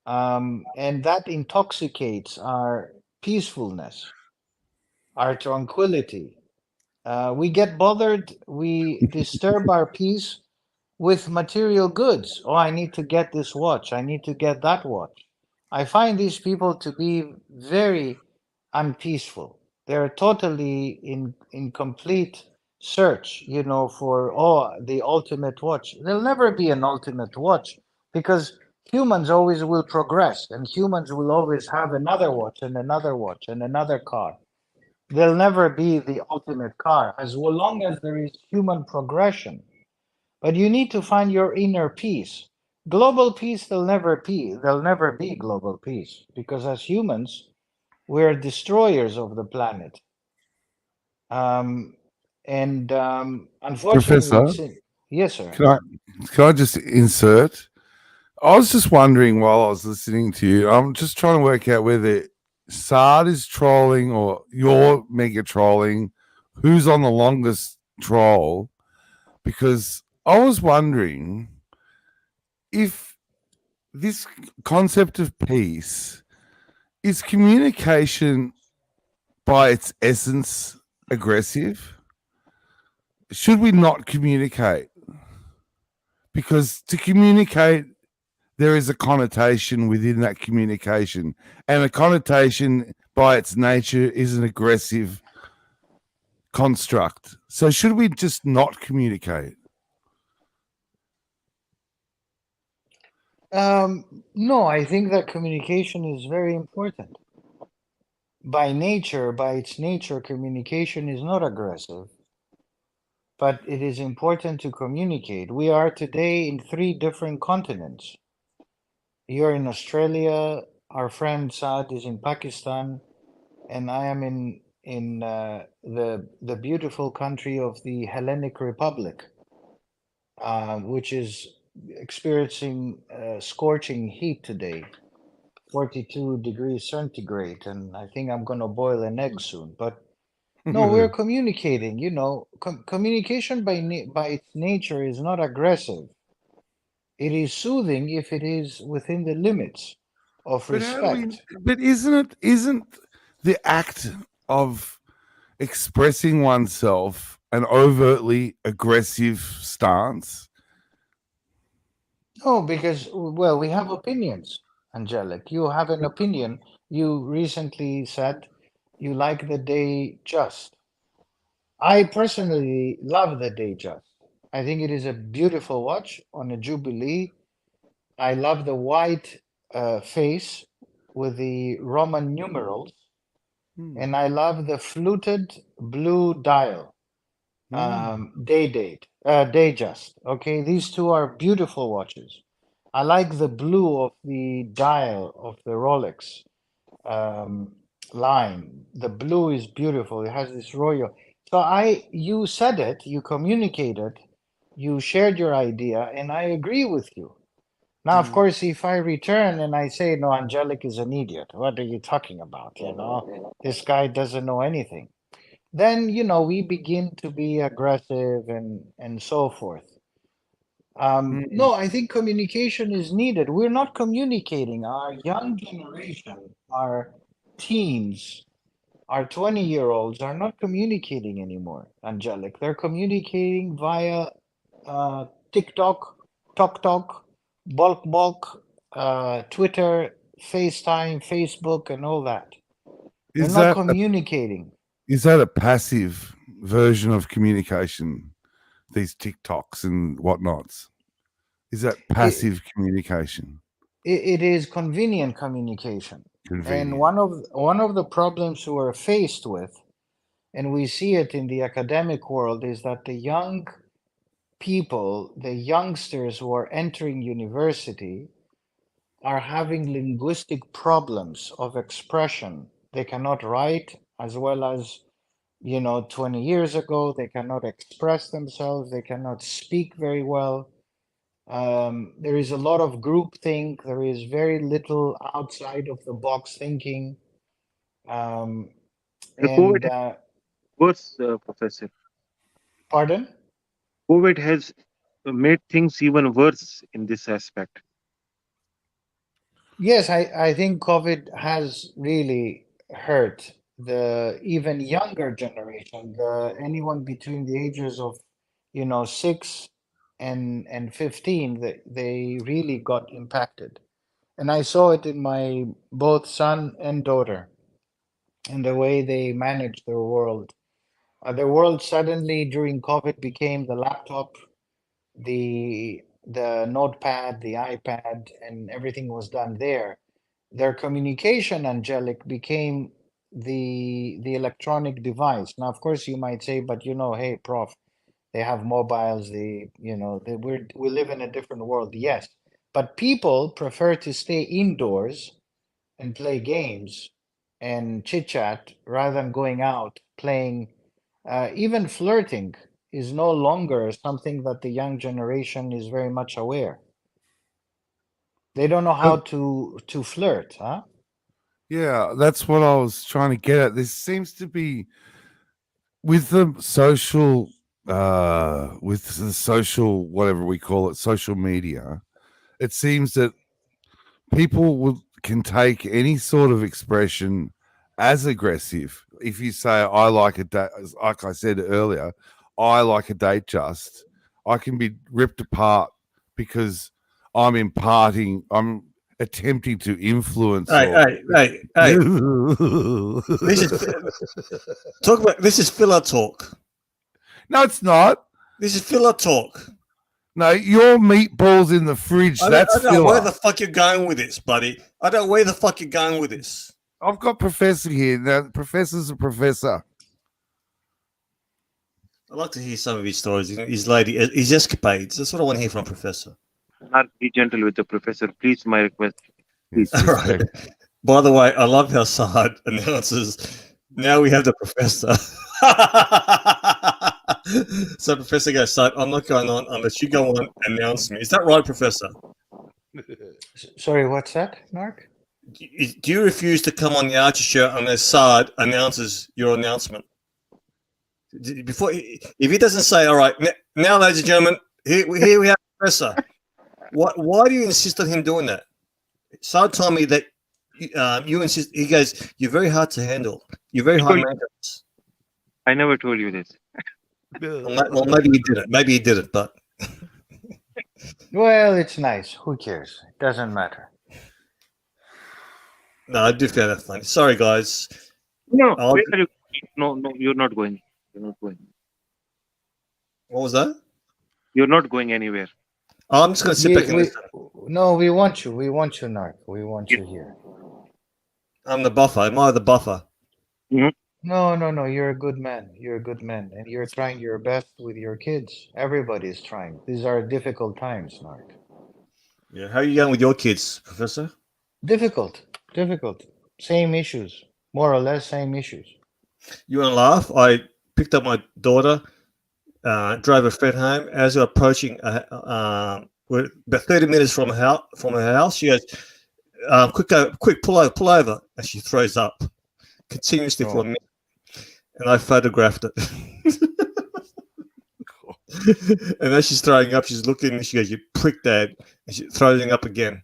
And that intoxicates our peacefulness, our tranquility. We get bothered, we disturb our peace with material goods. Oh, I need to get this watch. I need to get that watch. I find these people to be very unpeaceful. They're totally in complete search, you know, for the ultimate watch. There'll never be an ultimate watch because humans always will progress and humans will always have another watch and another watch and another car. There'll never be the ultimate car as long as there is human progression. But you need to find your inner peace. Global peace, there'll never be global peace because as humans, we're destroyers of the planet. Unfortunately, Professor, yes, sir. can I just insert? I was just wondering while I was listening to you, I'm just trying to work out whether Saad is trolling or you're mega trolling. Who's on the longest troll? Because I was wondering if this concept of peace is communication by its essence aggressive. Should we not communicate? Because to communicate, there is a connotation within that communication, and a connotation by its nature is an aggressive construct. So should we just not communicate? No, I think that communication is very important. By nature, by its nature, communication is not aggressive, but it is important to communicate. We are today in 3 different continents. You're in Australia, our friend Saad is in Pakistan, and I am in the beautiful country of the Hellenic Republic, which is experiencing scorching heat today, 42 degrees centigrade, and I think I'm gonna boil an egg soon. But no, we're communicating. You know, communication by its nature is not aggressive. It is soothing if it is within the limits of But how do we? respect. But isn't the act of expressing oneself an overtly aggressive stance? No, because, well, we have opinions, Angelic. You have an opinion. You recently said you like the day just. I personally love the day just. I think it is a beautiful watch on a Jubilee. I love the white face with the Roman numerals, and I love the fluted blue dial. Day just. Okay, these two are beautiful watches. I like the blue of the dial of the Rolex line. The blue is beautiful. It has this royal. So you said it, you communicated, you shared your idea, and I agree with you. Now, of course, if I return and I say, no, Angelic is an idiot, what are you talking about? You know, this guy doesn't know anything. Then, you know, we begin to be aggressive and so forth. No, I think communication is needed. We're not communicating. Our young generation, our teens, our 20-year-olds are not communicating anymore, Angelic. They're communicating via TikTok, TokTok, Bulk, Twitter, FaceTime, Facebook, and all that. They're not communicating. Is that a passive version of communication? These TikToks and whatnots. Is that passive communication? It is convenient communication. Convenient. And one of the problems we're faced with, and we see it in the academic world, is that the young people, the youngsters who are entering university, are having linguistic problems of expression. They cannot write as well as, you know, 20 years ago. They cannot express themselves. They cannot speak very well. There is a lot of groupthink. There is very little outside of the box thinking. Worse, Professor. Pardon? COVID has made things even worse in this aspect. Yes, I think COVID has really hurt the even younger generation, anyone between the ages of, you know, 6 and 15, they really got impacted. And I saw it in my both son and daughter, and the way they managed their world. The world suddenly during COVID became the laptop, the notepad, the iPad, and everything was done there. Their communication, Angelic, became the electronic device. Now, of course, you might say, but you know, hey, Prof, they have mobiles. We live in a different world. Yes, but people prefer to stay indoors and play games and chit chat rather than going out playing. Even flirting is no longer something that the young generation is very much aware. They don't know how to flirt, huh? Yeah, that's what I was trying to get at. There seems to be with the social whatever we call it, social media, it seems that people can take any sort of expression as aggressive. If you say, I like a date, like I said earlier, I like a date just, I can be ripped apart because I'm attempting to influence. Hey. This is filler talk. No, it's not. This is filler talk. No, your meatballs in the fridge. I That's don't know where filler. the fuck you're going with this, buddy. I don't know where the fuck you're going with this. I've got Professor here. Now, the Professor's a professor. I'd like to hear some of his stories, his escapades. That's what I want to hear from Professor. Not be gentle with the professor, please. My request. Please. All right. By the way, I love how Saad announces, now we have the Professor. So Professor goes, Saad, I'm not going on unless you go on and announce me. Is that right, Professor? Sorry, what's that, Mark? Do you refuse to come on the Archie show unless Saad announces your announcement? Before, if he doesn't say, all right, now, ladies and gentlemen, here we have Professor. Why do you insist on him doing that? Saad told me that you insist. He goes, you're very hard to handle. You're very high maintenance. I never told you this. Well, maybe he did it. Maybe he did it, but Well, it's nice. Who cares? It doesn't matter. no, I do find that funny. Sorry, guys. No, where are you? No, you're not going. You're not going. What was that? You're not going anywhere. I'm just going to sit back and listen. No, we want you. We want you, Narc. We want you here. I'm the buffer. Am I the buffer? No. You're a good man. You're a good man. And you're trying your best with your kids. Everybody's trying. These are difficult times, Narc. Yeah. How are you going with your kids, Professor? Difficult. Same issues. More or less same issues. You want to laugh? I picked up my daughter, drove her friend home. As we were approaching, we're about 30 minutes from her house. She goes, quick, pull over. And she throws up continuously for a minute. And I photographed it. And as she's throwing up, she's looking and she goes, you prick, Dad. And she's throwing up again.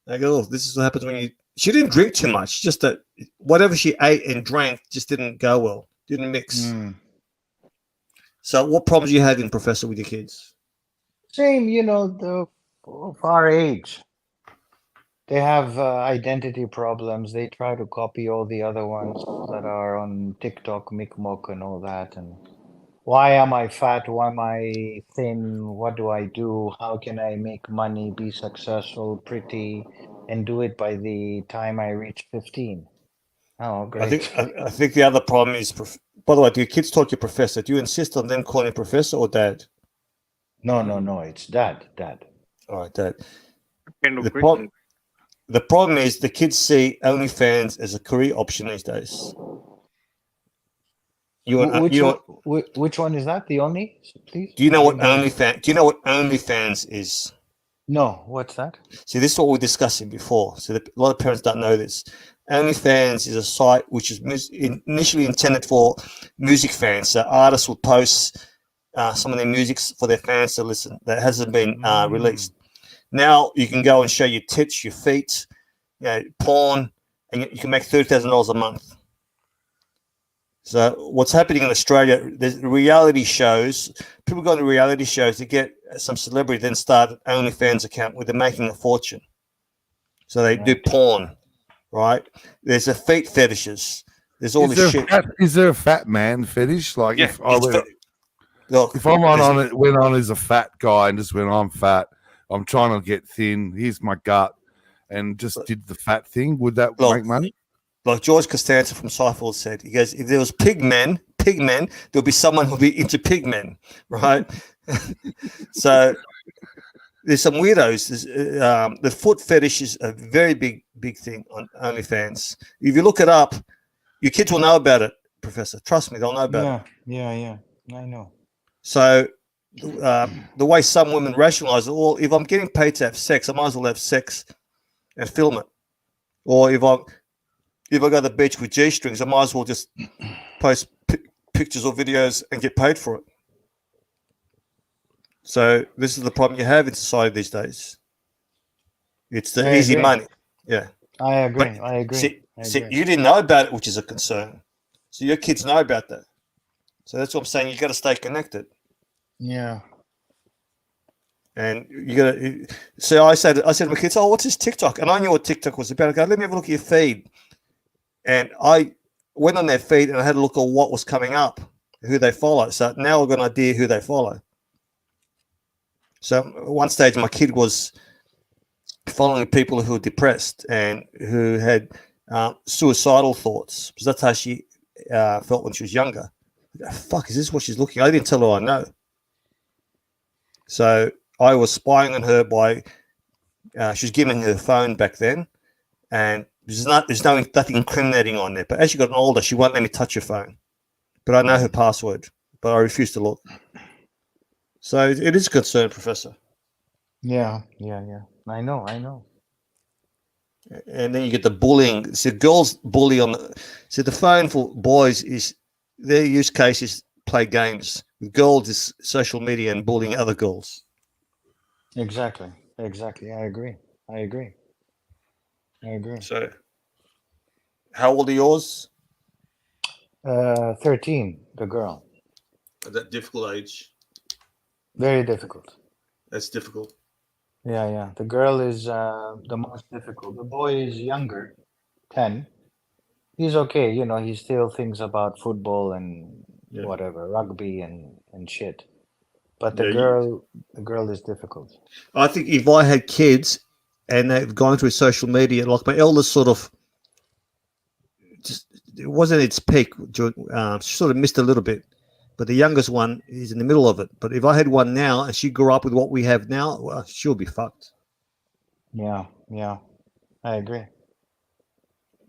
And I go, oh, this is what happens when you... She didn't drink too much, just that whatever she ate and drank just didn't go well, didn't mix. So what problems are you having, Professor, with your kids? Same, of our age. They have identity problems. They try to copy all the other ones that are on TikTok, Mikmok, and all that. And why am I fat? Why am I thin? What do I do? How can I make money, be successful, pretty, and do it by the time I reach 15? Oh, great. I think the other problem is, by the way, do your kids talk to your professor? Do you insist on them calling you professor or dad? No, it's dad. All right, dad. The problem is the kids see OnlyFans as a career option these days. Which one is that? The only, please? Do you know what OnlyFans is? No, what's that? See, this is what we were discussing before. So a lot of parents don't know this. OnlyFans is a site which is initially intended for music fans. So artists will post some of their music for their fans to listen that hasn't been released. Now you can go and show your tits, your feet, porn, and you can make $30,000 a month. So what's happening in Australia, there's reality shows. People go to reality shows to get some celebrity, then start an OnlyFans account where they're making a fortune. So they do porn, right? There's a feet fetishes. There's all this shit. Is there a fat man fetish? Like if I went on as a fat guy and just went, I'm fat, I'm trying to get thin, here's my gut, and just did the fat thing, would that make money? Like George Costanza from Seinfeld said, he goes, if there was pig men, there'll be someone who'll be into pig men, right? So there's some weirdos. The foot fetish is a very big thing on OnlyFans. If you look it up, your kids will know about it, Professor. Trust me, they'll know about it. Yeah, I know. So the way some women rationalize it, well, if I'm getting paid to have sex, I might as well have sex and film it. Or if I go to the beach with G-strings, I might as well just post pictures or videos and get paid for it. So this is the problem you have in society these days. It's the easy money. Yeah. I agree. See, you didn't know about it, which is a concern. So your kids know about that. So that's what I'm saying. You got to stay connected. Yeah. And you got to. So I said to my kids, "Oh, what's this TikTok?" And I knew what TikTok was about. I go, "Let me have a look at your feed." And I went on their feed and I had a look at what was coming up, who they follow. So now I've got an idea who they follow. So at one stage, my kid was following people who were depressed and who had suicidal thoughts, because that's how she felt when she was younger. Fuck, is this what she's looking at? I didn't tell her I know. So I was spying on her by she was giving her phone back then, and there's nothing incriminating on there. But as she got older, she won't let me touch her phone. But I know her password, but I refuse to look. So it is a concern, Professor. Yeah. I know. And then you get the bullying. So girls bully on the phone for boys is their use case is play games. With girls is social media and bullying other girls. Exactly. I agree. So how old are yours? 13, the girl. At that difficult age. Very difficult. That's difficult. Yeah. The girl is the most difficult. The boy is younger, 10. He's okay, he still thinks about football and whatever, rugby and shit. But the girl is difficult. I think if I had kids and they've gone through social media, like my eldest sort of just it wasn't its peak. She sort of missed a little bit. But the youngest one is in the middle of it. But if I had one now and she grew up with what we have now, well, she'll be fucked. Yeah, I agree.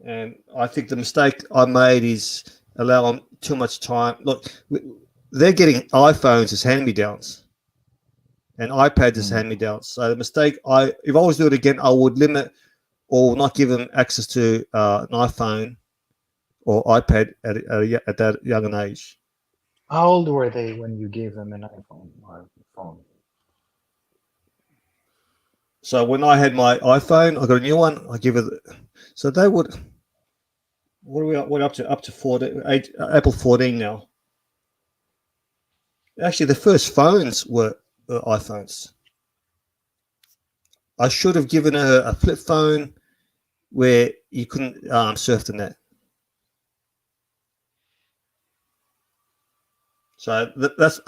And I think the mistake I made is allowing too much time. Look, they're getting iPhones as hand-me-downs and iPads as hand-me-downs. So the mistake, if I was to do it again, I would limit or not give them access to an iPhone or iPad at that young an age. How old were they when you gave them an iPhone or phone? So when I had my iPhone, I got a new one. I give it. So they would. What are we up? What up to? Up to 14, Apple 14 now. Actually, the first phones were iPhones. I should have given her a flip phone where you couldn't surf the net. So that's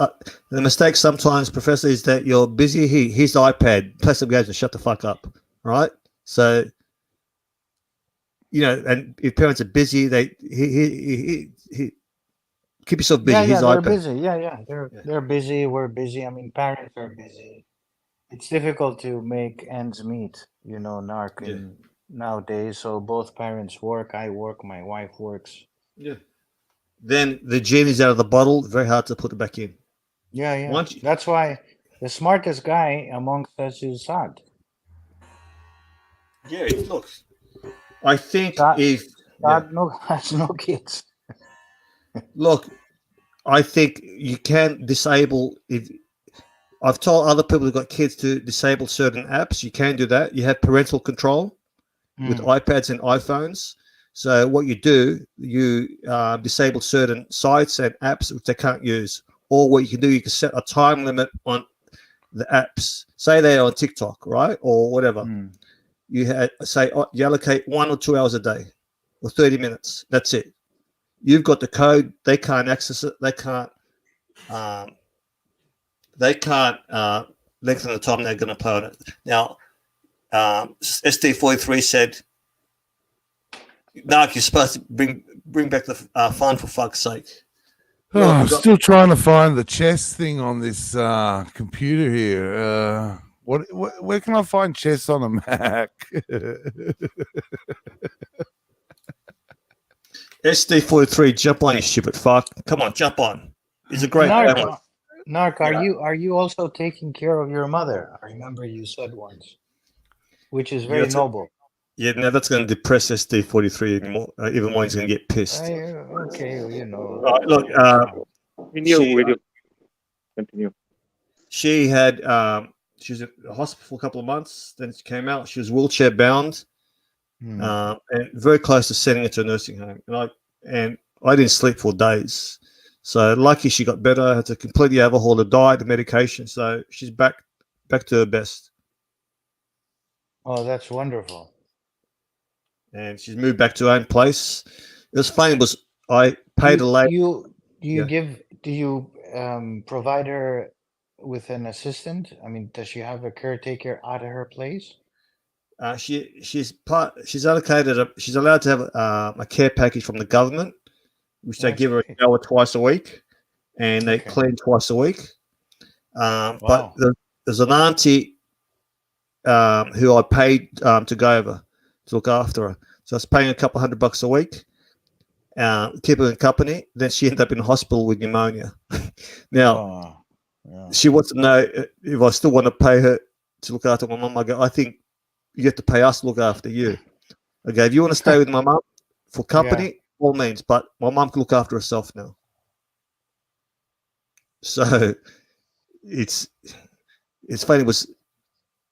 the mistake sometimes, Professor, is that you're busy. Here's the iPad. Play some games and shut the fuck up, right? So, and if parents are busy, he keep yourself busy. Yeah, they're iPad. busy. Yeah, they're busy. We're busy. I mean, parents are busy. It's difficult to make ends meet, nowadays. So both parents work. I work. My wife works. Yeah. Then the genie's out of the bottle. Very hard to put it back in. Yeah. That's why the smartest guy amongst us is Saad. Yeah, look. I think Saad has no kids. Look, I think you can disable if. I've told other people who've got kids to disable certain apps. You can do that. You have parental control with iPads and iPhones. So what you do, you disable certain sites and apps which they can't use. Or what you can do, you can set a time limit on the apps. Say they're on TikTok, right? Or whatever. You you allocate 1 or 2 hours a day or 30 minutes. That's it. You've got the code. They can't access it. They can't lengthen the time they're going to play on it. Now, SD43 said, "Narc, you're supposed to bring back the fun for fuck's sake." Oh, I'm still trying to find the chess thing on this computer here. Where can I find chess on a Mac? SD43, jump on, you stupid fuck! Come on, jump on. He's a great family. Narc, are you also taking care of your mother? I remember you said once, which is very noble. Yeah, now that's going to depress SD43 anymore. Even more, he's going to get pissed. Okay, Right, look, Continue. She had she was at the hospital for a couple of months. Then she came out. She was wheelchair bound, and very close to sending her to a nursing home. And I didn't sleep for days. So lucky she got better. I had to completely overhaul her diet, the medication. So she's back to her best. Oh, that's wonderful. And she's moved back to her own place. It was funny. I paid a lady. Do you provide her with an assistant? I mean, does she have a caretaker out of her place? She's allocated. She's allowed to have a care package from the government, which they give her a shower twice a week, and they clean twice a week. But there's an auntie who I paid to go over to look after her. So I was paying a couple $100 a week, keep her in company. Then she ended up in hospital with pneumonia. Now, she wants to know if I still want to pay her to look after my mum. I go, I think you have to pay us to look after you. Okay, if you want to stay with my mum for company, all means, but my mum can look after herself now. So it's funny,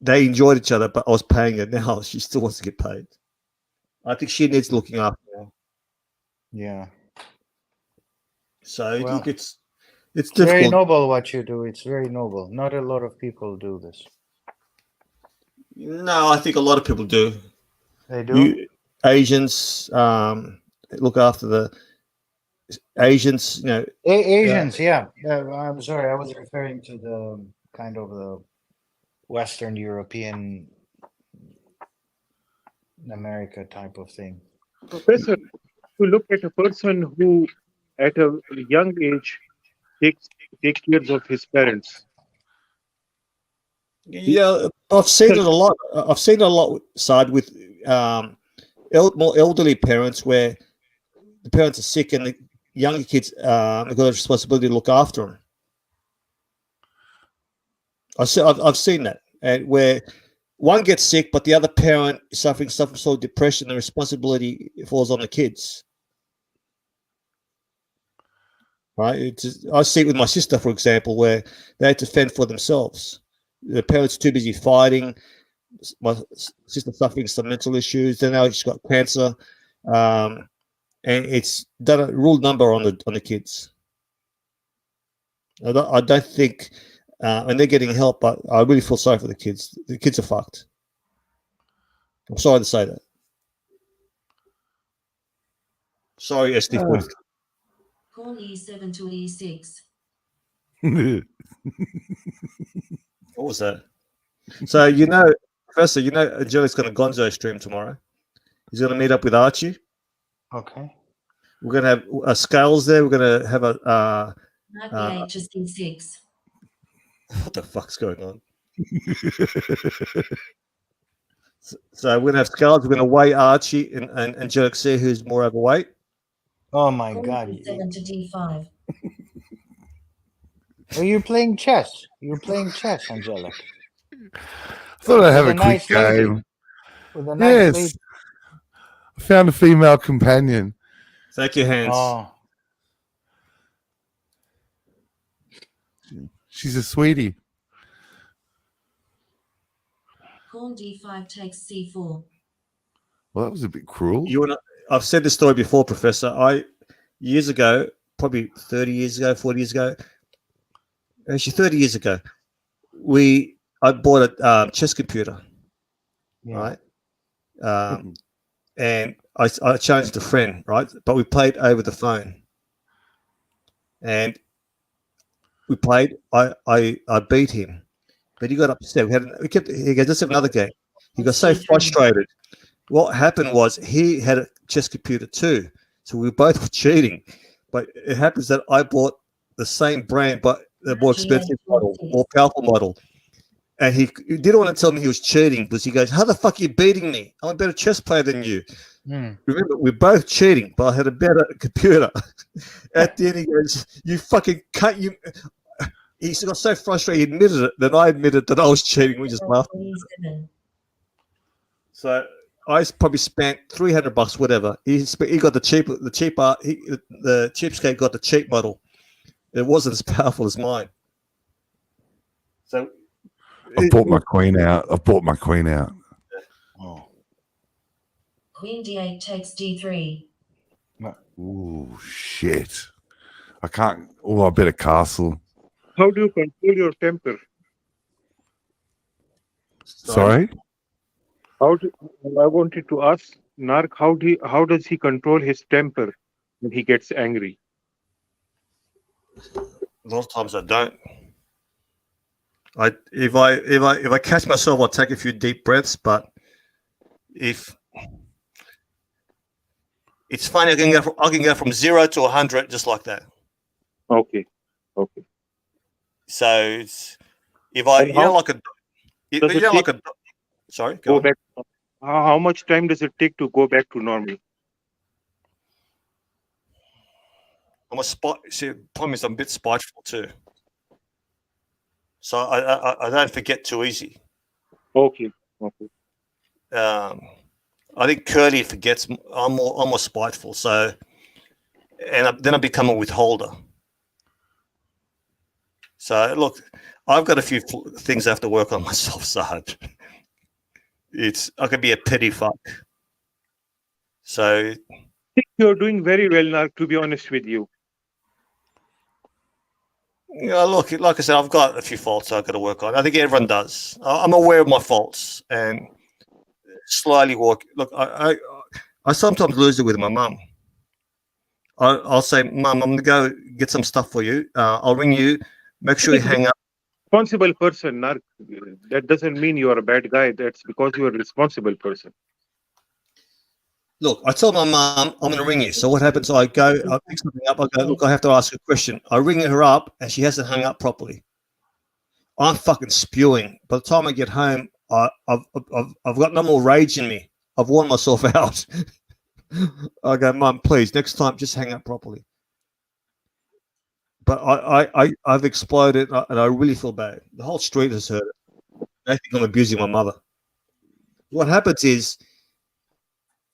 they enjoyed each other, but I was paying her. Now she still wants to get paid. I think she needs looking after now. Yeah. So Well, it's very difficult. noble what you do. It's very noble. Not a lot of people do this. No, I think a lot of people do. They do? Asians look after the Asians, you know. Asians, yeah. I'm sorry, I was referring to the kind of the Western European America type of thing. Professor, to look at a person who at a young age takes care of his parents. Yeah, I've seen it a lot. I've seen it a lot side with more elderly parents where the parents are sick and the younger kids have got a responsibility to look after them. I've seen that, and where one gets sick, but the other parent is suffering some sort of depression, the responsibility falls on the kids. Right? I see it with my sister, for example, where they had to fend for themselves. The parents are too busy fighting. My sister suffering some mental issues. Then now she's got cancer, and it's done a rule number on the kids. I don't think, and they're getting help, but I really feel sorry for the kids. The kids are fucked. I'm sorry to say that. Sorry, SD40. Call E7 to E6. What was that? So Professor, Angelica's going to Gonzo stream tomorrow. He's going to meet up with Archie. Okay. We're going to have scales there. We're going to have a. RPH is 6. What the fuck's going on? So we're going to have scales. We're going to weigh Archie and Angelica, see who's more overweight. Oh my Call God. E7 to D5. Are you playing chess? You're playing chess, Angelic. I thought I'd have With a a nice quick lady. game. With a nice lady. I found a female companion. Thank you, Hans. Oh. She's a sweetie. Call D5 takes C4. Well, that was a bit cruel. I've said this story before, Professor. Years ago, probably 30 years ago, 40 years ago, actually 30 years ago, I bought a chess computer, right? And I challenged a friend, right? But we played over the phone, and we played. I beat him, but he got upset. He goes, let's have another game. He got so frustrated. What happened was he had a chess computer too, so we both were cheating. But it happens that I bought the same brand, but the more expensive model, more powerful model. And he didn't want to tell me he was cheating because he goes, "How the fuck are you beating me? I'm a better chess player than you." Remember, we're both cheating, but I had a better computer. At the end, he goes, "You fucking cut you." He got so frustrated, he admitted it. Then I admitted that I was cheating. We just laughed. So I probably spent $300, whatever. He got the cheapskate got the cheap model. It wasn't as powerful as mine. So I've bought my queen out. Oh. Queen D8 takes D3. Ooh, shit. I can't. Oh, I bet a castle. How do you control your temper? Sorry? I wanted to ask Nark, how does he control his temper when he gets angry? A lot of times I don't. If I catch myself, I'll take a few deep breaths. But if it's funny, I can go from 0 to 100 just like that. Okay. Okay. So it's if I And how like a does it take sorry, go back? How much time does it take to go back to normal? See, the problem is I'm a bit spiteful too, so I don't forget too easy. Okay. Okay. I think Curly forgets. I'm more spiteful. So, then I become a withholder. So look, I've got a few things I have to work on myself, Sard. I could be a petty fuck. So I think you're doing very well now, to be honest with you. Look, like I said, I've got a few faults I've got to work on. I think everyone does. I'm aware of my faults and slowly walk. Look, I sometimes lose it with my mum. I'll say, Mum, I'm going to go get some stuff for you. I'll ring you. Make sure you hang up. Responsible person, Nark. That doesn't mean you are a bad guy. That's because you are a responsible person. Look, I tell my mum I'm going to ring you. So what happens? I go, I pick something up. I go, look, I have to ask a question. I ring her up, and she hasn't hung up properly. I'm fucking spewing. By the time I get home, I've got no more rage in me. I've worn myself out. I go, Mum, please, next time, just hang up properly. But I've exploded, and I really feel bad. The whole street has heard it. They think I'm abusing my mother. What happens is,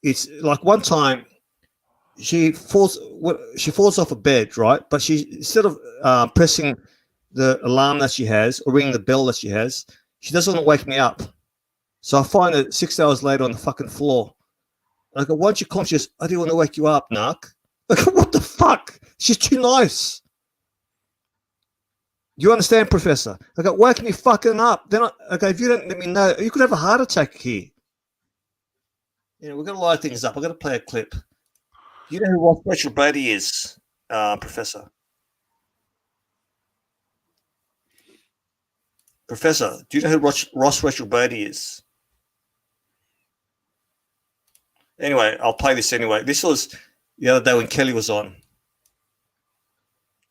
it's like one time she falls off a bed, right? But she, instead of pressing the alarm that she has or ringing the bell that she has, she doesn't want to wake me up. So I find her 6 hours later on the fucking floor. And I go, "Why aren't you conscious?" "I didn't want to wake you up, Nark." I go, "What the fuck? She's too nice." Do you understand, Professor? I go, "Wake me fucking up." Then I go, "If you don't let me know, you could have a heart attack here." We're going to light things up. I'm going to play a clip. You know who Rachel Brady is, Professor? Professor, do you know who Ross Rachel Brady is? Anyway, I'll play this anyway. This was the other day when Kelly was on.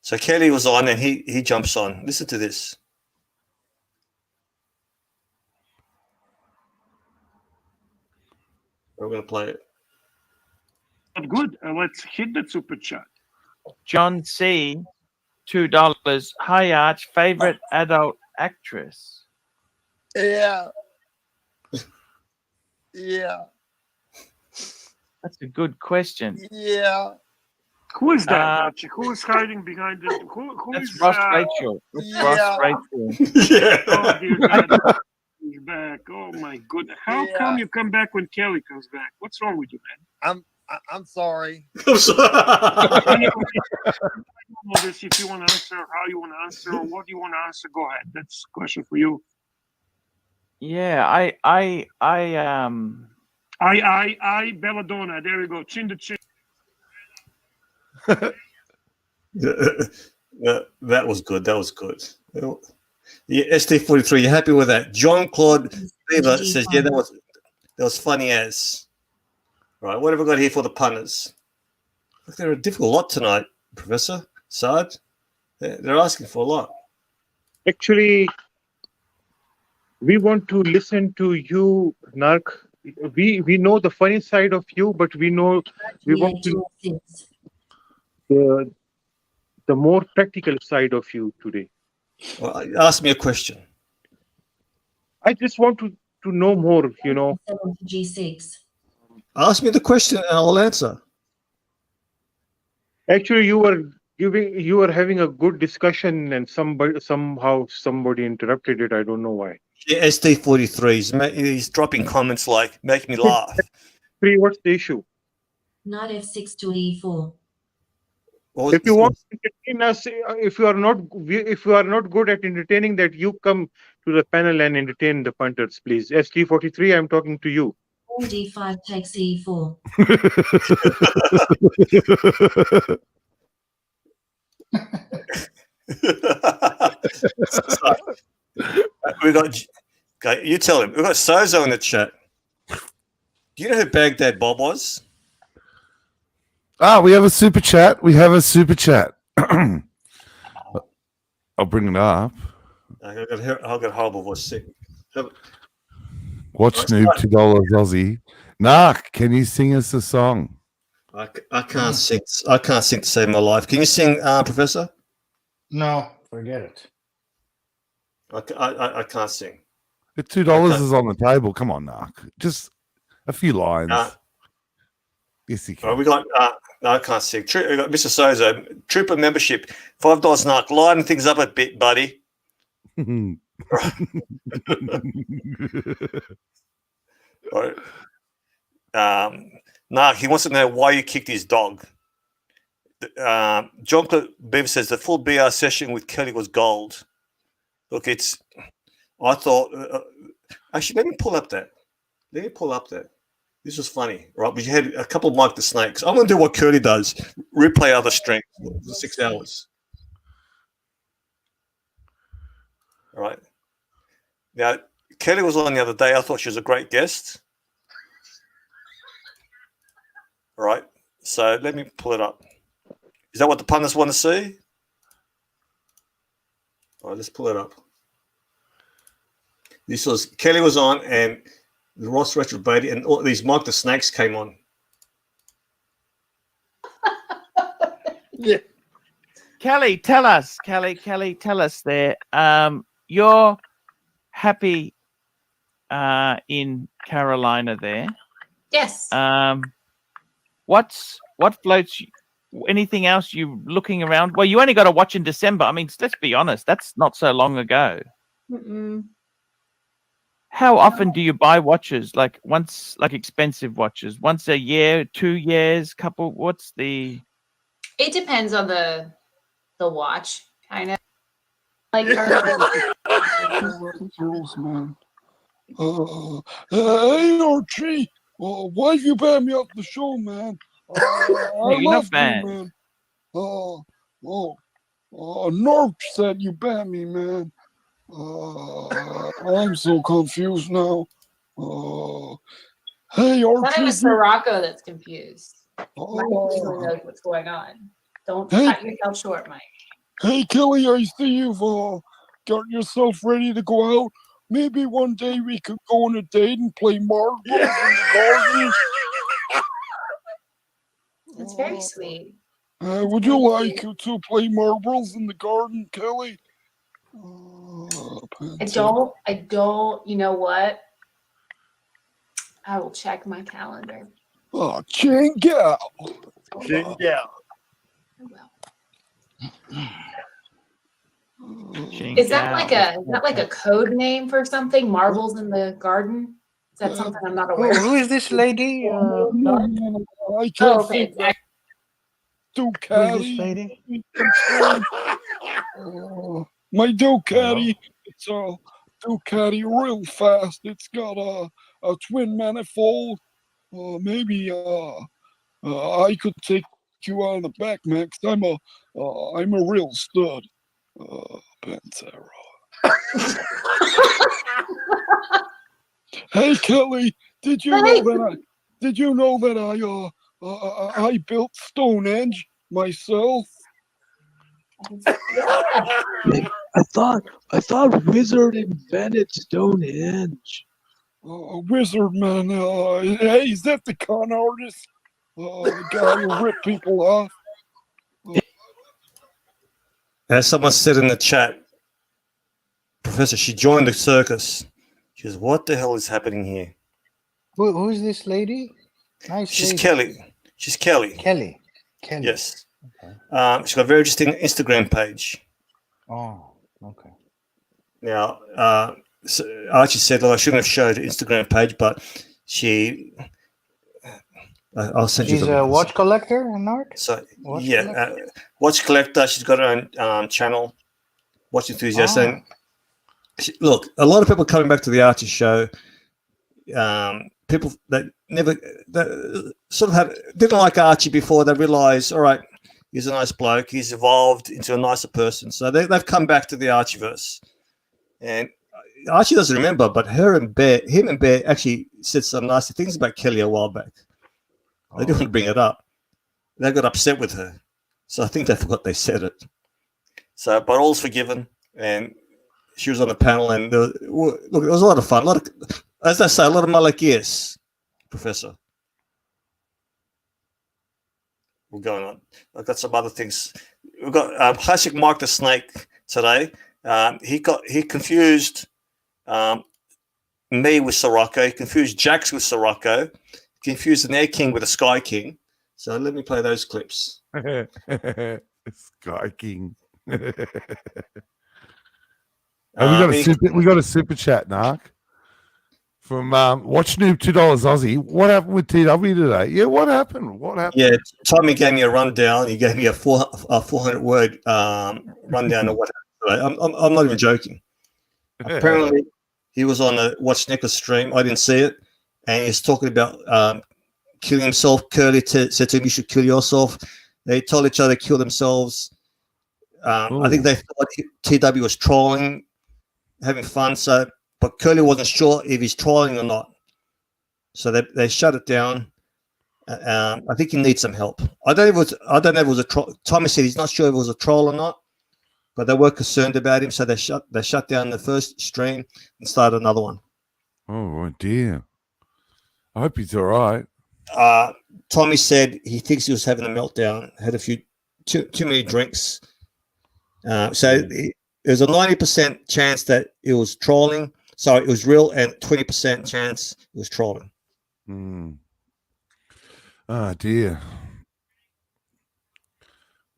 So Kelly was on and he jumps on. Listen to this. We're going to play it. Good. Let's hit the super chat. John C, $2. Hi, Arch. Favorite adult actress? Yeah. Yeah. That's a good question. Yeah. Who is that, Archie? Who is hiding behind it? Who That's is Ross Rachel. That's Ross Rachel. Oh, dear God. He's back. Oh my goodness. How come you come back when Kelly comes back? What's wrong with you, man? I'm sorry. I'm sorry. If you want to answer, how you want to answer, or what you want to answer, go ahead. That's a question for you. Yeah, Belladonna. There we go. Chin to chin. That was good. That was good. Yeah, ST43, you happy with that? John Claude Beaver says, yeah, that was funny as. Right, what have we got here for the punters? Look, they're a difficult lot tonight, Professor Sard. They're asking for a lot. Actually, we want to listen to you, Nark. We know the funny side of you, but we want to the more practical side of you today. Well, ask me a question. I just want to know more, G6. Ask me the question and I'll answer. Actually, you were having a good discussion and somebody interrupted it. I don't know why. Yeah, ST43, he's dropping comments like, make me laugh. What's the issue? Knight F6 to E4. If you want to entertain us, if you are not good at entertaining, that you come to the panel and entertain the punters, please. ST43, I'm talking to you. Pawn D5 takes E4. We got. Okay, you tell him. We got Sozo in the chat. Do you know who Baghdad Bob was? Ah, we have a super chat. We have a super chat. I'll bring it up. I've got horrible voice. Sick. Watch Noob, $2 Aussie. Narc, can you sing us a song? I can't sing. I can't sing to save my life. Can you sing, Professor? No, forget it. I can't sing. The $2 is on the table. Come on, Narc. Just a few lines. Yes, you can. We got. No, I can't sing. We got Mr. Sozo, Trooper membership, $5, Narc. Lighten things up a bit, buddy. Right. Narc, he wants to know why you kicked his dog. John Beaver says the full BR session with Kelly was gold. Look, I thought. Actually, let me pull up that. This was funny, right? We had a couple of Mike the Snakes. I'm going to do what Curly does: replay other streams for 6 hours. All right. Now, Kelly was on the other day. I thought she was a great guest. All right. So let me pull it up. Is that what the punters want to see? All right, let's pull it up. Kelly was on, and Ross Retro Beatty and all these Mike the Snakes came on. Yeah. Kelly, tell us there. You're happy in Carolina there. Yes. What floats you? Anything else you looking around? Well, you only got to watch in December. I mean, let's be honest, that's not so long ago. Mm-mm. How often do you buy watches? Like expensive watches? Once a year, 2 years, couple? What's the? It depends on the watch, kind of. Like rules, man. Hey Archie, why have you banned me off the show, man? You're not banned. North said you banned me, man. I'm so confused now. Hey, Archie. I thought it was Sirocco that's confused. Mike usually knows what's going on. Don't cut yourself short, Mike. Hey, Kelly, I see you've got yourself ready to go out. Maybe one day we could go on a date and play marbles in the garden. That's very sweet. Would you like to play marbles in the garden, Kelly? I don't, you know what? I will check my calendar. Oh, Chingal. Is that like a code name for something? Marbles in the garden? Is that something I'm not aware of? Who is this lady? I can't think. Ducati. Who is this lady? My Ducati. It's a Ducati real fast. It's got a twin manifold. Maybe I could take you out of the back, Max. I'm a real stud. Pantera. Hey Kelly, did you know that I built Stonehenge myself? I thought Wizard invented Stonehenge. Wizard, man. Hey, is that the con artist? The guy who ripped people off? As someone said in the chat, Professor, she joined the circus. She goes, what the hell is happening here? Who is this lady? Nice She's lady. Kelly. She's Kelly. Kelly. Yes. Okay. She's got a very interesting Instagram page. Oh, okay. Now, Archie said, I shouldn't have showed the Instagram page, but she... I'll send you. She's a watch collector in art. So watch collector. She's got her own channel, Watch Enthusiast. And look, a lot of people coming back to the Archie show. People that sort of didn't like Archie before. They realised, all right, he's a nice bloke. He's evolved into a nicer person. So they've come back to the Archieverse. And Archie doesn't remember, but him and Bear actually said some nasty things about Kelly a while back. They didn't want to bring it up. They got upset with her. So I think they forgot they said it. So, but all's forgiven. And she was on the panel, and look, it was a lot of fun. As I say, a lot of malakias, Professor. We're going on. I've got some other things. We've got classic Mark the Snake today. He confused me with Sirocco. He confused Jax with Sirocco. Confused an Air King with a Sky King. So let me play those clips. Sky King. We got a super chat, Narc, from Watch Noob $2 Aussie. What happened with TW today? Yeah, what happened? Yeah, Tommy gave me a rundown. He gave me a 400-word rundown of what happened today. I'm not even joking. Apparently, he was on a Watch Nicholas stream. I didn't see it, and he's talking about killing himself. Curly said to him, "You should kill yourself." They told each other to kill themselves. I think they thought TW was trolling, having fun. So, but Curly wasn't sure if he's trolling or not. So they shut it down. I think he needs some help. I don't know if it was a troll. Tommy said he's not sure if it was a troll or not, but they were concerned about him. So they shut down the first stream and started another one. Oh dear! I hope he's all right. Tommy said he thinks he was having a meltdown. Had a few too many drinks. So there's a 90% chance that it was trolling. So it was real, and 20% chance it was trolling. Oh dear.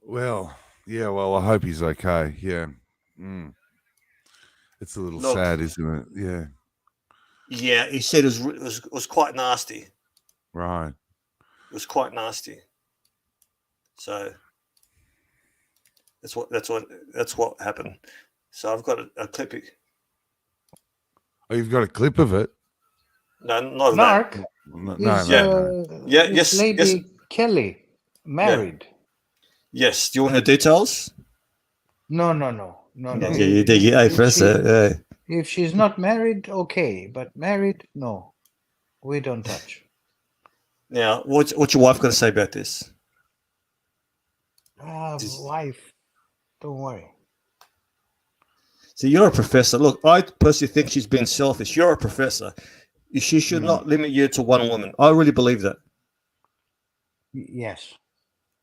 Well, yeah. Well, I hope he's okay. Yeah. It's a little sad, isn't it? Yeah. Yeah, he said it was quite nasty. Right. It was quite nasty. So that's what happened. So I've got a clip. Oh, you've got a clip of it? No, not Mark, that. Is Lady Kelly married? Yes. Do you want the details? No. Yeah, hey, Professor. If she's not married, okay, but married, no, we don't touch. Now, what's your wife going to say about this? Wife, don't worry. See, you're a professor. Look, I personally think she's been selfish. You're a professor. She should not limit you to one woman. I really believe that. Yes.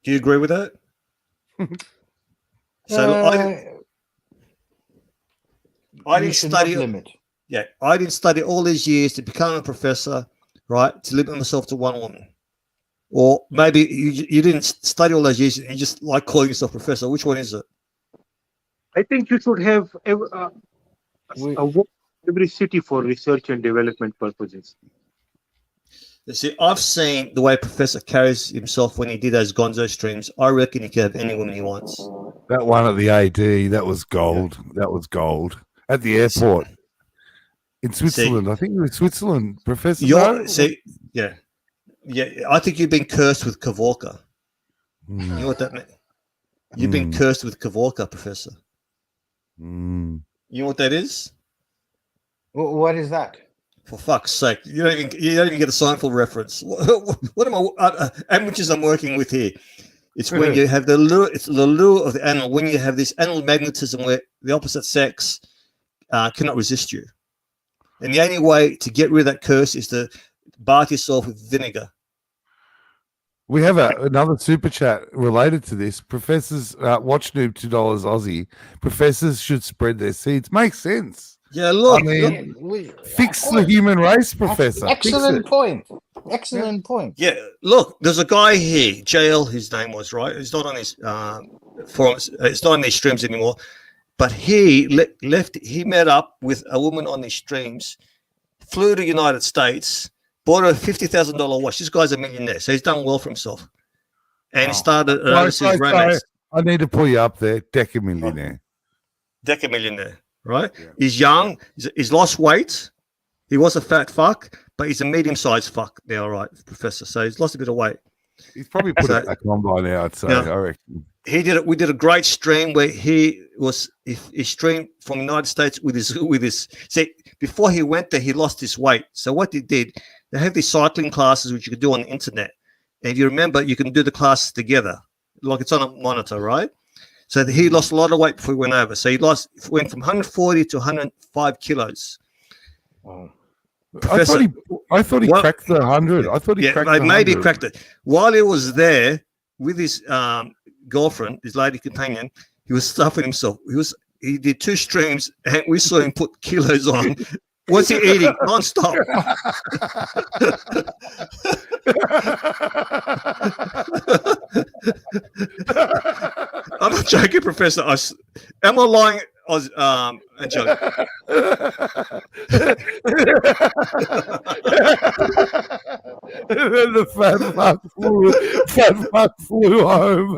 Do you agree with that? So I didn't study. Yeah, I didn't study all these years to become a professor, right? To limit myself to one woman, or maybe you didn't study all those years and you just like calling yourself professor. Which one is it? I think you should have every city for research and development purposes. You see, I've seen the way Professor carries himself when he did those Gonzo streams. I reckon he can have any woman he wants. That one at the AD, that was gold. Yeah. That was gold. At the airport in Switzerland. I think it was Switzerland, Professor. Yeah. I think you've been cursed with Kavorka. You know what that means? You've been cursed with Kavorka, Professor. You know what that is? What is that? For fuck's sake, you don't even get a Seinfeld reference. What am I? Amateurs I'm working with here. It's when you have the lure. It's the lure of the animal. When you have this animal magnetism, where the opposite sex cannot resist you, and the only way to get rid of that curse is to bath yourself with vinegar. We have another super chat related to this. Professors, Watch Noob $2 Aussie. Professors should spread their seeds. Makes sense. Yeah, look. I mean, fix the human race, Professor. Excellent point. Excellent point. Yeah, look, there's a guy here, JL, his name was, right? He's not on his forums. It's not on these streams anymore. But he left. He met up with a woman on these streams, flew to the United States, bought a $50,000 watch. This guy's a millionaire, so he's done well for himself. And he started an overseas romance. I need to pull you up there. Decamillionaire. Decamillionaire, right? Yeah. He's young. He's lost weight. He was a fat fuck, but he's a medium-sized fuck now, right, Professor? So he's lost a bit of weight. He's probably put it back on by now, I'd say. Yeah. I reckon. He did it. We did a great stream where he streamed from the United States with his. See, before he went there, he lost his weight. So what he did, they have these cycling classes which you can do on the internet, and if you remember, you can do the classes together, like it's on a monitor, right? So he lost a lot of weight before he went over. So he went from 140 to 105 kilos. Wow. I thought he cracked the 100. I thought he cracked the 100. Maybe he cracked it. While he was there with his girlfriend, his lady companion, he was stuffing himself. He did 2 streams, and we saw him put kilos on. What's he eating? Non-stop. I'm not joking, Professor. Am I lying, Angelica? Then the fat fuck flew home.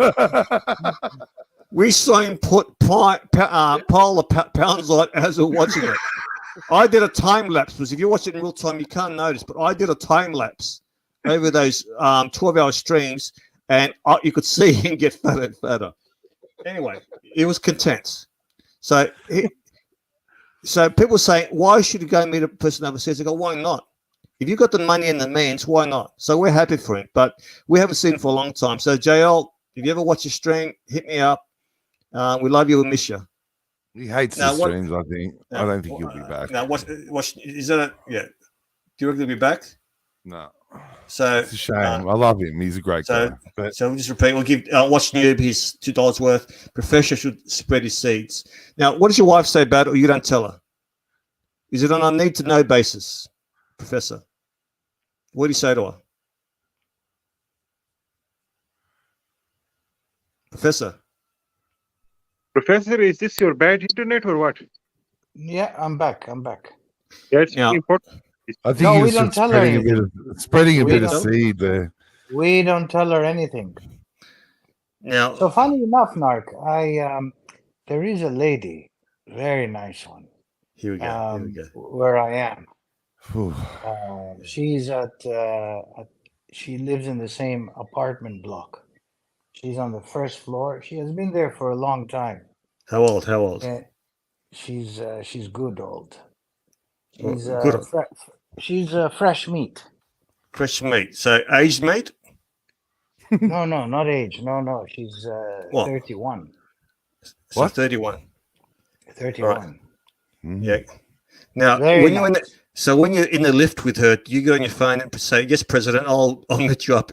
We saw him put pile of pounds on as we're watching it. I did a time lapse, because if you watch it in real time, you can't notice, but I did a time lapse over those 12-hour streams, and you could see him get fatter and fatter. Anyway, he was content. So people say, why should you go meet a person overseas? I go, why not? If you've got the money and the means, why not? So we're happy for him, but we haven't seen him for a long time. So JL, if you ever watch a stream, hit me up. We love you and miss you. He hates the streams, I think. I don't think he'll be back. Now, is that yeah. Do you reckon he'll be back? No. So it's a shame. I love him. He's a great guy. But so we'll just repeat. We'll give Watch Noob his $2 worth. Professor should spread his seeds. Now, what does your wife say about it, or you don't tell her? Is it on a need-to-know basis, Professor? What do you say to her? Professor? Professor, is this your bad internet or what? Yeah, I'm back. That's important. I think we don't tell her anything. Spreading a bit of seed there. We don't tell her anything. Now, so funny enough, Narc, there is a lady, very nice one. Here we go. Where I am. She's she lives in the same apartment block. She's on the first floor. She has been there for a long time. How old? She's good old. She's fresh meat. Fresh meat. So aged meat? No, not age. No. She's 31. So what? 31. 31. Right. Yeah. Now, when you're in the lift with her, do you go on your phone and say, "Yes, President, I'll meet you up.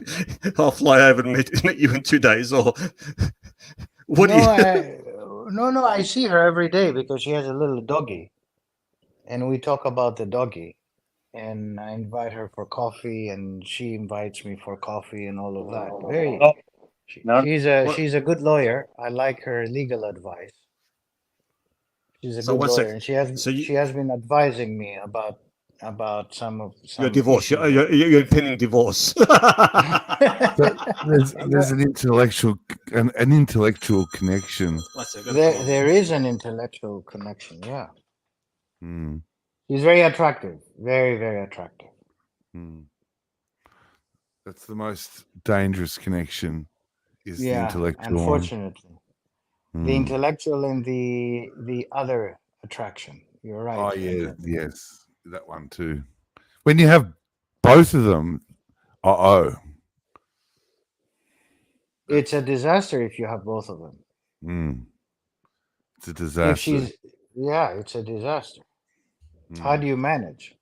I'll fly over and meet you in 2 days," or what? No, I see her every day because she has a little doggy, and we talk about the doggy, and I invite her for coffee, and she invites me for coffee, and all of that. She's a good lawyer. I like her legal advice. She's a good lawyer, and she has been advising me about some your divorce. You're pending divorce. there's an intellectual connection. There is an intellectual connection. Yeah. Mm. He's very attractive. Very, very attractive. Mm. That's the most dangerous connection. Is the intellectual. Unfortunately. The intellectual and the other attraction. You're right. Oh yeah, yes, that one too. When you have both of them, it's a disaster if you have both of them. It's a disaster. It's a disaster. How do you manage?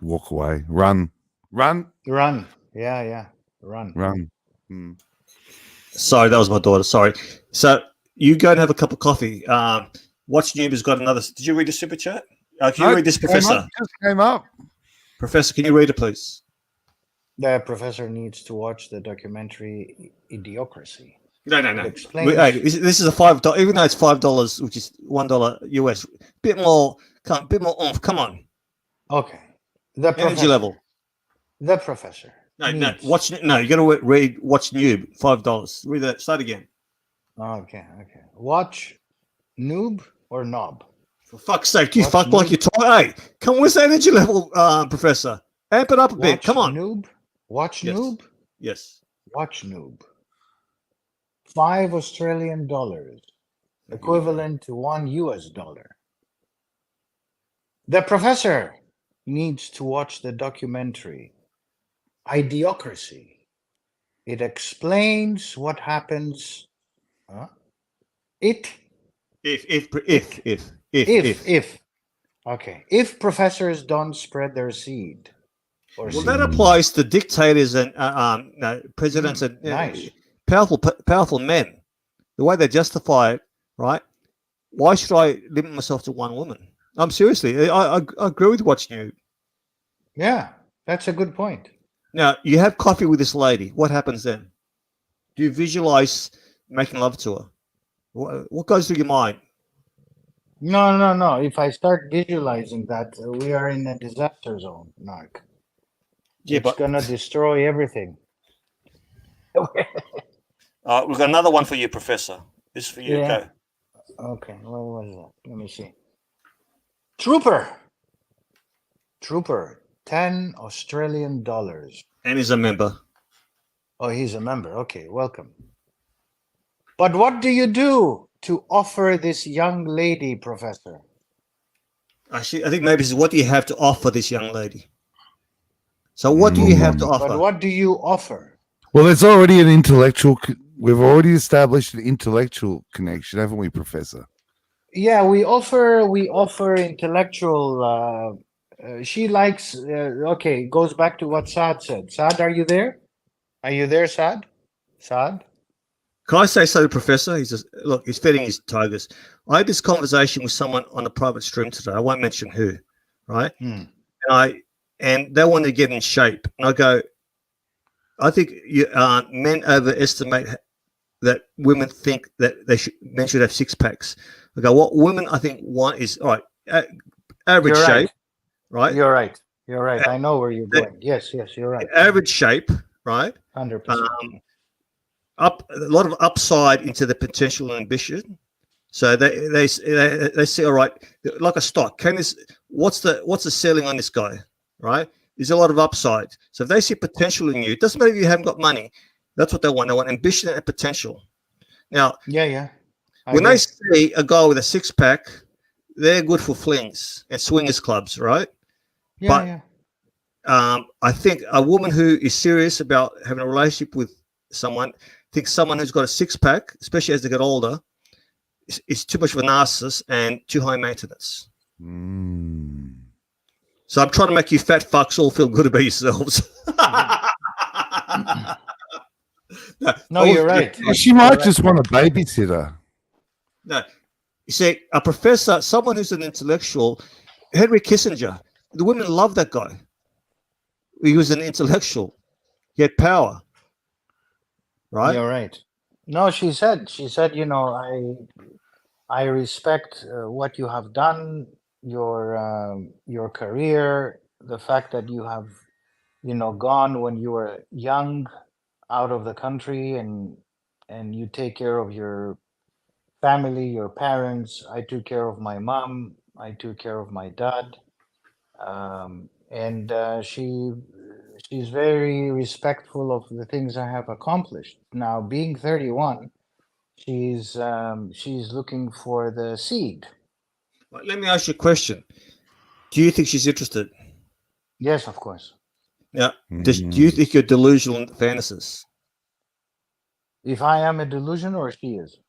Walk away. Run. Yeah. Run. Sorry, that was my daughter. Sorry. So you go and have a cup of coffee. Watch Noob has got another. Did you read the super chat? Can you read this, Professor? Just came up. Professor, can you read it, please? The professor needs to watch the documentary Idiocracy. No. Hey, this is a $5. Even though it's $5, which is $1 US. Bit more oomph. Come on. Okay. Energy level. The professor. No. You got to read Watch Noob. $5. Read that. Start again. Okay. Watch Noob or Knob? For fuck's sake, you fuck like you're tired. Hey, come on, what's the energy level, Professor? Amp it up a bit. Watch Come on. Noob. Watch Yes. Noob. Yes. Watch Noob. $5 Australian, equivalent to $1 US. The professor needs to watch the documentary Idiocracy. It explains what happens. If. Okay. If professors don't spread their seed. Or Well, that applies to dictators and presidents and nice. powerful men. The way they justify it, right? Why should I limit myself to one woman? I'm seriously, I agree with watching you. Yeah, that's a good point. Now, you have coffee with this lady. What happens then? Do you visualize making love to her? What goes through your mind? No. If I start visualizing that, we are in a disaster zone, Narc. Yeah, it's gonna destroy everything. We've got another one for you, Professor. This is for you. Yeah. Go. Okay, what is that? Let me see. Trooper, $10 Australian. And he's a member. Oh, he's a member. Okay, welcome. But what do you do to offer this young lady, Professor? Actually, I think maybe this is what do you have to offer this young lady? So what do you have to offer? But what do you offer? Well, there's already an intellectual. We've already established an intellectual connection, haven't we, Professor? Yeah, we offer intellectual. She likes. Okay, goes back to what Saad said. Saad, are you there? Are you there, Saad? Saad? Can I say so, Professor? Look, he's feeding his tigers. I had this conversation with someone on a private stream today. I won't mention who, right? And they wanted to get in shape. And I go, I think men overestimate that women think that men should have six packs. I go, what women I think want is all right, average shape, right? You're right. You're right. I know where you're going. Yes, you're right. Average shape, right? 100%. A lot of upside into the potential and ambition. So they see, all right, like a stock. What's the ceiling on this guy, right? There's a lot of upside. So if they see potential in you, it doesn't matter if you haven't got money. That's what they want. They want ambition and potential. Now, when they see a guy with a six pack, they're good for flings and swingers clubs, right? I think a woman who is serious about having a relationship with someone thinks someone who's got a six pack, especially as they get older, is too much of a narcissist and too high maintenance. So I'm trying to make you fat fucks all feel good about yourselves. No, you're right. She might just want a babysitter. No, you see, a professor, someone who's an intellectual, Henry Kissinger, the women love that guy. He was an intellectual. He had power. Right? You're right. No, she said, you know, I respect what you have done, your career, the fact that you have, you know, gone when you were young out of the country and you take care of your family, your parents. I took care of my mom. I took care of my dad. And she's very respectful of the things I have accomplished. Now, being 31, she's looking for the seed. Let me ask you a question. Do you think she's interested? Yes, of course. Now, do you think you're delusional in fantasies? If I am a delusion or she is?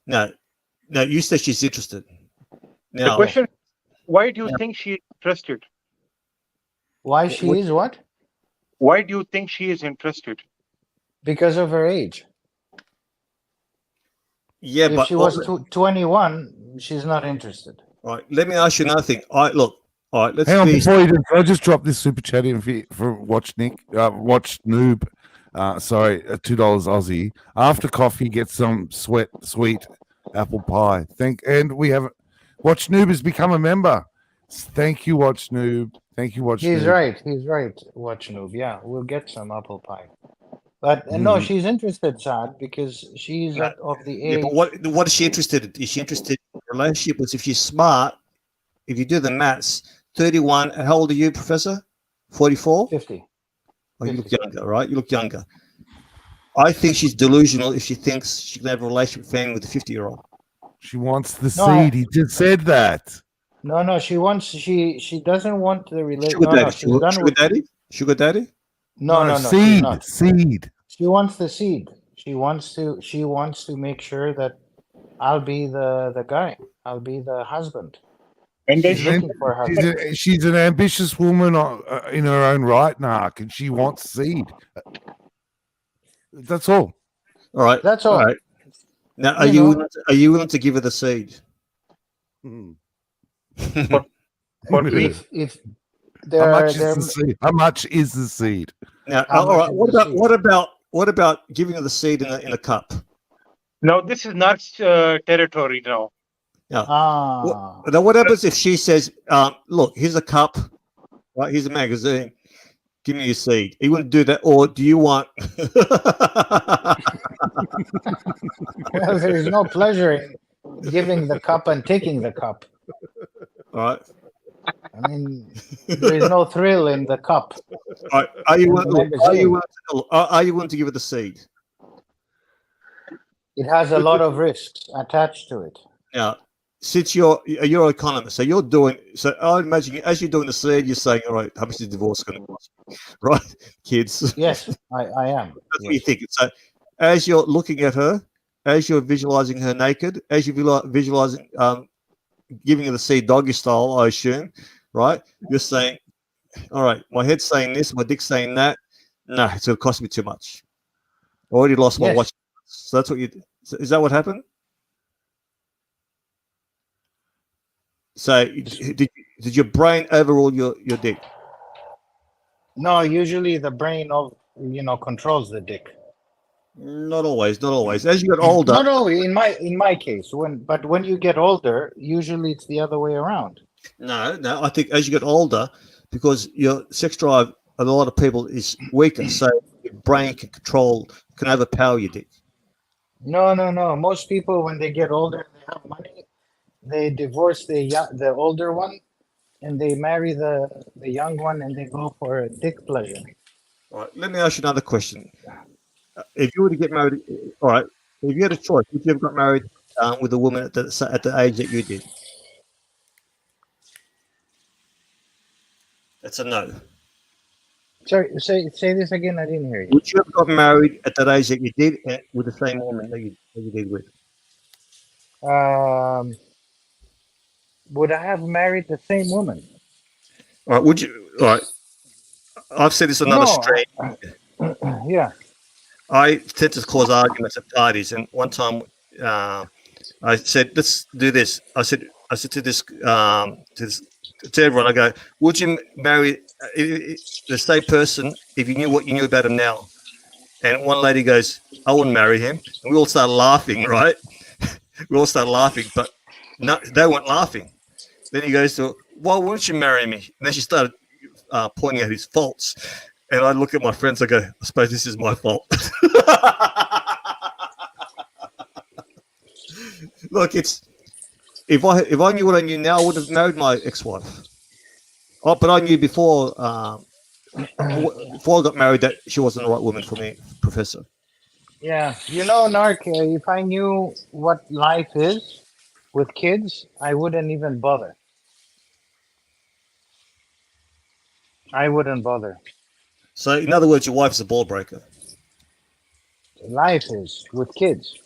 No, you said she's interested. Now, the question, why do you think she is interested? Why she is what? Why do you think she is interested? Because of her age. Yeah, if but she was 21, she's not interested. All right, let me ask you another thing. All right, look. All right, let's hang on before you do. I just dropped this super chat in for Watch Watch Noob. Sorry, $2 Aussie. After coffee, get some sweet apple pie. And we have Watch Noob has become a member. Thank you, Watch Noob. Thank you, Watch Noob. He's right, Watch Noob. Yeah, we'll get some apple pie. But no, she's interested, Saad, because she's of the age. Yeah, but what is she interested in? Is she interested in a relationship? If she's smart, if you do the maths, 31. How old are you, Professor? 44? 50. Oh, you look younger, right? You look younger. I think she's delusional if she thinks she can have a relationship with family with a 50-year-old. She wants the No, I- seed. He just said that. No, she wants she doesn't want the relationship. Sugar No, daddy. she's done Sugar with daddy? Sugar daddy? no, she's seed. not. Seed. She wants the seed. She wants to make sure that I'll be the guy. I'll be the husband. And She's looking for her. She's an ambitious woman in her own right, Narc, and she wants seed. That's all. All right. That's all. All right. Now, are you willing to give her the seed? If there how are much is the seed? How much is the seed? Now, How all right. much is the What about giving her the seed in a cup? Now this is not territory now. Yeah. Ah. Now, what happens if she says, "Look, here's a cup, right? Here's a magazine. Give me your seed." You wouldn't do that, or do you want? Well, there's no pleasure in giving the cup and taking the cup. All right. I mean, there's no thrill in the cup. All right. Are you willing to give her the seed? It has a lot of risks attached to it. Now, since you're an economist, so you're doing. So I imagine as you're doing the seed, you're saying, "All right, how much is divorce going to cost?" Right, kids. Yes, I am. That's what you're thinking. So, as you're looking at her, as you're visualizing her naked, as you're visualizing giving her the seed doggy style, I assume, right? You're saying, "All right, my head's saying this, my dick's saying that. No, it's going to cost me too much. I already lost my watch." So that's what you. So is that what happened? So did your brain overrule your dick? No, usually the brain controls the dick. Not always. As you get older. No, in my case, when you get older, usually it's the other way around. No, I think as you get older, because your sex drive, a lot of people is weaker, so your brain can overpower your dick. No. Most people, when they get older, they have money. They divorce the older one, and they marry the young one, and they go for a dick pleasure. All right. Let me ask you another question. If you were to get married, all right. If you had a choice, would you have got married with a woman at the age that you did? That's a no. Sorry, say this again. I didn't hear you. Would you have got married at that age that you did with the same woman that you did with? Would I have married the same woman? All right. Would you? All right. I've said this on another stream. Yeah. I tend to cause arguments at parties, and one time I said, "Let's do this." I said to everyone, I go, "Would you marry the same person if you knew what you knew about him now?" And one lady goes, "I wouldn't marry him." And we all started laughing, right? We all started laughing, but no, they weren't laughing. Then he goes to, "Why wouldn't you marry me?" And then she started pointing out his faults. And I look at my friends, I go, "I suppose this is my fault." Look, it's if I knew what I knew now, I would have married my ex-wife. Oh, but I knew before I got married that she wasn't the right woman for me, Professor. Yeah, Narc, if I knew what life is with kids, I wouldn't even bother. I wouldn't bother. So, in other words, your wife's a ball breaker. Life is with kids.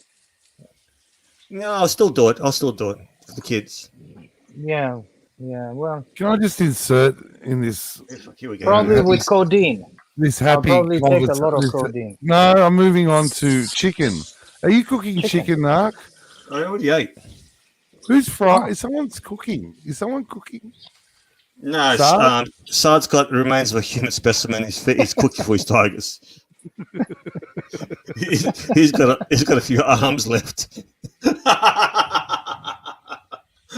No, I'll still do it. For the kids. Yeah. Well, can I just insert in this? Here we go. Probably with codeine. This happy. I'll probably take a lot of codeine. No, I'm moving on to chicken. Are you cooking chicken, Narc? I already ate. Who's frying? Is someone cooking? No, Saad's got remains of a human specimen. He's cooking for his tigers. he's got a few arms left.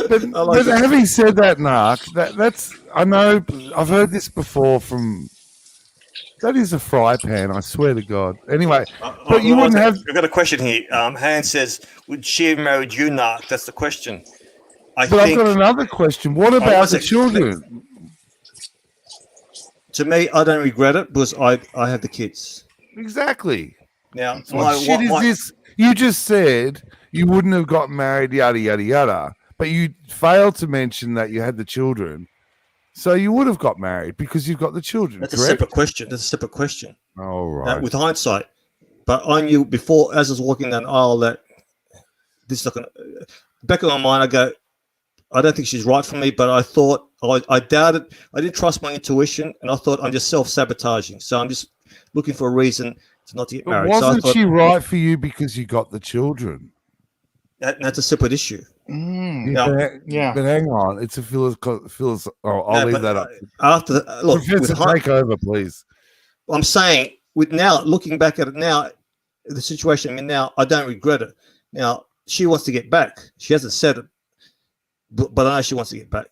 But having said that, Narc, that's I know I've heard this before from. That is a fry pan, I swear to God. Anyway, but you wouldn't have. I've got a question here. Hans says, "Would she have married you, Narc?" That's the question. I've got another question. What about the children? To me, I don't regret it because I have the kids. Exactly. Now, What shit is this? You just said you wouldn't have got married, yada yada yada, but you failed to mention that you had the children. So you would have got married because you've got the children. That's correct? a separate question. That's a separate question. All right. With hindsight, but I knew before, as I was walking down the aisle, that this is not going to. Back in my mind, I go, I don't think she's right for me. But I thought I doubted. I didn't trust my intuition, and I thought I'm just self-sabotaging. So I'm just looking for a reason to not to get But married. wasn't so I thought, she right for you because you got the children? That's a separate issue. Yeah, but hang on, it's a I'll leave that up. After look, Professor, take over, please. I'm saying, with now looking back at it now, the situation I'm in now, I don't regret it. Now she wants to get back. She hasn't said it, but I know she wants to get back.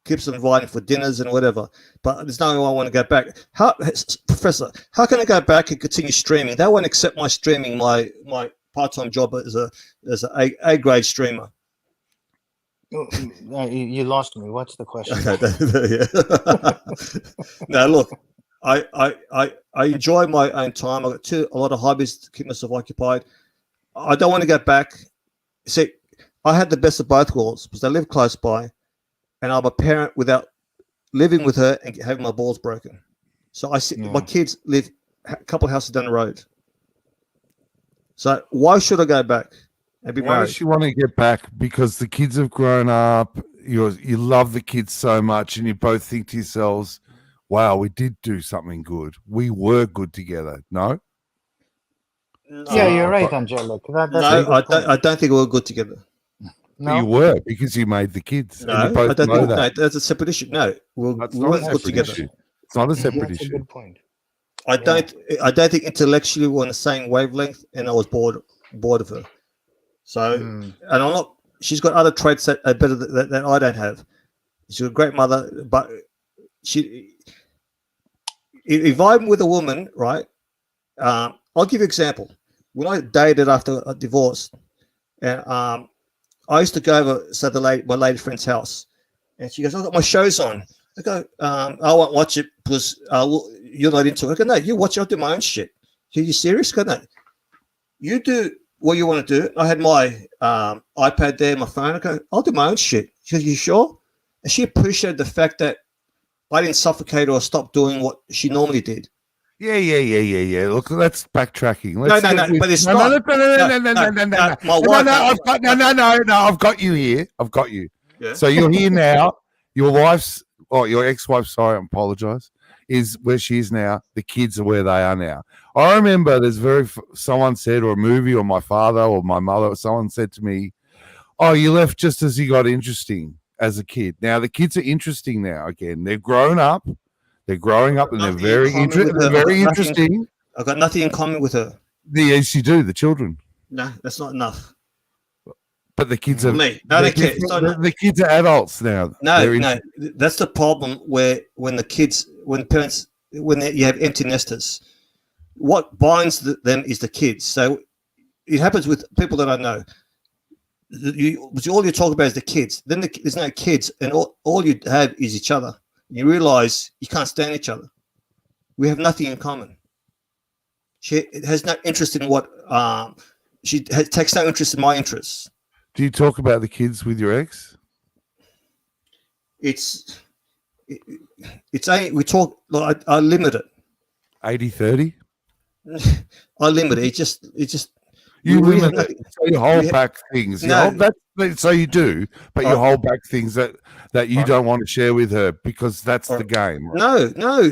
Keeps inviting for dinners and whatever. But there's no way I want to go back. How, Professor? How can I go back and continue streaming? They won't accept my streaming. My part-time job as a grade streamer. You lost me. What's the question? Now look, I enjoy my own time. I've got a lot of hobbies to keep myself occupied. I don't want to go back. See, I had the best of both worlds because I live close by, and I'm a parent without living with her and having my balls broken. So I see my kids live a couple of houses down the road. So why should I go back and be Why married? does she want to get back? Because the kids have grown up. You love the kids so much, and you both think to yourselves, "Wow, we did do something good. We were good together." No. Yeah, you're right, Angelica. I don't think we were good together. No, you were because you made the kids. No, and you both I don't know think that. No, that's a separate issue. No, we weren't good together. Issue. It's not a separate That's a issue. good point. I don't think intellectually we're on the same wavelength, and I was bored of her. So, and I'm not. She's got other traits that are better that I don't have. She's a great mother, but if I'm with a woman, right? I'll give you an example. When I dated after a divorce, and I used to go over to my lady friend's house, and she goes, "I got my shows on." I go, "I won't watch it because you're not into it." I go, "No, you watch it. I'll do my own shit." Are you serious? I go, "No, you do what you want to do." I had my iPad there, my phone. I go, "I'll do my own shit." She goes, "You sure?" And she appreciated the fact that I didn't suffocate her or stop doing what she normally did. Yeah. Look, that's backtracking. No, but it's not. No, I've got you here. I've got you. Yeah. So you're here now. Your ex-wife, sorry, I apologize, is where she is now. The kids are where they are now. I remember someone said, or a movie, or my father or my mother, or someone said to me, "Oh, you left just as you got interesting as a kid." Now the kids are interesting now again. They're grown up. They're growing up, and they're very interesting. I've got nothing in common with her. Yes, you do. The children. No, that's not enough. But the kids are me. I don't care. The kids are adults now. No. That's the problem. Where when parents, you have empty nesters, what binds them is the kids. So it happens with people that I know. All you talk about is the kids. Then there's no kids, and all you have is each other. You realize you can't stand each other. We have nothing in common. She has no interest in what takes no interest in my interests. Do you talk about the kids with your ex? It's we talk. I limit it. 80-30? I limit it. It's just you limit it. So you hold back things. So you do, but you hold back things that you don't want to share with her because that's the game. Right? No.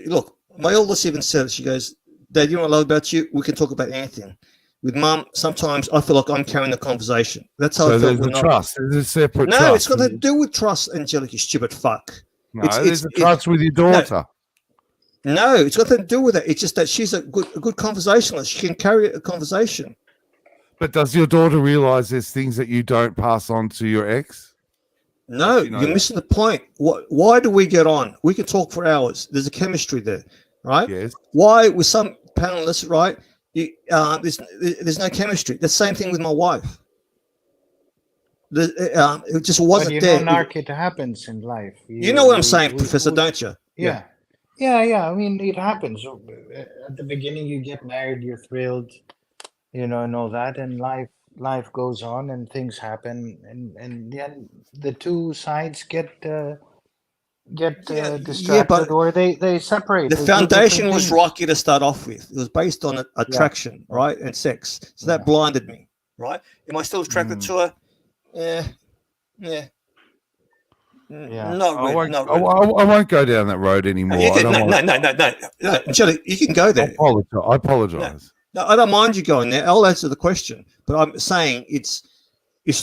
Look, my oldest even said it. She goes, "Dad, you know what I love about you? We can talk about anything." With Mum, sometimes I feel like I'm carrying the conversation. That's how I feel. There's a trust. There's a separate trust. No, it's got to do with trust, Angelica, you stupid fuck. No, there's a trust with your daughter. No, it's got nothing to do with it. It's just that she's a good conversationalist. She can carry a conversation. But does your daughter realize there's things that you don't pass on to your ex? No, you're missing the point. Why do we get on? We can talk for hours. There's a chemistry there, right? Yes. Why with some panelists, right? There's no chemistry. The same thing with my wife. It just wasn't there. Narc, it happens in life. You know what I'm saying, Professor, don't you? Yeah. Yeah. I mean, it happens. At the beginning, you get married, you're thrilled, and all that, and life goes on, and things happen, and then the two sides get Yeah, distracted, but or they separate. the They do different foundation was things. rocky to start off with. It was based on Yeah. attraction, right, and sex. So that blinded me, right? Am I still attracted to her? Yeah. Not really. Not really. I won't go down that road anymore. You I can, don't no, Angelic, you can go there. I apologize. No, I don't mind you going there. I'll answer the question, but I'm saying it's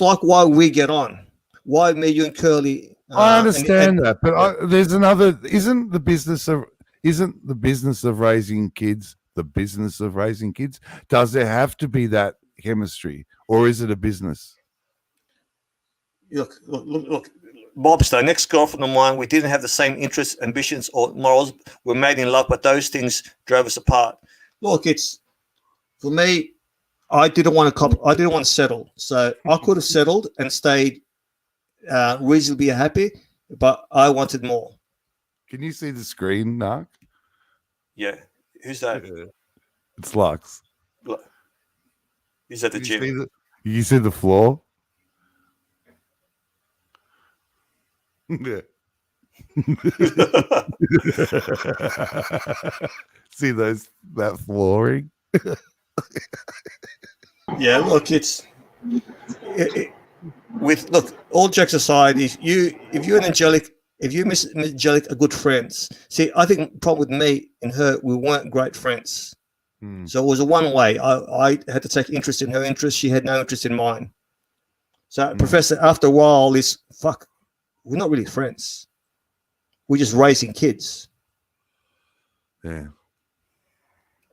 like why we get on, why me, you, and Curly. I understand that, but there's another. Isn't the business of raising kids the business of raising kids? Does there have to be that chemistry, or is it a business? Look, Bobster, next girlfriend of mine, we didn't have the same interests, ambitions, or morals. We're made in love, but those things drove us apart. Look, it's for me. I didn't want to settle, so I could have settled and stayed reasonably happy, but I wanted more. Can you see the screen, Narc? Yeah, who's that? It's Lux. He's at the gym. You see the floor? Yeah. See that flooring? Yeah, look, look, all jokes aside, if you're an Angelic, if you miss Angelic are good friends. See, I think the problem with me and her, we weren't great friends. So it was a one way. I had to take interest in her interest. She had no interest in mine. So Professor, after a while, we're not really friends. We're just raising kids. Yeah.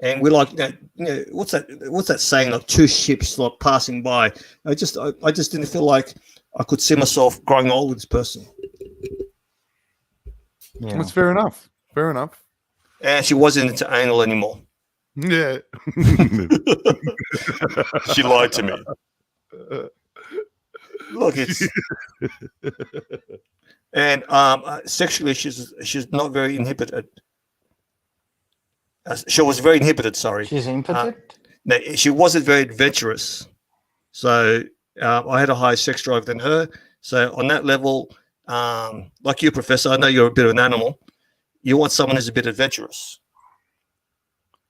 And we're like, what's that saying? Like two ships like passing by. I just didn't feel like I could see myself growing old with this person. Yeah. That's fair enough. Fair enough. And she wasn't into anal anymore. Yeah. She lied to me. Look, it's and sexually, she's not very inhibited. She was very inhibited. Sorry, she's inhibited. No, she wasn't very adventurous. So I had a higher sex drive than her. So on that level, like you, Professor, I know you're a bit of an animal. You want someone who's a bit adventurous.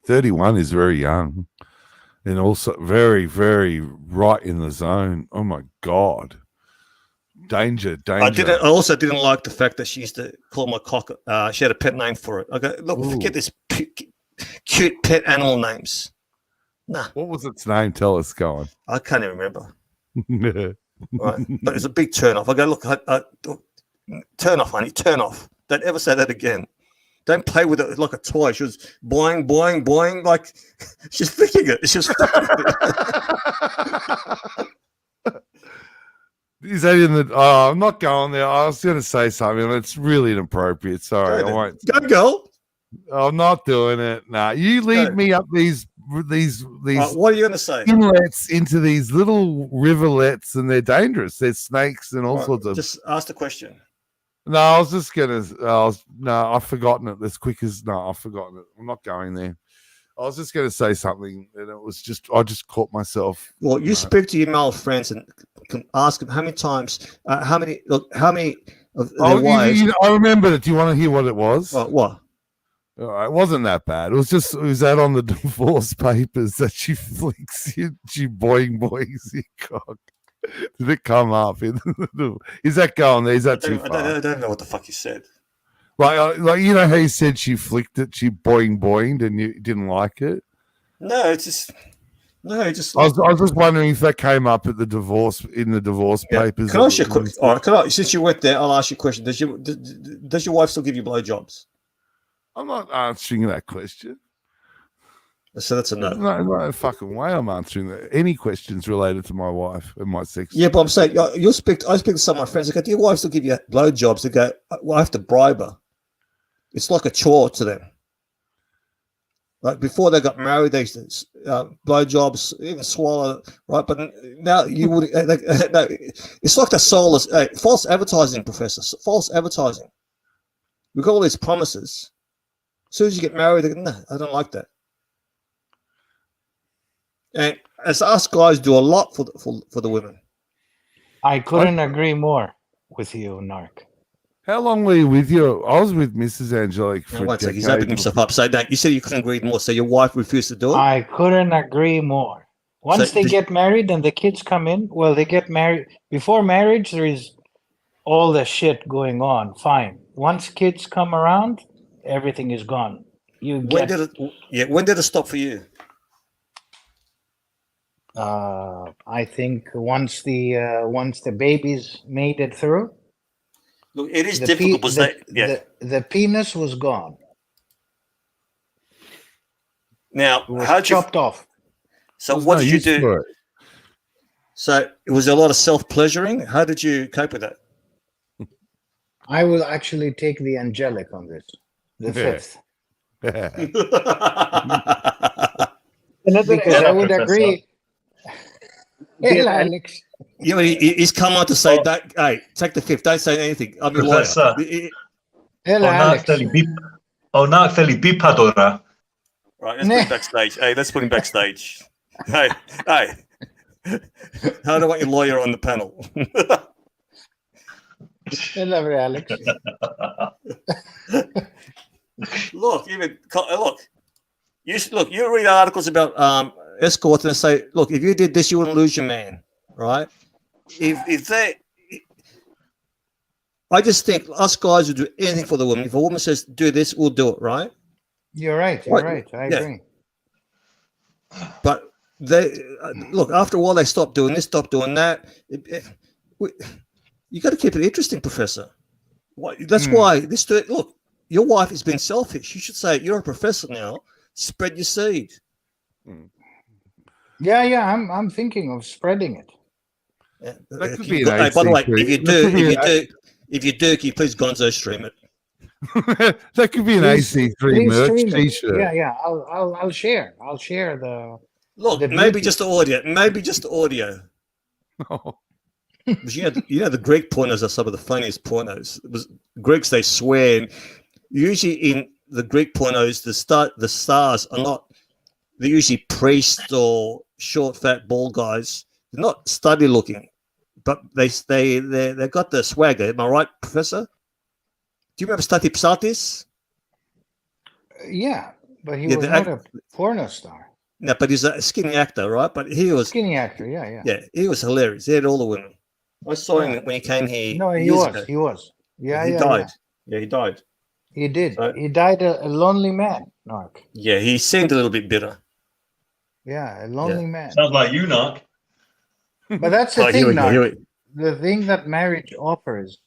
31 is very young, and also very, very right in the zone. Oh my God. Danger. I also didn't like the fact that she used to call my cock. She had a pet name for it. I go, look, forget this cute pet animal names. Nah. What was its name? Tell us, go on. I can't even remember. Right, but it's a big turn off. I go, look, turn off, honey, turn off. Don't ever say that again. Don't play with it like a toy. She was boing, boing, boing, like she's flicking it. She's Is that in the? Oh, I'm not going there. I was going to say something. It's really inappropriate. Sorry, I won't. Go, girl. I'm not doing it. Nah, you lead me up these. What are you going to say? Inlets into these little riverlets, and they're dangerous. There's snakes and all sorts of. Just ask the question. No, I was just gonna. I've forgotten it. As quick as I've forgotten it. I'm not going there. I was just going to say something, and it was just I just caught myself. Well, you speak to your male friends and can ask them how many times, how many of their wives. I remember it. Do you want to hear what it was? What? All right, it wasn't that bad. It was that on the divorce papers that she flicks you, she boings your cock. Did it come up? Is that going there? Is that too far? I don't know what the fuck you said. Like you know how you said she flicked it, she boinged, and you didn't like it. No, it's just. I was just wondering if that came up at the divorce papers. Can I ask you a quick? All right, since you went there, I'll ask you a question. Does your wife still give you blowjobs? I'm not answering that question. So that's a no. No fucking way I'm answering that. Any questions related to my wife and my sex. Yeah, but I'm saying I speak to some of my friends. They go, do your wife still give you blowjobs? They go, well, I have to bribe her. It's like a chore to them. Like before they got married, they used to blowjobs, even swallow, right? But now you would. It's like the soulless false advertising, Professor. False advertising. We've got all these promises, soon as you get married, they go, no, I don't like that. And as us guys do a lot for the women. I couldn't agree more with you, Narc. How long were you with your? I was with Mrs. Angelique for One a second, he's decade. opening himself up. So you said you couldn't agree more. So your wife refused to do it? I couldn't agree more. Once they get married and the kids come in, well, they get married. Before marriage, there is all the shit going on. Fine. Once kids come around, everything is gone. When did it stop for you? I think once the babies made it through. Look, it is difficult, but the penis was gone. Now, how chopped off. So what did you do? So it was a lot of self-pleasuring. How did you cope with that? I will actually take the angelic on this, the fifth. Because I would agree. Hey, Alex. You know, he's come on to say that. Hey, take the fifth. Don't say anything. I'm your lawyer. Hello, Alex. Not Felipe Padora. Right, let's put him backstage. Hey, let's put him backstage. Hey. How do I want your lawyer on the panel? Hello, Alex. Look, you read articles about escorts and say, look, if you did this, you wouldn't lose your man, right? I just think us guys would do anything for the woman. If a woman says do this, we'll do it, right? You're right. I agree. But look, after a while, they stop doing this, stop doing that. You got to keep it interesting, Professor. That's why look, your wife has been selfish. You should say, you're a professor now. Spread your seed. Yeah. I'm thinking of spreading it. Yeah. That could be by the way, if you do, can you please Gonzo stream it? That could be an AC3 merch T-shirt. Yeah. I'll share. I'll share the. Look, maybe just the audio. Maybe just the audio. Oh. But you know, the Greek pornos are some of the funniest pornos. Greeks, they swear. And usually in the Greek pornos, the stars are not. They're usually priests or short, fat, bald guys. They're not studly looking, but they got the swagger. Am I right, Professor? Do you remember APPSTANTIATE? Yeah, but he was not a porno star. No, but he's a skinny actor, right? But he was skinny actor. Yeah. Yeah, he was hilarious. He had all the women. I saw him when he came here. No, he was. Yeah, he died. Yeah, he died. He did. He died a lonely man, Narc. Yeah, he seemed a little bit bitter. Yeah, a lonely man. Sounds like you, Narc. But that's the thing, Narc. The thing that marriage offers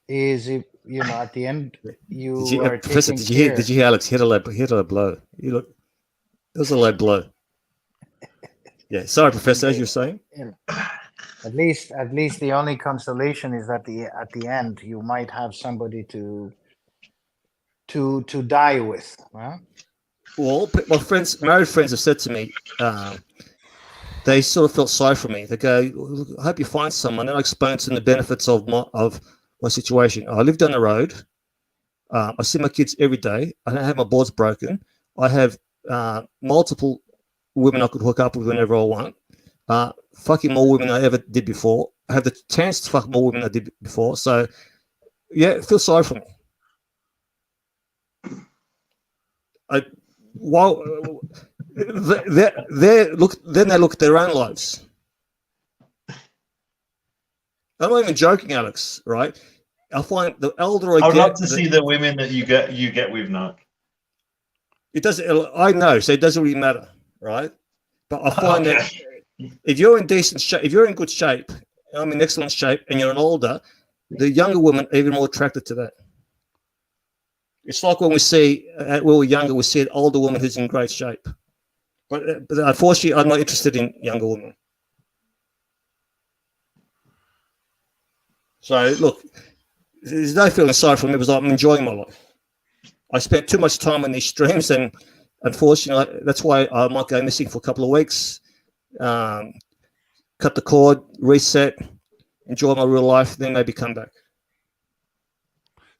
is, if you know, at the end, you are Professor, taking care. Did you hear Alex hit a blow? You look. It was a low blow. Yeah, sorry, Professor. As you're saying. At least the only consolation is that at the end you might have somebody to die with. Huh? Well, my married friends have said to me, they sort of felt sorry for me. They go, "I hope you find someone." And I explained to them the benefits of my situation. I live down the road. I see my kids every day. I don't have my boards broken. I have multiple women I could hook up with whenever I want. Fucking more women than I ever did before. I have the chance to fuck more women than I did before. So, yeah, feel sorry for me. They look at their own lives. I'm not even joking, Alex. Right? I find the elder I'd love to see the women that you get with, Narc. It doesn't. I know, so it doesn't really matter, right? But I find that if you're in decent shape, if you're in good shape, I'm in excellent shape, and you're an older, the younger women are even more attracted to that. It's like when we see, when we're younger, we see an older woman who's in great shape. But unfortunately, I'm not interested in younger women. So, look, there's no feeling sorry for me because I'm enjoying my life. I spent too much time on these streams, and unfortunately, that's why I might go missing for a couple of weeks. Cut the cord, reset, enjoy my real life, then maybe come back.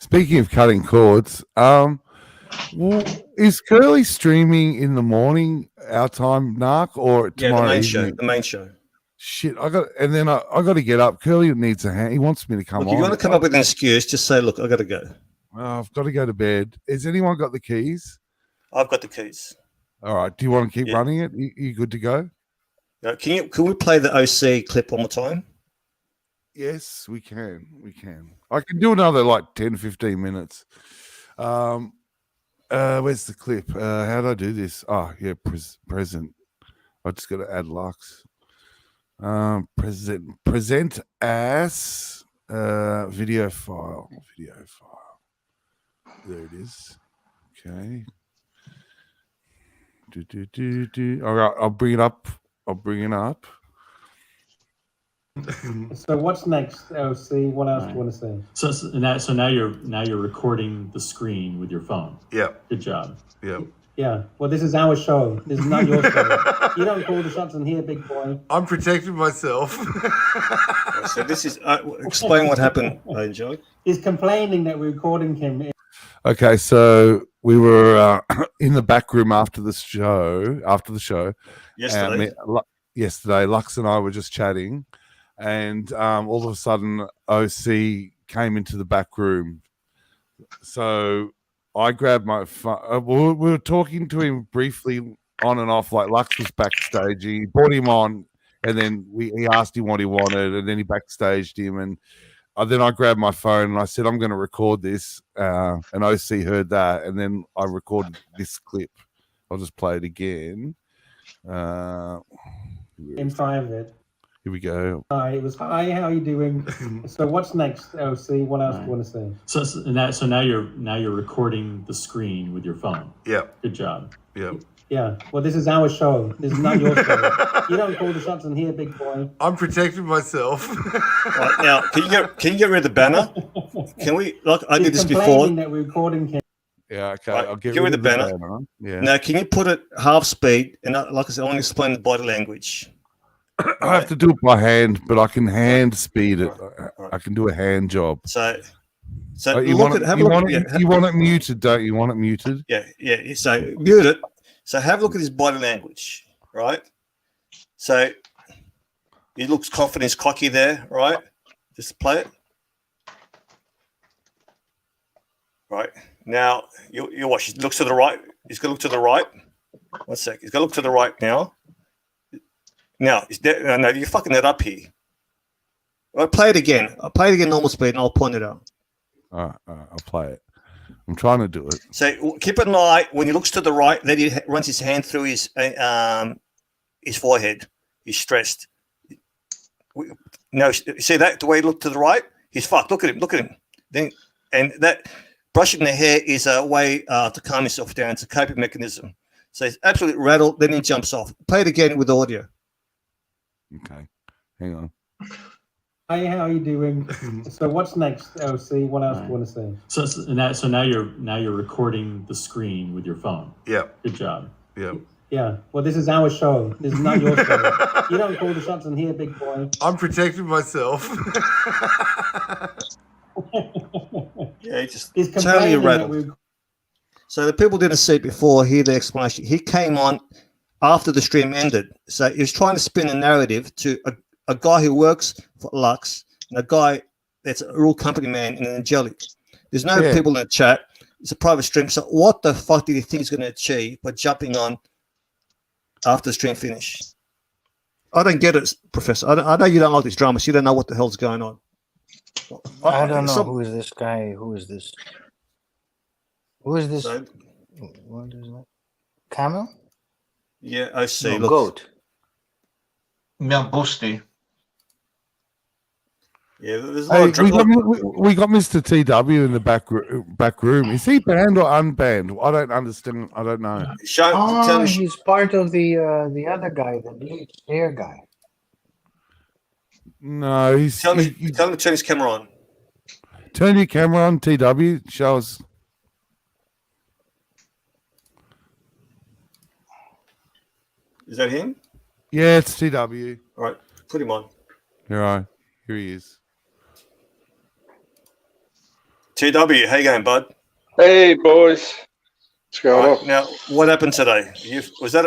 Speaking of cutting cords, Well, is Curly streaming in the morning our time, Narc, or Yeah, tomorrow the main evening? show. The main show. Shit, I got to get up. Curly needs a hand. He wants me to come Look, on. if you want to come up with an excuse, just say, "Look, I got to go." I've got to go to bed. Has anyone got the keys? I've got the keys. All right. Do you want to keep running it? You good to go? Can we play the OC clip one more time? Yes, we can. We can. I can do another like 10, 15 minutes. Where's the clip? How do I do this? Oh, yeah, present. I just got to add LUX. Present as video file. There it is. Okay. All right, I'll bring it up. So what's next, LC? What else do you want to say? So now you're recording the screen with your phone. Yeah. Good job. Yeah. Yeah. Well, this is our show. This is not your show. You don't call the shots in here, big boy. I'm protecting myself. So this is explain what happened, Joe. He's complaining that we're recording him. Okay, so we were in the back room after the show. Yesterday, Lux and I were just chatting, and all of a sudden, OC came into the back room. So I grabbed my phone. We were talking to him briefly on and off, like Lux was backstage. He brought him on, and then he asked him what he wanted, and then he backstaged him, and then I grabbed my phone and I said, I'm going to record this. And OC heard that. And then I recorded this clip. I'll just play it again. In private. Here we go. Hi, it was hi. How are you doing? So what's next, LC? What else do you want to say? So now you're recording the screen with your phone. Yeah. Good job. Yeah. Yeah. Well, this is our show. This is not your show. You don't call the shots in here, big boy. I'm protecting myself. Right, now, can you get rid of the banner? Can we? Like I did this before. Complaining that we're recording him. Yeah. Okay. Right, I'll get rid of the banner. Yeah. Now, can you put it half speed? And like I said, I want to explain the body language. I have to do it by hand, but I can hand speed it. I can do a hand job. So you want it muted, don't you? Want it muted? Yeah. So mute it. So have a look at his body language, right? So he looks confident, he's cocky there, right? Just play it. Right. Now, you watch. He looks to the right. He's going to look to the right. 1 sec. He's going to look to the right now. Now, no, you're fucking that up here. Right, play it again. I'll play it again normal speed, and I'll point it out. All right, I'll play it. I'm trying to do it. So keep an eye when he looks to the right. Then he runs his hand through his forehead. He's stressed. No, see that the way he looked to the right. He's fucked. Look at him. Then and that brushing the hair is a way to calm himself down. It's a coping mechanism. So he's absolutely rattled. Then he jumps off. Play it again with audio. Okay, hang on. Hi, how are you doing? So what's next, LC? What else do you want to say? So now you're recording the screen with your phone. Yeah. Good job. Yeah. Yeah. Well, this is our show. This is not your show. You don't call the shots in here, big boy. I'm protecting myself. Yeah, just He's totally complaining rattled. that So the people didn't see it before, hear the explanation. He came on after the stream ended. So he was trying to spin a narrative to a guy who works for Lux and a guy that's a real company man in an angelic. There's no people in the chat. It's a private stream. So what the fuck did he think he's going to achieve by jumping on after the stream finished? I don't get it, Professor. I know you don't like this drama, so you don't know what the hell's going on. I don't know who is this guy. Who is this? Who is this? So, what is that? Camel? Yeah, I see. No, goat. Busty. Yeah, there's a lot of Oh, we got Mr. TW in the back room. Is he banned or unbanned? I don't understand. I don't know. He's part of the other guy, the bleached hair guy. No, he's. Tell him to turn his camera on. Turn your camera on, TW. Show us. Is that him? Yeah, it's TW. All right, put him on. All right, here he is. TW, how you going, bud? Hey, boys. What's going Right, on? now, what happened today? Was that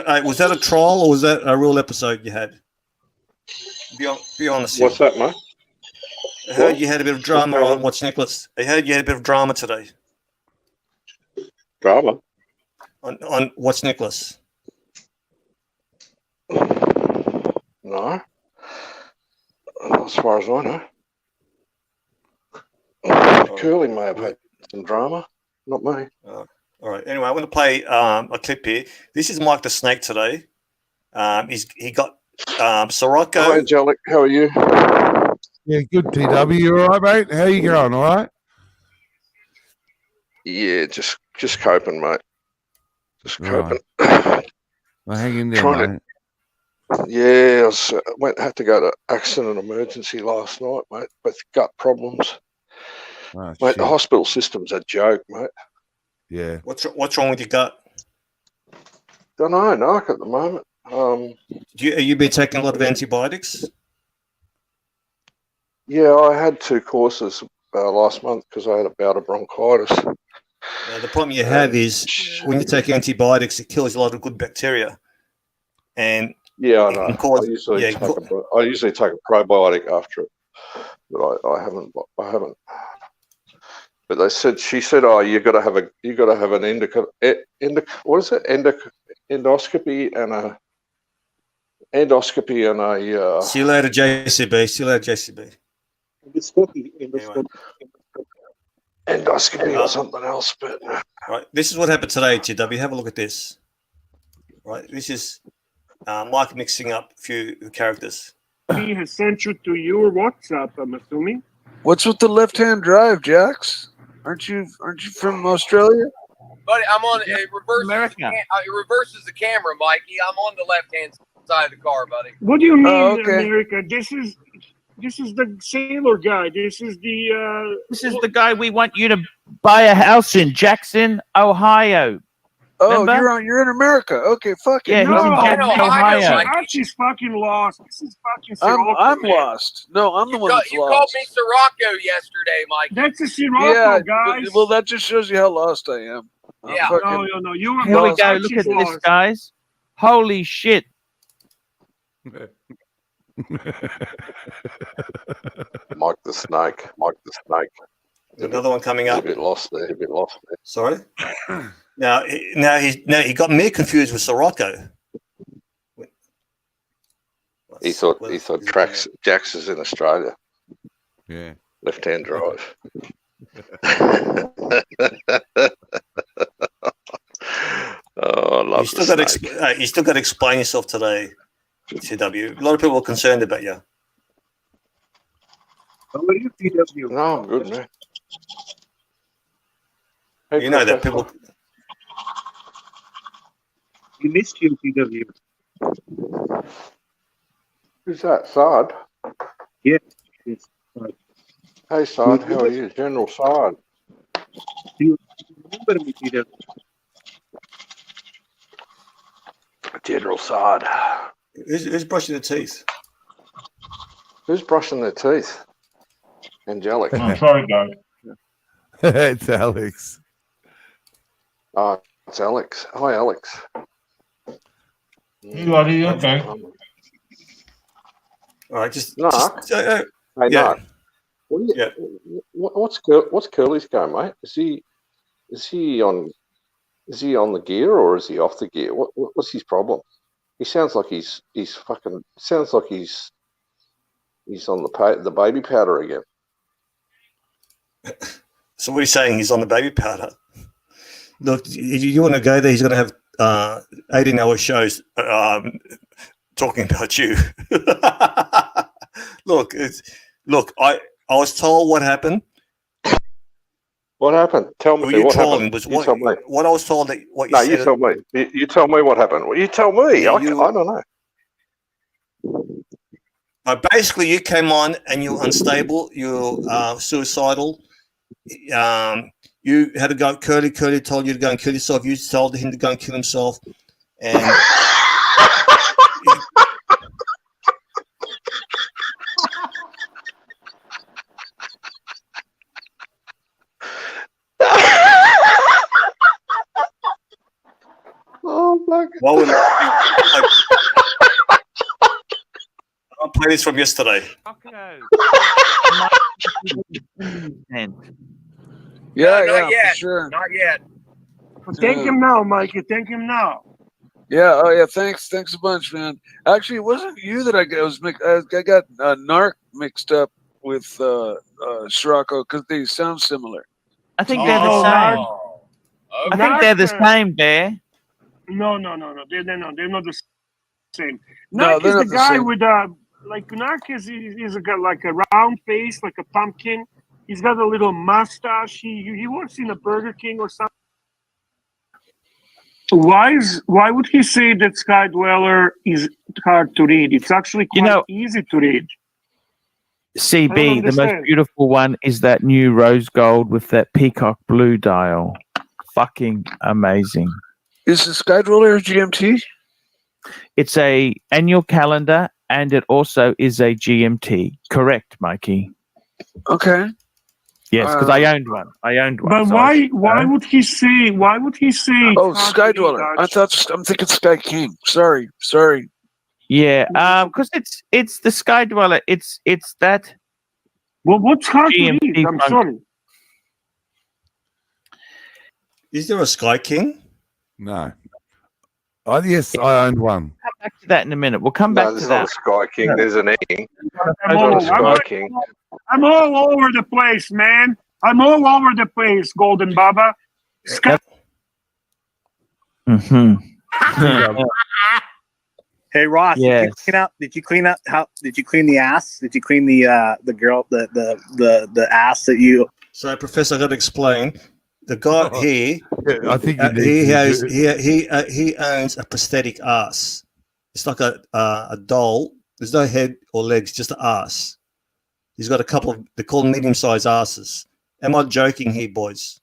a trial or was that a real episode you had? Be honest. What's that, mate? I heard What? you had a bit of What's drama going on on? What's Nicholas. I heard you had a bit of drama today Drama? on What's Nicholas. No. Not as far as I know. Curly may have had some drama, not me. All right. Anyway, I'm going to play a clip here. This is Mike the Snake today. He got Sirocco. Hi, Angelic. How are you? Yeah, good, TW. You all right, mate? How you going? All right? Yeah, just coping, mate. Just coping. Well, hang in there, Trying mate. Yeah, had to go to accident emergency last night, mate, with gut problems. Oh, Mate, shit. the hospital system's a joke, mate. Yeah. What's wrong with your gut? Don't know, Narc, at the moment. Have you been taking a lot of antibiotics? Yeah, I had 2 courses last month because I had a bout of bronchitis. Now, the problem you have is when you take antibiotics, it kills a lot of good bacteria, and Yeah, I it know. can cause, I usually take a probiotic after it, but I haven't. But she said, oh, you got to have an endoscopy and a. See you later, JCB. See you later, JCB. Endoscopy or something else, but right. This is what happened today, TW. Have a look at this. Right. This is Mike mixing up a few characters. He has sent you to your WhatsApp, I'm assuming. What's with the left-hand drive, Jax? Aren't you from Australia? Buddy, I'm on it. It reverses the camera, Mikey. I'm on the left-hand side of the car, buddy. What do you mean, Oh, okay. America? This is the sailor guy. This is the guy we want you to buy a house in, Jackson, Ohio. Oh, Remember? you're in America. Okay, fuck it. Yeah, he's in Jackson, Ohio. Archie's fucking lost. This is fucking I'm Sirocco. lost. No, I'm the one that's You lost. called me Sirocco yesterday, Mikey. That's a Sirocco, guys. Well, that just shows you how lost I am. Yeah. No. You were Here we lost. go. Archie's Look at this, lost. guys. Holy shit. Mike the Snake. Another one coming up. A bit lost there. Sorry. Now he got me confused with Sirocco. He thought Jax is in Australia. Yeah. Left-hand drive. Oh, I love You still got to explain yourself today, TW. A lot of people are concerned about you. No, I'm good, man. Hey, You know that people. You missed you, TW. Who's that, Saad? Yeah. Hey, Saad, how are you? General Saad. Do you remember me, TW? General Saad. Who's brushing their teeth? Who's brushing their teeth? Angelic. I'm sorry, guys. It's Alex. Oh, it's Alex. Hi, Alex. You are you okay? All right, Hey, yeah. Narc. What's Curly's go, mate? Is he on the gear or is he off the gear? What's his problem? He sounds like he's on the baby powder again. So what are you saying? He's on the baby powder. Look, if you want to go there, he's going to have 18-hour shows talking about you. Look, I was told what happened. What happened? Tell me. You What trolling happened? was You tell me. what I was told that what you No, said. you tell me. You tell me what happened. You tell me. Yeah, I don't know. Basically, you came on and you were unstable. You were suicidal. You had to go. Curly told you to go and kill yourself. You told him to go and kill himself. And While we're I'll play this from yesterday. Yeah, not yeah, yet. for sure. Not yet. Thank him now, Mikey. Thank him now. Yeah, oh yeah, thanks a bunch, man. Actually, it wasn't you that I got Narc mixed up with Scirocco because they sound similar. I think they're the same. I think they're the same, Bear. No. They're not the same. No, Narc they're is not the the guy same. with like Narc is a guy like a round face, like a pumpkin. He's got a little mustache. He works in a Burger King or something. Why would he say that Sky Dweller is hard to read? It's actually quite easy to read. CB, the most understand. beautiful one is that new rose gold with that peacock blue dial. Fucking amazing. Is the Sky Dweller GMT? It's a annual calendar and it also is a GMT. Correct, Mikey. Okay. Yes, because I owned one. But so why would he say? Why would he say? Oh, Sky Dweller. I'm thinking Sky King. Sorry. Yeah, because it's the Sky Dweller. It's that. Well, what's hard to read? I'm sorry. Is there a Sky King? No. Oh, yes, I owned one. Come back to that in a minute. We'll come back to there's that. not a Sky King. There's an E. I'm all over the place, man. I'm all over the place, Golden Baba. Sky- Hey Ross, Yes. did you clean the ass? Did you clean the girl the ass that you? So, Professor, I got to explain. The guy here, I think he owns a prosthetic ass. It's like a doll. There's no head or legs, just an ass. He's got a couple of, they call them medium-sized asses. Am I joking here, boys?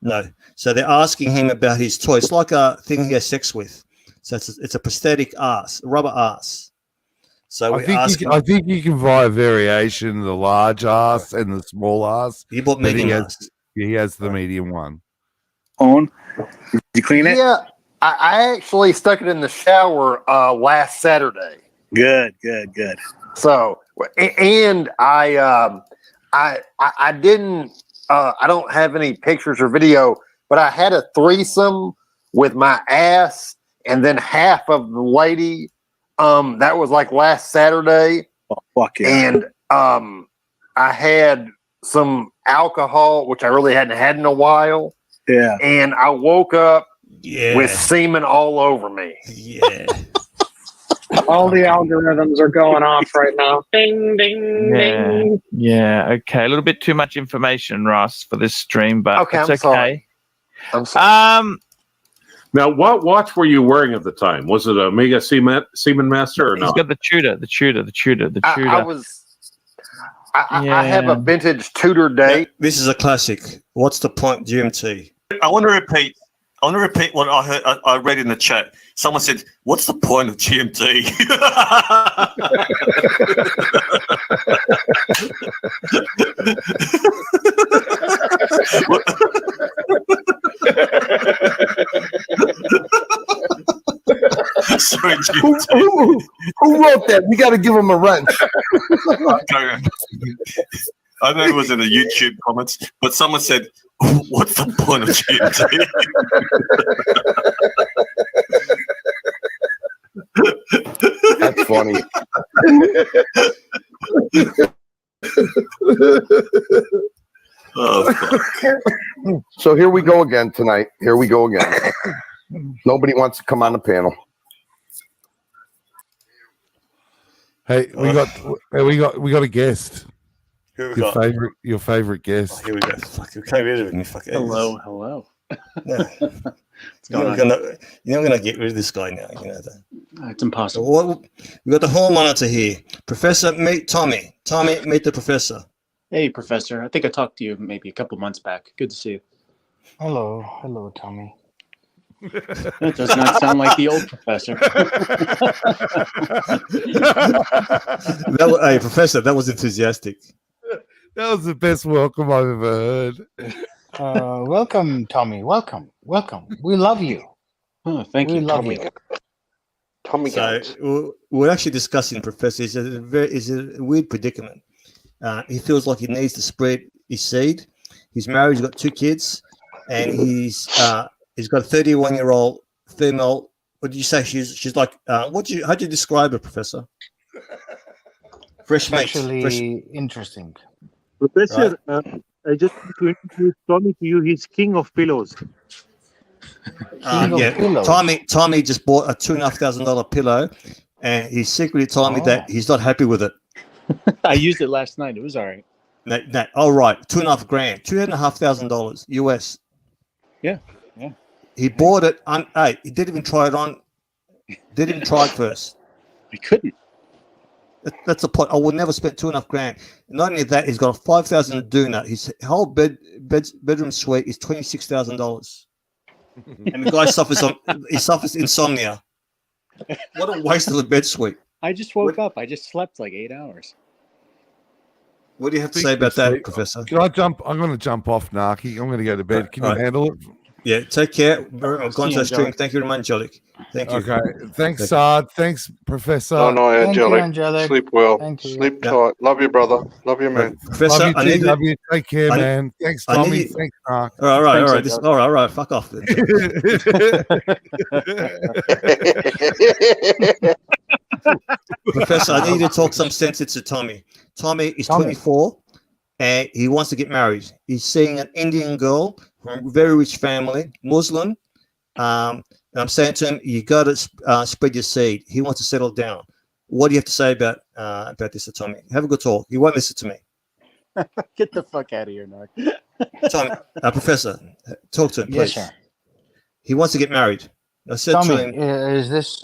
No. So they're asking him about his toy. It's like a thing he has sex with. So it's a prosthetic ass, a rubber ass. So I think you can buy a variation, the large ass and the small ass. He bought medium ass. He has the medium one. Did you clean it? Yeah, I actually stuck it in the shower last Saturday. Good. So, and I didn't. I don't have any pictures or video, but I had a threesome with my ass and then half of the lady. That was like last Saturday. Oh, fuck yeah! And I had some alcohol, which I really hadn't had in a while. Yeah. And I woke up with semen all over me. Yeah. All the algorithms are going off right now. Ding, ding, ding. Yeah. Okay. A little bit too much information, Ross, for this stream, but Okay, it's I'm okay. sorry. I'm sorry. Now, what watch were you wearing at the time? Was it a Omega Seaman Master or He's not? got the Tudor. I have a vintage Tudor date. This is a classic. What's the point, GMT? I want to repeat what I heard. I read in the chat. Someone said, "What's the point of GMT?" Sorry, GMT. Who wrote that? We got to give him a wrench. I know it was in the YouTube comments, but someone said, "What's the point of GMT?" That's funny. Oh, fuck. So here we go again tonight. Here we go again. Nobody wants to come on the panel. Hey, we got a guest. Who we got? Your favorite guest. Here we go. Fuck, we can't get rid of him. Fuck it. Hello. No. You're not gonna get rid of this guy now. You know that. It's impossible. We got the hall monitor here. Professor, meet Tommy. Tommy, meet the professor. Hey, Professor. I think I talked to you maybe a couple months back. Good to see you. Hello, Tommy. That does not sound like the old professor. Hey, Professor, that was enthusiastic. That was the best welcome I've ever heard. Welcome, Tommy. Welcome. We love you. Oh, thank We you. love Tommy you. Tommy So Guns. we're actually discussing, Professor, is a weird predicament. He feels like he needs to spread his seed. He's married, he's got 2 kids, and he's got a 31-year-old female. What did you say? She's like how'd you describe her, Professor? Fresh meat. Sexually interesting. Professor, I just want to introduce Tommy to you. He's king of pillows. King of pillows. Tommy just bought a $2,500 pillow, and he secretly told me that he's not happy with it. I used it last night. It was all right. All right, $2.5 grand, $2,500 US. Yeah. He bought it. Hey, he didn't even try it on. Didn't even try it first. I couldn't. That's a point. I would never spend $2.5 grand. Not only that, he's got a $5,000 doona. His whole bedroom suite is $26,000, and the guy suffers insomnia. What a waste of a bed suite. I just woke up. I just slept like 8 hours. What do you have to say about that, Professor? Can I jump? I'm going to jump off, Narky. I'm going to go to bed. Can you handle it? Yeah, take care. Gonzo stream. Thank you very much, Angelic. Thank you. Okay. Thanks, Sard. Thanks, Professor. Oh no, Angelic. Angelic. Sleep well. Thank you. Sleep tight. Love you, brother. Love you, man. Professor, Love you, TW. Take care, man. Thanks, Tommy. Thanks, Mark. All right. All right. Fuck off. Then. Professor, I need you to talk some sense into Tommy. Tommy is 24 and he wants to get married. He's seeing an Indian girl from a very rich family, Muslim. And I'm saying to him, you got to spread your seed. He wants to settle down. What do you have to say about this, Tommy? Have a good talk. He won't listen to me. Get the fuck out of here, Narc. Tommy, Professor, talk to him, please. Yes, sir. He wants to get married. I said Tommy, to him, is this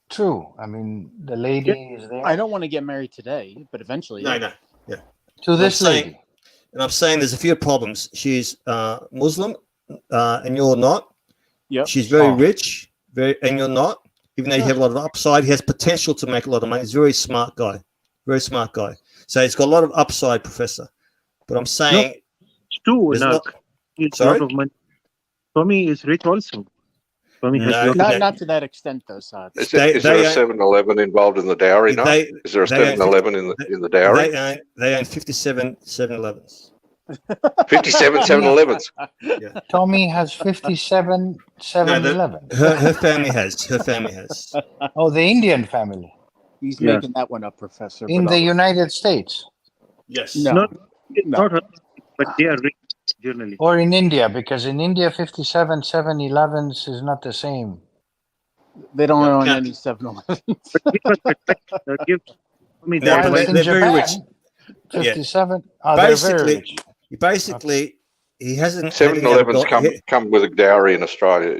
true? I mean, the lady is there. I don't want to get married today, but eventually. No. To this lady. And I'm saying there's a few problems. She's Muslim, and you're not. Yep. She's very rich, and you're not. Even though you have a lot of upside, he has potential to make a lot of money. He's a very smart guy. Very smart guy. So he's got a lot of upside, Professor. But I'm saying... He's a lot of money. Tommy is rich also. Tommy has not to that extent, though, Saad. Is there a 7-Eleven involved in the dowry? No. Is there a 7-Eleven in the dowry? They own 57 7-Elevens. 57 7-Elevens. Yeah. Tommy has 57 7-Eleven. Her family has. Oh, the Indian family. He's making that one up, Professor. In the United States. Yes. No. But they are rich generally. Or in India, because in India, 57 7-Elevens is not the same. They don't own any 7-Elevens. They're very rich. 57. Yeah. They're very rich. Basically, he hasn't. 7-Elevens come with a dowry in Australia.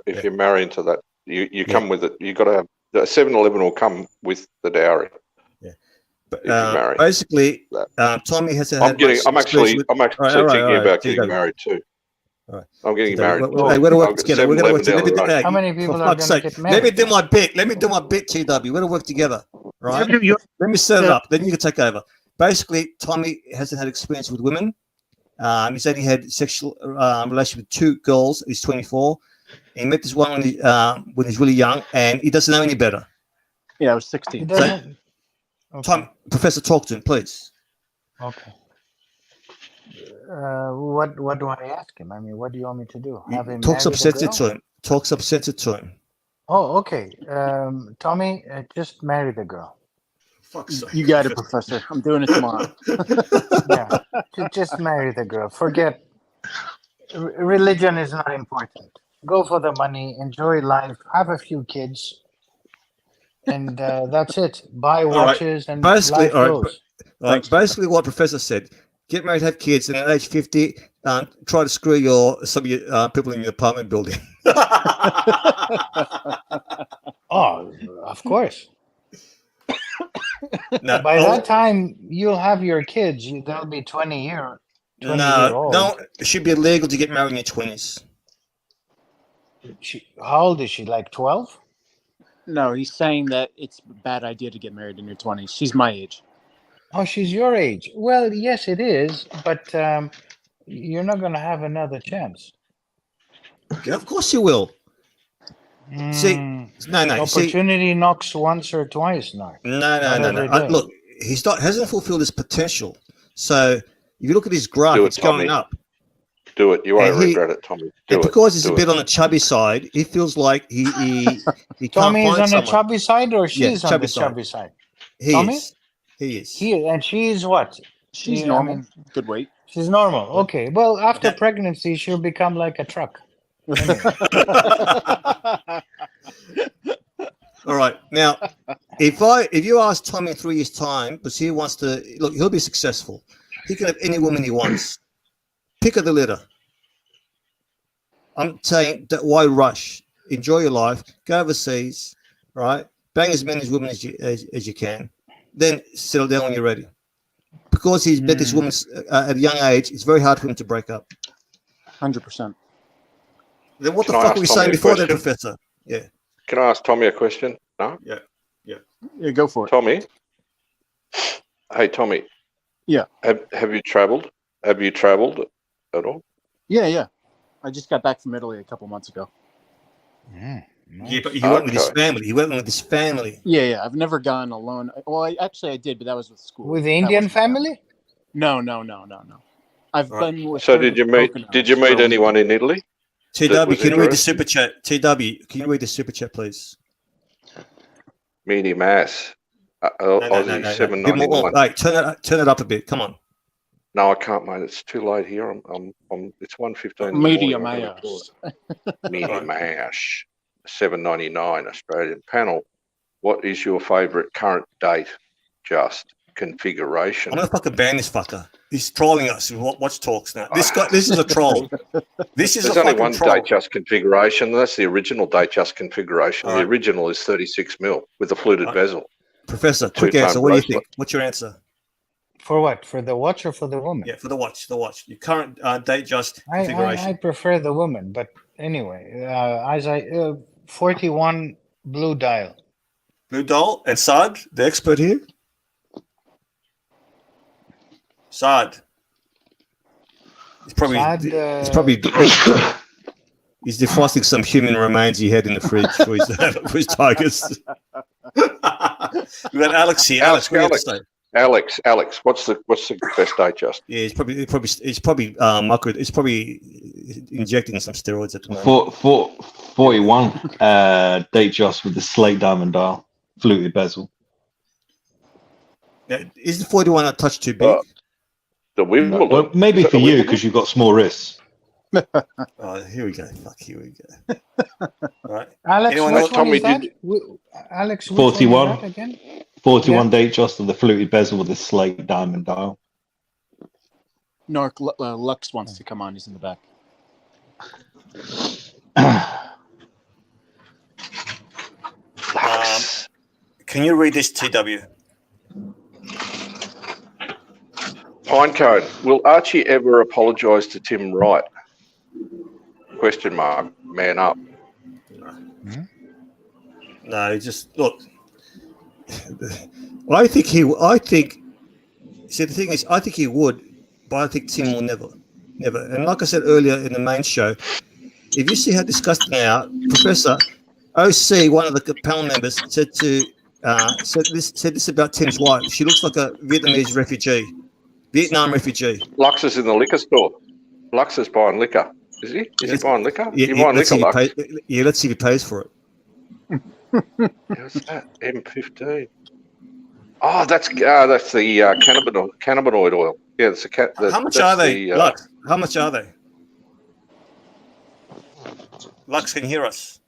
If you marry into that, you come with it. You got to have the 7-Eleven will come with the dowry. Yeah, but basically, Tommy has. I'm actually thinking about getting married too. All right. I'm getting married. We're going to work together. We're going to work together. How many people are going to get married? Let me do my bit. TW. We're going to work together. Right? Let me set it up. Then you can take over. Basically, Tommy hasn't had experience with women. He's only had sexual relationship with 2 girls. He's 24. He met this one when he's really young, and he doesn't know any better. Yeah, I was 16. Tom, Professor, talk to him, please. Okay. What do I ask him? I mean, what do you want me to do? Have him Talk some sense marry the girl? to him. Talk some sense to him. Oh, okay. Tommy, just marry the girl. You got it, Professor. I'm doing it tomorrow. Yeah, just marry the girl. Forget religion is not important. Go for the money. Enjoy life. Have a few kids, and that's it. Buy watches and basically, life goes. Basically, what Professor said: get married, have kids, and at age 50, try to screw some of your people in your apartment building. Oh, of course. By that time, you'll have your kids. They'll be 20 year old. No, it should be illegal to get married in your 20s. How old is she? Like 12? No, he's saying that it's a bad idea to get married in your 20s. She's my age. Oh, she's your age. Well, yes, it is, but you're not going to have another chance. Yeah, of course you will. See, no. Opportunity knocks once or twice, Narc. No. Look, hasn't fulfilled his potential. So if you look at his graph, it's going up. Do it. You won't regret it, Tommy. Because he's a bit on the chubby side, he feels like he can't Tommy is find on someone. the chubby side, or she's on the chubby chubby side? He Tommy? is. He is. And she's what? She's normal. Good weight. She's normal. Okay. Well, after pregnancy, she'll become like a truck. All right. Now, if you ask Tommy in 3 years' time, because he wants to look, he'll be successful. He can have any woman he wants. Pick of the litter. I'm saying that why rush? Enjoy your life. Go overseas, right? Bang as many women as you can. Then settle down when you're ready. Because he's met this woman at a young age, it's very hard for him to break up. 100%. Then what the fuck were we saying before that, Professor? Yeah. Can I ask Tommy a question? No? Yeah. Yeah, go for it. Tommy? Hey, Tommy. Yeah. Have you travelled? Have you travelled at all? Yeah. I just got back from Italy a couple months ago. Yeah, but he went with his family. He went with his family. Yeah. I've never gone alone. Well, I did, but that was with school. With the Indian family? No. I've been with. So did you meet anyone in Italy? TW, can you read the super chat? TW, can you read the super chat, please? Meanie Mass. Aussie $7.99. Hey, turn it up a bit. Come on. No, I can't, mate. It's too late here. It's 1:15. Medium mash. Medium mash. $7.99 Australian panel. What is your favourite current date? Just configuration. I'm gonna fucking ban this fucker. He's trolling us. Watch talks now. This is a troll. There's only one troll. Date just configuration. That's the original date just configuration. The original is 36 mil with the fluted bezel. Professor, quick answer. What do you think? What's your answer? For what? For the watch or for the woman? Yeah, for the watch. The watch. Your current date just configuration. I prefer the woman, but anyway, as 41 blue dial. Blue dial and Saad, the expert here. Saad. He's probably he's defrosting some human remains he had in the fridge for his tigers. We got Alex here. Alex, what's the best date just? Yeah, it's probably muckered. It's probably injecting some steroids at the moment. 41 date just with the slate diamond dial, fluted bezel. Now, is the 41 a touch too big? Well, maybe for you because you've got small wrists. Oh, here we go. Fuck, here we go. All right. Alex, which one is that? Alex, which 41. One is that again? 41 date just with the fluted bezel with the slate diamond dial. Narc, Lux wants to come on. He's in the back. Can you read this, TW? Pinecone, will Archie ever apologise to Tim Wright? Question mark. Man up. No, just look. I think. See, the thing is, I think he would, but I think Tim will never. And like I said earlier in the main show, if you see how disgusting they are, Professor OC, one of the panel members, said this about Tim's wife. She looks like a Vietnamese refugee. Vietnam refugee. Lux is in the liquor store. Lux is buying liquor. Is he? Is he buying liquor? Yeah, buying liquor, Lux? Let's see if he pays for it. What's that? M15. Oh, that's the cannabinoid oil. Yeah, it's a cat. How much are they, Lux? How much are they? Lux, can you hear us?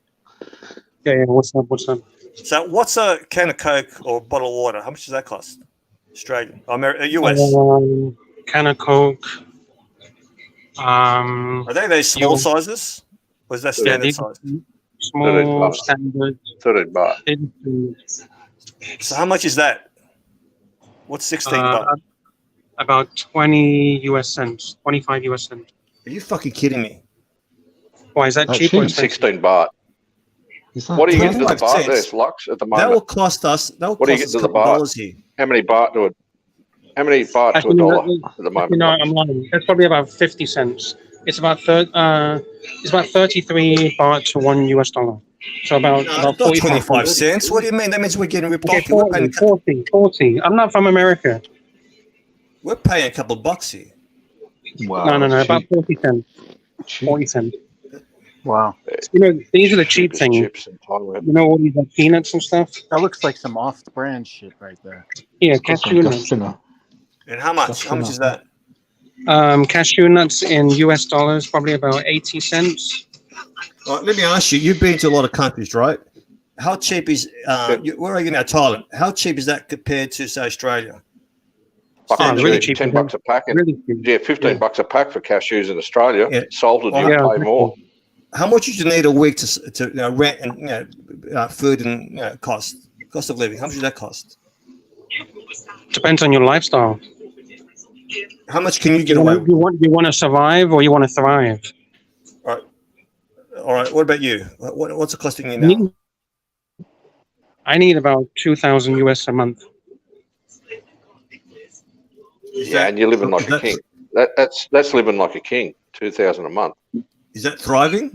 Yeah. What's up? So, what's a can of Coke or bottle of water? How much does that cost? Australian, US. Can of Coke. Are they those small sizes? Or is that standard size? Small, standard. $13. So how much is that? What's 16 bucks? About 20 US cents, 25 US cents. Are you fucking kidding me? Why is that cheap? 16 baht. What are you getting to the baht there, Lux, at the moment? That will cost us. What are you getting to the baht here? How many baht to a dollar at the moment? No, I'm lying. It's probably about 50 cents. It's about 33 baht to $1 US. So about No, about not 45 25 cents. What do you mean? That means we're getting ripped Okay, off. We're paying, 40. I'm not from America. we're paying a couple of bucks here. Wow, No. About cheap. 40 cents. Cheap. 40 cents. Wow. You know, these are the cheap Cheapest things. chips in Thailand. You know, all these like peanuts and stuff. That looks like some off-brand shit right there. Yeah, It's got some cashew gusto nuts. now. And how much? How much is that? Cashew nuts in US dollars, probably about 80 cents. All right, let me ask you. You've been to a lot of countries, right? How cheap is? Where are you now? Thailand. How cheap is that compared to say Australia? Fucking really cheap, cheap. $10 a pack. Really cheap. Yeah, $15 a pack for cashews in Australia. Yeah. Salted, Oh, you yeah, pay more. How much would you need a week to rent and food and cost of living? How much does that cost? Depends on your lifestyle. How much can you get You away want, with? you want to survive or you want to thrive? All right. What about you? What's it costing you now? I need about 2,000 US a month. Yeah, and you're living like a king. That's living like a king. 2,000 a month. Is that thriving?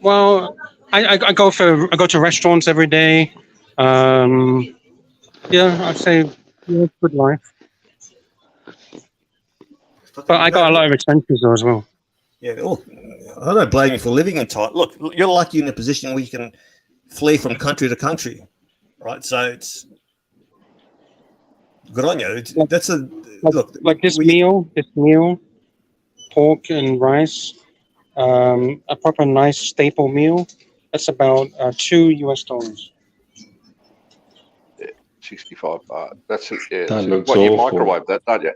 Well, I go to restaurants every day. Yeah, I'd say good life. But I got a lot of expenses though as well. Yeah. Oh, I don't blame you for living in Thailand. Look, you're lucky in a position where you can flee from country to country, right? So it's good on you. That's a look. Like this meal, pork and rice, a proper nice staple meal. That's about $2 US. 65 baht. That's it. Yeah. That looks you awful. microwave that, don't you?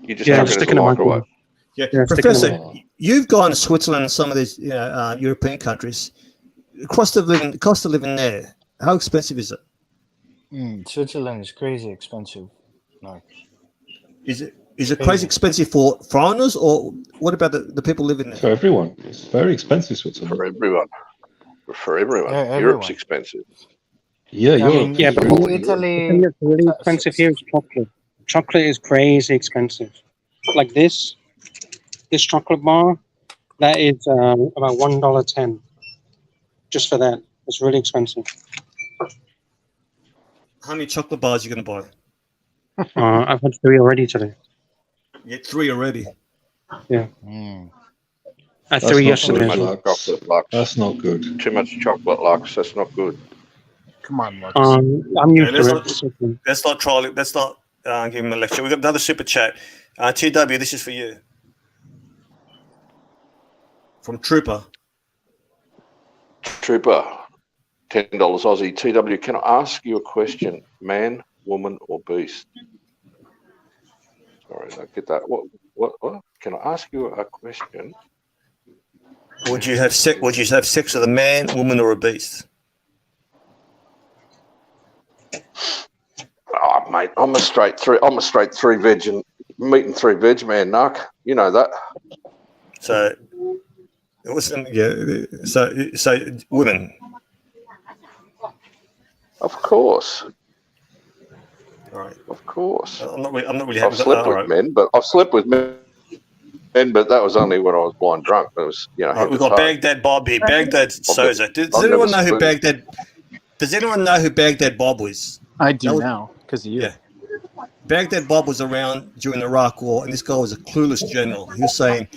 You just Yeah, stick it stick in in the a microwave. Yeah, Yeah, Professor, you've gone to Switzerland and some of these European countries. Cost of living there, how expensive is it? Switzerland is crazy expensive. No. Is it crazy expensive for foreigners, or what about the people living there? For everyone. It's very expensive, Switzerland. For everyone. For everyone. Yeah, Europe's everyone. expensive. Yeah, I Europe. mean, Yeah, but Italy. the thing that's really expensive here is chocolate. Chocolate is crazy expensive. Like this chocolate bar, that is about $1.10. Just for that, it's really expensive. How many chocolate bars are you going to buy? I've had 3 already today. You get 3 already. Yeah. I had That's 3 not yesterday. good, as well. Lux. Chocolate Lux. That's not good. Too much chocolate Lux. That's not good. Come on, Lux. I'm used to it. Let's not try it. Let's not give him a lecture. We've got another super chat. TW, this is for you. From Trooper. Trooper, $10 Aussie. TW, can I ask you a question? Man, woman, or beast? Sorry, I don't get that. What? Can I ask you a question? Would you have sex with a man, woman, or a beast? Oh, mate, I'm a straight three veg and meat and 3 veg man, Nuck. You know that. So, So women. Of course. All right. Of course. I'm not really I've happy. slept with men, but that was only when I was blind drunk. It was, We've got Baghdad Bob here. Baghdad Soza. Does anyone know who Baghdad? Does anyone know who Baghdad Bob was? I do now because of you. Yeah. Baghdad Bob was around during the Iraq War, and this guy was a clueless general. He was saying,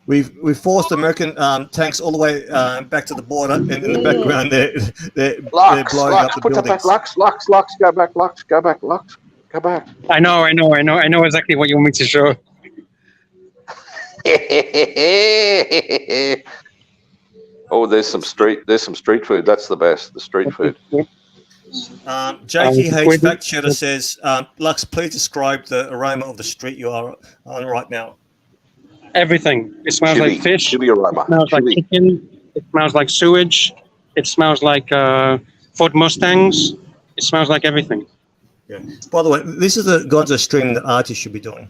"We've forced American tanks all the way back to the border, and in the background they're blowing up the buildings." Lux, go back, Lux, go back. I know exactly what you want me to show. Oh, there's some street food. That's the best. The street food. JKH Fact Checker says, Lux, please describe the aroma of the street you are on right now. Everything. It smells like fish. Chili aroma. It smells like chicken. It smells like sewage. It smells like Ford Mustangs. It smells like everything. Yeah. By the way, this is the Gonzo stream that Archie should be doing.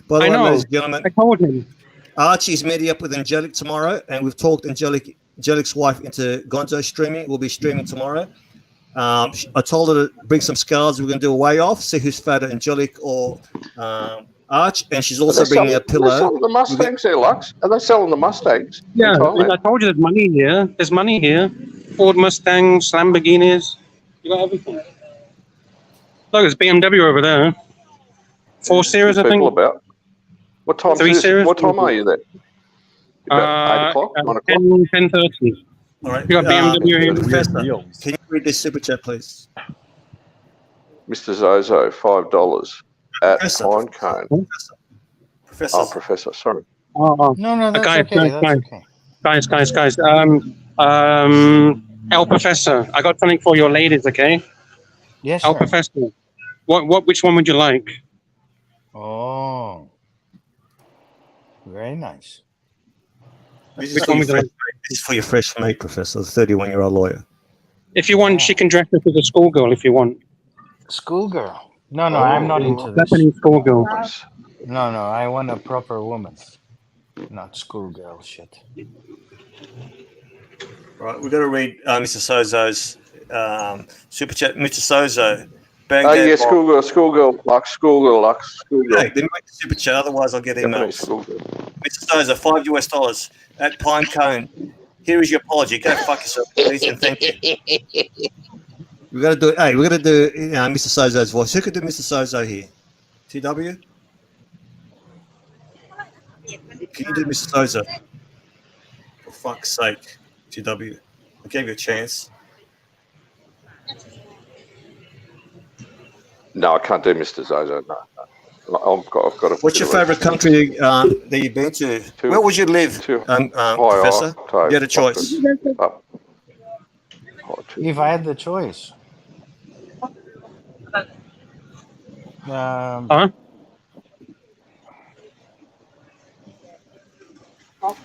By the way, ladies and gentlemen, I told him. Archie's meeting up with Angelic tomorrow, and we've talked Angelic's wife into Gonzo streaming. We'll be streaming tomorrow. I told her to bring some scars. We're going to do a weigh-off, see who's fatter, Angelic or Arch, and she's also bringing a pillow. Are they selling the Mustangs there, Lux? Are they selling the Mustangs? Yeah, I told you there's money here. There's money here. Ford Mustangs, Lamborghinis. You got everything. Look, there's BMW over there. 4 Series, I People think. about. What time 3 is Series. What time are you there? About 8 o'clock, 9 o'clock. 10:30. All right. You got BMW here. Professor, can you read this super chat, please? Mr. Zozo, $5 at Professor. Pinecone. Professor. Oh, Professor, sorry. Oh, No, that's guys, okay. That's okay. Guys. El Professor, I got something for your ladies, okay? Yes, El sir. Professor, which one would you like? Oh, very nice. This is Which for one your would you like? This is for your fresh mate, Professor, the 31-year-old lawyer. If you want, she can dress up as a schoolgirl if you want. Schoolgirl? No, I'm not into this. Japanese schoolgirl. No, I want a proper woman, not schoolgirl shit. Right, we've got to read Mr. Sozo's super chat. Mr. Sozo, Oh, yeah, schoolgirl, Lux. Hey, then make the super chat, otherwise I'll get emails. Mr. Sozo, $5 at Pinecone. Here is your apology. Go fuck yourself, please, and thank you. We got to do it. Hey, we got to do Mr. Sozo's voice. Who could do Mr. Sozo here? TW? Can you do Mr. Sozo? For fuck's sake, TW. I gave you a chance. No, I can't do Mr. Zozo. No. I've got a. What's your favourite country that you've been to? Where would you live, Professor? You had a choice. If I had the choice. A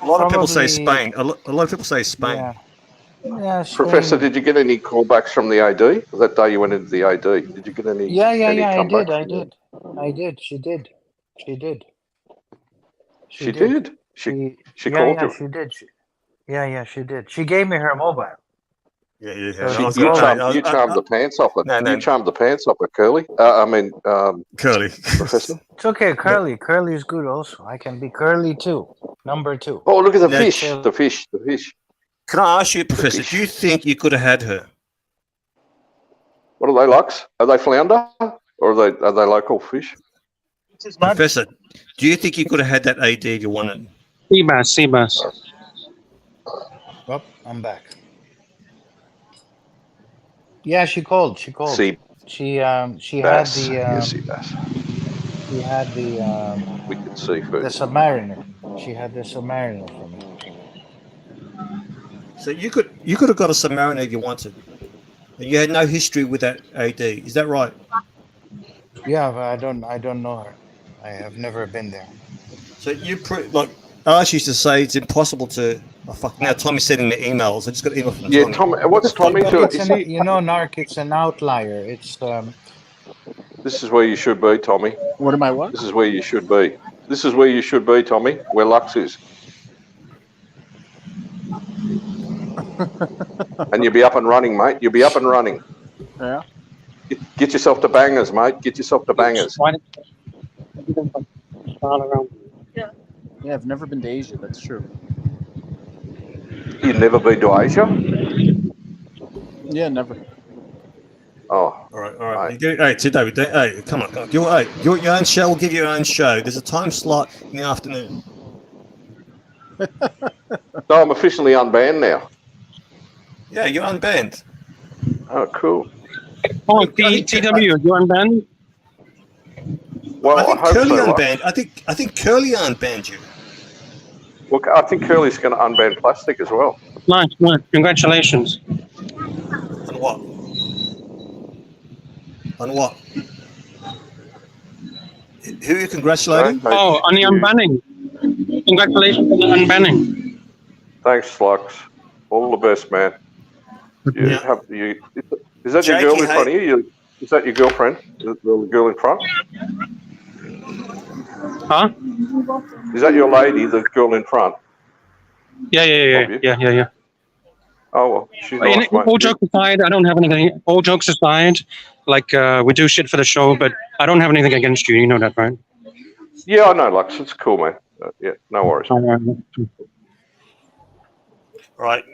lot of people say Spain. A lot of people say Spain. Yeah, Professor, did you get any callbacks from the AD? That day you went into the AD, did you get any? Yeah, any I comebacks did. from She did. She did. She called you. She did. She did. She gave me her mobile. Yeah. You charmed the pants off her. You charmed the pants off her, Curly. Curly. Professor. It's okay, Curly. Curly is good also. I can be Curly too. Number 2. Oh, look at the fish. The fish. Can I ask you, Professor, do you think you could have had her? What are they, Lux? Are they flounder? Or are they local fish? Professor, do you think you could have had that AD if you wanted? Sea bass. Oh, I'm back. Yeah, she called. She had the wicked seafood. The Submariner. She had the Submariner for me. So you could have got a Submariner if you wanted. And you had no history with that AD. Is that right? Yeah, but I don't know her. I have never been there. So like Archie used to say, it's impossible to. Oh fuck! Now Tommy's sending me emails. I just got an email from Tommy. Tommy. What's Tommy doing? You know, Narc, it's an outlier. It's This is where you should be, Tommy. What am I? What? This is where you should be. This is where you should be, Tommy. Where Lux is. And you'll be up and running, mate. You'll be up and running. Yeah. Get yourself to bangers, mate. Get yourself to bangers. Yeah, I've never been to Asia. That's true. You've never been to Asia? Yeah, never. Oh. All right. Hey, David. Hey, come on. You want your own show? We'll give you your own show. There's a time slot in the afternoon. No, I'm officially unbanned now. Yeah, you're unbanned. Oh, cool. Oh, TW, you're unbanned? Well, I think hope Curly so, unbanned. I think Curly unbanned you. Well, I think Curly's going to unban plastic as well. Nice. Congratulations. On what? On what? Who are you congratulating? Oh, on the unbanning. Congratulations on the unbanning. Thanks, Lux. All the best, man. Is that Jakey, your girl in front of you? Is that your girlfriend? The girl in front? Huh? Is that your lady, the girl in front? Yeah. Oh, well, she's nice, mate. All jokes aside, I don't have anything. All jokes aside, like we do shit for the show, but I don't have anything against you. You know that, right? Yeah, I know, Lux. It's cool, man. Yeah, no worries. Right.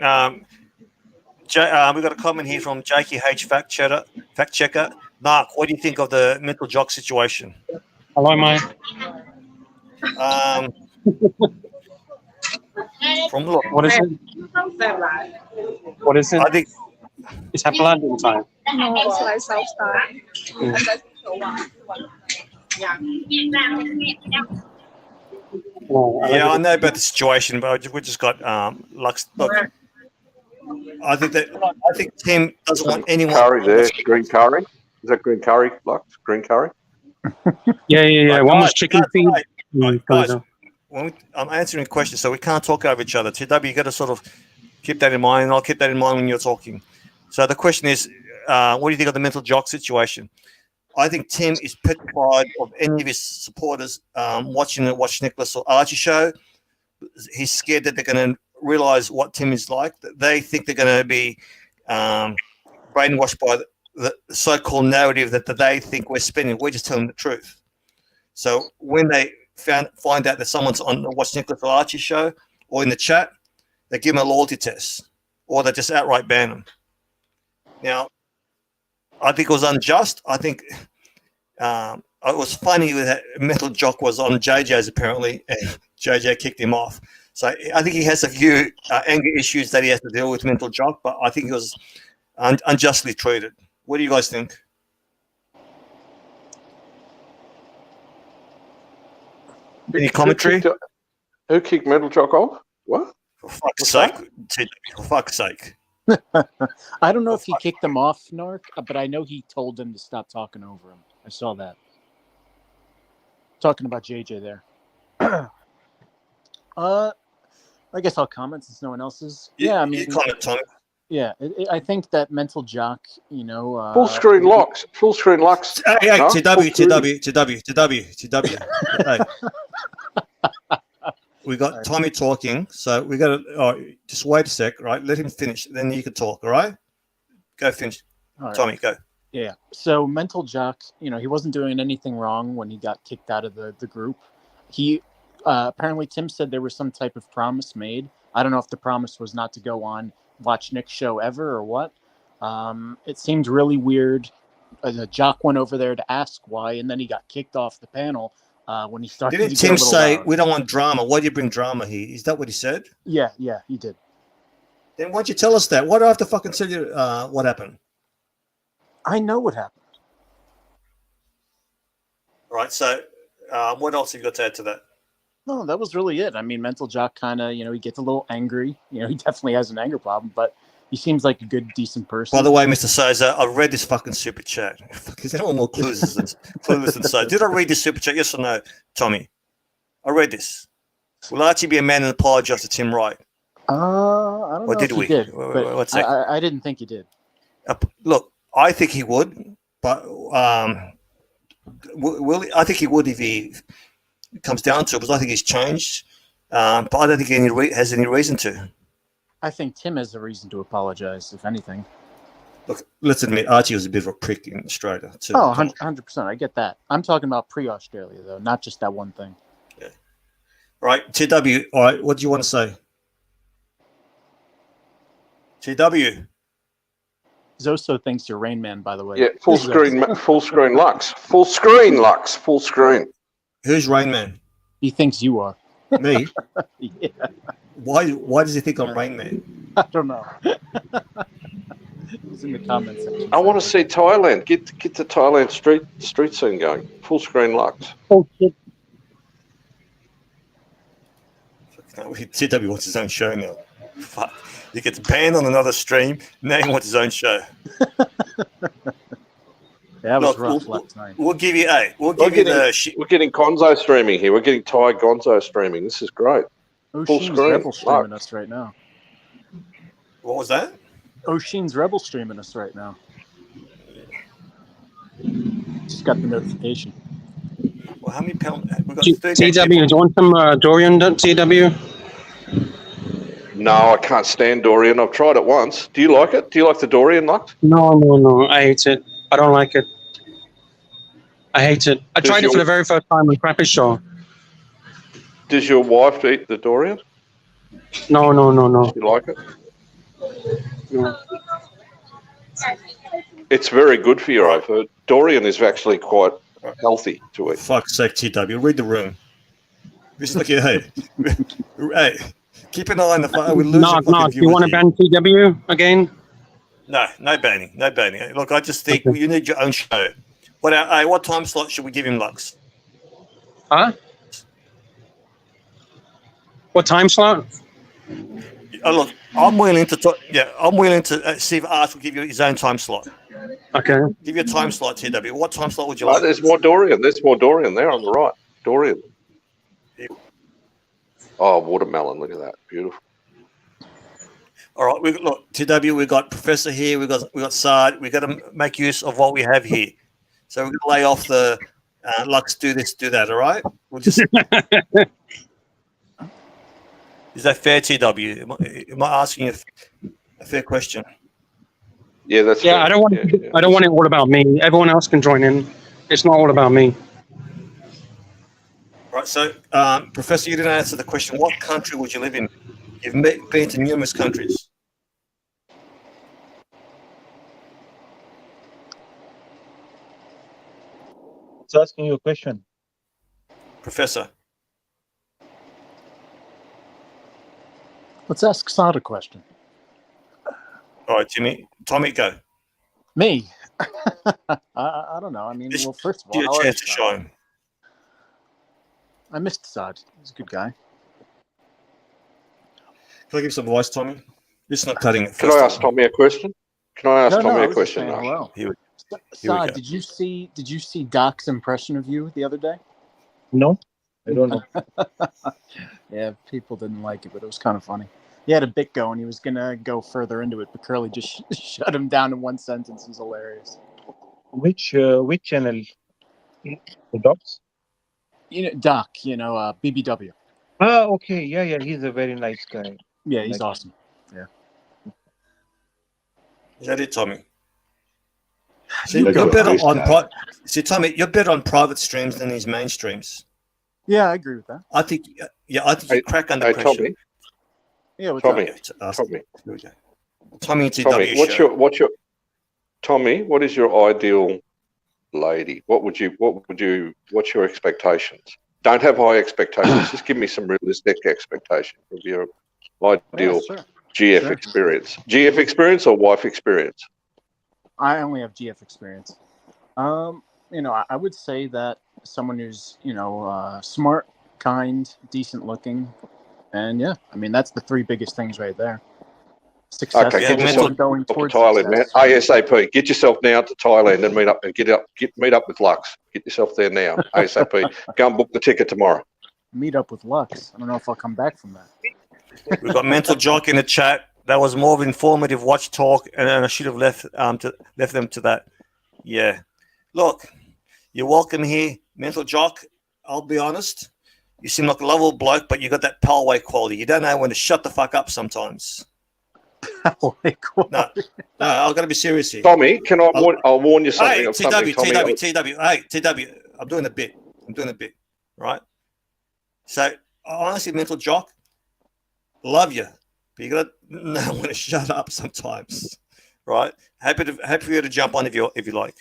We got a comment here from JKH fact checker. Mark, what do you think of the mental jock situation? Hello, mate. From look, What is it? What is it? I think It's Happy London time. No, it's like South Star. yeah, I know about the situation, but we just got Lux. Look, I think Tim doesn't want anyone. Curry there, green curry. Is that green curry, Lux? Green curry? Yeah. One was chicken feed. Guys, I'm answering questions, so we can't talk over each other. TW, you got to sort of keep that in mind, and I'll keep that in mind when you're talking. So the question is, what do you think of the mental jock situation? I think Tim is petrified of any of his supporters watching the Watch Nicholas or Archie show. He's scared that they're going to realize what Tim is like. They think they're going to be brainwashed by the so-called narrative that they think we're spinning. We're just telling the truth. So when they find out that someone's on the Watch Nicholas or Archie show or in the chat, they give them a loyalty test or they just outright ban them. Now, I think it was unjust. I think it was funny that Mental Jock was on JJ's apparently, and JJ kicked him off. So I think he has a few anger issues that he has to deal with, Mental Jock, but I think he was unjustly treated. What do you guys think? Any commentary? Who kicked Mental Jock off? What? For fuck's sake. For fuck's sake. I don't know if he kicked them off, Narc, but I know he told them to stop talking over him. I saw that. Talking about JJ there. I guess I'll comment since no one else is. Yeah, I mean, you comment, Tommy. Yeah, I think that Mental Jock, you know, full screen Lux. Full screen Lux. Hey, no? TW. Hey. We got Tommy talking, so we got to just wait a sec, right? Let him finish, then you can talk, all right? Go finish. Right. Tommy, go. Yeah. So Mental Jock, you know, he wasn't doing anything wrong when he got kicked out of the group. He apparently Tim said there was some type of promise made. I don't know if the promise was not to go on Watch Nick's show ever or what. It seemed really weird. Jock went over there to ask why, and then he got kicked off the panel. When he started, didn't Tim say we don't want drama? Why do you bring drama here? Is that what he said? Yeah, he did. Then why'd you tell us that? Why do I have to fucking tell you what happened? I know what happened. All right. So, what else have you got to add to that? No, that was really it. I mean, Mental Jock kind of, you know, he gets a little angry. You know, he definitely has an anger problem, but he seems like a good, decent person. By the way, Mr. Souza, I read this fucking super chat. Is there anyone more clueless than Souza? Did I read this super chat? Yes or no, Tommy? I read this. Will Archie be a man and apologize to Tim Wright? I don't know did if we? he did, but I didn't think he did. Look, I think he would, but I think he would if he comes down to it, because I think he's changed, but I don't think he has any reason to. I think Tim has a reason to apologize, if anything. Look, let's admit, Archie was a bit of a prick in Australia, too. Oh, 100%. I get that. I'm talking about pre-Australia, though, not just that one thing. Yeah. All right, TW, all right, what do you want to say? TW. Zoso thinks you're Rain Man, by the way. Yeah, full screen Lux. Full screen Lux. Full screen. Who's Rain Man? He thinks you are. Me? Yeah. Why does he think I'm Rain Man? I don't know. It's in the comments section. I want to see Thailand. Get the Thailand street scene going. Full screen Lux. Oh shit. TW wants his own show now. Fuck. He gets banned on another stream. Now he wants his own show. That was rough last night. We'll give you We're getting Gonzo streaming here. We're getting Thai Gonzo streaming. This is great. Full Ocean's screen. Rebel streaming us right now. What was that? Ocean's Rebel streaming us right now. Just got the notification. Well, how many pounds? We got TW, do you want some Dorian, TW? No, I can't stand Dorian. I've tried it once. Do you like it? Do you like the Dorian, Lux? No. I hate it. I don't like it. I hate it. I tried it for the very first time on Crappy Show. Does your wife eat the Dorian? No. You like it? It's very good for you, I've heard. Dorian is actually quite healthy to eat. Fuck's sake, TW, read the room. Just look at hey, keep an eye on the phone. We're losing No, do you want to ban TW again? No banning, no banning. Look, I just think you need your own show. What time slot should we give him, Lux? Huh? What time slot? Look, I'm willing to talk. Yeah, I'm willing to see if Arch will give you his own time slot. Okay. Give you a time slot, TW. What time slot would you like? There's more Dorian. There's more Dorian there on the right. Dorian. Oh, watermelon! Look at that, beautiful. All right, look, TW. We've got Professor here. We got Sard. We've got to make use of what we have here. So we're going to lay off the Lux. Do this, do that. All right. We'll just. Is that fair, TW? Am I asking a fair question? Yeah, that's yeah. fair. I don't want. I don't want it all about me. Everyone else can join in. It's not all about me. Right. So, Professor, you didn't answer the question. What country would you live in? You've been to numerous countries. It's asking you a question. Professor. Let's ask Saad a question. All right, Tommy, go. Me? I don't know. I mean, well, first of all, give you a chance to shine. I missed Saad. He's a good guy. Can I give some advice, Tommy? This is not cutting it. Can I ask Tommy a question? Can I ask Tommy I a was question? just saying hello. Here we Saad, did you see Doc's impression of you the other day? No, I don't know. Yeah, people didn't like it, but it was kind of funny. He had a bit going. He was gonna go further into it, but Curly just shut him down in one sentence. It was hilarious. Which channel? The Docs? Doc. BBW. Ah, okay. Yeah. He's a very nice guy. Yeah, he's awesome. Yeah. Is that it, Tommy? See, you're better on Tommy, you're better on private streams than his main streams. Yeah, I agree with that. I think you crack under pressure. Tommy. Yeah, what's Tommy. Tommy and TW Tommy, Tommy, what is your ideal lady? What's your expectations? Don't have high expectations. Just give me some realistic expectations of your ideal GF experience. GF experience or wife experience? I only have GF experience. I would say that someone who's, smart, kind, decent looking, and that's the three biggest things right there. Success. Okay, get yourself to Thailand, man. ASAP. Get yourself now to Thailand and meet up with Lux. Get yourself there now, ASAP. Go and book the ticket tomorrow. Meet up with Lux. I don't know if I'll come back from that. We've got Mental Jock in the chat. That was more of informative watch talk, and I should have left them to that. Yeah. Look, you're welcome here, Mental Jock. I'll be honest. You seem like a lovable bloke, but you got that Palway quality. You don't know when to shut the fuck up sometimes. No, I've got to be serious here. Tommy, I'll warn you something. Hey, of something, Tommy. TW. Hey, TW. I'm doing a bit, right? So, honestly, Mental Jock, love you, but you got to know when to shut up sometimes, right? Happy for you to jump on if you like.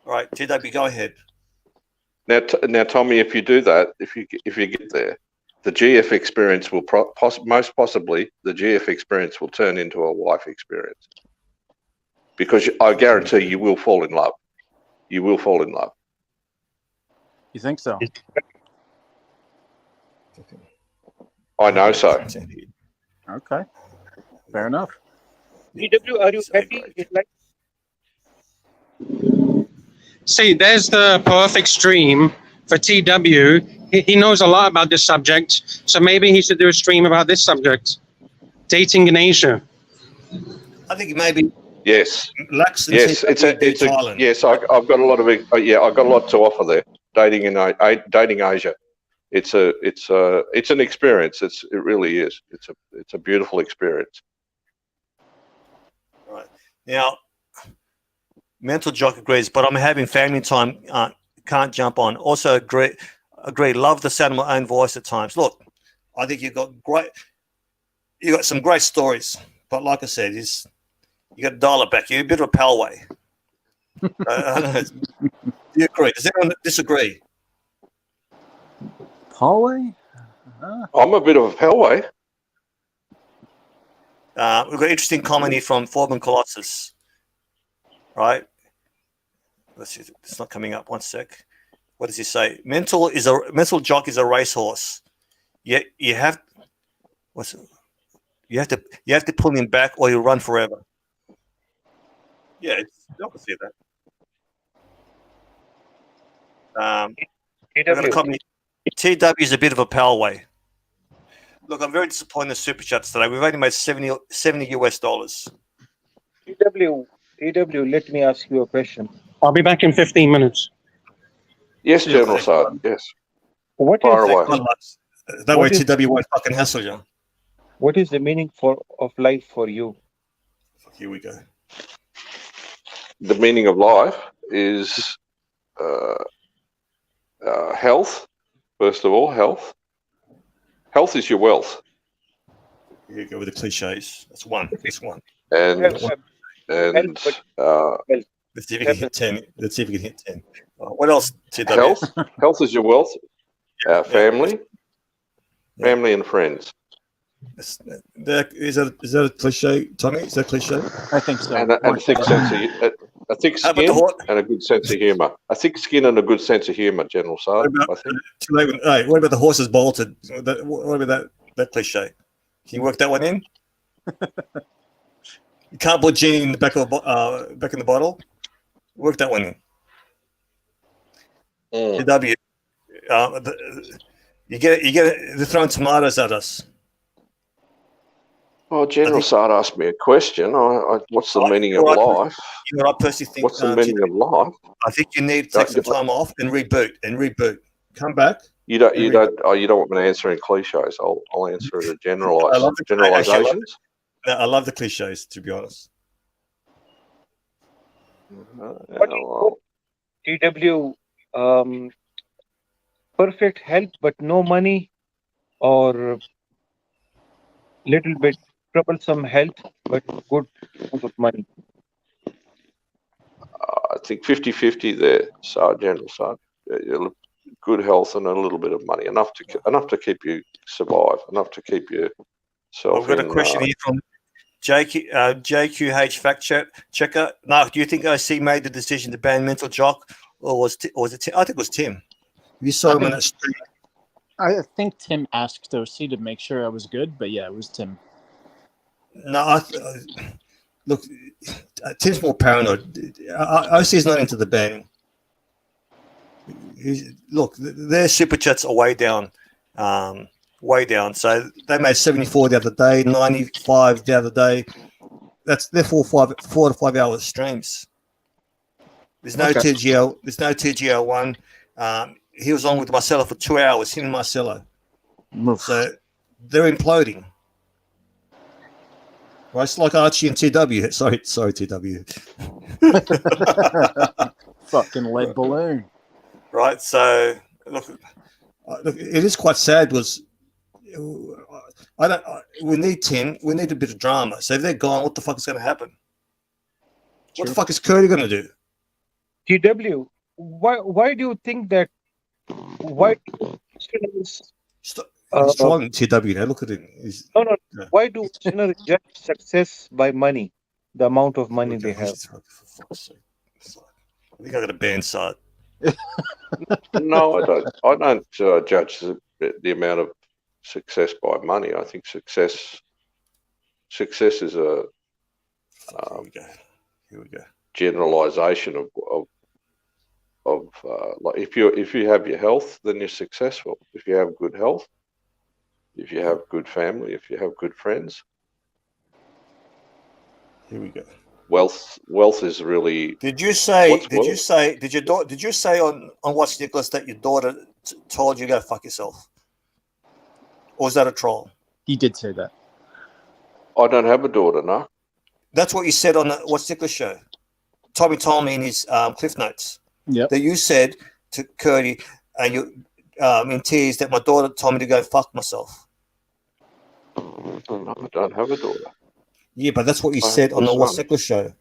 All right, TW, go ahead. Now, Tommy, if you do that, if you get there, the GF experience will most possibly the GF experience will turn into a wife experience, because I guarantee you will fall in love. You will fall in love. You think so? I know so. Okay, fair enough. DW, are you happy? See, there's the perfect stream for TW. He knows a lot about this subject, so maybe he should do a stream about this subject, dating in Asia. I think maybe. Yes. Lux. Yes, yes. I've got a lot of I've got a lot to offer there. Dating Asia. It's an experience. It really is. It's a beautiful experience. Right now, Mental Jock agrees, but I'm having family time. Can't jump on. Also agree. Love the sound of my own voice at times. Look, I think you got some great stories, but like I said, you got to dial it back. You're a bit of a Palway. I don't know. Do you agree? Does anyone disagree? Hallway? I'm a bit of a Palway. We've got interesting comment here from Foreman Colossus. Right? Let's see. It's not coming up. One sec. What does he say? Mental jock is a racehorse. Yet you have to pull him back or he'll run forever. Yeah, it's the opposite of that. TW is a bit of a Palway. Look, I'm very disappointed in Super Chats today. We've only made $70 US. TW, let me ask you a question. I'll be back in 15 minutes. Yes, General Sergeant. Yes. What Fire is away. That way What is- TW won't fucking hassle you. What is the meaning of life for you? Here we go. The meaning of life is health. First of all, health. Health is your wealth. Here you go with the cliches. That's one. That's one. And Let's see if you can hit 10. Let's see if you can hit 10. What else, TW? health is your wealth. Family, family and friends. Is that a cliche, Tommy? Is that a cliche? I think so. And a thick a thick How about skin the and a good sense of humour. A thick skin and a good sense of humour, General Sergeant. I think. Hey, what about the horses bolted? What about that cliche? Can you work that one in? You can't put genie in the back in the bottle. Work that one in. TW, they're throwing tomatoes at us. Well, General Sard asked me a question. What's the meaning of life? I personally think. What's the meaning of life? I think you need to take some time off and reboot. Come back. You don't want me to answer in cliches. I'll answer it in generalizations. I love the cliches, to be honest. TW, perfect health but no money, or little bit troublesome health but good amount of money? I think 50-50 there, General Sard. Good health and a little bit of money, enough to keep you survive, enough to keep yourself. I've got a question here from JQH fact checker. Mark, do you think OC made the decision to ban Mental Jock, or was it Tim? I think it was Tim. You saw him on that street. I think Tim asked OC to make sure I was good, but yeah, it was Tim. No, look, Tim's more paranoid. OC is not into the banning. Look, their super chats are way down. So they made 74 the other day, 95 the other day. They're 4 to 5 hours streams. There's no TGL. There's no TGL1. He was on with Marcelo for 2 hours. Him and Marcelo. So they're imploding. Right, it's like Archie and TW. Sorry, TW. Fucking lead balloon. Right, so look, it is quite sad. We need 10. We need a bit of drama. So if they're gone, what the fuck is going to happen? What the fuck is Curdy going to do? TW, why do you think that? Why? He's trying TW now. Look at him. No. Why do sinners judge success by money? The amount of money they have. I think I got a band side. No, I don't judge the amount of success by money. I think success is a Here we go. Generalization of like if you have your health, then you're successful. If you have good health, if you have good family, if you have good friends. Here we go. Wealth is really. Did you say on Watch Nicholas that your daughter told you to go fuck yourself? Or was that a troll? He did say that. I don't have a daughter, no. That's what you said on the Watch Nicholas show. Tommy told me in his Cliff Notes that you said to Curdy and you in tears that my daughter told me to go fuck myself. No, I don't have a daughter. Yeah, but that's what you said on the What's Secular show.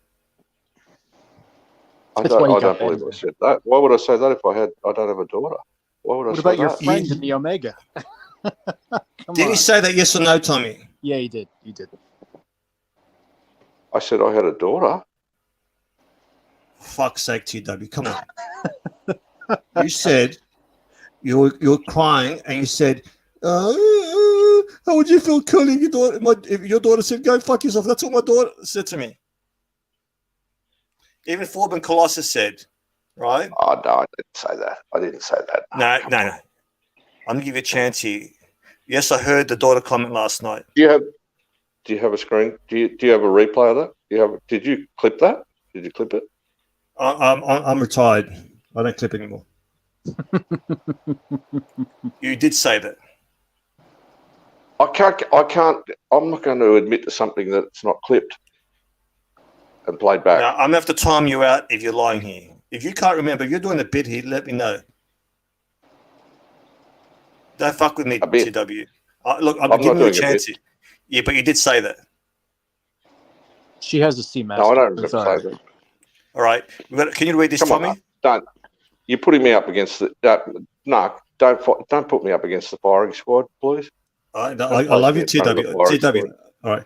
That's why you I got don't believe banned. I said that. Why would I say that if I don't have a daughter? Why would I What say about your that? friend in the Omega? Come Did on. he say that yes or no, Tommy? Yeah, he did. He did. I said I had a daughter. For fuck's sake, TW, come on. You said you're crying, and you said, how would you feel calling your daughter? If your daughter said, "Go fuck yourself," that's what my daughter said to me. Even Forbin Colossus said, right? Oh no, I didn't say that. I didn't say that. No. I'm gonna give you a chance here. Yes, I heard the daughter comment last night. Do you have a screen? Do you have a replay of that? Did you clip that? Did you clip it? I'm retired. I don't clip anymore. You did say that. I can't. I'm not going to admit to something that's not clipped and played back. Now, I'm gonna have to time you out if you're lying here. If you can't remember, if you're doing a bit here, let me know. Don't fuck with me, TW. Look, I'm giving you a chance here. Yeah, but you did say that. She has a C master. No, I don't remember saying that. All right. Can you read this, Tommy? On, don't. You're putting me up against the. No, don't put me up against the firing squad, please. I love you, TW. All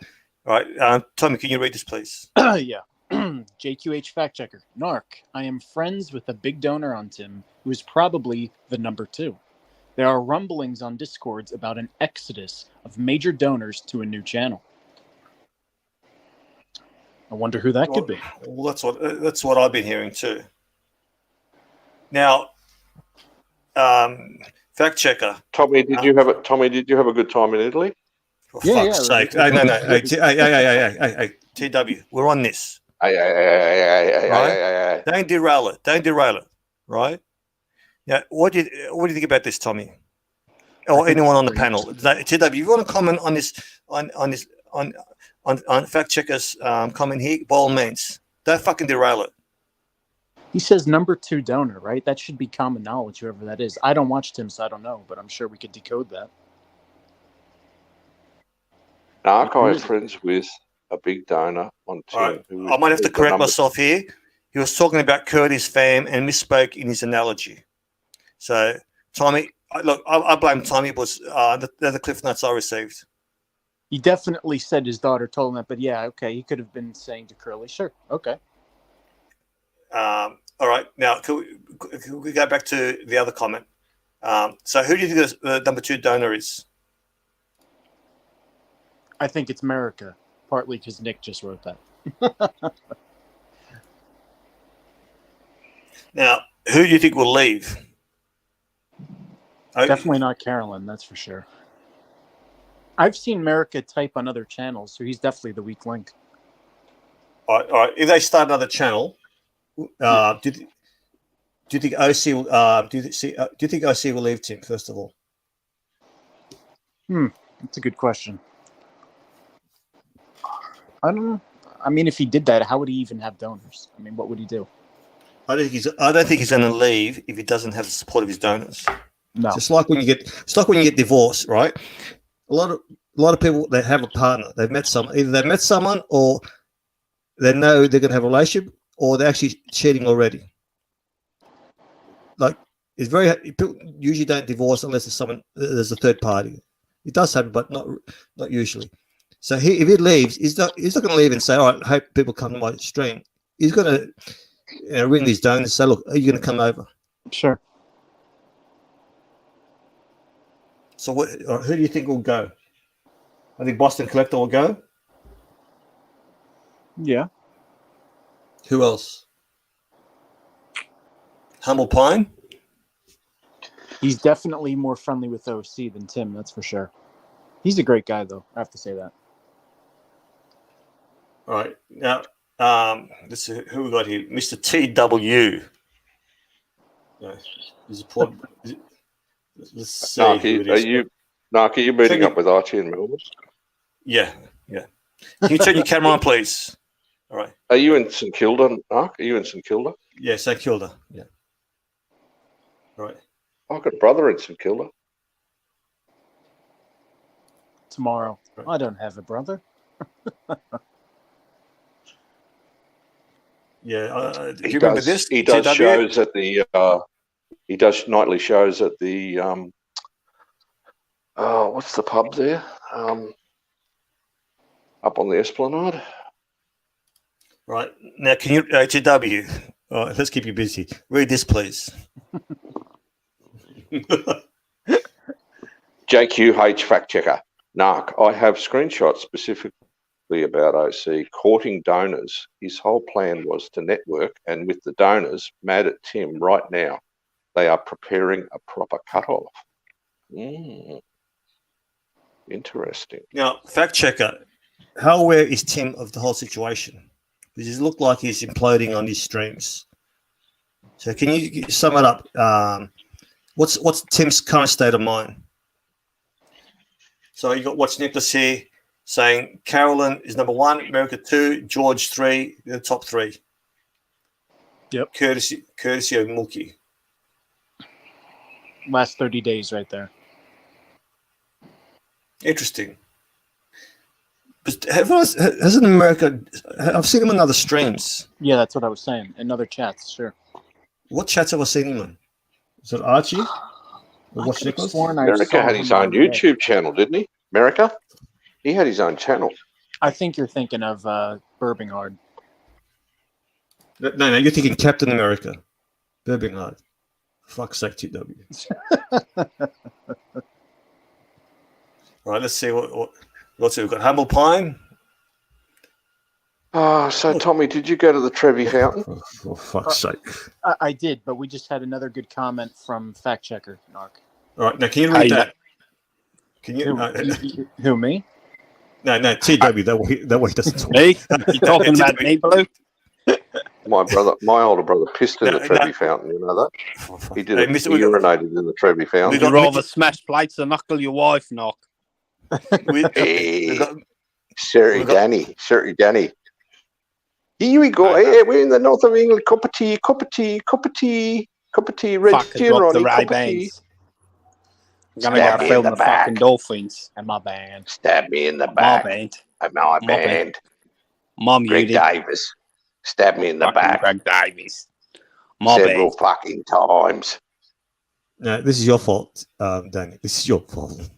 right. Tommy, can you read this, please? Yeah. JQH fact checker. Narc, I am friends with a big donor on Tim, who is probably the number 2. There are rumblings on Discords about an exodus of major donors to a new channel. I wonder who that could be. Well, that's what I've been hearing too. Now, fact checker. Tommy, did you have a good time in Italy? For fuck's sake! No. Hey, TW, we're on this. Hey. Don't derail it. Right? Now, what do you think about this, Tommy? Or anyone on the panel? TW, you want to comment on this on fact checkers comment here? By all means, don't fucking derail it. He says number 2 donor, right? That should be common knowledge, whoever that is. I don't watch Tim, so I don't know, but I'm sure we could decode that. Narc, I have friends with a big donor on Tim. Right. I might have to correct myself here. He was talking about Curtis fam and misspoke in his analogy. So, Tommy, look, I blame Tommy. It was the cliff notes I received. He definitely said his daughter told him that, but yeah, okay, he could have been saying to Curly, sure, okay. All right, now can we go back to the other comment? So, who do you think the number 2 donor is? I think it's America, partly because Nick just wrote that. Now, who do you think will leave? Definitely not Carolyn, that's for sure. I've seen America type on other channels, so he's definitely the weak link. All right. If they start another channel, do you think OC will? Do you think OC will leave Tim first of all? That's a good question. I don't know. I mean, if he did that, how would he even have donors? I mean, what would he do? I don't think he's going to leave if he doesn't have the support of his donors. No. It's like when you get divorced, right? A lot of people that have a partner, they've met someone. Either they've met someone, or they know they're going to have a relationship, or they're actually cheating already. Like it's people usually don't divorce unless there's a third party. It does happen, but not usually. So if he leaves, he's not going to leave and say, "All right, I hope people come to my stream." He's going to ring these donors and say, "Look, are you going to come over?" Sure. So who do you think will go? I think Boston Collector will go. Yeah. Who else? Humble Pine? He's definitely more friendly with OC than Tim, that's for sure. He's a great guy, though. I have to say that. All right. Now, let's see who we got here. Mr. TW. Let's see. Narc, are you meeting up with Archie in Melbourne? Yeah. Can you turn your camera on, please? All right. Are you in St Kilda, Narc? Are you in St Kilda? Yeah, St Kilda. Yeah. All right. I've got a brother in St Kilda. Tomorrow. Right. I don't have a brother. Yeah, do He you remember does. this? He does TW? shows at the. He does nightly shows at the. Oh, what's the pub there? Up on the Esplanade. Right now, can you TW? All right, let's keep you busy. Read this, please. JQH fact checker. Narc, I have screenshots specifically about OC courting donors. His whole plan was to network, and with the donors mad at Tim right now, they are preparing a proper cutoff. Interesting. Now, fact checker, how aware is Tim of the whole situation? Does it look like he's imploding on his streams? So, can you sum it up? What's Tim's current state of mind? So you got What's Nicholas here saying Carolyn is number 1, America 2, George 3, the top 3. Yep. Courtesy of Mookie. Last 30 days right there. Interesting. But hasn't America? I've seen him in other streams. Yeah, that's what I was saying. In other chats, sure. What chats have I seen him in? Is it Archie? Or What's Nicholas? America had his own YouTube channel, didn't he? America? He had his own channel. I think you're thinking of Burbinghard. No, you're thinking Captain America. Burbinghard. Fuck's sake, TW. Right, let's see what's we've got. Humble Pine. Oh, so Tommy, did you go to the Trevi Fountain? For fuck's sake. I did, but we just had another good comment from Fact Checker, Narc. All right, now can you read that? Can you? Who, me? No, TW. That way he doesn't talk. Me? You talking about me, Blue? My older brother pissed in the Trevi Fountain. You know that? He did. He urinated in the Trevi Fountain. You'd rather smash plates than knuckle your wife, Knock. Sir Danny. Here we go. Hey, we're in the north of England. Cup of tea, red Fucking gin, drop Ronnie. the Cup of tea. Ray-Bans. I'm gonna go film the fucking Dolphins. And my band. Stab me in the back. My band. My band. Mom, Greg Davis. Stab me in the back. Greg Davis. My Several band. fucking times. No, this is your fault, Danny. This is your fault.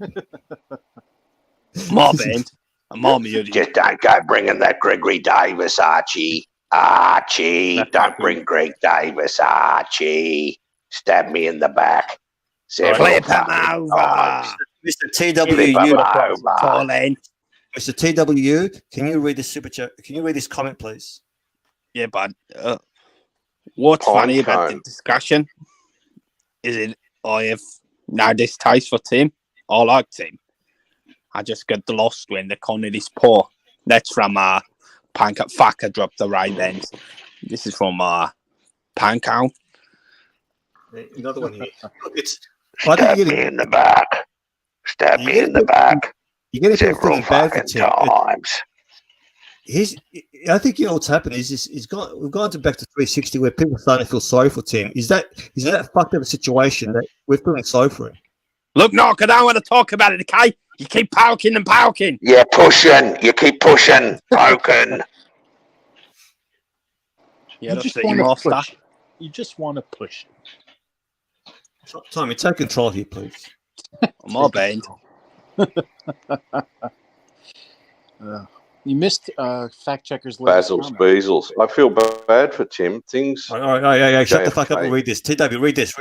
My band. Mom, just don't go bringing that Gregory Davis, Archie. Don't bring Greg Davis, Archie. Stab me in the back. Flip him over. Mr. TWU. Mr. TWU, can you read the super chat? Can you read this comment, please? Yeah, but what's funny about the discussion is I have no distaste for Tim. I like Tim. I just get lost when the content is poor. That's from Punk Out. Fuck, I dropped the right ends. This is from Punk Out. Another one here. It's Stab me in the back. Stab me in the back. You get several fucking times. I think you know what's happened is we've gone to back to 360 where people are starting to feel sorry for Tim. Is that fucked up a situation that we're feeling sorry for him? Look, Knock, I don't want to talk about it, okay? You keep poking and poking. Yeah, pushing. You keep pushing, poking. Yeah, You that's just the want to master. push. You just want to push. Tommy, take control here, please. My band. You missed Fact Checker's Basil's Beazles. I feel bad for Tim. Things. All right, shut the fuck up and read this. TW, read this.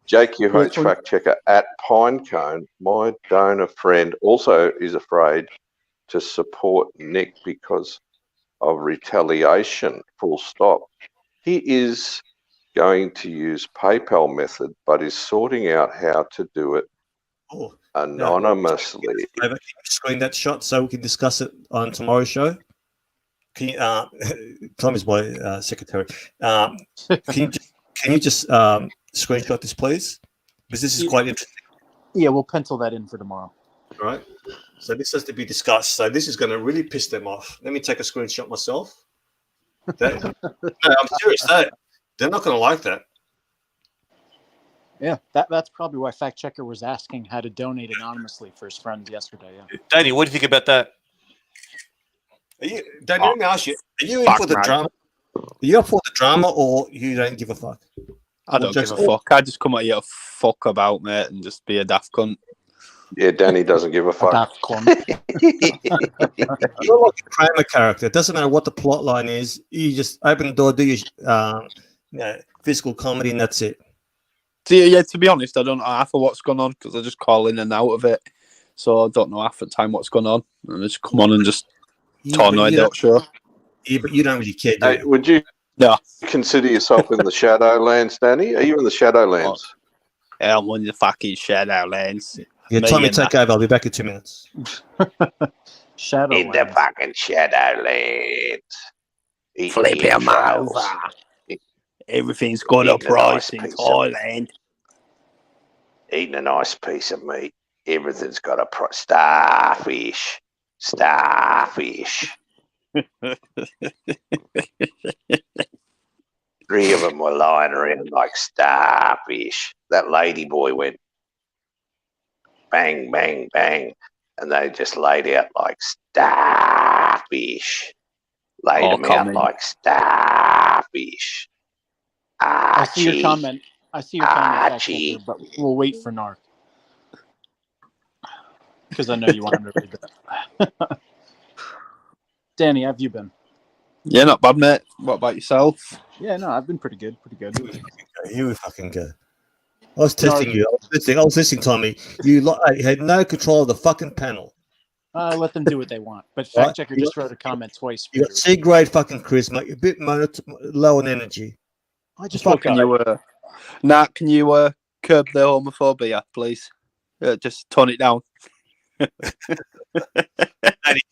JQH fact checker at Pinecone. My donor friend also is afraid to support Nick because of retaliation. Full stop. He is going to use PayPal method, but is sorting out how to do it anonymously. Can you screen that shot so we can discuss it on tomorrow's show? Can you, Tom is my secretary. Can you just screenshot this, please? Because this is quite interesting. Yeah, we'll pencil that in for tomorrow. All right. So this has to be discussed. So this is going to really piss them off. Let me take a screenshot myself. No, I'm serious. They're not going to like that. Yeah, that's probably why Fact Checker was asking how to donate anonymously for his friends yesterday. Yeah. Danny, what do you think about that? Danny, let me ask you: are you in for the drama? Are you up for the drama, or you don't give a fuck? I don't give a fuck. I just come out here to fuck about, mate, and just be a daft cunt. Yeah, Danny doesn't give a fuck. Daft cunt. You're like a Kramer character. It doesn't matter what the plot line is. You just open the door, do your physical comedy, and that's it. Yeah, to be honest, I don't know half of what's going on because I just call in and out of it. So I don't know half the time what's going on. And I just come on and just tornado out, sure. Yeah, but you don't really care, do you? Would you No. consider yourself in the Shadowlands, Danny? Are you in the Shadowlands? Yeah, I'm in the fucking Shadowlands. Yeah, Tommy, take over. I'll be back in 2 minutes. Shadowlands. In the fucking Shadowlands. Flip him over. Everything's got a price in Thailand. Eating a nice piece of meat. Everything's got a price. Starfish. Starfish. 3 of them were lying around like starfish. That lady boy went bang, bang, bang. And they just laid out like starfish. Laid them out like starfish. Archie. I see your comment. Archie. But we'll wait for Narc. Because I know you want him to read that. Danny, how have you been? Yeah, not bad, mate. What about yourself? Yeah, no, I've been pretty good. You were fucking good. I was testing you. I was listening, Tommy. You had no control of the fucking panel. Let them do what they want. But Fact Checker just wrote a comment twice. You got C-grade fucking charisma. You're a bit low on energy. I just can you Nat, can you curb the homophobia, please? Just tone it down. Danny,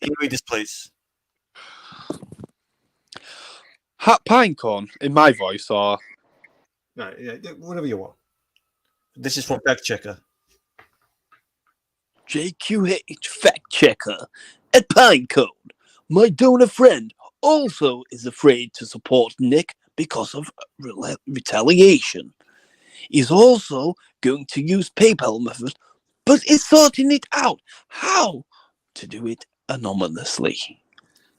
can you read this, please? Hat Pinecone in my voice, or no, whatever you want. This is from Fact Checker. JQH Fact Checker at Pinecone. My donor friend also is afraid to support Nick because of retaliation. He's also going to use PayPal method, but is sorting it out how to do it anonymously.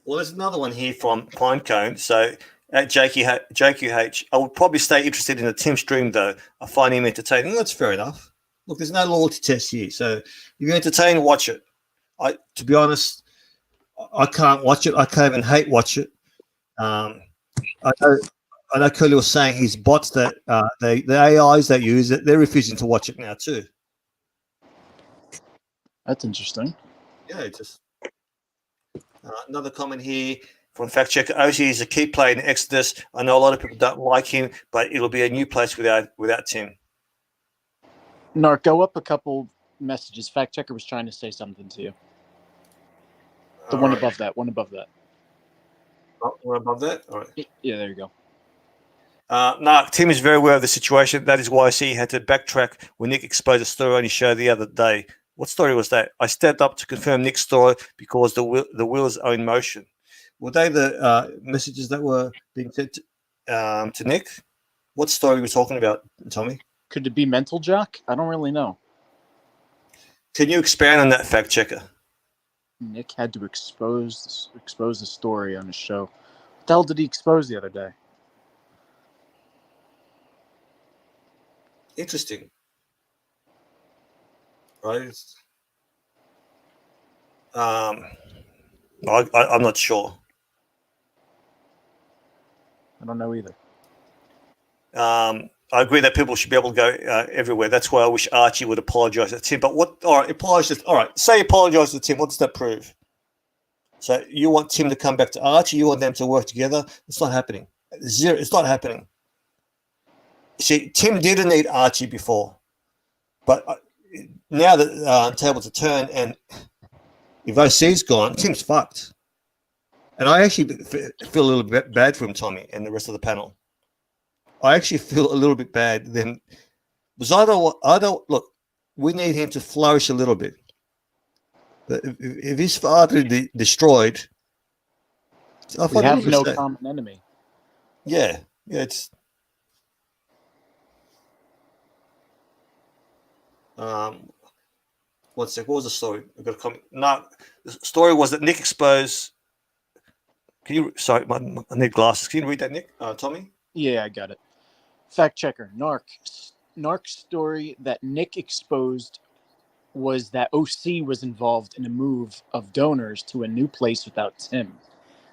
Well, there's another one here from Pinecone. So at JQH, I would probably stay interested in the Tim stream, though. I find him entertaining. That's fair enough. Look, there's no loyalty test here. So if you're entertained, watch it. To be honest, I can't watch it. I can't even hate watch it. I know Curly was saying his bots that the AIs that use it, they're refusing to watch it now too. That's interesting. Yeah, just another comment here from Fact Checker. OC is a key player in Exodus. I know a lot of people don't like him, but it'll be a new place without Tim. Narc, go up a couple messages. Fact Checker was trying to say something to you. The one above that. One above that. Oh, one above that? All right. Yeah, there you go. No, Tim is very aware of the situation. That is why I see he had to backtrack when Nick exposed a story on his show the other day. What story was that? I stepped up to confirm Nick's story because the wheels are in motion. Were they the messages that were being sent to Nick? What story were we talking about, Tommy? Could it be Mental Jock? I don't really know. Can you expand on that, Fact Checker? Nick had to expose the story on his show. What the hell did he expose the other day? Interesting. Right? I'm not sure. I don't know either. I agree that people should be able to go everywhere. That's why I wish Archie would apologize to Tim. But what? All right, apologize. All right, say apologize to Tim. What does that prove? So you want Tim to come back to Archie? You want them to work together? It's not happening. Zero. It's not happening. See, Tim didn't need Archie before, but now that tables are turned, and if OC's gone, Tim's fucked. And I actually feel a little bit bad for him, Tommy, and the rest of the panel. I actually feel a little bit bad then, because I don't look. We need him to flourish a little bit. But if his father destroyed, we have no common enemy. Yeah, it's. What was the story? I got a comment. No, the story was that Nick exposed Can you? Sorry, I need glasses. Can you read that, Nick? Tommy? Yeah, I got it. Fact checker, Narc's story that Nick exposed was that OC was involved in a move of donors to a new place without Tim.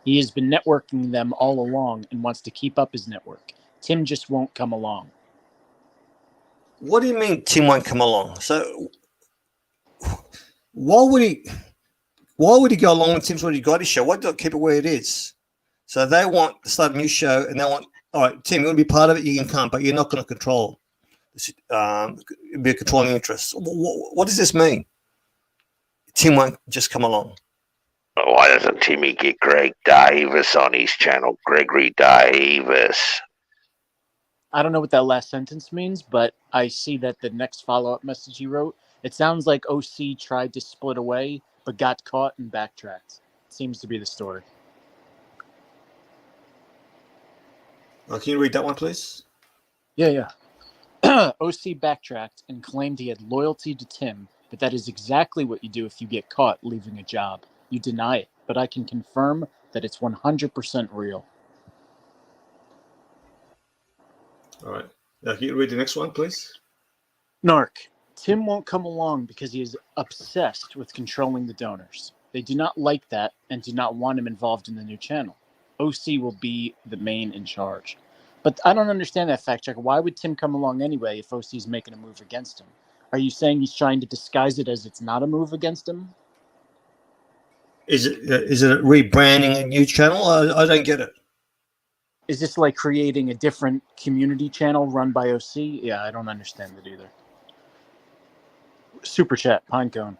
He has been networking them all along and wants to keep up his network. Tim just won't come along. What do you mean Tim won't come along? So why would he go along when Tim's already got his show? Why not keep it where it is? So they want to start a new show, and they want, all right, Tim, you want to be part of it? You can come, but you're not going to control. Be a controlling interest. What does this mean? Tim won't just come along. Why doesn't Timmy get Greg Davis on his channel? Gregory Davis. I don't know what that last sentence means, but I see that the next follow-up message he wrote, it sounds like OC tried to split away, but got caught and backtracked. Seems to be the story. Can you read that one, please? Yeah. OC backtracked and claimed he had loyalty to Tim, but that is exactly what you do if you get caught leaving a job. You deny it, but I can confirm that it's 100% real. All right. Can you read the next one, please? Narc, Tim won't come along because he is obsessed with controlling the donors. They do not like that and do not want him involved in the new channel. OC will be the main in charge. But I don't understand that, fact checker. Why would Tim come along anyway if OC's making a move against him? Are you saying he's trying to disguise it as it's not a move against him? Is it rebranding a new channel? I don't get it. Is this like creating a different community channel run by OC? Yeah, I don't understand it either. Super chat, Pinecone.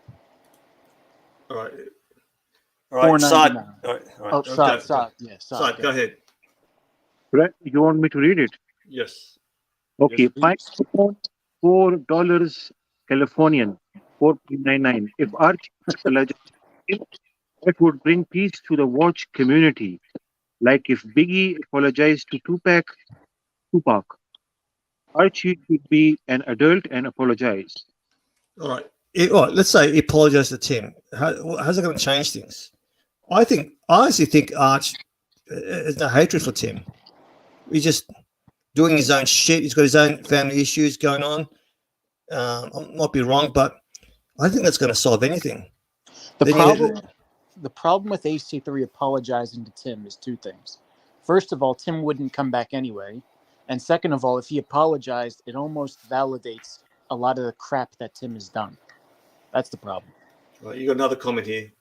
All right. Saad. All right. Oh, Saad. Yeah, Saad, go ahead. Right. You want me to read it? Yes. Okay. Yes, $4 Californian, 4.99. If Archie apologized, it would bring peace to the watch community. Like if Biggie apologized to Tupac, Archie should be an adult and apologize. All right. All right. Let's say he apologized to Tim. How's it going to change things? I honestly think Arch has no hatred for Tim. He's just doing his own shit. He's got his own family issues going on. I might be wrong, but I think that's going to solve anything. The problem with AC3 apologizing to Tim is two things. First of all, Tim wouldn't come back anyway. And second of all, if he apologized, it almost validates a lot of the crap that Tim has done. That's the problem. Well, you got another comment here.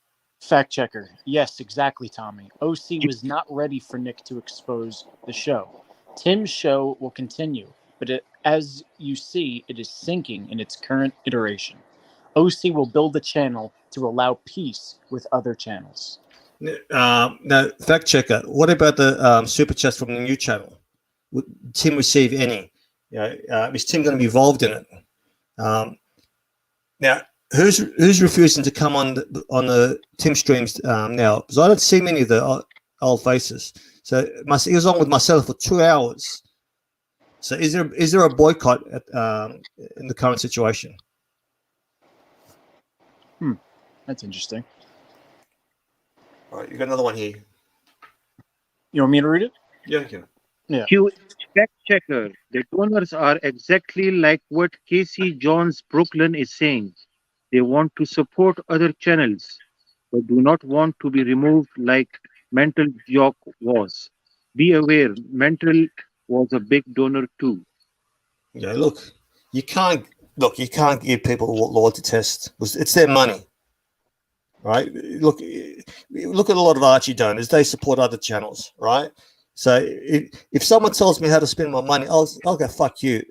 Fact checker. Yes, exactly, Tommy. OC was not ready for Nick to expose the show. Tim's show will continue, but as you see, it is sinking in its current iteration. OC will build a channel to allow peace with other channels. Now, fact checker, what about the super chats from the new channel? Would Tim receive any? Is Tim going to be involved in it? Now, who's refusing to come on the Tim streams now? Because I don't see many of the old faces. So he was on with myself for 2 hours. So is there a boycott in the current situation? That's interesting. All right, you got another one here. You want me to read it? Yeah, I can. Yeah. Fact checker. The donors are exactly like what Casey Jones Brooklyn is saying. They want to support other channels, but do not want to be removed like Mental Jock was. Be aware, Mental was a big donor too. Yeah, look, you can't give people a loyalty test. It's their money. Right? Look at a lot of Archie donors. They support other channels, right? So if someone tells me how to spend my money, I'll go, fuck you.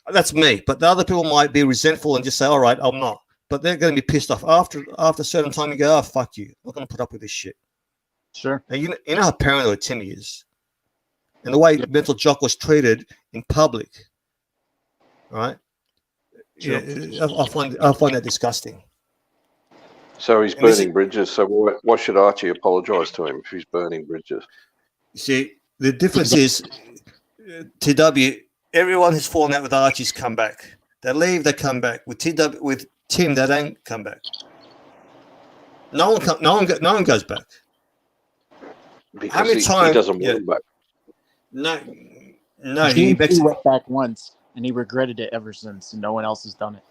That's me. But the other people might be resentful and just say, all right, I'm not. But they're going to be pissed off. After a certain time, you go, oh, fuck you. I'm not going to put up with this shit. Sure. Now, you know how paranoid Timmy is. And the way Mental Jock was treated in public. Right? Sure. Yeah, I find that disgusting. So he's burning bridges. So why should Archie apologise to him if he's burning bridges? You see, the difference is, TW, everyone who's fallen out with Archie's come back. They leave, they come back. With Tim, they don't come back. No one goes back. because many he times? doesn't Yeah. want him back. No. He GMP went back once, and he regretted it ever since, and no one else has done it.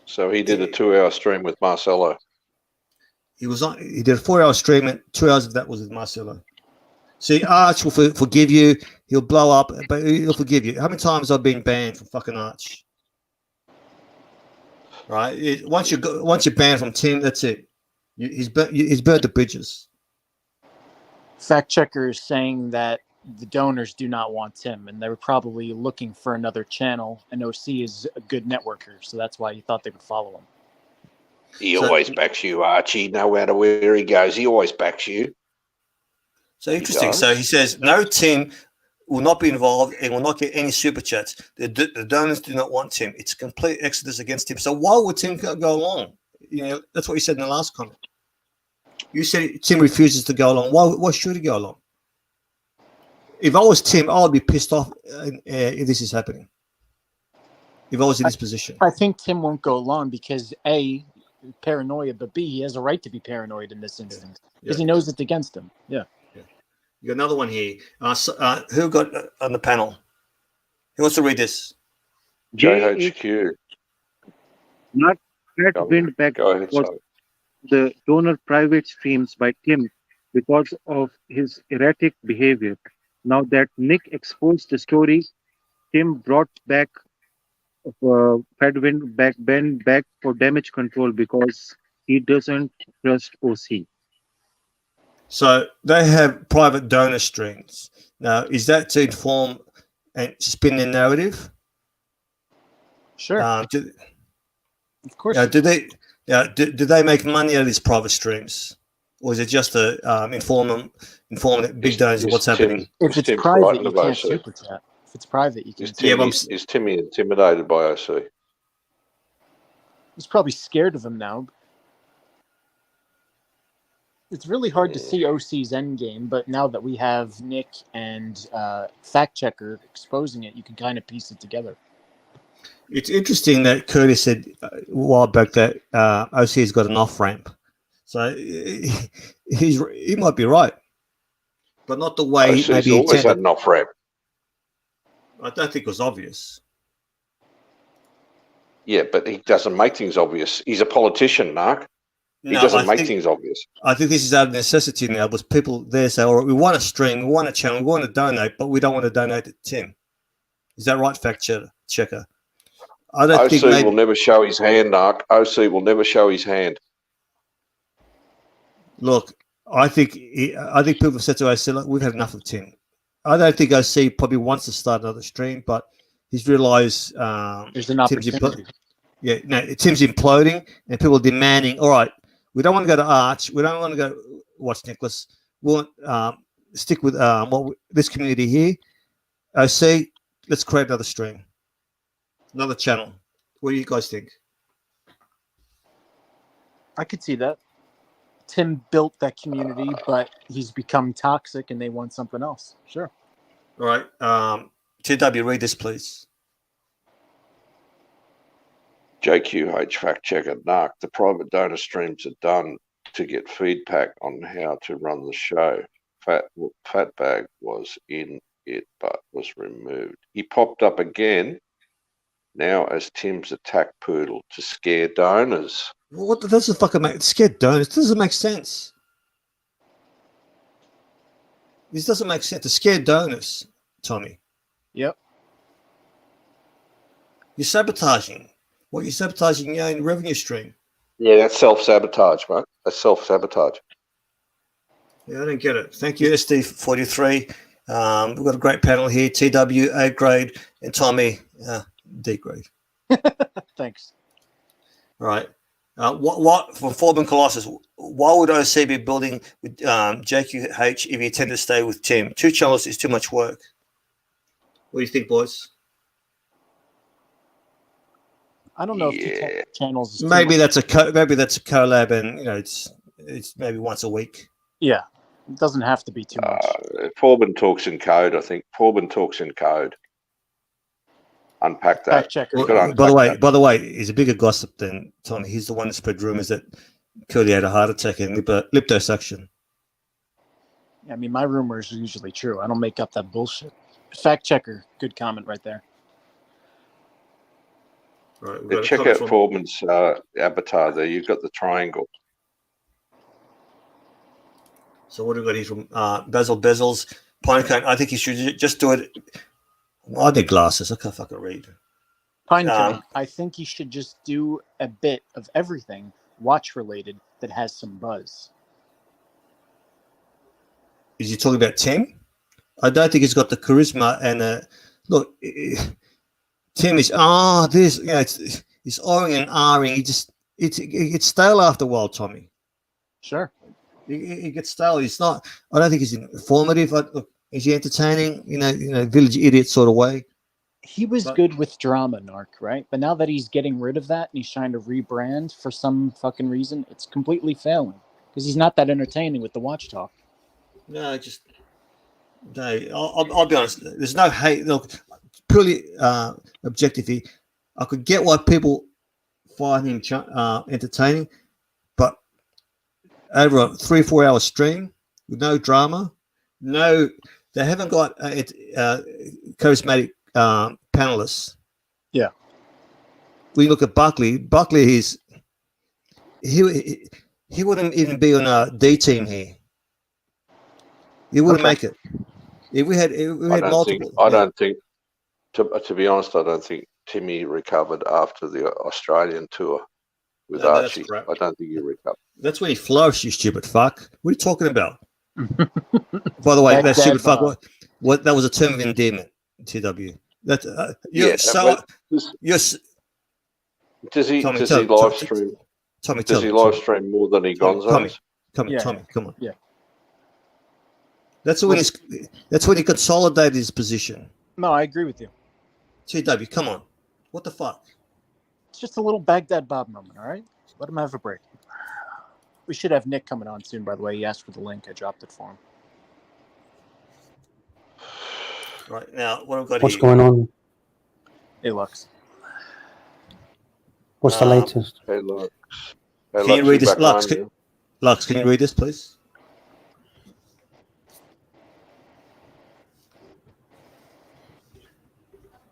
So he did a 2-hour stream with Marcelo. He did a 4-hour stream, and 2 hours of that was with Marcelo. See, Arch will forgive you. He'll blow up, but he'll forgive you. How many times I've been banned from fucking Arch? Right? Once you're banned from Tim, that's it. He's burnt the bridges. Fact checker is saying that the donors do not want Tim, and they were probably looking for another channel. And OC is a good networker, so that's why he thought they would follow him. He always backs you, Archie. No matter where he goes, he always backs you. So interesting. So he says, no, Tim will not be involved and will not get any super chats. The donors do not want Tim. It's a complete exodus against him. So why would Tim go along? You know, that's what you said in the last comment. You said Tim refuses to go along. Why should he go along? If I was Tim, I would be pissed off if this is happening. If I was in this position. I think Tim won't go along because A, paranoia, but B, he has a right to be paranoid in this instance because he knows it's against him. Yeah. You got another one here. Who got on the panel? Who wants to read this? JHQ. Not that went back was the donor private streams by Tim because of his erratic behavior. Now that Nick exposed the story, Tim brought back Fedwin back for damage control because he doesn't trust OC. So they have private donor streams. Now, is that to inform and spin their narrative? Sure. Of course. Do they make money out of these private streams, or is it just to inform big donors of what's happening? If it's private, you can't super chat. If it's private, you can. Is Timmy intimidated by OC? He's probably scared of him now. It's really hard to see OC's endgame, but now that we have Nick and Fact Checker exposing it, you can kind of piece it together. It's interesting that Curtis said a while back that OC's got an off-ramp. So he might be right, but not the way OC's maybe always intended. had an off-ramp. I don't think it was obvious. Yeah, but he doesn't make things obvious. He's a politician, Mark. He doesn't make things obvious. I think this is out of necessity now. Because people there say, "All right, we want to stream, we want a channel, we want to donate, but we don't want to donate to Tim." Is that right, Fact Checker? I don't think OC will never show his hand, Mark. OC will never show his hand. Look, I think people have said to OC, "Look, we've had enough of Tim." I don't think OC probably wants to start another stream, but he's realised there's an opportunity. Tim's imploding, and people are demanding. All right, we don't want to go to Arch. We don't want to go watch Nicholas. We want stick with this community here. OC, let's create another stream, another channel. What do you guys think? I could see that. Tim built that community, but he's become toxic and they want something else. Sure. All right. TW, read this, please. JQH Fact Checker, Narc. The private donor streams are done to get feedback on how to run the show. Fatbag was in it, but was removed. He popped up again, now as Tim's attack poodle to scare donors. What does the fucking make? Scared donors? This doesn't make sense. This doesn't make sense. To scare donors, Tommy. Yep. You're sabotaging. What you're sabotaging your own revenue stream. Yeah, that's self-sabotage, mate. That's self-sabotage. Yeah, I don't get it. Thank you, SD43. We've got a great panel here. TW, A grade, and Tommy, D grade. Thanks. All right. What from Forbin Colossus? Why would OC be building with JQH if he intended to stay with Tim? 2 channels is too much work. What do you think, boys? I don't know if 2 channels. Is Maybe that's a collab, and it's maybe once a week. Yeah, it doesn't have to be too much. Forbin talks in code. I think Forbin talks in code. Unpack that. Fact checker. By the way, he's a bigger gossip than Tommy. He's the one that spread rumors that Cody had a heart attack and liposuction. I mean, my rumors are usually true. I don't make up that bullshit. Fact checker, good comment right there. Right, Yeah, check out Foreman's avatar there. You've got the triangle. So what do we got here from Basil Bezels? Pinecone. I think you should just do it. I need glasses. I can't fucking read. Pinecone, I think you should just do a bit of everything watch related that has some buzz. Is he talking about Tim? I don't think he's got the charisma and look. Tim is this. You know, it's O-ing and R-ing. It gets stale after a while, Tommy. Sure. He gets stale. He's not. I don't think he's informative. Look, is he entertaining? You know, village idiot sort of way. He was good with drama, Narc, right? But now that he's getting rid of that and he's trying to rebrand for some fucking reason, it's completely failing because he's not that entertaining with the watch talk. No, I'll be honest. There's no hate. Look, purely objectively, I could get why people find him entertaining, but over a 3-4 hour stream with no drama, they haven't got charismatic panelists. Yeah. We look at Buckley. Buckley he wouldn't even be on a D team here. He wouldn't make it. If we had multiple. I don't think. To be honest, I don't think Timmy recovered after the Australian tour with Archie. I don't think he recovered. That's when he flourished, you stupid fuck. What are you talking about? By the way, that stupid fuck. What? That was a term of endearment. TW. That Does he live stream? Tommy, does he live stream more than he Gonzo's? Tommy, come on. Yeah. That's when he consolidated his position. No, I agree with you. TW, come on. What the fuck? It's just a little Baghdad Bob moment, all right? Let him have a break. We should have Nick coming on soon, by the way. He asked for the link. I dropped it for him. Right, now, what I've got What's here. going on? Hey, Lux. What's the latest? Hey, Lux. Can you read this? Lux, can you read this, please?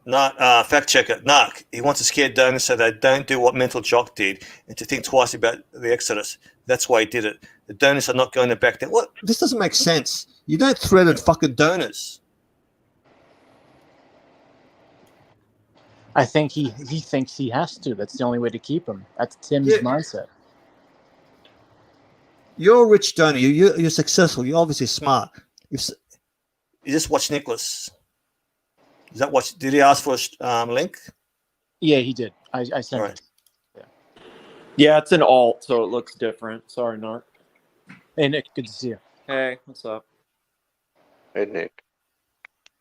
Fact checker. Narc. He wants to scare donors so they don't do what Mental Jock did and to think twice about the Exodus. That's why he did it. The donors are not going to back down. What? This doesn't make sense. You don't threaten fucking donors. I think he thinks he has to. That's the only way to keep him. That's Tim's mindset. You're a rich donor. You're successful. You're obviously smart. You just watch Nicholas. Is that what? Did he ask for a link? Yeah, he did. I sent it. Yeah, it's an alt, so it looks different. Sorry, Narc. Hey, Nick. Good to see you. Hey, what's up? Hey, Nick.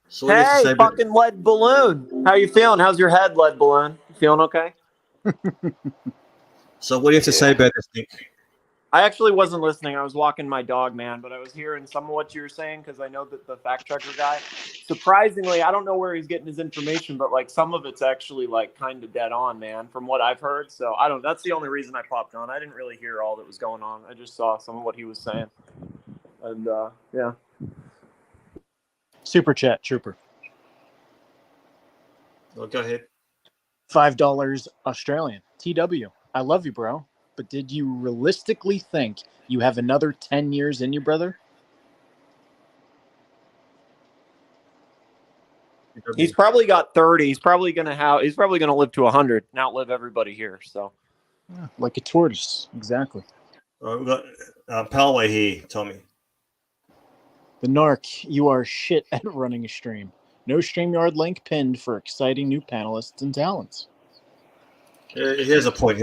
So hey, fucking lead balloon. How you feeling? How's your head, lead balloon? You feeling okay? So what do you have to say about this, Nick? I actually wasn't listening. I was walking my dog, man, but I was hearing some of what you were saying because I know that the fact checker guy, surprisingly, I don't know where he's getting his information, but like some of it's actually like kind of dead on, man, from what I've heard. So I don't, that's the only reason I popped on. I didn't really hear all that was going on. I just saw some of what he was saying. And yeah. Super chat, Trooper. Well, go ahead. $5 Australian. TW. I love you, bro. But did you realistically think you have another 10 years in you, brother? He's probably got 30. He's probably gonna live to 100 and outlive everybody here. So, yeah, like a tortoise, exactly. We've got Palway here, Tommy. The Narc, you are shit at running a stream. No StreamYard link pinned for exciting new panelists and talents. Here's a point.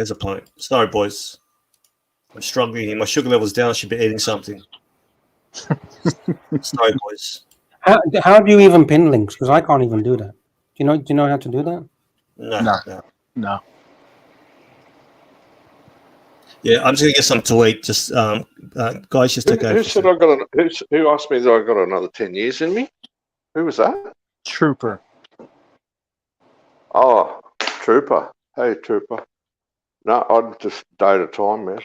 Sorry, boys. I'm struggling here. My sugar level's down. I should be eating something. Sorry, boys. How do you even pin links? Because I can't even do that. Do you know how to do that? No. Yeah, I'm just gonna get something to eat. Just guys, just take over. Who asked me that I got another 10 years in me? Who was that? Trooper. Oh, Trooper. Hey, Trooper. No, I'd just day at a time, man.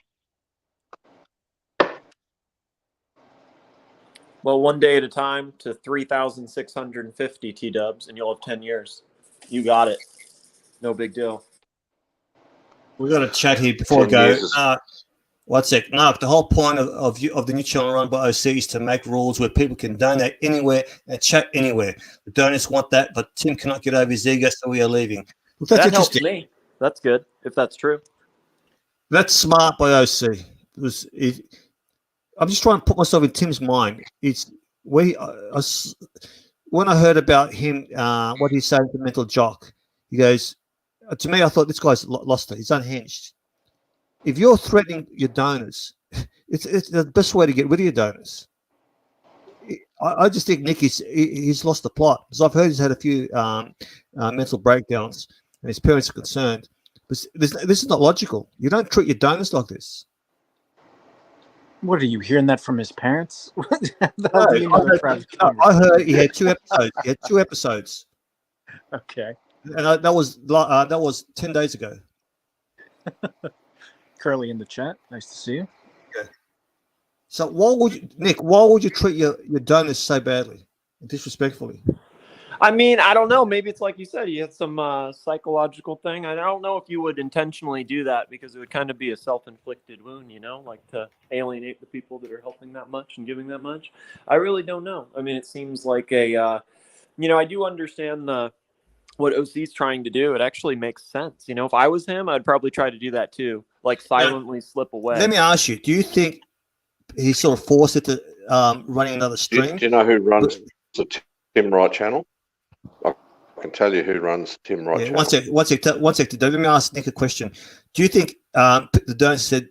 Well, one day at a time to 3,650 T-dubs, and you'll have 10 years. You got it. No big deal. We got a chat here before we 10 go. years is- One sec. Mark, the whole point of the new channel run by OC is to make rules where people can donate anywhere and chat anywhere. The donors want that, but Tim cannot get over his ego, so we are leaving. Look, that's That helps interesting. me. That's good, if that's true. That's smart by OC. I'm just trying to put myself in Tim's mind. It's when I heard about him, what he's saying to Mental Jock, he goes, to me, I thought this guy's lost it. He's unhinged. If you're threatening your donors, it's the best way to get rid of your donors. I just think Nick he's lost the plot, because I've heard he's had a few mental breakdowns, and his parents are concerned. But this is not logical. You don't treat your donors like this. What are you hearing that from his parents? I heard he had 2 episodes. He had 2 episodes. Okay. And that was 10 days ago. Curly in the chat. Nice to see you. Yeah. So why would you treat your donors so badly and disrespectfully? I mean, I don't know. Maybe it's like you said, you had some psychological thing. I don't know if you would intentionally do that, because it would kind of be a self-inflicted wound, you know, like to alienate the people that are helping that much and giving that much. I really don't know. I mean, it seems like I do understand what OC's trying to do. It actually makes sense. You know, if I was him, I'd probably try to do that too, like silently slip away. Let me ask you, do you think he sort of forced it to running another stream? Do you know who runs the Tim Wright channel? I can tell you who runs Tim Wright channel. One sec. Let me ask Nick a question. Do you think the donors said,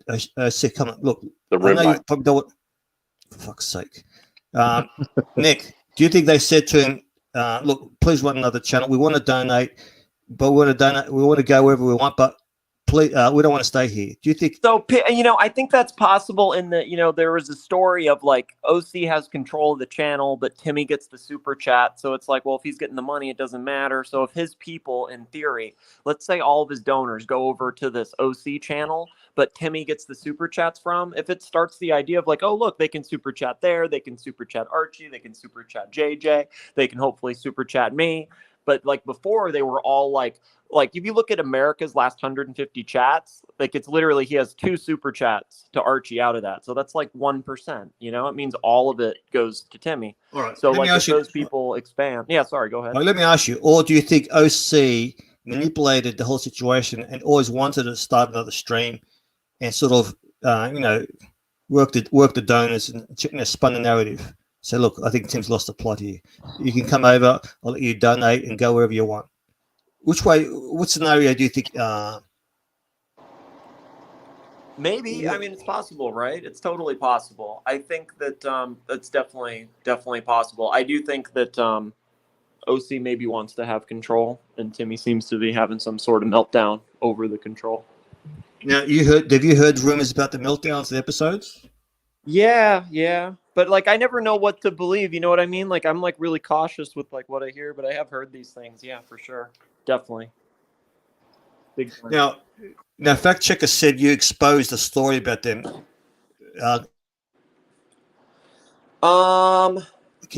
come on, look, The I know you roommate. probably don't want, for fuck's sake. Nick, do you think they said to him, look, please run another channel. We want to donate, but we want to go wherever we want, but please, we don't want to stay here. Do you think? So, you know, I think that's possible in that, you know, there was a story of like OC has control of the channel, but Timmy gets the super chat. So it's like, well, if he's getting the money, it doesn't matter. So if his people, in theory, let's say all of his donors go over to this OC channel, but Timmy gets the super chats from, if it starts the idea of like, oh, look, they can super chat there, they can super chat Archie, they can super chat JJ, they can hopefully super chat me. But like before, they were all like if you look at America's last 150 chats, like it's literally he has 2 super chats to Archie out of that. So that's like 1%. You know, it means all of it goes to Timmy. All right. So Let me like if ask you- those people expand. Yeah, sorry, go ahead. Let me ask you, or do you think OC manipulated the whole situation and always wanted to start another stream and sort of, work the donors and spun the narrative? So look, I think Tim's lost the plot here. You can come over, I'll let you donate and go wherever you want. What scenario do you think? Maybe. I mean, it's possible, right? It's totally possible. I think that that's definitely possible. I do think that OC maybe wants to have control, and Timmy seems to be having some sort of meltdown over the control. Now, have you heard rumors about the meltdowns, the episodes? Yeah. But like, I never know what to believe. You know what I mean? Like, I'm like really cautious with like what I hear, but I have heard these things. Yeah, for sure. Definitely. Big time. Now, fact checker said you exposed a story about them. Can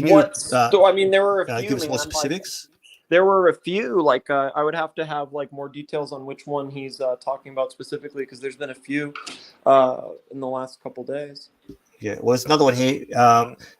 you? I mean, there were a few. Give us more man, specifics. There were a few. Like, I would have to have like more details on which one he's talking about specifically, because there's been a few in the last couple days. Yeah, well, there's another one here.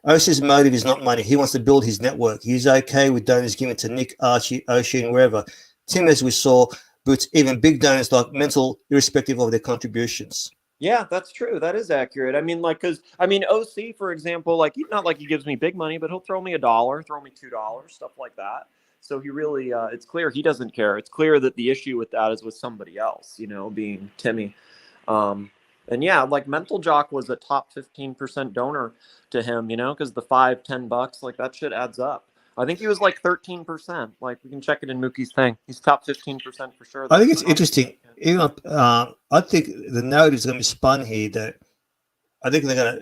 OC's motive is not money. He wants to build his network. He's okay with donors giving to Nick, Archie, Ocean, and wherever. Tim, as we saw, boots even big donors like Mental, irrespective of their contributions. Yeah, that's true. That is accurate. I mean, OC, for example, like, not like he gives me big money, but he'll throw me $1, throw me $2, stuff like that. So he really, it's clear he doesn't care. It's clear that the issue with that is with somebody else, you know, being Timmy. And yeah, like Mental Jock was a top 15% donor to him, you know, because the $5-10, like that shit adds up. I think he was like 13%. Like, we can check it in Mookie's thing. He's top 15% for sure. I think it's interesting. Even I think the narrative is going to be spun here. That I think they're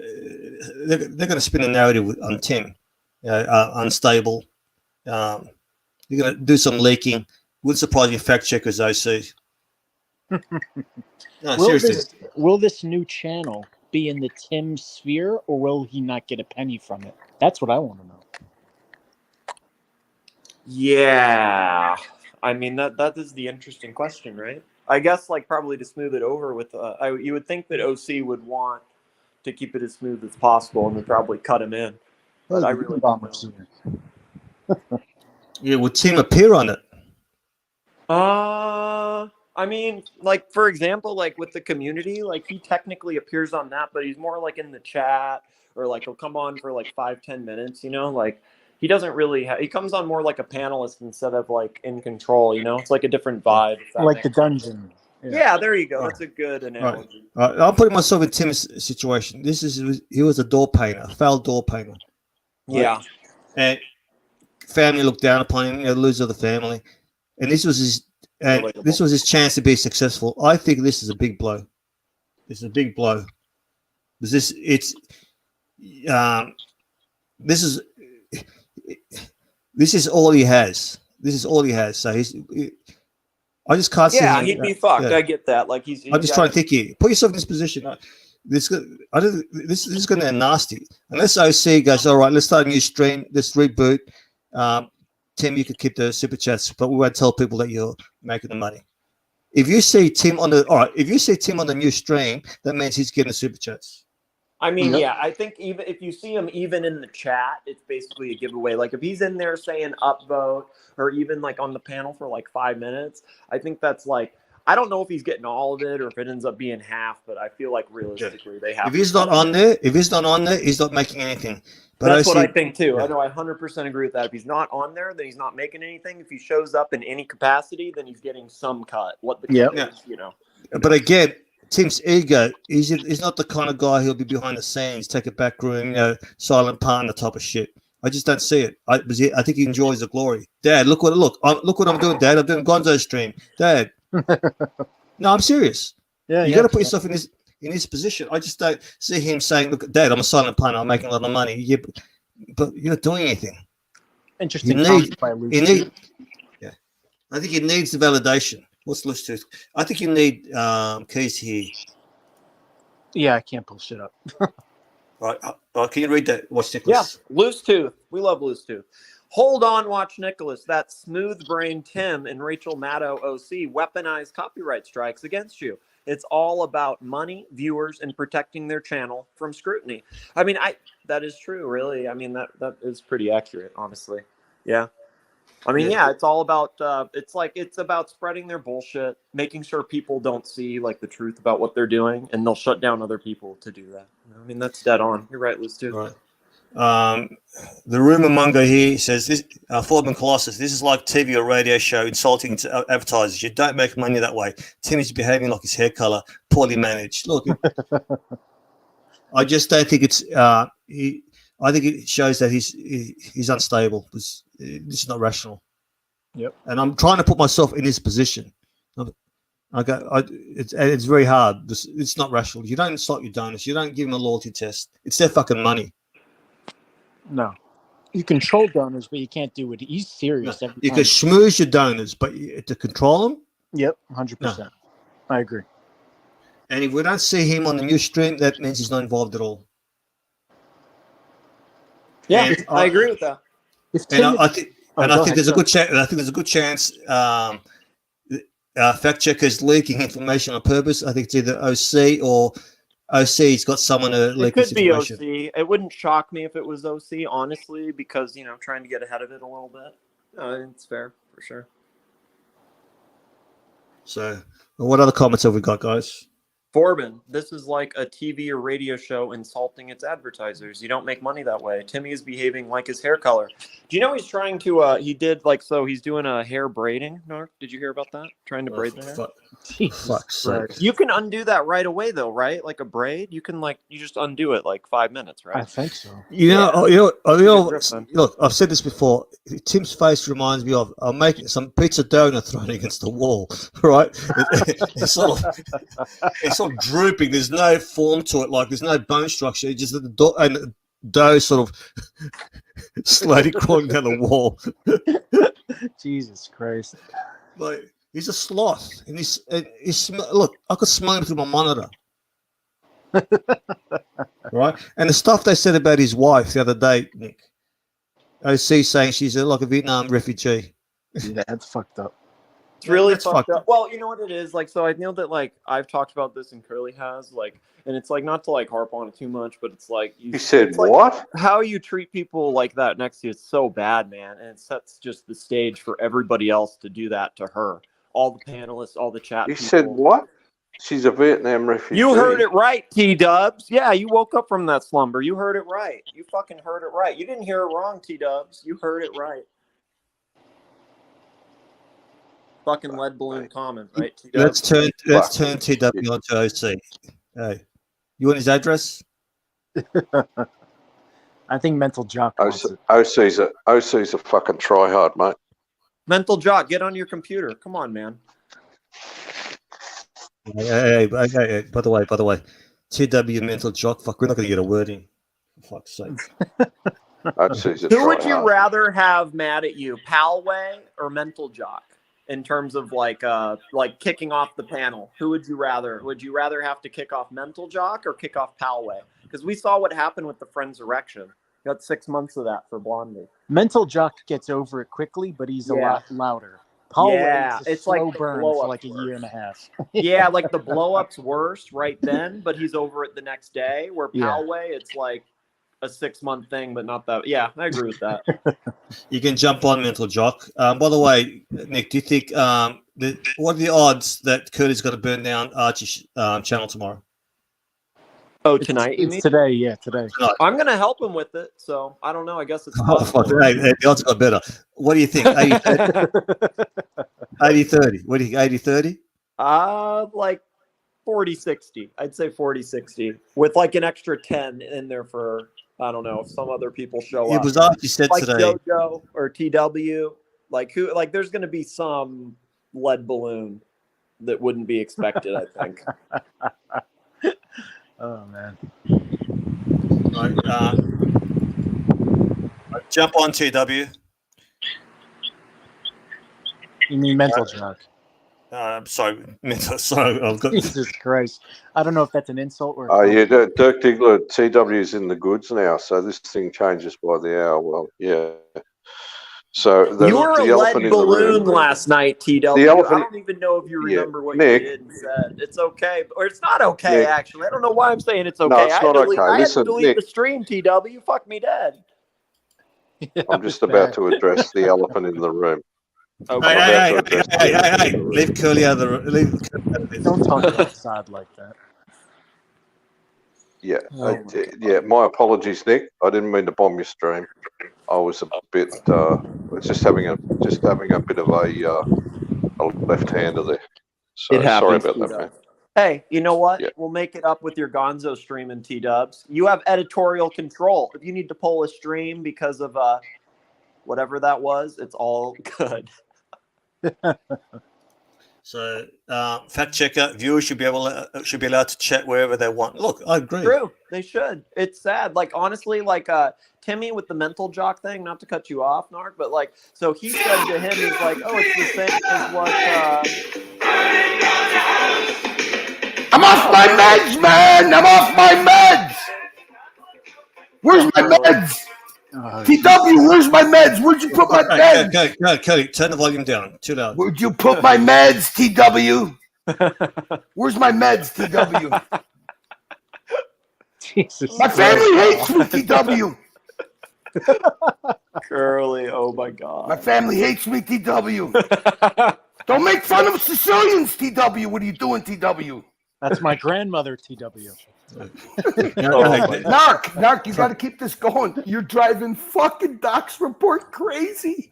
going to spin a narrative on Tim, unstable. They're going to do some leaking. Wouldn't surprise me if fact checkers OC. No, seriously. Will this new channel be in the Tim sphere, or will he not get a penny from it? That's what I want to know. Yeah, I mean that is the interesting question, right? I guess like probably to smooth it over with, you would think that OC would want to keep it as smooth as possible and would probably cut him in. But I really don't know. Yeah, would Tim appear on it? I mean, like for example, like with the community, like he technically appears on that, but he's more like in the chat or like he'll come on for like 5-10 minutes, you know, like he doesn't really he comes on more like a panelist instead of like in control, you know, it's like a different vibe. Like the dungeon. Yeah, there you go. That's a good analogy. I'm putting myself in Tim's situation. He was a door painter, a failed door painter. Right? Yeah. And family looked down upon him, you know, loser of the family. And this was his chance to be successful. I think this is a big blow. This is a big blow. This is all he has. This is all he has. So I just can't see. Yeah, he'd be fucked. Yeah. I get that. Like I'm just trying to think here. Put yourself in this position. This is going to end nasty. Unless OC goes, all right, let's start a new stream. Let's reboot. Tim, you could keep the super chats, but we won't tell people that you're making the money. If you see Tim on the new stream, that means he's getting the super chats. I mean, yeah, I think even if you see him even in the chat, it's basically a giveaway. Like if he's in there saying upvote or even like on the panel for like 5 minutes, I think that's like, I don't know if he's getting all of it or if it ends up being half, but I feel like realistically they have. If he's not on there, he's not making anything. But that's what I think too. Yeah. I know I 100% agree with that. If he's not on there, then he's not making anything. If he shows up in any capacity, then he's getting some cut. What the cut is, you know. But again, Tim's ego, he's not the kind of guy who'll be behind the scenes, take a back room, you know, silent partner type of shit. I just don't see it. I think he enjoys the glory. Dad, look what I'm doing, Dad. I'm doing Gonzo's stream, Dad. No, I'm serious. Yeah, you got to put yourself in his position. I just don't see him saying, "Look, Dad, I'm a silent partner. I'm making a lot of money." Yeah, but you're not doing anything. Interesting. Yeah, I think he needs the validation. What's loose tooth? I think you need keys here. Yeah, I can't pull shit up. Right. Can you read that? Watch Nicholas. Yeah, loose tooth. We love loose tooth. Hold on, watch Nicholas. That smooth brain Tim and Rachel Maddow OC weaponize copyright strikes against you. It's all about money, viewers, and protecting their channel from scrutiny. I mean, that is true, really. I mean, that is pretty accurate, honestly. Yeah. I mean, yeah, it's all about, it's about spreading their bullshit, making sure people don't see like the truth about what they're doing, and they'll shut down other people to do that. I mean, that's dead on. You're right, Liz, too. Right. The rumor monger here says this, Forbin Colossus, this is like TV or radio show insulting to advertisers. You don't make money that way. Tim is behaving like his hair color, poorly managed. Look, I just don't think it's, I think it shows that he's unstable. This is not rational. Yep. And I'm trying to put myself in his position. It's very hard. It's not rational. You don't insult your donors. You don't give them a loyalty test. It's their fucking money. No. You control donors, but you can't do it. He's serious. No. You can schmooze your donors, but to control them? Yep, 100%. No. I agree. And if we don't see him on the new stream, that means he's not involved at all. Yeah, I agree with that. I think there's a good chance. I think there's a good chance. Fact checkers leaking information on purpose. I think it's either OC or OC's got someone to leak this information. It could be OC. It wouldn't shock me if it was OC, honestly, because trying to get ahead of it a little bit. It's fair for sure. So, what other comments have we got, guys? Forbin, this is like a TV or radio show insulting its advertisers. You don't make money that way. Timmy is behaving like his hair color. Do you know he's trying to, he's doing a hair braiding, Narc? Did you hear about that? Trying to braid the hair? You can undo that right away, though, right? Like a braid? You can, you just undo it 5 minutes, right? I think so. Look, I've said this before. Tim's face reminds me of, I'm making some pizza donut thrown against the wall, right? It's sort of drooping. There's no form to it. There's no bone structure. It's just the dough sort of slowly crawling down the wall. Jesus Christ! He's a sloth, and look. I could smell him through my monitor. Right? And the stuff they said about his wife the other day, Nick. OC saying she's like a Vietnam refugee. Yeah, that's fucked up. It's really That's fucked fucked up. Well, you know what it is? Like, so I know that, like, I've talked about this and Curly has, like, and it's, like, not to, like, harp on it too much, but it's, like... You said it's like, what? how you treat people like that next to you is so bad, man. And it sets just the stage for everybody else to do that to her. All the panelists, all the chat You people. said what? She's a Vietnam refugee. You heard it right, T-Dubs. Yeah, you woke up from that slumber. You heard it right. You fucking heard it right. You didn't hear it wrong, T-Dubs. You heard it right. Fucking lead balloon comment, right? Let's turn TW onto OC. Hey, you want his address? I think Mental Jock wants it. OC's a fucking tryhard, mate. Mental Jock, get on your computer. Come on, man. Hey, by the way, TW Mental Jock. Fuck, we're not going to get a word in. For fuck's sake. OC's a Who would you tryhard. rather have mad at you, Palway or Mental Jock? In terms of like kicking off the panel, who would you rather? Would you rather have to kick off Mental Jock or kick off Palway? Because we saw what happened with the Friends Erection. Got 6 months of that for Blondie. Mental Jock gets over it quickly, but he's a Yeah. lot louder. Paul Yeah, is a it's like slow the burn blow-up's for like a worse. year and a half. Yeah, like the blow up's worse right then, but he's over it the next day. Where Yeah. Palway, it's like a 6 month thing, but not that. Yeah, I agree with that. You can jump on Mental Jock. By the way, Nick, do you think what are the odds that Curly's going to burn down Archie's channel tomorrow? Oh, tonight? You mean? It's today, yeah, today. I'm gonna help him with it, so I don't know. I guess it's Oh, fuck. possible. Hey, the odds got better. What do you think? 80-30. What do you think? 80-30? Like 40-60. I'd say 40-60 with like an extra 10 in there for, I don't know, if some other people show It up. was Archie said like today. JoJo or TW. Like who? Like there's going to be some lead balloon that wouldn't be expected. I think. Oh man. Right, jump on TW. You mean Mental Jock? I'm sorry, sorry. I've got. Jesus Christ. I don't know if that's an insult or. Oh, yeah, Dirk Diggler, TW's in the goods now, so this thing changes by the hour. Well, yeah. So You were a lead elephant in the balloon room. last night, TW. The elephant- I don't even know if you Yeah, remember what Nick. you did and said. It's okay, or it's not okay. Nick. Actually, I don't know why I'm saying it's okay. No, it's I had not to delete, okay. I had Listen, to delete Nick. the stream, TW. Fuck me dead. I'm just about to address the elephant in the room. Okay. Hey, leave Curly out of the room. Don't talk about Saad like that. Yeah, Oh, yeah. My apologies, Nick. I didn't mean to bomb your stream. I was a bit, just having a bit of a left-hander there. So It sorry happens, about that, T-Dubs. man. Hey, you know what? Yeah. We'll make it up with your Gonzo stream and T-Dubs. You have editorial control. If you need to pull a stream because of whatever that was, it's all good. So, fact checker viewers should be allowed to chat wherever they want. Look, I agree. True, they should. It's sad. Like honestly, like Timmy with the Mental Jock thing. Not to cut you off, Narc, but like, so he said to him, he's like, "Oh, it's the same as what." I'm off my meds, man. I'm off my meds. Where's my meds? TW, where's my meds? Where'd you put my meds? Cody, turn the volume down. Too loud. Where'd you put my meds, TW? Where's my meds, TW? Jesus. My family hates me, TW. Curly, oh my god. My family hates me, TW. Don't make fun of Sicilians, TW. What are you doing, TW? That's my grandmother, TW. Narc, you got to keep this going. You're driving fucking Doc's Report crazy.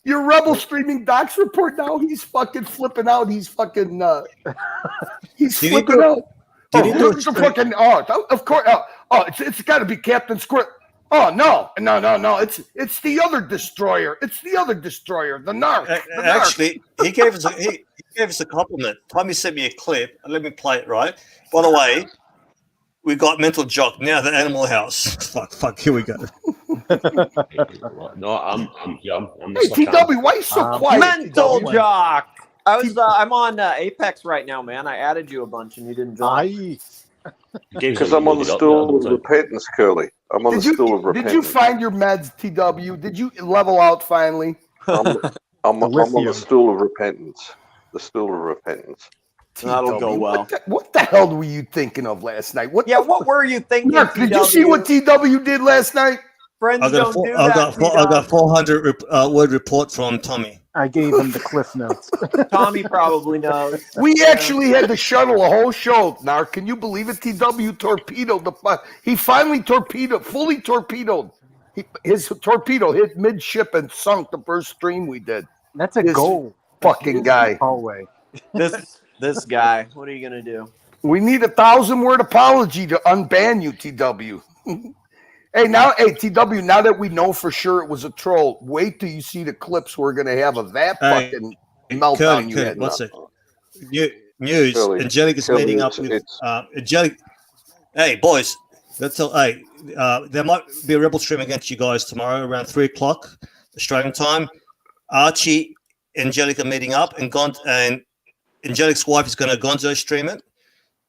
Your rebel streaming Doc's Report now. He's fucking flipping out. He's fucking. He's Did he flipping do- out. did he do Who's the fucking? Of course. It's got to be Captain Squirt. Oh no! It's the other destroyer. It's the other destroyer. The Narc. The Narc. Actually, he gave us a compliment. Tommy sent me a clip. Let me play it. Right. By the way, we got Mental Jock now. The Animal House. Fuck. Here we go. No, I'm Hey, TW, why are you so quiet? Mental TW? Jock. I'm on Apex right now, man. I added you a bunch and you didn't join. Because I'm on the stool of repentance, Curly. I'm on the stool of repentance. Did you find your meds, TW? Did you level out finally? I'm on the stool of repentance. The stool of repentance. That'll go well. What the hell were you thinking of last night? What were you thinking, Mark, did you see what TW did last night? Friends I got 400 word report from Tommy. I gave him the cliff notes. Tommy probably knows. We actually had to shuttle a whole show. Now, can you believe it? TW torpedoed he finally fully torpedoed. His torpedo hit midship and sunk the first stream we did. That's a goal. Fucking guy. Hallway. This guy. What are you gonna do? We need a 1,000-word apology to unban you, TW. Hey, TW, now that we know for sure it was a troll, wait till you see the clips we're going to have of that fucking meltdown you had. What's it? News. Curly, Angelica's meeting up with Angelica. Hey, boys, there might be a rebel stream against you guys tomorrow around 3 o'clock Australian time. Archie, Angelica meeting up, and Angelica's wife is going to Gonzo stream it.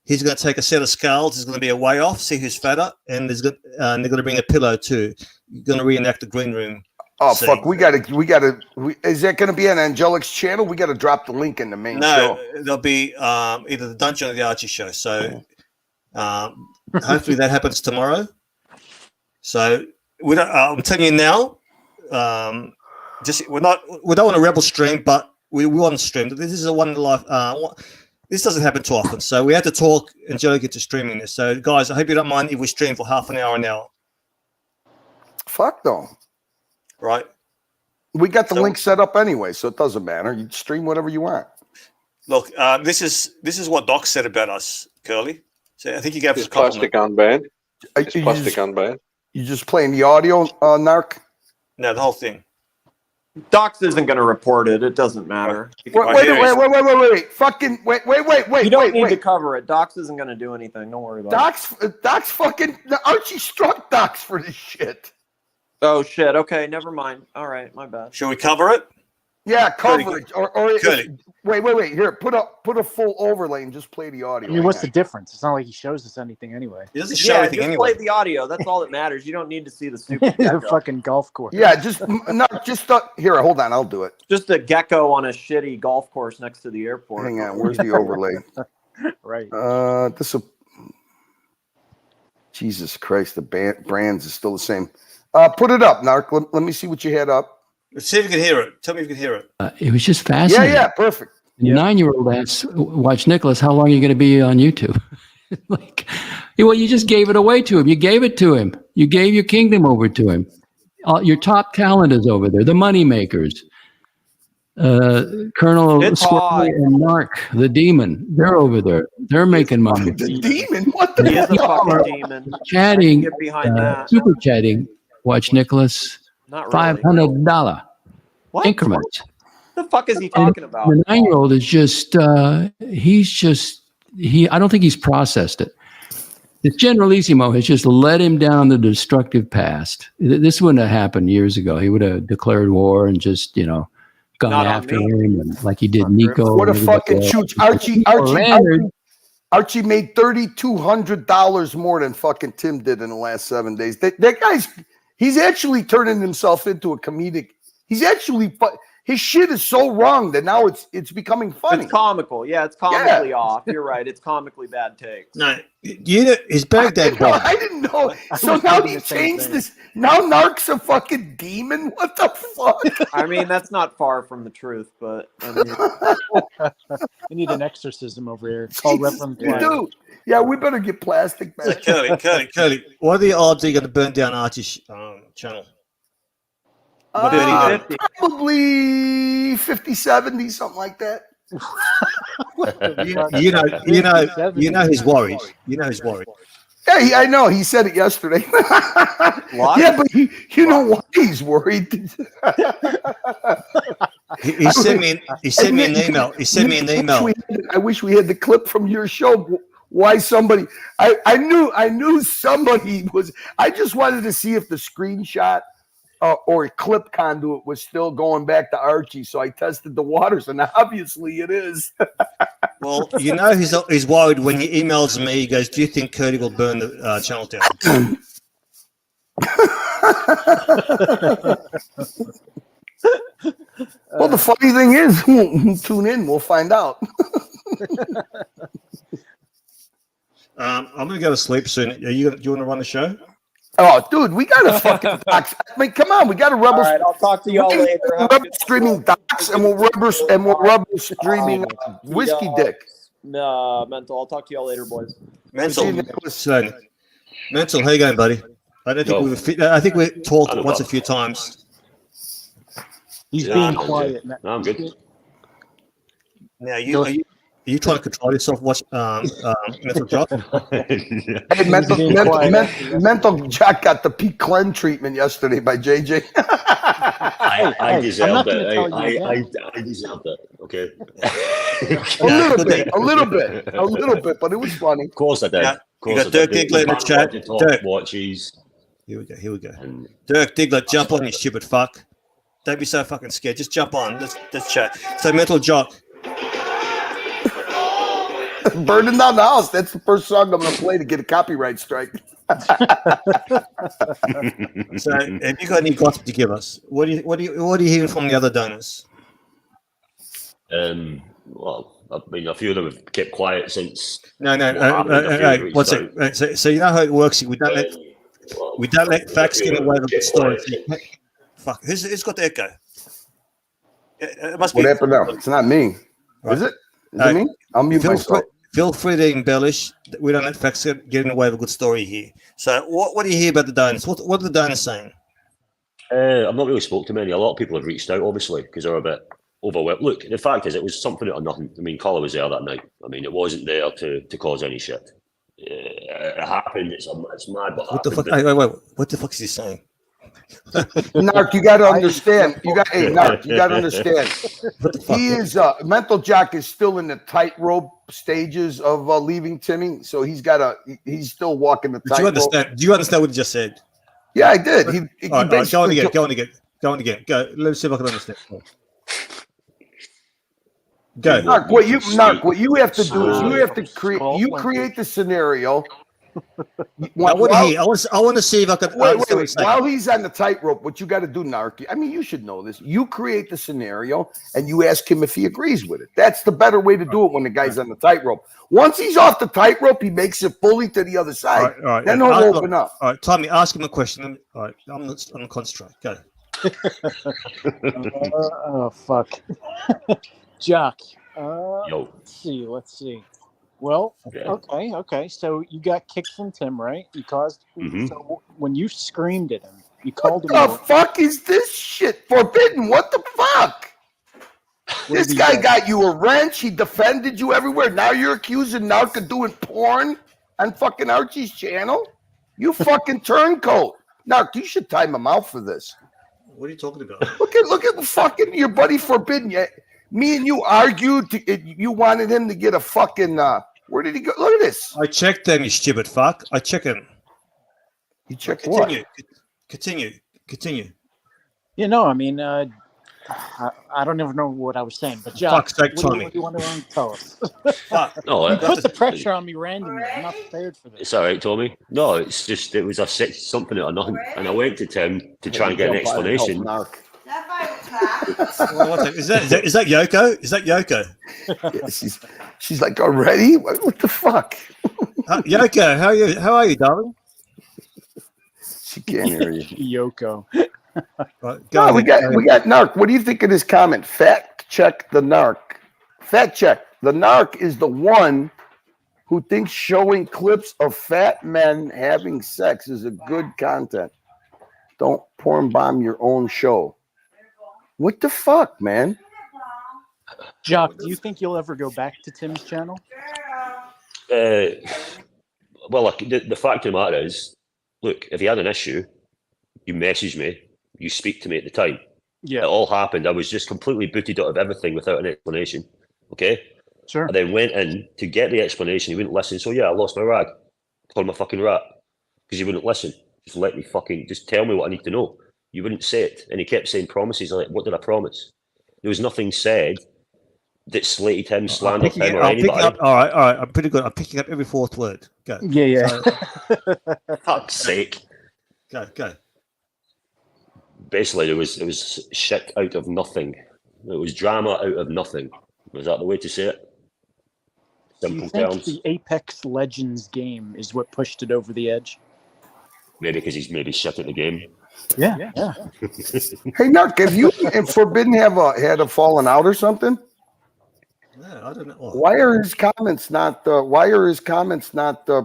He's going to take a set of scales. There's going to be a weigh off, see who's fatter, and they're going to bring a pillow too. You're going to reenact the green room. Oh scene. fuck! We got to. Is that going to be on Angelic's channel? We got to drop the link in the main show. No, there'll be either the Dungeon or the Archie show. So hopefully that happens tomorrow. So we don't. I'm telling you now. We don't want a rebel stream, but we want to stream. This is a one in life. This doesn't happen too often, so we had to talk Angelica into streaming this. So, guys, I hope you don't mind if we stream for half an hour. Fuck no. Right. We got the link set up anyway, so it doesn't matter. You stream whatever you want. Look, this is what Doc said about us, Curly. So I think you gave us a plastic unbanned. Is plastic unbanned? You just playing the audio, Narc? No, the whole thing. Docs isn't going to report it. It doesn't matter. Wait. Fucking wait. You don't need to cover it. Docs isn't going to do anything. Don't worry about it. Docs fucking Archie struck Docs for this shit. Oh shit. Okay, never mind. All right, my bad. Should we cover it? Yeah, cover it. Or wait. Here, put a full overlay and just play the audio. I mean, what's the difference? It's not like he shows us anything anyway. He doesn't show anything just anyway. Play the audio. That's all that matters. You don't need to see the stupid fucking golf course. Yeah, here. Hold on, I'll do it. Just a gecko on a shitty golf course next to the airport. Hang on, where's the overlay? Right. Jesus Christ, the brands is still the same. Put it up, Narc. Let me see what you had up. Let's see if you can hear it. Tell me if you can hear it. It was just fascinating. Yeah, perfect. The 9-year-old asked, watch Nicholas, how long are you going to be on YouTube? Well, you just gave it away to him. You gave it to him. You gave your kingdom over to him. Your top talent is over there. The money makers. Colonel Squirrely and Narc, the demon. They're over there. They're making money. The demon? What the hell? He is a fucking demon. Chatting, Get behind that. super chatting. Watch Nicholas. Not really. $500 increments. What the fuck is he talking about? The 9-year-old is just, I don't think he's processed it. The Generalissimo has just led him down the destructive past. This wouldn't have happened years ago. He would have declared war and just, gone after him and like he did Nico. What a fucking shoot. Archie made $3,200 more than fucking Tim did in the last 7 days. That guy's, he's actually turning himself into a comedic. His shit is so wrong that now it's becoming funny. It's comical. Yeah, it's comically off. You're right. It's comically bad takes. No, his Baghdad bomb. I didn't know. So now he changed this. Now Narc's a fucking demon. What the fuck? I mean, that's not far from the truth, but I mean, we need an exorcism over here. It's called Reverend Plastic. Dude. Yeah, we better get plastic back. Curly, what are the odds you're going to burn down Archie's channel? Probably 50-70, something like that. you know he's worried. Yeah, I know. He said it yesterday. Yeah, but you know why he's worried? he sent me an email. I wish we had the clip from your show. Why somebody? I knew somebody was. I just wanted to see if the screenshot or a clip conduit was still going back to Archie. So I tested the waters, and obviously it is. Well, you know he's worried when he emails me. He goes, "Do you think Cody will burn the channel down?" Well, the funny thing is, we'll tune in. We'll find out. I'm gonna go to sleep soon. Do you want to run the show? Oh, dude, we got to fucking docs. I mean, come on, we got to rebel. All right, I'll talk to y'all later. Have a Rebel good streaming docs, and we'll rebel streaming whiskey dick. No, Mental. I'll talk to y'all later, boys. Mental, how you going, buddy? I think we talked once a few times. He's being quiet. No, I'm good. Now, are you trying to control yourself? Watch Mental Jock. Hey, mental Jack got the Pete Clem treatment yesterday by JJ. I deserved it. I deserved it. Okay. a little bit, but it was funny. Of course I did. Yeah, you got Dirk Diggler in the chat. Dirk, watches. Here we go. Dirk Diggler, jump on, you stupid fuck. Don't be so fucking scared. Just jump on. Let's chat. So, Mental Jock. Burning down the house. That's the first song I'm going to play to get a copyright strike. So, have you got any gossip to give us? What are you hearing from the other donors? Well, I mean, a few of them have kept quiet since. No. What's it? So you know how it works. We don't let facts get away with the story. Fuck. Who's got the echo? It must be. What happened now? It's not me. Right. Is it? Is it me? I'll mute myself. Feel free to embellish. We don't let facts get in the way of a good story here. So, what do you hear about the donors? What are the donors saying? I've not really spoke to many. A lot of people have reached out, obviously, because they're a bit overwhelmed. Look, the fact is, it was something out of nothing. I mean, Collar was there that night. I mean, it wasn't there to cause any shit. It happened. It's mad, but what the fuck? Wait. What the fuck is he saying? Narc, you got to understand. Narc, you got to understand. He is Mental Jack is still in the tightrope stages of leaving Timmy, so he's still walking the tightrope. Do you understand what he just said? Yeah, I did. Go on again. Go. Let's see if I can understand. Go. Narc, what you have to do is you have to create the scenario. I want to see if I can. Wait. While he's on the tightrope, what you got to do, Narky, I mean, you should know this. You create the scenario and you ask him if he agrees with it. That's the better way to do it when the guy's on the tightrope. Once he's off the tightrope, he makes it fully to the other side. All right. Then he'll open up. All right, Tommy, ask him a question. All right, I'm gonna concentrate. Go. Oh fuck, Jack. Yo. Let's see. Well, okay. So you got kicked from Tim, right? You caused. So when you screamed at him, you called him. What the fuck is this shit? Forbidden? What the fuck? This guy got you a wrench. He defended you everywhere. Now you're accusing Narc of doing porn on fucking Archie's channel. You fucking turncoat. Narc, you should time him out for this. What are you talking about? Look at fucking your buddy Forbidden. Me and you argued. You wanted him to get a fucking. Where did he go? Look at this. I checked him, you stupid fuck. I checked him. You checked what? Continue. You know, I mean, I don't even know what I was saying, but Jack, fuck's sake, what do you want to tell us? No, you put the pressure on me randomly. I'm not prepared for this. It's all right, Tommy. No, it's just it was something out of nothing, and I went to Tim to try and get an explanation. Is that Yoko? Is that Yoko? Yeah, she's like, already? What the fuck? Yoko, how are you, darling? She can't hear you. Yoko. Right, we got Narc. What do you think of this comment? Fact check the Narc. Fact check. The Narc is the one who thinks showing clips of fat men having sex is a good content. Don't porn bomb your own show. What the fuck, man? Jock, do you think you'll ever go back to Tim's channel? Well, the fact of the matter is, look, if you had an issue, you message me, you speak to me at the time. Yeah. It all happened. I was just completely booted out of everything without an explanation. Okay? Sure. I then went in to get the explanation. He wouldn't listen. So, yeah, I lost my rag. Called him a fucking rat. Because he wouldn't listen. Just let me just tell me what I need to know. You wouldn't say it. And he kept saying promises. Like, what did I promise? There was nothing said that slated him, slandered him, or anybody. All right. I'm pretty good. I'm picking up every fourth word. Go. Yeah. Fuck's sake. Go. Basically, it was shit out of nothing. It was drama out of nothing. Was that the way to say it? Do you think the Apex Legends game is what pushed it over the edge? Maybe because he's maybe shit at the game. Yeah. Hey, Narc, have you and Forbidden had a falling out or something? No, I don't know. Why are his comments not?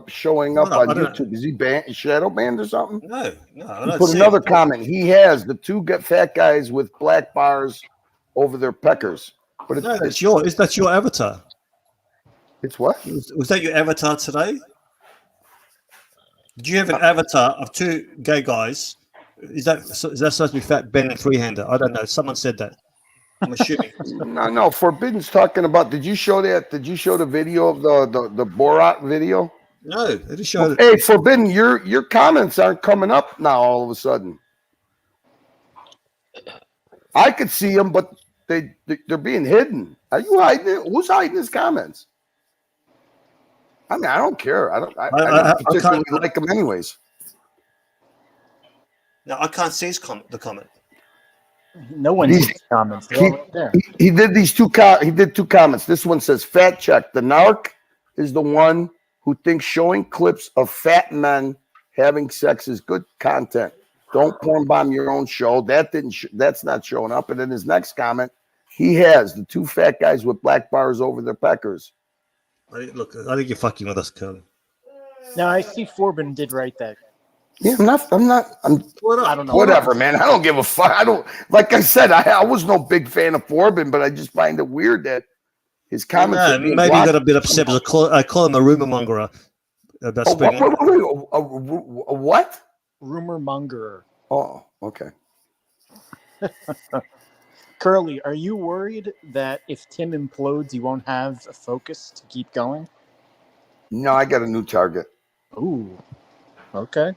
Showing up on YouTube? Is he shadow banned or something? No. He put another comment. He has the two fat guys with black bars over their peckers. But that's your avatar. It's what? Was that your avatar today? Do you have an avatar of two gay guys? Is that supposed to be Fat Ben and Freehander? I don't know. Someone said that. I'm assuming. No. Forbidden's talking about. Did you show that? Did you show the video of the Borat video? No, I just showed it. Hey, Forbidden, your comments aren't coming up now. All of a sudden, I could see them, but they're being hidden. Are you hiding it? Who's hiding his comments? I mean, I don't care. I don't particularly like them anyways. No, I can't see the comment. No one sees comments. They're all right there. He did these two. He did two comments. This one says, "Fat check. The narc is the one who thinks showing clips of fat men having sex is good content. Don't porn bomb your own show. That's not showing up." And then his next comment, he has the two fat guys with black bars over their peckers. Look, I think you're fucking with us, Curly. No, I see Forbin did write that. Yeah, I don't know. Whatever, man. I don't give a fuck. I don't, like I said, I was no big fan of Forbin, but I just find it weird that his comments. No, maybe he got a bit upset because I call him a rumor monger. What? Rumor mongerer. Oh, okay. Curly, are you worried that if Tim implodes, you won't have a focus to keep going? No, I got a new target. Ooh, okay.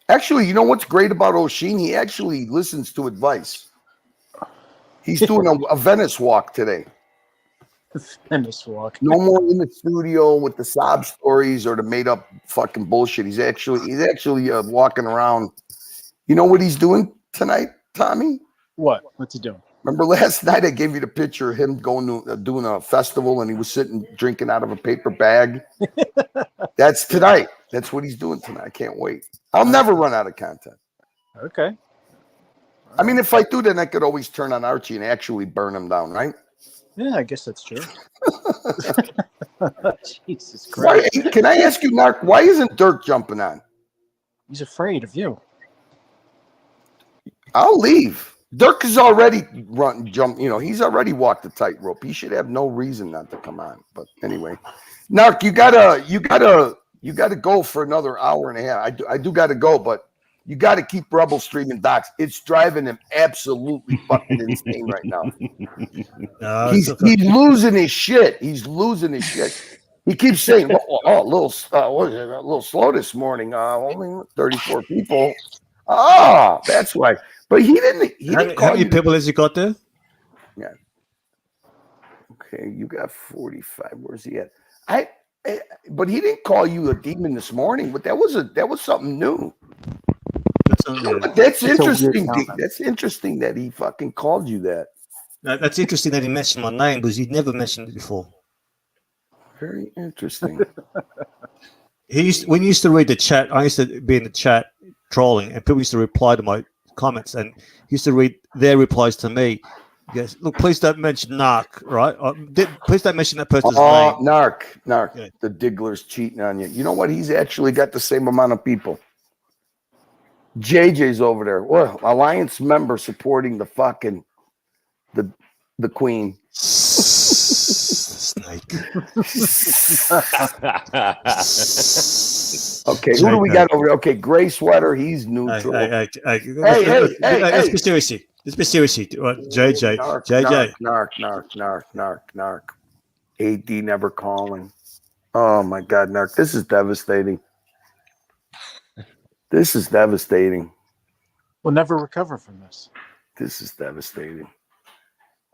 Actually, you know what's great about Oshin? He actually listens to advice. He's doing a Venice walk today. Venice walk. No more in the studio with the sob stories or the made up fucking bullshit. He's actually walking around. You know what he's doing tonight, Tommy? What? What's he doing? Remember last night I gave you the picture of him going to doing a festival and he was sitting drinking out of a paper bag. That's tonight. That's what he's doing tonight. I can't wait. I'll never run out of content. Okay. I mean, if I do, then I could always turn on Archie and actually burn him down, right? Yeah, I guess that's true. Jesus Christ. Can I ask you, Narc, why isn't Dirk jumping on? He's afraid of you. I'll leave. Dirk has already he's already walked the tightrope. He should have no reason not to come on. But anyway, Narc, you gotta go for another hour and a half. I do gotta go, but you gotta keep Rebel streaming docs. It's driving him absolutely fucking insane right now. He's losing his shit. He's losing his shit. He keeps saying, a little slow this morning. Only 34 people. That's why. But he didn't. How many people has he got there? Yeah. Okay, you got 45. Where's he at? But he didn't call you a demon this morning. But that was something new. That's interesting. That's interesting that he fucking called you that. That's interesting that he mentioned my name because he'd never mentioned it before. Very interesting. When he used to read the chat, I used to be in the chat trolling, and people used to reply to my comments, and he used to read their replies to me. Yes, look, please don't mention Narc, right? Please don't mention that person's name. Narc. Yeah. The Diggler's cheating on you. You know what? He's actually got the same amount of people. JJ's over there. Well, Alliance member supporting the fucking the Queen. Snake. Okay, who do we got over there? Okay, Gray Sweater, he's neutral. Hey, let's be serious. Let's be serious. JJ. Narc. AD never calling. Oh my God, Narc, this is devastating. This is devastating. We'll never recover from this. This is devastating.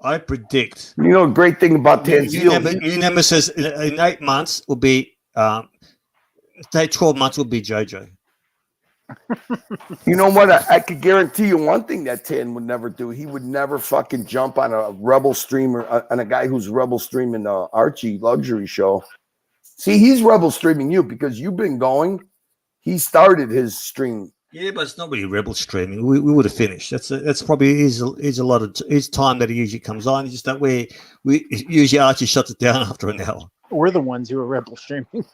I predict. You know, great thing about Tanzil. New nemesis in 8 months will be. 12 months will be JoJo. You know what? I could guarantee you one thing that Tan would never do. He would never fucking jump on a rebel streamer, on a guy who's rebel streaming the ArchieLuxury show. See, he's rebel streaming you because you've been going. He started his stream. Yeah, but it's not really rebel streaming. We would have finished. That's probably is a lot of his time that he usually comes on. It's just that we usually Archie shuts it down after an hour. We're the ones who are rebel streaming.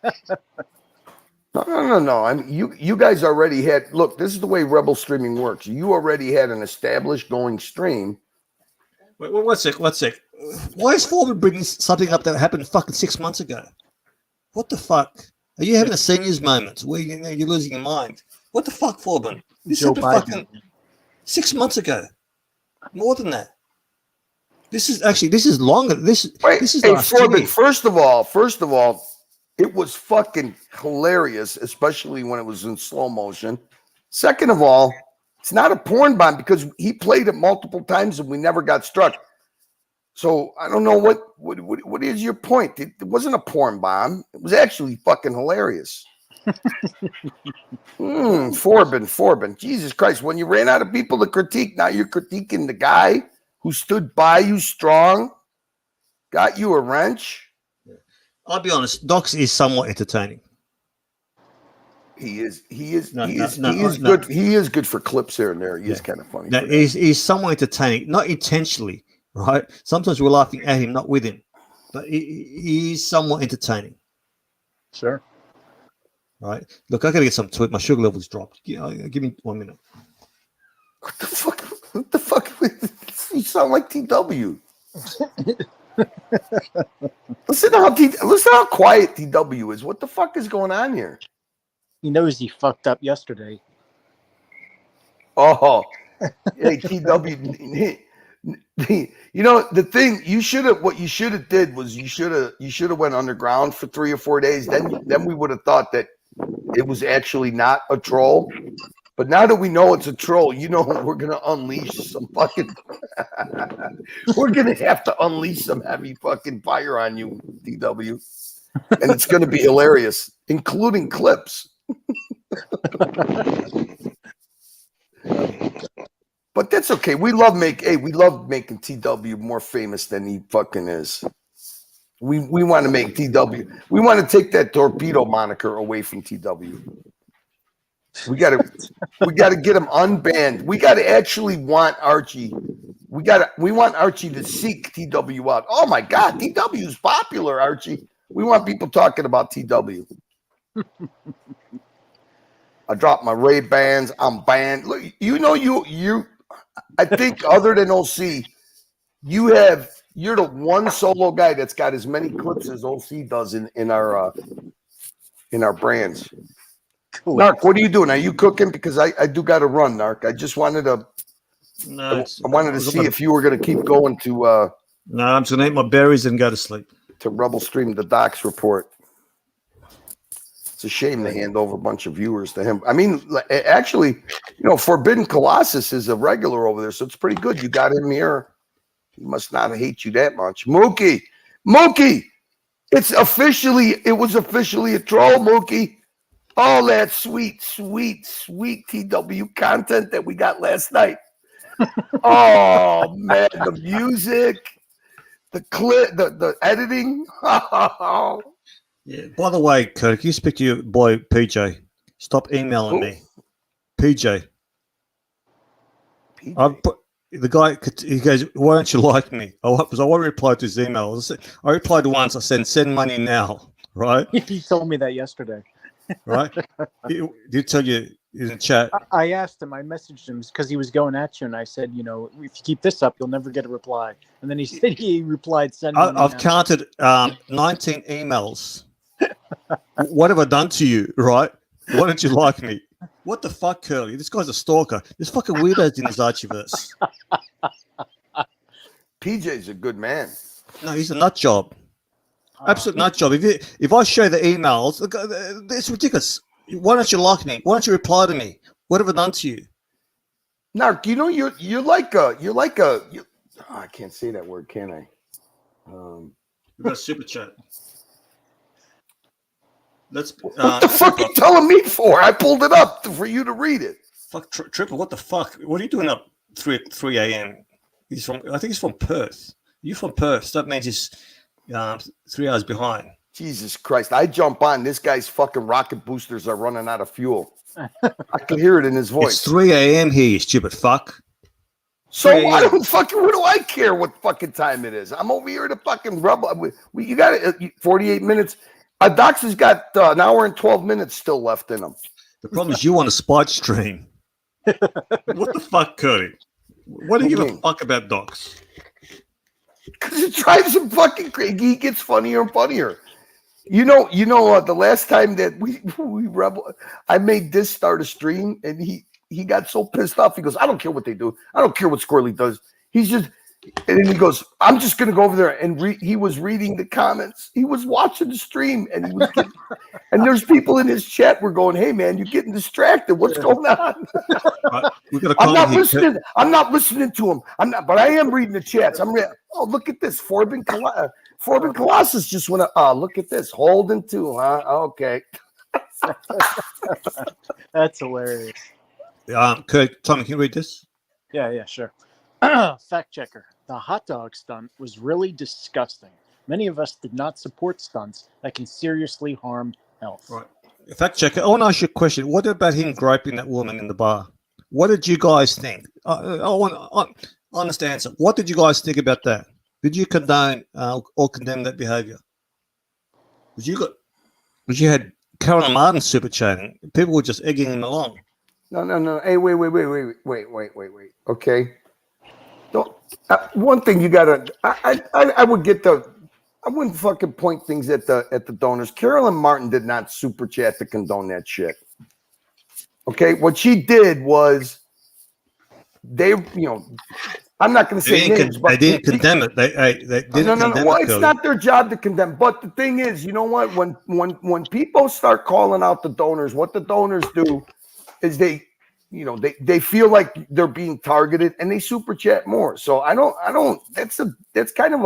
No. I mean, you guys already had. Look, this is the way rebel streaming works. You already had an established going stream. Wait, one sec. Why is Foreman bringing something up that happened fucking 6 months ago? What the fuck? Are you having a seniors moment where you're losing your mind? What the fuck, Foreman? This happened fucking 6 months ago. More than that. This is longer. This is Foreman. First of all, it was fucking hilarious, especially when it was in slow motion. Second of all, it's not a porn bomb because he played it multiple times and we never got struck. So I don't know what is your point? It wasn't a porn bomb. It was actually fucking hilarious. Forbin. Jesus Christ. When you ran out of people to critique, now you're critiquing the guy who stood by you strong, got you a wrench. I'll be honest, Docs is somewhat entertaining. He is good. He is good for clips here and there. He is kind of funny. No, he's somewhat entertaining, not intentionally, right? Sometimes we're laughing at him, not with him, but he's somewhat entertaining. Sure. Right. Look, I gotta get some tweet. My sugar level's dropped. Give me 1 minute. What the fuck? You sound like TW. Listen how quiet TW is. What the fuck is going on here? He knows he fucked up yesterday. Oh, hey TW. You know the thing what you should have did was you should have went underground for 3 or 4 days. Then we would have thought that it was actually not a troll. But now that we know it's a troll, we're gonna unleash some fucking. We're gonna have to unleash some heavy fucking fire on you, DW, and it's gonna be hilarious, including clips. But that's okay. We love making TW more famous than he fucking is. We want to make TW. We want to take that torpedo moniker away from TW. We gotta get him unbanned. We gotta actually want Archie. We want Archie to seek TW out. Oh my God, TW's popular, Archie. We want people talking about TW. I dropped my Ray-Bans. I'm banned. Look, you. I think other than OC, you're the one solo guy that's got as many clips as OC does in our brands. Cool. Narc, what are you doing? Are you cooking? Because I do got to run, Narc. I just wanted to. No, I wanted to see if you were going to keep going to. No, I'm just going to eat my berries and go to sleep. To Rebel Stream the Docs report. It's a shame to hand over a bunch of viewers to him. I mean, actually, Forbidden Colossus is a regular over there, so it's pretty good. You got him here. He must not hate you that much. Mookie, it was officially a troll, Mookie. All that sweet TW content that we got last night. Oh man, the music, the clip, the editing. Yeah. By the way, Kurt, can you speak to your boy PJ? Stop emailing me, PJ. The guy, he goes, "Why don't you like me?" Because I won't reply to his emails. I replied once. I said, "Send money now." Right? He told me that yesterday. Right? Did he tell you in the chat? I asked him. I messaged him because he was going at you, and I said, if you keep this up, you'll never get a reply. And then he said he replied, "Send me." I've counted 19 emails. What have I done to you? Right? Why don't you like me? What the fuck, Curly? This guy's a stalker. There's fucking weirdos in his Archieverse. PJ's a good man. No, he's a nut job. Absolute nut job. If I show the emails, it's ridiculous. Why don't you like me? Why don't you reply to me? What have I done to you? Narc, you know you're like a I can't say that word, can I? We've got a super chat. Let's. What the fuck are you telling me for? I pulled it up for you to read it. Fuck, Triple. What the fuck? What are you doing up 3 a.m.? I think he's from Perth. You from Perth? So that means he's 3 hours behind. Jesus Christ! I jump on. This guy's fucking rocket boosters are running out of fuel. I can hear it in his voice. It's 3 a.m. here, you stupid fuck. So I don't fucking. What do I care what fucking time it is? I'm over here to fucking rub. You got it. 48 minutes. Docs has got an hour and 12 minutes still left in him. The problem is you want a spot stream. What the fuck, Cody? What do you give a fuck about Docs? Because it drives him fucking crazy. He gets funnier and funnier. You know. The last time that we rebel, I made this start a stream, and he got so pissed off. He goes, "I don't care what they do. I don't care what Squirrely does. He's just." And then he goes, "I'm just gonna go over there and he was reading the comments. He was watching the stream, and he was and there's people in his chat were going, "Hey man, you're getting distracted. What's going on?" I'm not listening. I'm not listening to him. I'm not, but I am reading the chats. Oh, look at this. Forbin Colossus just went. Look at this. Holding two, huh? Okay. That's hilarious. Kurt, Tommy, can you read this? Yeah, sure. Fact checker. The hot dog stunt was really disgusting. Many of us did not support stunts that can seriously harm health. Right. Fact checker. I want to ask you a question. What about him groping that woman in the bar? What did you guys think? I want honest answer. What did you guys think about that? Did you condone or condemn that behavior? Because you had Carolyn Martin super chatting. People were just egging him along. No. Hey, wait. Okay. Don't, one thing you gotta. I would get I wouldn't fucking point things at the donors. Carolyn Martin did not super chat to condone that shit. Okay, what she did was I'm not going to say names, but they didn't condemn it. They didn't condemn it. Well, it's not their job to condemn. But the thing is, you know what? When people start calling out the donors, what the donors do is they feel like they're being targeted and they super chat more. So I don't. That's kind of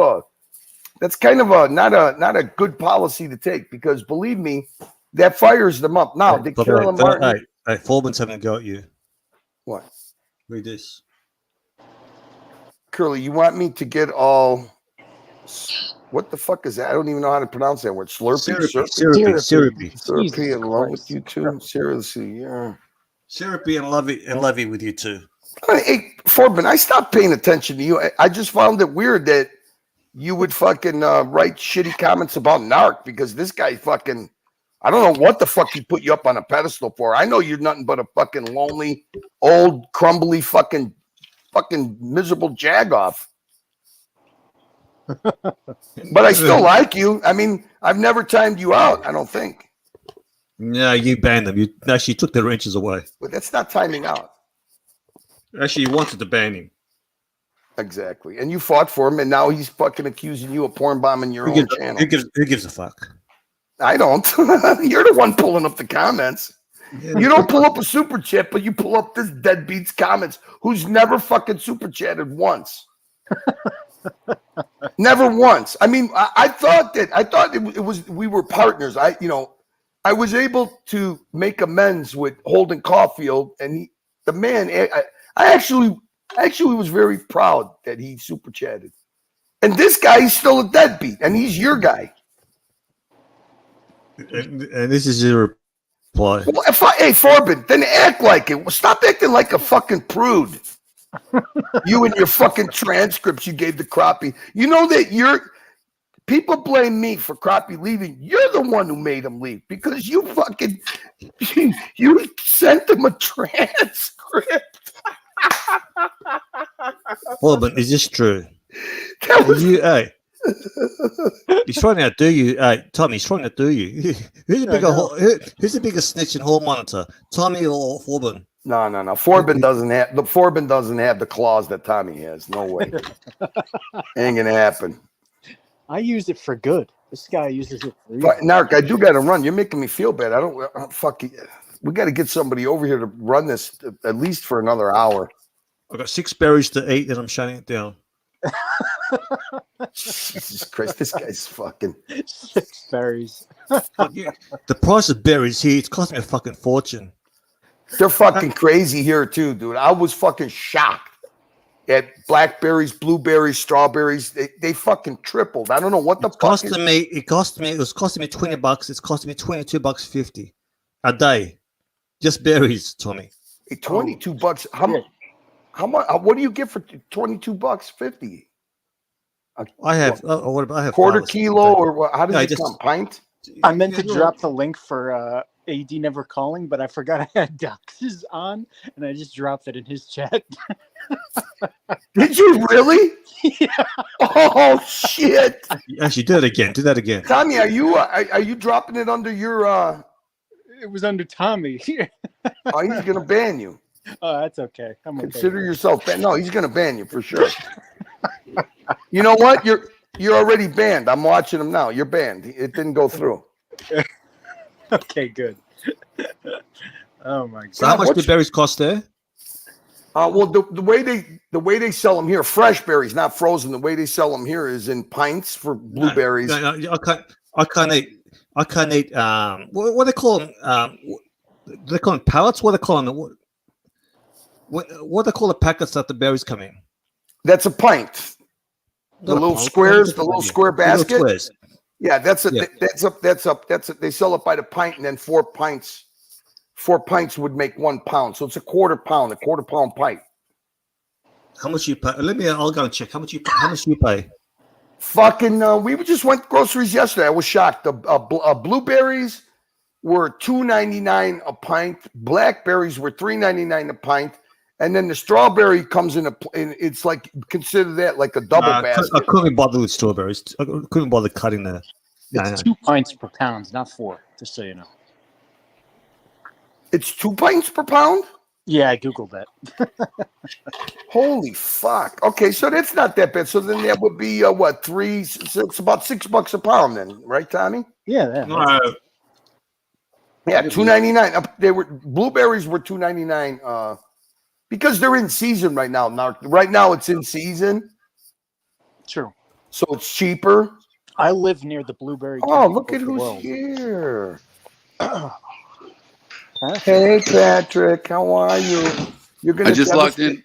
a not a good policy to take, because believe me, that fires them up. Now, did Carolyn Martin? Hey, Foreman's having a go at you. What? Read this. Curly, you want me to get all? What the fuck is that? I don't even know how to pronounce that word. Syrupy, along with you too. Seriously, yeah. Syrupy and lovey with you too. Hey, Foreman, I stopped paying attention to you. I just found it weird that you would fucking write shitty comments about Narc, because this guy fucking, I don't know what the fuck he put you up on a pedestal for. I know you're nothing but a fucking lonely, old, crumbly fucking miserable jagoff. But I still like you. I mean, I've never timed you out, I don't think. No, you banned them. You actually took the wrenches away. But that's not timing out. Actually, you wanted to ban him. Exactly. And you fought for him, and now he's fucking accusing you of porn bombing your own channel. Who gives a fuck? I don't. You're the one pulling up the comments. Yeah. You don't pull up a super chat, but you pull up this deadbeat's comments who's never fucking super chatted once. Never once. I mean, I thought it was we were partners. I was able to make amends with Holden Caulfield, and I actually was very proud that he super chatted. And this guy, he's still a deadbeat, and he's your guy. And this is your reply. Well, hey, Forbin, then act like it. Stop acting like a fucking prude. You and your fucking transcripts you gave to Crappie. You know that people blame me for Crappie leaving. You're the one who made him leave, because you fucking you sent him a transcript. Well, but is this true? He's trying to outdo you. Tommy, he's trying to outdo you. Who's the biggest snitch in Hall Monitor? Tommy or Forbin? No. Forbin doesn't have the claws that Tommy has. No way. Ain't gonna happen. I use it for good. This guy uses it for Narc, I do got to run. You're making me feel bad. I don't fuck you. We got to get somebody over here to run this at least for another hour. I've got 6 berries to eat, and I'm shutting it down. Jesus Christ, this guy's fucking 6 berries. The price of berries here, it's costing me a fucking fortune. They're fucking crazy here too, dude. I was fucking shocked at blackberries, blueberries, strawberries. They fucking tripled. I don't know what the fuck. It was costing me $20. It's costing me $22.50 a day. Just berries, Tommy. Hey, $22. How much? What do you get for $22.50? I have quarter kilo or what? How does it come? Pint? I meant to drop the link for AD Never Calling, but I forgot I had Dox's on, and I just dropped it in his chat. Did you really? Yeah. Oh shit! Actually, do that again. Do that again. Tommy, are you dropping it under your? It was under Tommy. Oh, he's gonna ban you. Oh, that's okay. I'm okay. Consider yourself banned. No, he's gonna ban you for sure. You know what? You're already banned. I'm watching him now. You're banned. It didn't go through. Okay, good. Oh my god! So how much do berries cost there? Well, the way they sell them here, fresh berries, not frozen. The way they sell them here is in pints for blueberries. No, I can't eat. What do they call them? Do they call them pallets? What do they call them? What do they call the packets that the berries come in? That's a pint. The little squares, the little square basket. Yeah, that's a. They sell it by the pint, and then 4 pints. 4 pints would make 1 pound, so it's a quarter pound pint. How much you pay? I'll go and check. How much you pay? Fucking, we just went groceries yesterday. I was shocked. The blueberries were $2.99 a pint. Blackberries were $3.99 a pint. And then the strawberry comes in it's like, consider that like a double basket. I couldn't bother with strawberries. I couldn't bother cutting there. It's 2 pints per pound, not 4, just so you know. It's 2 pints per pound? Yeah, I Googled that. Holy fuck. Okay, so that's not that bad. So then that would be, what, it's about $6 a pound then, right, Tommy? Yeah. Yeah, $2.99. Blueberries were $2.99 because they're in season right now. Right now it's in season. True. So it's cheaper. I live near the blueberry. Oh, look at who's here. Hey, Patrick, how are you? You're gonna. I just logged in.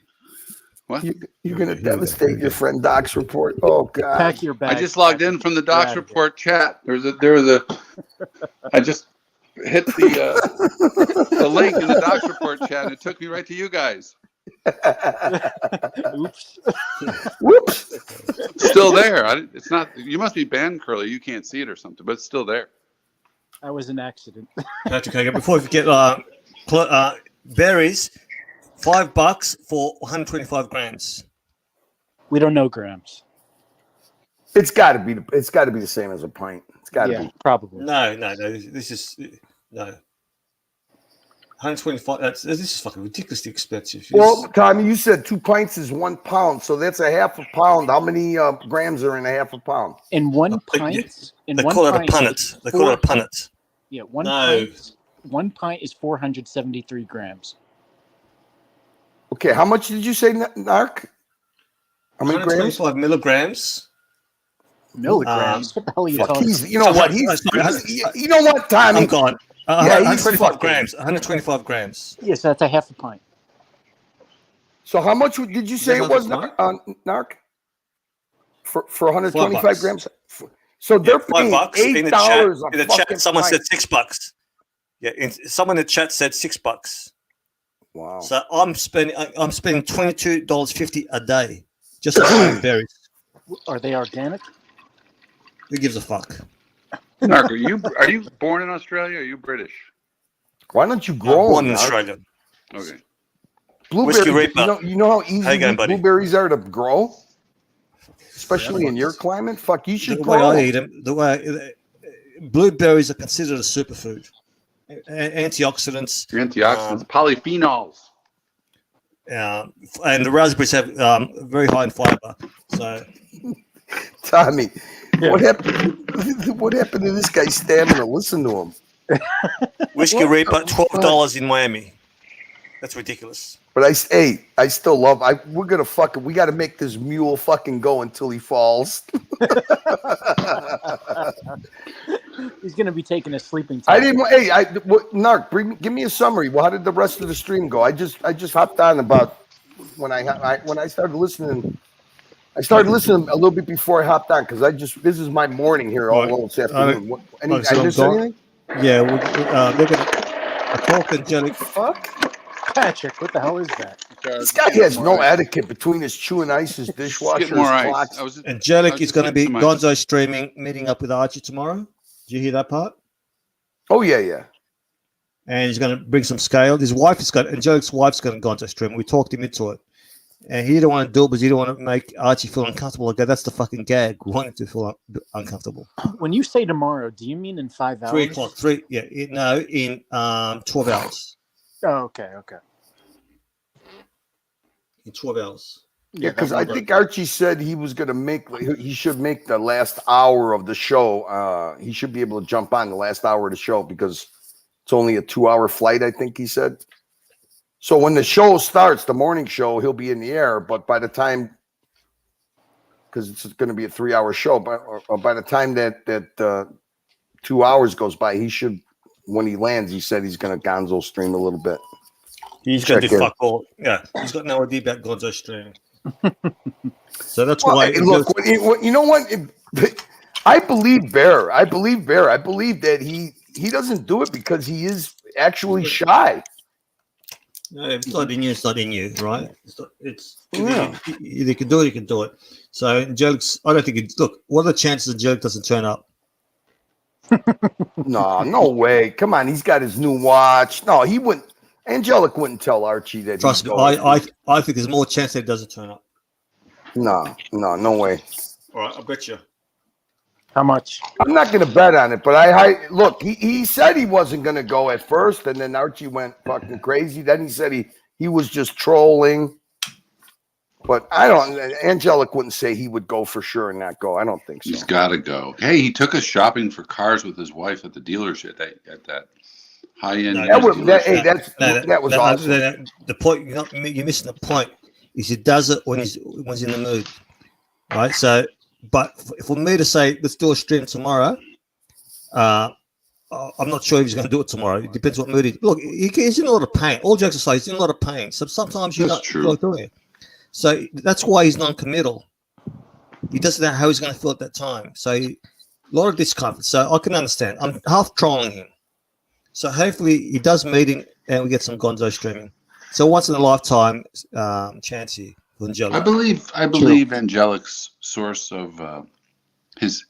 What? You're gonna devastate your friend Doc's report. Oh God! Pack your bag. I just logged in from the Doc's report chat. There was a. I just hit the link in the Doc's report chat, and it took me right to you guys. Oops. Whoops. It's still there. It's not. You must be banned, Curly. You can't see it or something, but it's still there. That was an accident. Patrick, before we forget, berries, $5 for 125 grams. We don't know grams. It's got to be the same as a pint. It's got to be probably. No. This is no. 125. This is fucking ridiculously expensive. Well, Tommy, you said 2 pints is 1 pound, so that's a half a pound. How many grams are in a half a pound? In 1 pint? They call it a punnet. They call it a punnet. Yeah, one pint is 473 grams. Okay, how much did you say, Narc? How many grams? 125 milligrams. Milligrams? What the hell are you talking about? You know what? You know what, Tommy? I'm gone. 125 grams. 125 grams. Yes, that's a half a pint. So how much did you say it was, Narc? For 125 grams? So they're paying $8 in the chat. Someone said $6. Yeah, someone in the chat said $6. Wow. So I'm spending $22.50 a day just for berries. Are they organic? Who gives a fuck? Mark, are you born in Australia? Or are you British? Why don't you grow born them? in Australia. Okay. Blueberries. You know how easy blueberries are to grow, especially in your climate. Fuck, you should. The way I eat them, blueberries are considered a superfood. Antioxidants. Polyphenols. And the raspberries have very high in fiber. So Tommy, Yeah. what happened? What happened to this guy's stamina? Listen to him. Whiskey Reaper, $12 in Miami. That's ridiculous. But I still love. We're gonna fucking. We got to make this mule fucking go until he falls. He's gonna be taking a sleeping I tablet. didn't. Hey, Narc, give me a summary. Well, how did the rest of the stream go? I just hopped on about when I started listening. I started listening a little bit before I hopped on because this is my morning here all alone this afternoon. I missed anything? Yeah, they're gonna talk angelic. Fuck. Patrick, what the hell is that? This guy has no etiquette between his chewing ice, his dishwasher, his more ice. clocks. Angelic is going to be Gonzo streaming, meeting up with Archie tomorrow. Did you hear that part? Oh yeah. And he's going to bring some scale. Angelic's wife's going to Gonzo stream. We talked him into it. And he didn't want to do it because he didn't want to make Archie feel uncomfortable. Like, that's the fucking gag. We want him to feel uncomfortable. When you say tomorrow, do you mean in 5 hours? 3 o'clock. In 12 hours. Oh, okay. In 12 hours. Yeah, because I think Archie said he was going to he should make the last hour of the show. He should be able to jump on the last hour of the show because it's only a 2-hour flight, I think he said. So when the show starts, the morning show, he'll be in the air. But by the time, because it's going to be a 3-hour show, but by the time that 2 hours goes by, he should, when he lands, he said he's going to Gonzo stream a little bit. He's going to do fuck all. Yeah, he's got no idea about Gonzo streaming. So that's why. Look, you know what? I believe Bear. I believe that he doesn't do it because he is actually shy. No, if it's not in you, it's not in you, right? You can do it, you can do it. So Angelic's, I don't think look, what are the chances Angelic doesn't turn up? No way. Come on, he's got his new watch. No, he wouldn't. Angelic wouldn't tell Archie that. Trust me, I think there's more chance that he doesn't turn up. No way. All right, I bet you. How much? I'm not going to bet on it, but look. He said he wasn't going to go at first, and then Archie went fucking crazy. Then he said he was just trolling. But Angelic wouldn't say he would go for sure and not go. I don't think so. He's got to go. Hey, he took us shopping for cars with his wife at the dealership at that high-end. That was awesome. The point you're missing the point is he does it when he's in the mood, right? So, but for me to say let's do a stream tomorrow, I'm not sure if he's going to do it tomorrow. It depends what mood he's. Look, he's in a lot of pain. All jokes aside, he's in a lot of pain. So sometimes you're not doing it. So that's why he's non-committal. He doesn't know how he's going to feel at that time. So a lot of discomfort. So I can understand. I'm half trolling him. So hopefully he does meeting and we get some Gonzo streaming. So once in a lifetime chance here for Angelic. I believe Angelic's source of his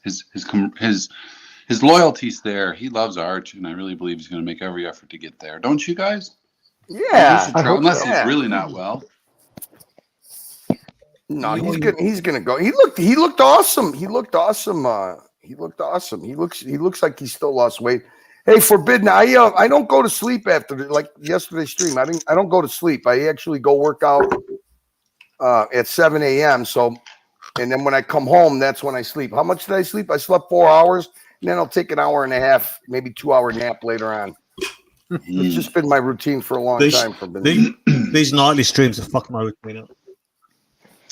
loyalty's there. He loves Arch, and I really believe he's going to make every effort to get there. Don't you guys? Yeah. Unless he's really not well. No, he's gonna go. He looked awesome. He looked awesome. He looks like he still lost weight. Hey, Forbidden, I don't go to sleep after like yesterday's stream. I don't go to sleep. I actually go work out at 7 a.m. So, and then when I come home, that's when I sleep. How much did I sleep? I slept 4 hours, and then I'll take an hour and a half, maybe 2-hour nap later on. It's just been my routine for a long time. These nightly streams have fucked my routine up.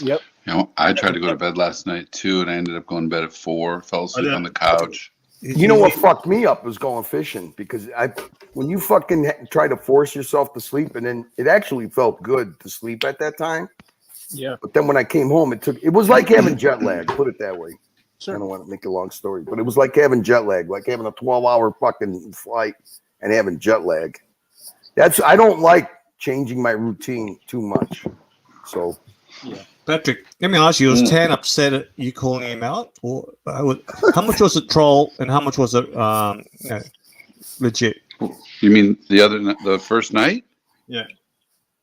Yep. You know, I tried to go to bed last night too, and I ended up going to bed at 4. Fell asleep on the couch. You know what fucked me up was going fishing because when you fucking try to force yourself to sleep, and then it actually felt good to sleep at that time. Yeah. But then when I came home, it was like having jet lag. Put it that way. Sure. I don't want to make a long story, but it was like having jet lag, like having a 12-hour fucking flight and having jet lag. I don't like changing my routine too much. So. Yeah. Patrick, let me ask you: was Tan upset at you calling him out, or how much was it troll and how much was it legit? You mean the first night? Yeah.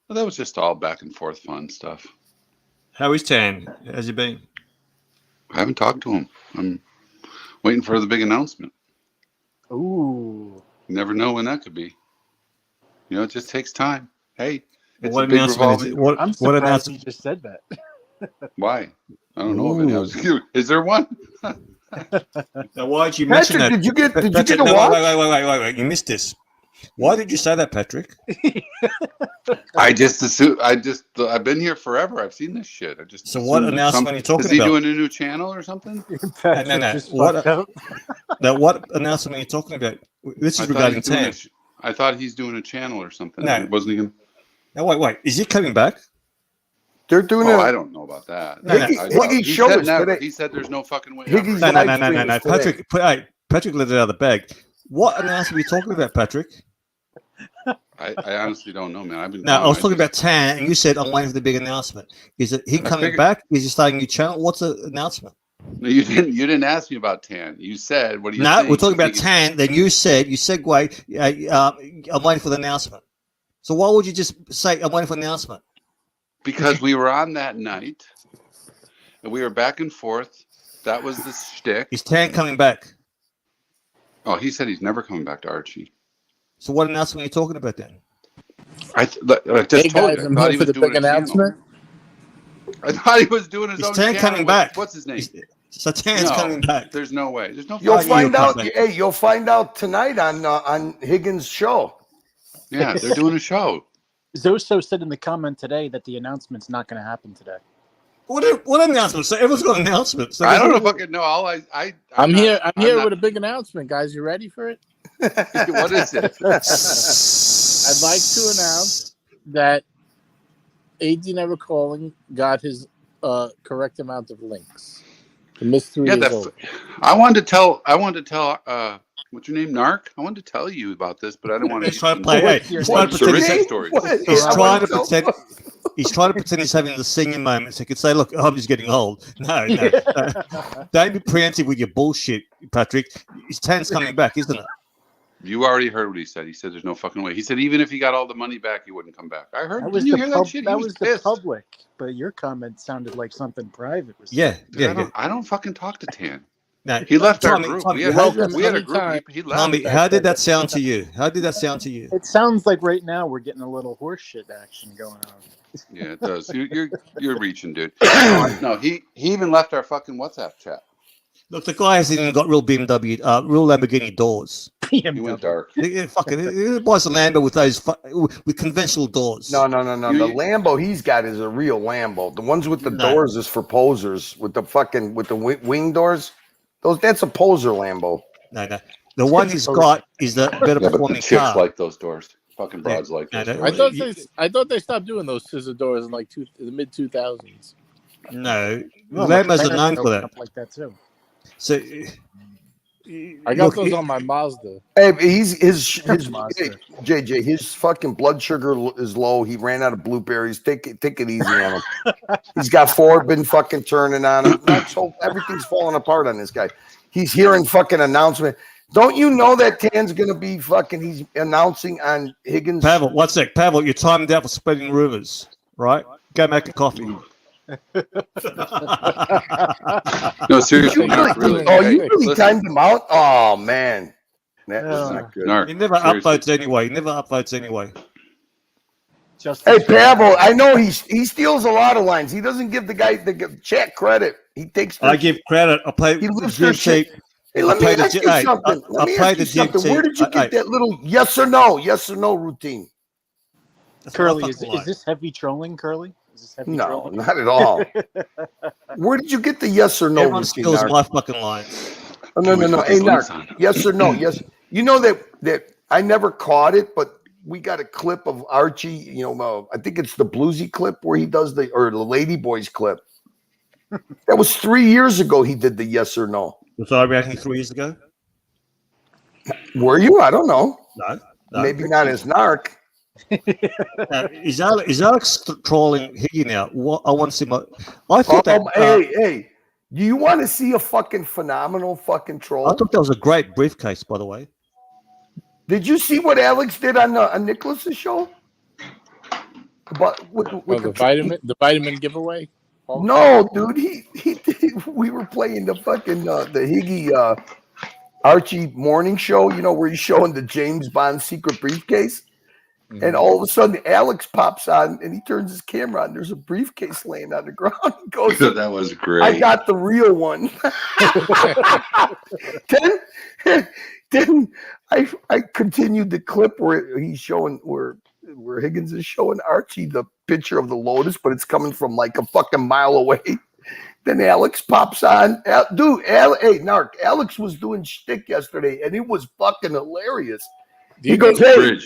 Well, that was just all back and forth fun stuff. How is Tan? How's he been? I haven't talked to him. I'm waiting for the big announcement. Ooh. You never know when that could be. You know, it just takes time. Hey. It's What announcement is it? I'm surprised you just said that. Why? I don't know of any. Is there one? Now, why did you mention that? Did you get a no, watch? Wait. You missed this. Why did you say that, Patrick? I just assume. I've been here forever. I've seen this shit. I just. So what announcement are you talking about? Is he doing a new channel or something? No. What announcement are you talking about? This is regarding Tan. I thought he's doing a channel or something. No. Wasn't he? No, wait. Is he coming back? They're doing I don't know about that. He said there's no fucking way. No. Patrick let it out of the bag. What announcement are you talking about, Patrick? I honestly don't know, man. I was talking about Tan, and you said I'm waiting for the big announcement. Is it he coming back? Is he starting a new channel? What's the announcement? No, you didn't. You didn't ask me about Tan. You said, "What do you?" No, we're talking about Tan. Then you segue. I'm waiting for the announcement. So why would you just say I'm waiting for the announcement? Because we were on that night, and we were back and forth. That was the shtick. Is Tan coming back? Oh, he said he's never coming back to Archie. So what announcement are you talking about then? I just told you. I thought he was doing a channel. I thought he was doing his own Tan channel. coming back? What's his name? So Tan's coming back. There's no way. There's no. You'll find out. Hey, you'll find out tonight on Higgins' show. Yeah, they're doing a show. Zoso said in the comment today that the announcement's not going to happen today. What announcement? So everyone's got an announcement. So I don't know if I can know. I'm here with a big announcement, guys. You ready for it? What is it? I'd like to announce that AD Never Calling got his correct amount of links. The mystery is over. I wanted to tell. What's your name, Narc? I wanted to tell you about this, but I don't want to. He's trying to play. He's trying to pretend. He's trying to pretend he's having the senior moment, so he could say, "Look, I'm just getting old." No. Don't be preemptive with your bullshit, Patrick. His Tan's coming back, isn't it? You already heard what he said. He said there's no fucking way. He said even if he got all the money back, he wouldn't come back. I heard. That was Didn't you hear that shit? That was the public, but your comment sounded like something private. I don't fucking talk to Tan. No, he left our Tommy, group. Tommy, We had a group. He left. Tommy, how did that sound to you? It sounds like right now we're getting a little horseshit action going on. Yeah, it does. You're reaching, dude. No, he even left our fucking WhatsApp chat. Look, the guy hasn't even got real BMW, real Lamborghini doors. He went dark. He buys a Lambo with those with conventional doors. No. The Lambo he's got is a real Lambo. The ones with the doors is for posers. With the wing doors, that's a poser Lambo. No. The one he's got is the better performing chicks car. like those doors. Fucking broads like those. I thought they stopped doing those scissor doors in like the mid 2000s. No, Lambos are known for that. Like that too. So I got those on my Mazda. Hey, JJ, his fucking blood sugar is low. He ran out of blueberries. Take it easy on him. He's got Ford been fucking turning on him. Everything's falling apart on this guy. He's hearing fucking announcement. Don't you know that Tan's gonna be fucking? He's announcing on Higgins. Pavel, one sec. Pavel, you're timed out for spreading rumors, right? Go make a coffee. No, seriously. You really timed him out? Oh man, that was not good. He never upvotes anyway. Hey Pavel, I know he steals a lot of lines. He doesn't give the guy the chat credit. He takes. I give credit. I play the gym sheet. Hey, let me ask you something. Where did you get that little yes or no routine? Curly, is this heavy trolling, Curly? No, not at all. Where did you get the yes or no Everyone routine? steals my fucking lines. No. Hey, Narc, yes or no? Yes. You know that I never caught it, but we got a clip of Archie. You know, I think it's the bluesy clip where he does the Lady Boys clip. That was 3 years ago. He did the yes or no. Was I reacting 3 years ago? Were you? I don't know. No. Maybe not as Narc. Is Alex trolling Higgy now? What I want to see I thought that. Hey, do you want to see a fucking phenomenal fucking troll? I thought that was a great briefcase, by the way. Did you see what Alex did on Nicholas's show? But with the vitamin giveaway. No, dude, he did. We were playing the fucking the Higgy Archie morning show. You know where he's showing the James Bond secret briefcase. And all of a sudden, Alex pops on and he turns his camera on. There's a briefcase laying on the ground. He goes, That was great. I got the real one. then I continued the clip where he's showing where Higgins is showing Archie the picture of the Lotus, but it's coming from like a fucking mile away. Then Alex pops on. Hey, Narc, Alex was doing shtick yesterday, and it was fucking hilarious. He goes, hey,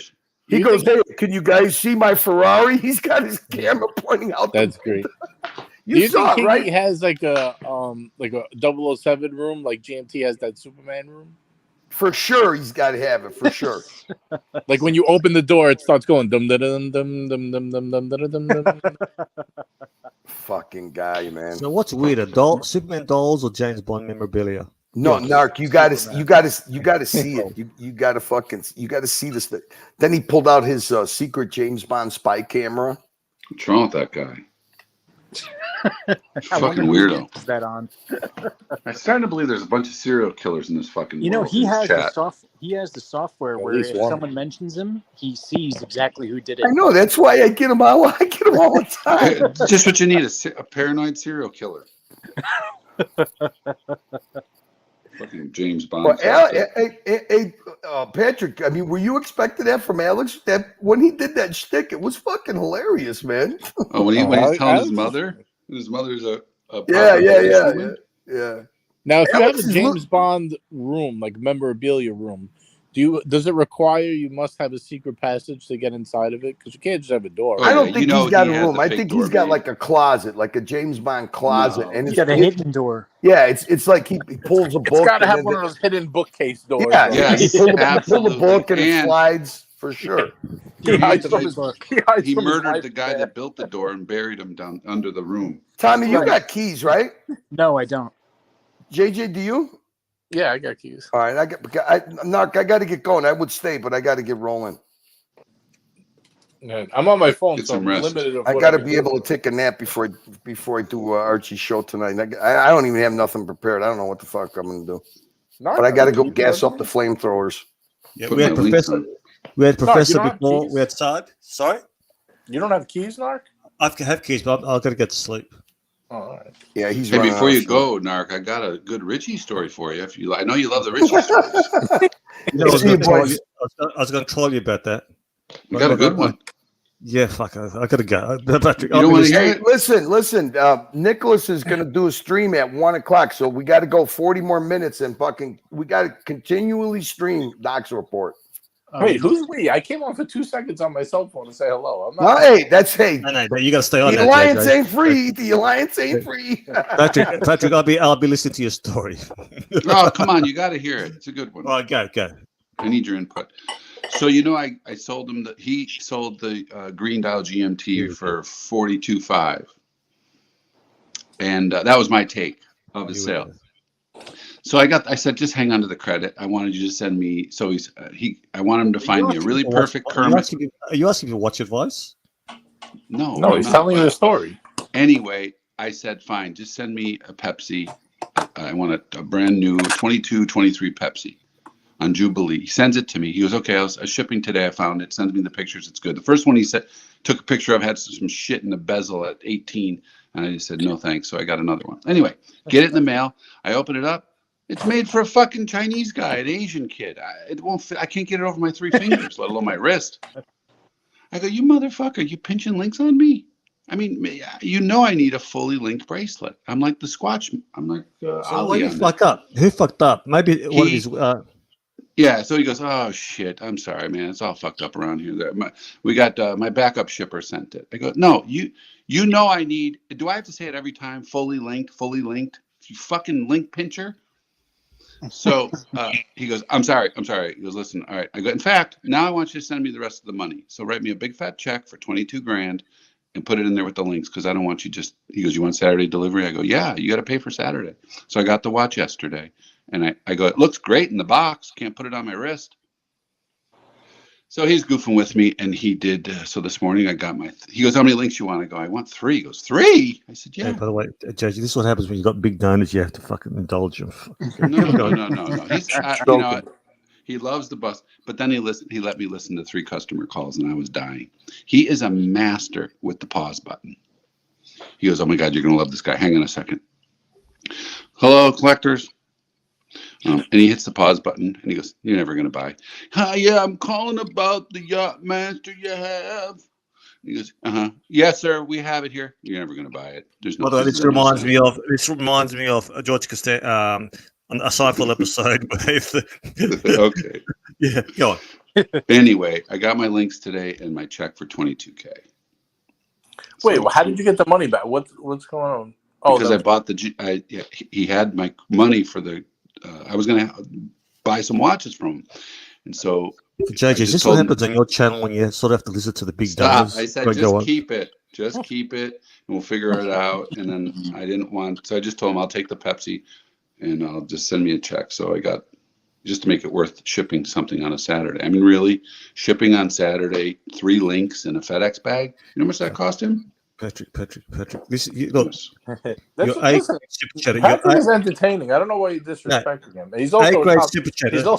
can you guys see my Ferrari? He's got his camera pointing out. That's great. You saw think it, right? He has like a 007 room, like GMT has that Superman room. For sure, he's got to have it. For sure. Like when you open the door, it starts going dum dum dum dum dum dum dum dum dum dum dum. Fucking guy, man. So what's weirder, Superman dolls or James Bond memorabilia? No, Narc, you gotta see it. You gotta see this. Then he pulled out his secret James Bond spy camera. What's wrong with that guy? Fucking weirdo. Is that on? I'm starting to believe there's a bunch of serial killers in this fucking world, He has chat. the software where least if one. someone mentions him, he sees exactly who did it. I know, that's why I get him all. I get him all the time. Just what you need, a paranoid serial killer. Fucking James Bond. Well, Patrick, I mean, were you expecting that from Alex? That when he did that shtick, it was fucking hilarious, man. Oh, when he's telling his mother, his mother's a yeah. Now, if you have Alex a is James Bond room, like memorabilia room, does it require you must have a secret passage to get inside of it? Because you can't just have a door. I don't think he's got a room. I think he's got like a closet, like a James Bond closet, and He's got a hidden door. Yeah, it's like he pulls a book. It's got to and have then one of those hidden bookcase doors. Yeah, though. yeah. Yes, He pull the absolutely. book and it And- slides for sure. He hides from his He from his murdered wife the guy that built the door and buried him down under the room. Tommy, you Right. got keys, right? No, I don't. JJ, do you? Yeah, I got keys. All right, I got to get going. I would stay, but I got to get rolling. Man, I'm on my phone, Get so some I'm rest. limited. Of I what got to can be do. able to take a nap before I do Archie's show tonight. I don't even have nothing prepared. I don't know what the fuck I'm gonna do. But I got to go gas up the flamethrowers. Yeah, Put we had my links Professor. on. We had you Professor don't have before. keys? We had Saad. Sorry, You don't have keys, Narc? I have keys, but I've got to get to sleep. Oh, all right. Yeah, he's Hey, running before out you of go, Narc, I got a good Richie story for you. If you, I know you love the Richie stories. You know, I was See you, going to troll boys. you. I was going to troll you about that. You got a good one. Yeah, fuck. I got to go. Patrick, You don't want to hear Hey, it? listen. Nicholas is going to do a stream at 1:00, so we got to go 40 more minutes and we got to continually stream Doc's report. Wait, who's we? I came on for 2 seconds on my cell phone to say hello. I'm No, not. hey. No, you got to stay on The that. alliance JJ. ain't free. The alliance ain't free. Patrick, I'll be listening to your story. Oh, come on. You got to hear it. It's a good one. All right, go. I need your input. So, I sold him he sold the Green Dial GMT for $42,500. And that was my take of his sale. So I said, just hang on to the credit. I wanted you to send me. So I want him to find me a really perfect Kermit. Are you asking for watch advice? No, No, he's telling you the story. Anyway, I said, fine, just send me a Pepsi. I want a brand new 22, 23 Pepsi on Jubilee. He sends it to me. He goes, okay, I was shipping today. I found it. Sends me the pictures. It's good. The first one he said, took a picture of, had some shit in the bezel at 18. And I just said, no, thanks. So I got another one. Anyway, get it in the mail. I open it up. It's made for a fucking Chinese guy, an Asian kid. It won't fit. I can't get it over my 3 fingers, let alone my wrist. I go, you motherfucker, you pinching links on me? I mean, I need a fully linked bracelet. I'm like the Squatch. I'm like So Ali why you on fuck up? Who fucked up? Maybe one of his. Yeah, so he goes, oh shit, I'm sorry, man, it's all fucked up around here. We got my backup shipper sent it. I go, no, you know I need. Do I have to say it every time? Fully linked. You fucking link pincher. So he goes, I'm sorry. He goes, listen, all right. I go, in fact, now I want you to send me the rest of the money. So write me a big fat check for $22,000 and put it in there with the links, because I don't want you just. He goes, you want Saturday delivery? I go, yeah, you got to pay for Saturday. So I got the watch yesterday. And I go, it looks great in the box. Can't put it on my wrist. So he's goofing with me, and he did. So this morning I got he goes, how many links you want? I go, I want 3. He goes, 3? I said, yeah. Hey, by the way, JJ, this is what happens when you've got big donors. You have to fucking indulge them. No. He's, He loves the bus. But then he let me listen to 3 customer calls, and I was dying. He is a master with the pause button. He goes, "Oh my God, you're gonna love this guy. Hang on a second. Hello, collectors." And he hits the pause button, and he goes, "You're never gonna buy." "Hi, yeah, I'm calling about the Yacht Master you have." He goes, "Yes, sir, we have it here." "You're never gonna buy it. There's no." By the way, this reminds me of George Costanza on a Seinfeld episode. Okay. Yeah, go on. Anyway, I got my links today and my check for $22K. Wait, well, how did you get the money back? What's going on? Oh, Because I bought he had my money for the. I was gonna buy some watches from him, and so. JJ, is this what happens on your channel when you sort of have to listen to the big donors? I said, just keep it. Just keep it, and we'll figure it out. And then I didn't want, so I just told him I'll take the Pepsi, and I'll just send me a check. So I got, just to make it worth shipping something on a Saturday. I mean, really, shipping on Saturday, 3 links in a FedEx bag. You know how much that cost him? Patrick. This, look, Patrick is entertaining. I don't know why you're disrespecting him. He's also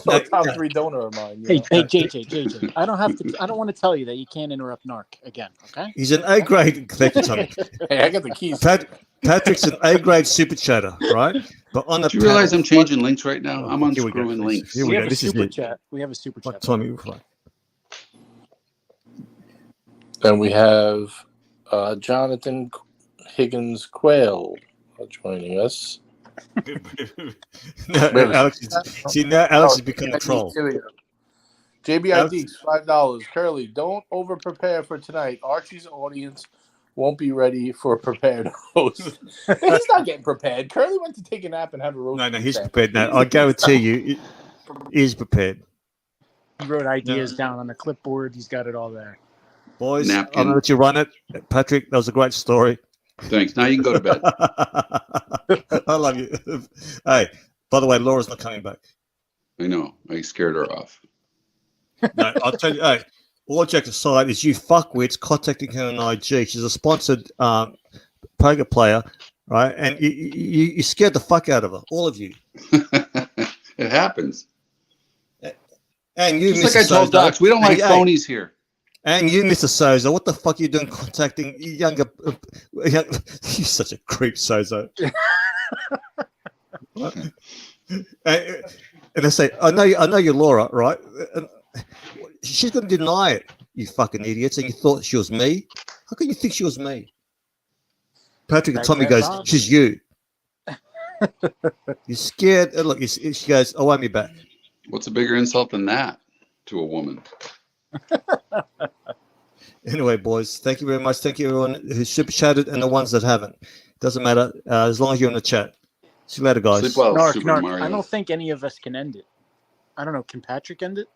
a top 3 donor of mine. Hey, JJ. I don't want to tell you that you can't interrupt Narc again. Okay? He's an A grade. Thank you, Tommy. Hey, I got the keys. Patrick's an A grade super chatter, right? But on the do you realize I'm changing links right now? I'm unscrewing links. We have a super chat. We have a super chat. Tommy, and we have Jonathan Higgins Quayle joining us. Alex has become a troll. JBID, $5. Curly, don't over prepare for tonight. Archie's audience won't be ready for a prepared host. He's not getting prepared. Curly went to take a nap and have a roast. No, he's prepared now. I guarantee you, he's prepared. He wrote ideas down on the clipboard. He's got it all there. Boys, I'm going to let you run it. Patrick, that was a great story. Thanks. Now you can go to bed. I love you. Hey, by the way, Laura's not coming back. I know. I scared her off. No, I'll tell you, hey, all jokes aside, is you fuckwits contacting her on IG. She's a sponsored poker player, right? And you scared the fuck out of her, all of you. It happens. And you, just like I told Docs, we don't like phonies here. And you, Mr. Sozo, what the fuck are you doing contacting younger? You're such a creep, Sozo. And they say, I know you're Laura, right? And she's going to deny it, you fucking idiots. And you thought she was me? How can you think she was me? Patrick and Tommy goes, she's you. You're scared. Look, she goes, I want me back. What's a bigger insult than that to a woman? Anyway, boys, thank you very much. Thank you everyone who super chatted and the ones that haven't. Doesn't matter as long as you're in the chat. See you later, guys. Sleep well, Narc, I don't think any of us can end it. I don't know. Can Patrick end it?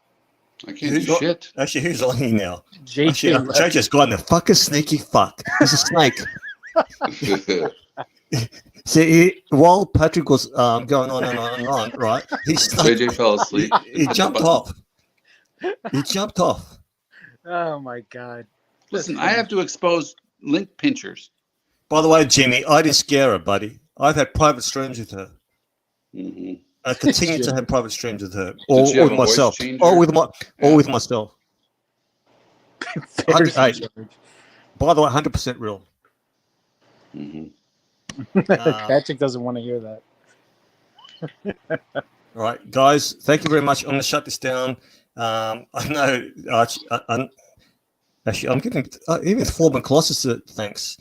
I can't do shit. Actually, who's on here now? JJ's gone the fucking sneaky fuck. He's a snake. See, while Patrick was going on and on and on, right? JJ fell asleep. He jumped off. He jumped off. Oh my God! Listen, I have to expose link pinchers. By the way, Jimmy, I didn't scare her, buddy. I've had private streams with her. Mm-hmm. I continue to have private streams with her, or with myself, or with myself. Hey, by the way, 100% real. Mm-hmm. Patrick doesn't want to hear that. All right, guys, thank you very much. I'm going to shut this down. I know, Archie, actually, I'm giving even Foreman Colossus thanks.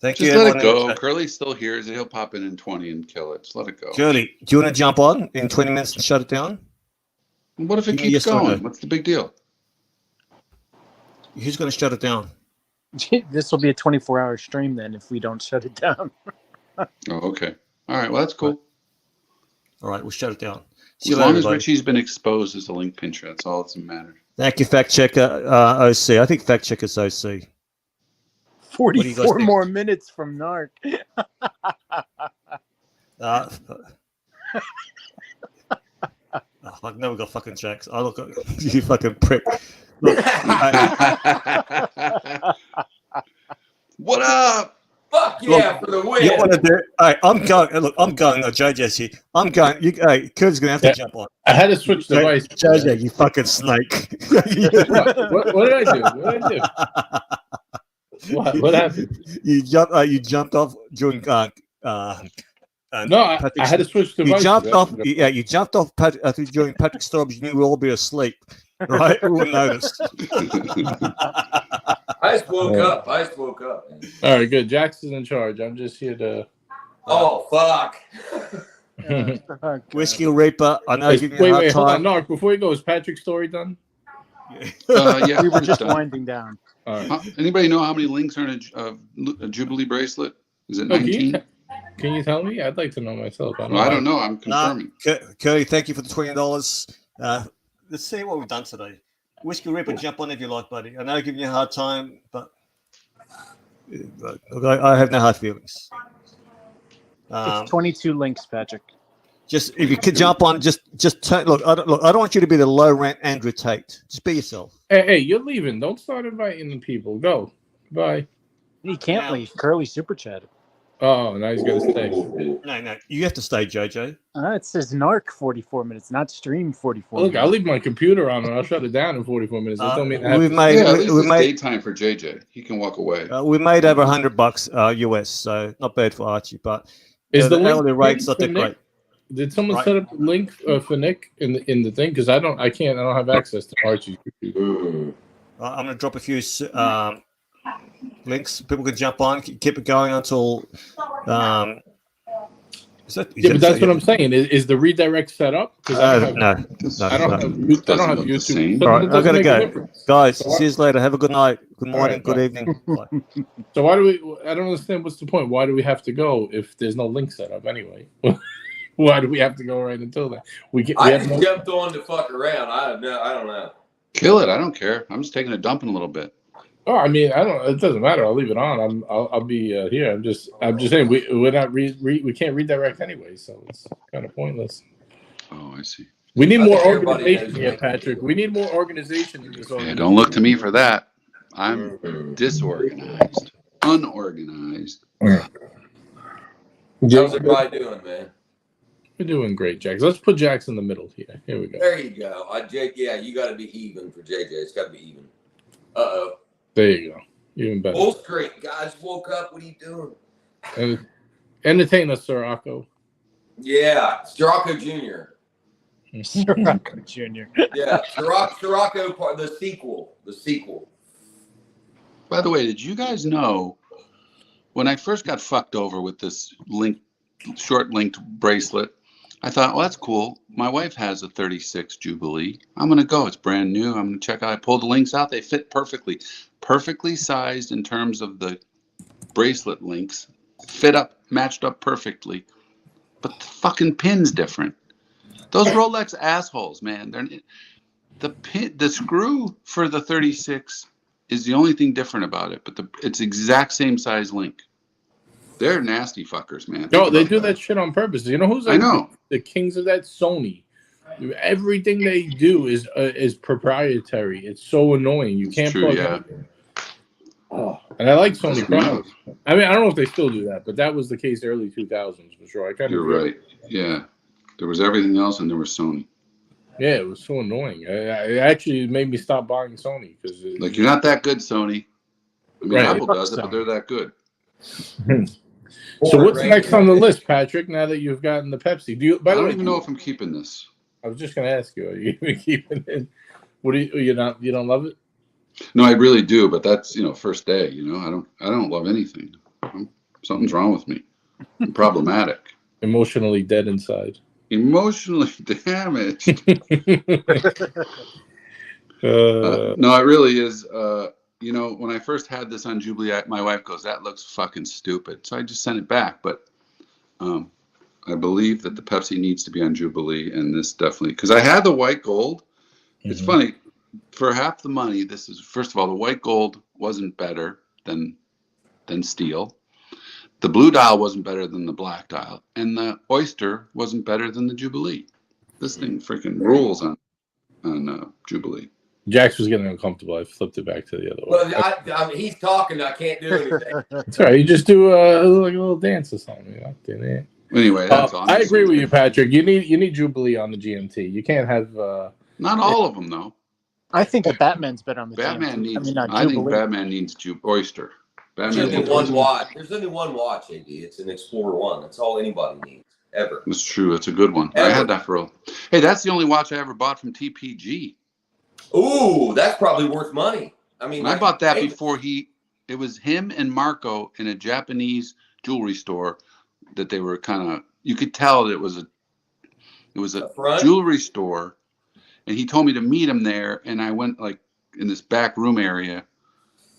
Thank you. Just let it go. Curly's still here. He'll pop in 20 and kill it. Just let it go. Curly, do you want to jump on in 20 minutes and shut it down? What if it keeps going? What's the big deal? Who's going to shut it down? This will be a 24-hour stream then if we don't shut it down. Oh, okay. All right. Well, that's cool. All right, we'll shut it down. As long as Richie's been exposed as a link pincher, that's all that's matters. Thank you, Fact Checker OC. I think Fact Checker's OC. 44 more minutes from Narc. I've never got fucking checks. I look at you, fucking prick. Look, what up? Fuck. yeah, for the win. You want to do? Hey, I'm going. Look, I'm going. JJ's here. I'm going. Hey, Kurt's gonna have to jump on. I had to switch device. JJ, you fucking snake. What did I do? What did I do? What happened? You jumped off during. No, I had to switch devices. You jumped off. Yeah, you jumped off during Patrick's story. You knew we'd all be asleep, right? We wouldn't notice. I just woke up. Man. All right, good. Jackson's in charge. I'm just here to. Oh fuck. Whiskey Reaper. I know. Wait, hold on, Narc. Before you go, is Patrick's story done? Yeah, we were it's just done. winding down. All right. Anybody know how many links are in a Jubilee bracelet? Is it 19? Can you tell me? I'd like to know myself. I don't know. I'm confirming. Curry, thank you for the $20. Let's see what we've done today. Whiskey Reaper, jump on if you like, buddy. I know I'm giving you a hard time, but I have no hard feelings. It's 22 links, Patrick. Just if you could jump on, just turn. Look, I don't want you to be the low rent Andrew Tate. Just be yourself. Hey, you're leaving. Don't start inviting the people. Go. Bye. He can't leave. Curly super chatted. Oh, now he's gonna stay. No, you have to stay, JJ. It says Narc 44 minutes, not stream 44 Look, minutes. I'll leave my computer on and I'll shut it down in 44 minutes. That don't mean at least it's daytime for JJ. He can walk away. We made over $100 US, so not bad for Archie. But is the hourly link rate's not for that Nick? great. Did someone set up a link for Nick in the thing? Because I don't have access to Archie's computer. I'm gonna drop a few links. People can jump on, keep it going until. But that's what I'm saying. Is the redirect set up? No. I don't have YouTube. All right, I gotta go, guys. See you later. Have a good night, good morning, good evening. Bye. So why do we? I don't understand. What's the point? Why do we have to go if there's no link set up anyway? Why do we have to go right until that? I just jumped on to fuck around. I don't know. Kill it. I don't care. I'm just taking a dump in a little bit. Oh, I mean, I don't. It doesn't matter. I'll leave it on. I'll be here. I'm just saying we're not we can't redirect anyway, so it's kind of pointless. Oh, I see. We need more organization here, Patrick. We need more organization in this organization. Yeah, don't look to me for that. I'm disorganized, unorganized. How's everybody doing, man? We're doing great, Jax. Let's put Jax in the middle here. Here we go. There you go. Jake, yeah, you got to be even for JJ. It's got to be even. Uh-oh. There you go. Even better. Full screen. Guys woke up. What are you doing? Entertain us, Sirocco. Yeah, Sirocco Jr. Sirocco Jr. Yeah, Sirocco part, the sequel. By the way, did you guys know when I first got fucked over with this short linked bracelet, I thought, well, that's cool. My wife has a 36 Jubilee. I'm going to go. It's brand new. I'm going to check out. I pulled the links out. They fit perfectly. Perfectly sized in terms of the bracelet links. Fit up, matched up perfectly. But the fucking pin's different. Those Rolex assholes, man. The screw for the 36 is the only thing different about it. But it's exact same size link. They're nasty fuckers, man. No, they do that shit on purpose. You know who's I know. The kings of that? Sony. Everything they do is proprietary. It's so annoying. You can't plug it. Oh, and I like Sony products. I mean, I don't know if they still do that, but that was the case early 2000s for sure. You're right. Yeah, there was everything else, and there was Sony. Yeah, it was so annoying. It actually made me stop buying Sony because you're not that good, Sony. I mean, Right. Apple does it, but they're that good. So what's next on the list, Patrick? Now that you've gotten the Pepsi, I don't even know if I'm keeping this. I was just going to ask you, are you even keeping it? What do you don't love it? No, I really do, but that's first day. I don't love anything. Something's wrong with me. I'm problematic. Emotionally dead inside. Emotionally damaged. No, it really is. When I first had this on Jubilee, my wife goes, "That looks fucking stupid." So I just sent it back. But I believe that the Pepsi needs to be on Jubilee, and this definitely, because I had the white gold. It's funny. For half the money, this is, first of all, the white gold wasn't better than steel. The blue dial wasn't better than the black dial, and the oyster wasn't better than the Jubilee. This thing freaking rules on Jubilee. Jax was getting uncomfortable. I flipped it back to the other way. Well, I mean, he's talking. I can't do anything. That's all right. You just do like a little dance or something. Anyway, that's all. I agree with you, Patrick. You need Jubilee on the GMT. You can't have not all of them though. I think the Batman's better on the Batman GMT. needs. not I think Jubilee. Batman needs Oyster. There's Batman only one watch. There's only one watch, AD. It's an Explorer 1. That's all anybody needs ever. That's true. It's a good one. I had that for a. Hey, that's the only watch I ever bought from TPG. Ooh, that's probably worth money. I mean, I bought that before it was him and Marco in a Japanese jewelry store that they were kind of, you could tell that it was a jewelry store, and he told me to meet him there, and I went like in this back room area,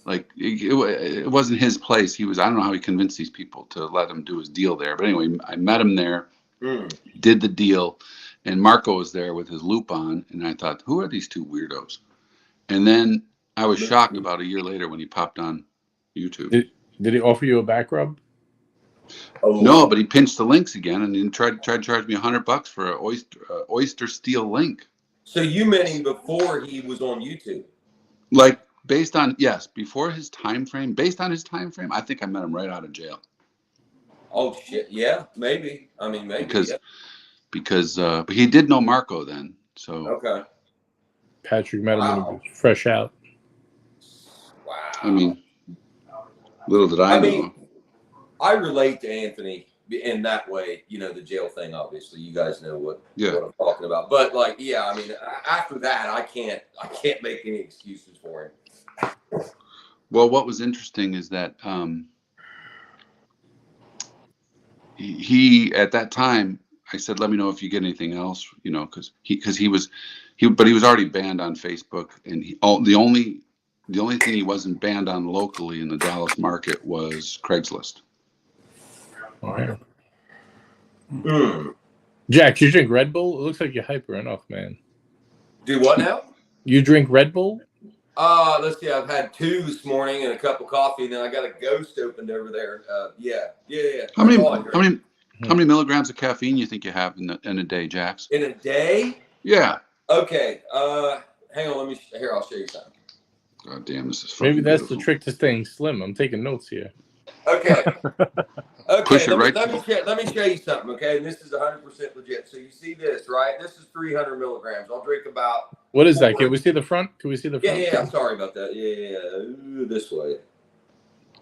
like it wasn't his place. I don't know how he convinced these people to let him do his deal there, but anyway, I met him there, did the deal, and Marco was there with his loop on, and I thought, who are these two weirdos? And then I was shocked about a year later when he popped on YouTube. Did he offer you a back rub? No, but he pinched the links again and then tried to charge me $100 for an oyster steel link. So you met him before he was on YouTube? Like before his time frame. Based on his time frame, I think I met him right out of jail. Oh shit! Yeah, maybe. I mean, maybe because but he did know Marco then. So okay. Patrick met him when he was fresh out. Wow. I mean, little did I know. I relate to Anthony in that way. You know, the jail thing. Obviously, you guys know what I'm talking about. But like, yeah, I mean, after that, I can't make any excuses for him. Well, what was interesting is that he at that time, I said, let me know if you get anything else, you know, because he was already banned on Facebook, and the only thing he wasn't banned on locally in the Dallas market was Craigslist. All right. Jack, you drink Red Bull? It looks like you're hyper enough, man. Do what now? You drink Red Bull? Let's see. I've had 2 this morning and a cup of coffee, and then I got a Ghost opened over there. Yeah. How many milligrams of caffeine you think you have in a day, Jax? In a day? Yeah. Okay. Hang on. I'll show you something. God damn, this is maybe that's the trick to staying slim. I'm taking notes here. Okay. Push it let me show you something. Okay, and this is 100% legit. So you see this, right? This is 300 milligrams. I'll drink about. What is that? Can we see the front? Yeah. Sorry about that. Yeah. Ooh, this way.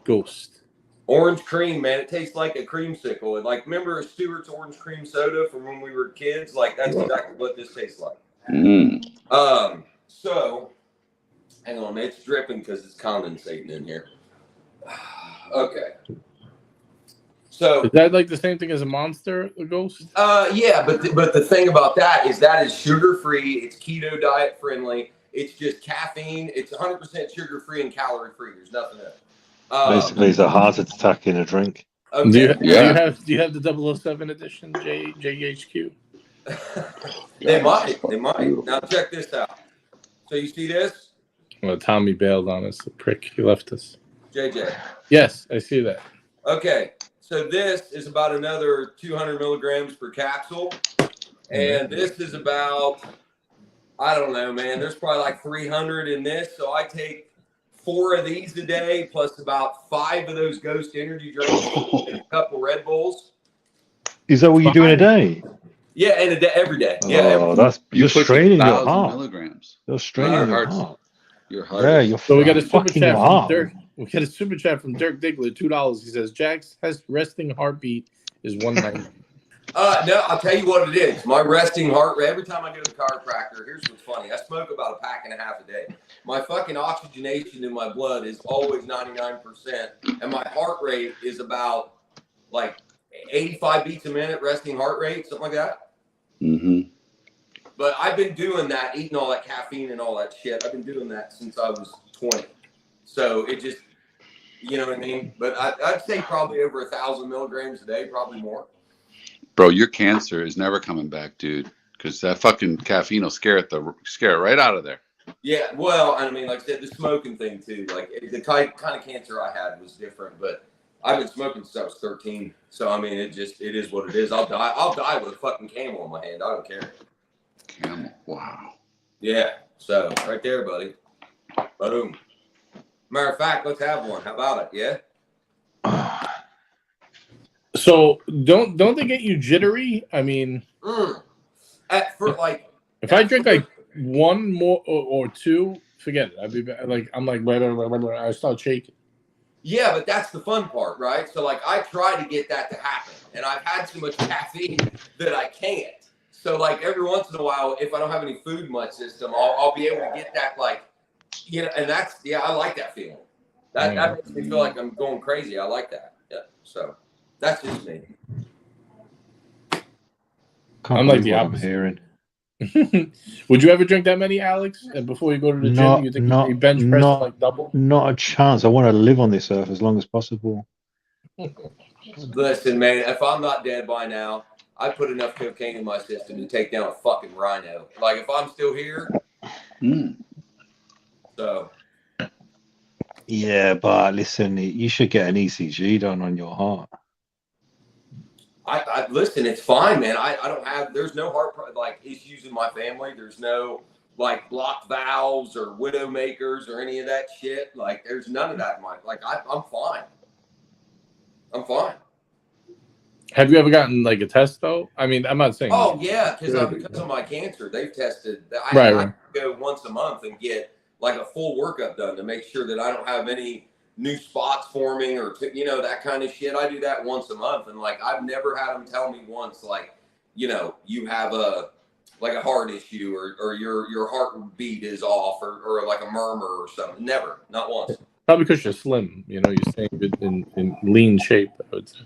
Ghost. Orange cream, man. It tastes like a creamsicle. And like, remember Stewart's orange cream soda from when we were kids? Like, that's exactly what this tastes like. So, hang on, it's dripping because it's condensating in here. Okay. So is that like the same thing as a Monster, a Ghost? Yeah, but the thing about that is sugar free. It's keto diet friendly. It's just caffeine. It's 100% sugar free and calorie free. There's nothing in it. Basically, it's a heart attack in a drink. Okay. Do you have the 007 edition JHQ? They might. Now check this out. So you see this? Well, Tommy bailed on us. The prick, he left us. JJ. Yes, I see that. Okay, so this is about another 200 milligrams per capsule, and this is about, I don't know, man. There's probably like 300 in this. So I take 4 of these a day, plus about 5 of those Ghost energy drinks, and a couple Red Bulls. Is that what you're doing a day? Yeah, and a day, every day. Yeah, you're straining your 1,000 heart. milligrams. You're straining your heart. Your heart. Yeah, you're so we got a super fucking chat from heart. Dirk. We got a super chat from Dirk Diggler, $2. He says Jack's resting heartbeat is 190. No, I'll tell you what it is. My resting heart rate, every time I go to the chiropractor, here's what's funny. I smoke about a pack and a half a day. My fucking oxygenation in my blood is always 99%, and my heart rate is about like 85 beats a minute, resting heart rate, something like that. Mm-hmm. But I've been doing that, eating all that caffeine and all that shit. I've been doing that since I was 20. So it just, you know what I mean? But I'd say probably over 1,000 milligrams a day, probably more. Bro, your cancer is never coming back, dude. Because that fucking caffeine will scare it right out of there. Yeah, well, I mean, like I said, the smoking thing too. Like the kind of cancer I had was different, but I've been smoking since I was 13. So I mean, it is what it is. I'll die with a fucking camel in my hand. I don't care. Camel, wow. Yeah. So right there, buddy. Boom. Matter of fact, let's have one. How about it? Yeah. So don't they get you jittery? I mean, For like, if I drink like one more or two, forget it. I'd be like, I'm like, blah, blah, blah, blah, blah, I start shaking. Yeah, but that's the fun part, right? So like, I try to get that to happen, and I've had too much caffeine that I can't. So like every once in a while, if I don't have any food in my system, I'll be able to get that, like, you know, and that's, yeah, I like that feeling. That makes me feel like I'm going crazy. I like that. Yeah. So that's just me. I'm like the opposite. Hearing. Would you ever drink that many, Alex? And before you go to the gym, you think you bench press like double? Not a chance. I want to live on this earth as long as possible. Listen, man, if I'm not dead by now, I put enough cocaine in my system to take down a fucking rhino. Like, if I'm still here. So. Yeah, but listen, you should get an ECG done on your heart. I listen, it's fine, man. I don't have, there's no heart like issues in my family. There's no like blocked valves or widow makers or any of that shit. Like, there's none of that in my, like, I'm fine. I'm fine. Have you ever gotten like a test though? I mean, I'm not saying. Oh yeah, because of my cancer, they've tested. I go once a month and get like a full workup done to make sure that I don't have any new spots forming or you know, that kind of shit. I do that once a month, and like I've never had them tell me once, like, you know, you have a heart issue or your heartbeat is off or like a murmur or something. Never, not once. Probably because you're slim. You know, you're staying good in lean shape, I would say.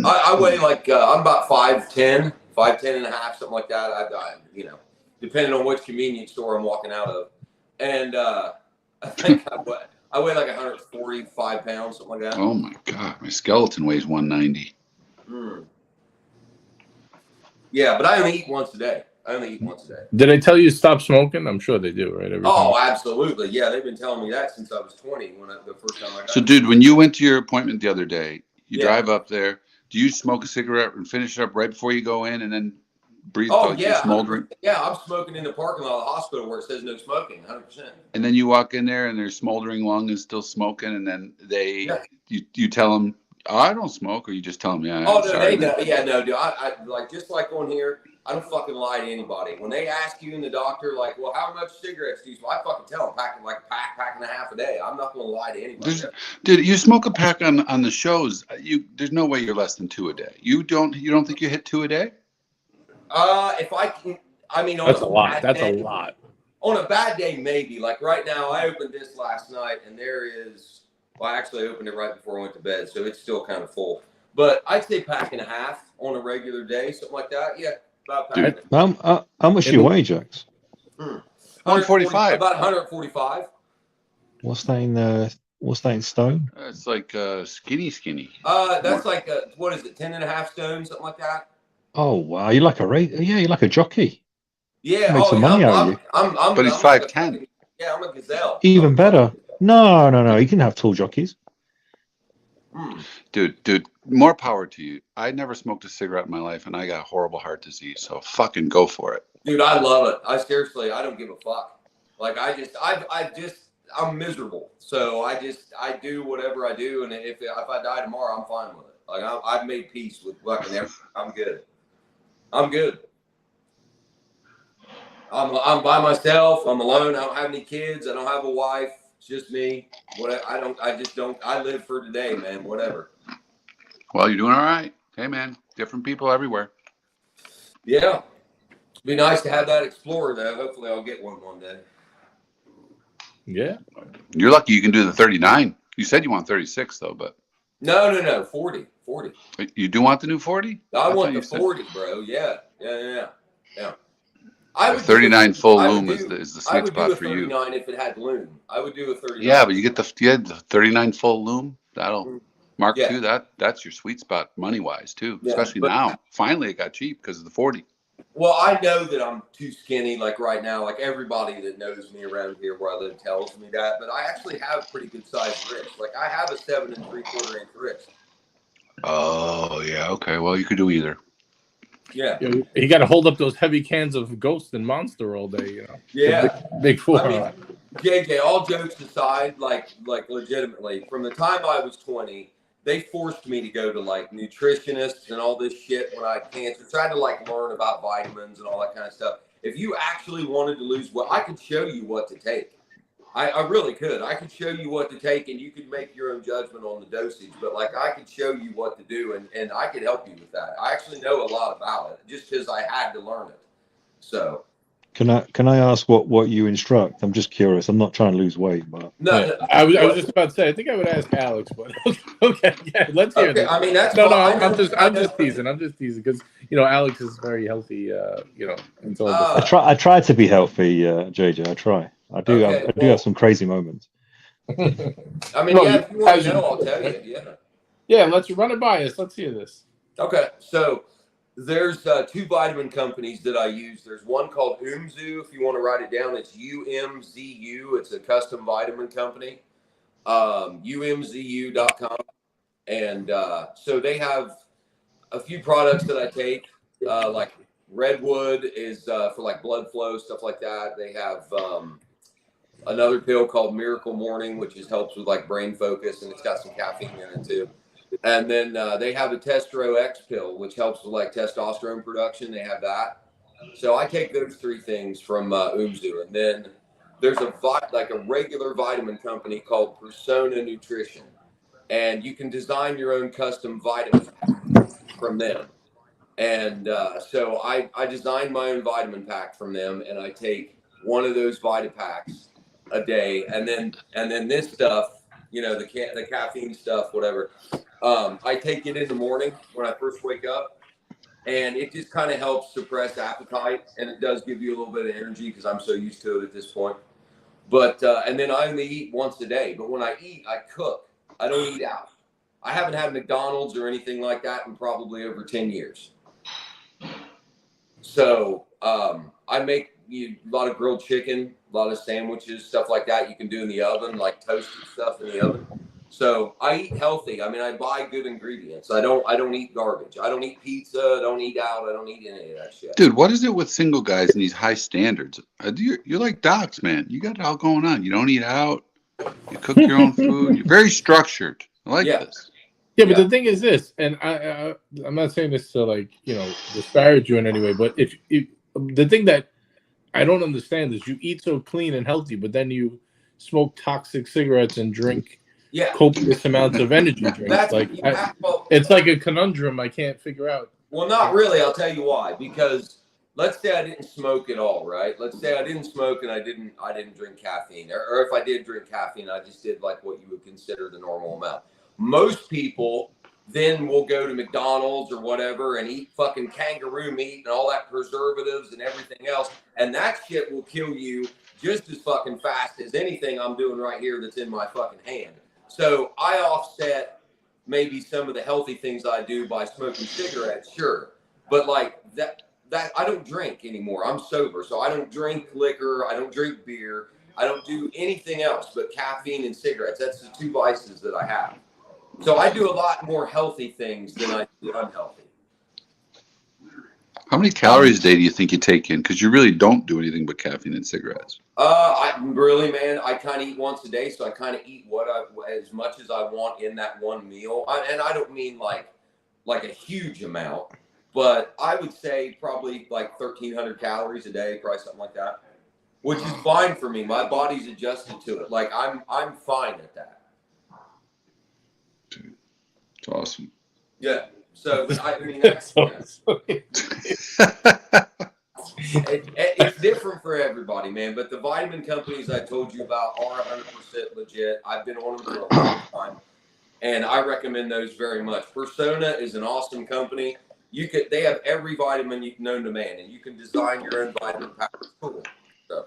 I weigh like I'm about 5'10", 5'10 and a half, something like that. I you know, depending on which convenience store I'm walking out of, and I think I weigh like 145 pounds, something like that. Oh my god, my skeleton weighs 190. Yeah, but I only eat once a day. Did I tell you to stop smoking? I'm sure they do, right? Every time. Absolutely. Yeah, they've been telling me that since I was 20 the first time I got So, dude, when you went to your appointment the other day, you drive up there. Do you smoke a cigarette and finish it up right before you go in and then breathe? Oh, yeah. Smoldering? Yeah, I'm smoking in the parking lot of the hospital where it says no smoking, 100%. And then you walk in there and their smoldering lung is still smoking, and then you tell them, oh, I don't smoke, or you just tell them, yeah. Oh, no, sorry, they know. Yeah, no, dude. I like, just like on here, I don't fucking lie to anybody. When they ask you and the doctor, like, well, how much cigarettes do you smoke? I fucking tell them, pack and a half a day. I'm not going to lie to anybody. Dude, you smoke a pack on the shows. There's no way you're less than 2 a day. You don't think you hit 2 a day? If I can, I mean, that's a lot. That's a lot. On a bad day, maybe. Like right now, I opened this last night, and there is. Well, I actually opened it right before I went to bed, so it's still kind of full. But I'd say pack and a half on a regular day, something like that. Yeah, about pack. How much do you weigh, Jax? 145. About 145. What's that in stone? It's like skinny. That's like what is it? 10 and a half stone, something like that. Oh wow, you're like a jockey. Yeah, make some money out of you. But he's 5'10". Yeah, I'm a gazelle. Even better. No. You can have tall jockeys. Dude, more power to you. I never smoked a cigarette in my life, and I got horrible heart disease. So fucking go for it. Dude, I love it. I don't give a fuck. Like I'm miserable. So I do whatever I do, and if I die tomorrow, I'm fine with it. Like I've made peace with fucking everything. I'm good. I'm by myself. I'm alone. I don't have any kids. I don't have a wife. It's just me. I live for today, man. Whatever. Well, you're doing all right. Hey, man. Different people everywhere. Yeah. It'd be nice to have that Explorer, though. Hopefully I'll get one day. Yeah. You're lucky you can do the 39. You said you want 36, though, but. No. 40. You do want the new 40? I want the 40, bro. Yeah. I would 39 full loom is the sweet spot for you. I would do a 39 if it had loom. I would do a 39. Yeah, but you get the 39 full loom. That'll Mark II. That's your sweet spot money wise too. Yeah, especially now. Finally, it got cheap because of the 40. Well, I know that I'm too skinny. Like right now, like everybody that knows me around here where I live tells me that. But I actually have pretty good sized wrist. Like I have a 7 3/4 inch wrist. Oh yeah. Okay. Well, you could do either. Yeah. You know, you got to hold up those heavy cans of Ghost and Monster all day. You know. Yeah. Big four. I mean, JJ, all jokes aside, like legitimately, from the time I was 20, they forced me to go to like nutritionists and all this shit when I had cancer, trying to like learn about vitamins and all that kind of stuff. If you actually wanted to lose weight, I could show you what to take. I really could. I could show you what to take, and you could make your own judgment on the dosage. But like, I could show you what to do, and I could help you with that. I actually know a lot about it just because I had to learn it. So. Can I ask what you instruct? I'm just curious. I'm not trying to lose weight, but no, I was just about to say. I think I would ask Alex, but okay, yeah, let's hear this. I mean, that's no. fine. I'm just teasing. I'm just teasing because Alex is very healthy. And so I try to be healthy, JJ. I try. I do. I do have some crazy moments. I mean, yeah, if you want to know, I'll tell you. Yeah. Yeah, let's run it by us. Let's hear this. Okay, so there's two vitamin companies that I use. There's one called UMZU. If you want to write it down, it's UMZU. It's a custom vitamin company. UMZU.com. And so they have a few products that I take, like Redwood is for like blood flow, stuff like that. They have another pill called Miracle Morning, which helps with like brain focus, and it's got some caffeine in it too. And then they have a Testro X pill, which helps with like testosterone production. They have that. So I take those three things from UMZU. And then there's a regular vitamin company called Persona Nutrition. And you can design your own custom vitamin from them. And so I designed my own vitamin pack from them, and I take one of those Vitapacks a day. And then this stuff, the caffeine stuff, whatever. I take it in the morning when I first wake up, and it just kind of helps suppress appetite, and it does give you a little bit of energy because I'm so used to it at this point. But and then I only eat once a day. But when I eat, I cook. I don't eat out. I haven't had McDonald's or anything like that in probably over 10 years. So I make a lot of grilled chicken, a lot of sandwiches, stuff like that you can do in the oven, like toasted stuff in the oven. So I eat healthy. I mean, I buy good ingredients. I don't eat garbage. I don't eat pizza. I don't eat out. I don't eat any of that shit. Dude, what is it with single guys and these high standards? You're like docs, man. You got it all going on. You don't eat out. You cook your own food. You're very structured. I like this. Yeah, but the thing is this, and I'm not saying this to disparage you in any way, but if the thing that I don't understand is you eat so clean and healthy, but then you smoke toxic cigarettes and drink copious amounts of energy drinks. It's like a conundrum I can't figure out. Well, not really. I'll tell you why. Because let's say I didn't smoke at all, right? Let's say I didn't smoke and I didn't drink caffeine, or if I did drink caffeine, I just did like what you would consider the normal amount. Most people then will go to McDonald's or whatever and eat fucking kangaroo meat and all that preservatives and everything else, and that shit will kill you just as fucking fast as anything I'm doing right here that's in my fucking hand. So I offset maybe some of the healthy things I do by smoking cigarettes, sure, but like that I don't drink anymore. I'm sober, so I don't drink liquor, I don't drink beer, I don't do anything else but caffeine and cigarettes. That's the two vices that I have. So I do a lot more healthy things than I do unhealthy. How many calories a day do you think you take in? Because you really don't do anything but caffeine and cigarettes. I kind of eat once a day, so I kind of eat as much as I want in that one meal. And I don't mean like a huge amount, but I would say probably like 1,300 calories a day, probably something like that, which is fine for me. My body's adjusted to it. Like I'm fine at that. It's awesome. Yeah. So I mean, that's, it's different for everybody, man. But the vitamin companies I told you about are 100% legit. I've been on them for a long time, and I recommend those very much. Persona is an awesome company. They have every vitamin you can known to man, and you can design your own vitamin pack. Cool. So.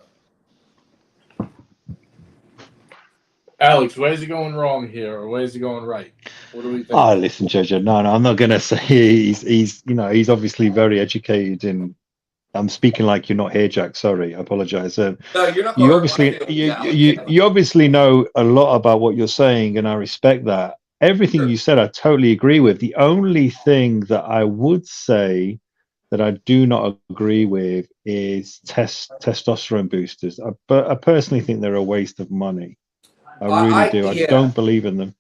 Alex, where's he going wrong here, or where's he going right? What do we think? Oh, listen, Jojo. No, I'm not going to say he's obviously very educated in. I'm speaking like you're not here, Jack. Sorry, I apologize. No, you're not. You obviously know a lot about what you're saying, and I respect that. Everything you said, I totally agree with. The only thing that I would say that I do not agree with is testosterone boosters. But I personally think they're a waste of money. I really do. I don't believe in them.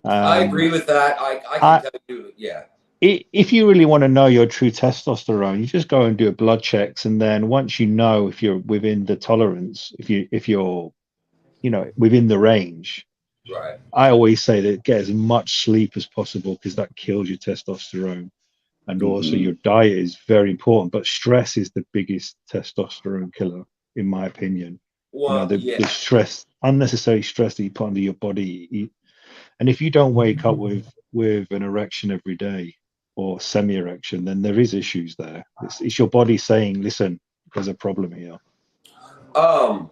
I agree with that. I can tell you, yeah. If you really want to know your true testosterone, you just go and do blood checks, and then once you know if you're within the tolerance, if you're within the range. Right. I always say that get as much sleep as possible because that kills your testosterone. And also your diet is very important, but stress is the biggest testosterone killer, in my opinion. Well, the stress, unnecessary stress that you put under your body. And if you don't wake up with an erection every day or semi-erection, then there is issues there. It's your body saying, listen, there's a problem here.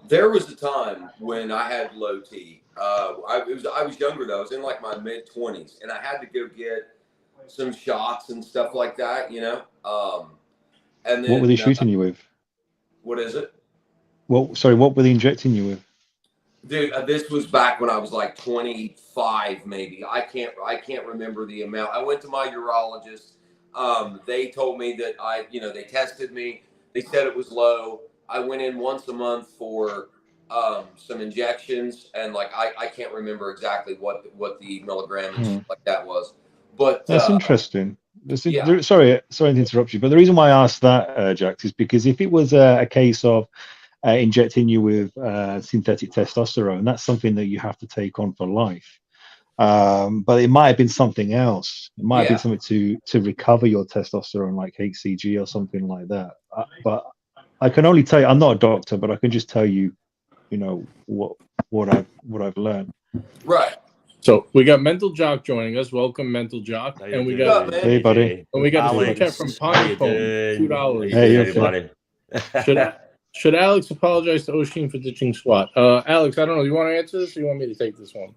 There was a time when I had low T. I was younger though. I was in like my mid-20s, and I had to go get some shots and stuff like that, you know. And then What were they shooting you with? What is it? What were they injecting you with? Dude, this was back when I was like 25, maybe. I can't remember the amount. I went to my urologist. They told me that they tested me. They said it was low. I went in once a month for some injections, and like I can't remember exactly what the milligram and shit like that was. But that's interesting. Sorry to interrupt you, but the reason why I asked that, Jax, is because if it was a case of injecting you with synthetic testosterone, that's something that you have to take on for life. But it might have been something else. It might have been something to recover your testosterone, like HCG or something like that. But I can only tell you, I'm not a doctor, but I can just tell you, what I've learned. Right. So we got Mental Jock joining us. Welcome, Mental Jock. And we got hey, buddy. And we got a super chat from Pony Phone, $2. Hey, okay. Should Alex apologize to Oshin for ditching SWAT? Alex, I don't know. You want to answer this, or you want me to take this one?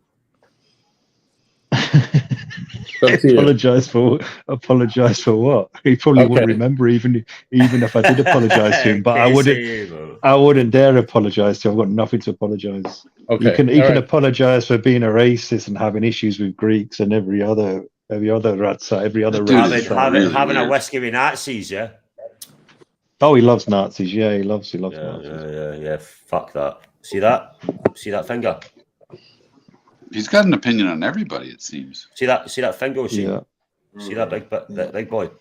Apologize for what? He probably wouldn't remember even if I did apologize to him. But I wouldn't dare apologize to him. I've got nothing to apologize. Okay. You can apologize for being a racist and having issues with Greeks and every other ratsa, every other race. Having a whiskey with Nazis, yeah. Oh, he loves Nazis. Yeah, he loves Nazis. Yeah. Fuck that. See that finger? He's got an opinion on everybody, it seems. See that finger? Yeah. See that big boy?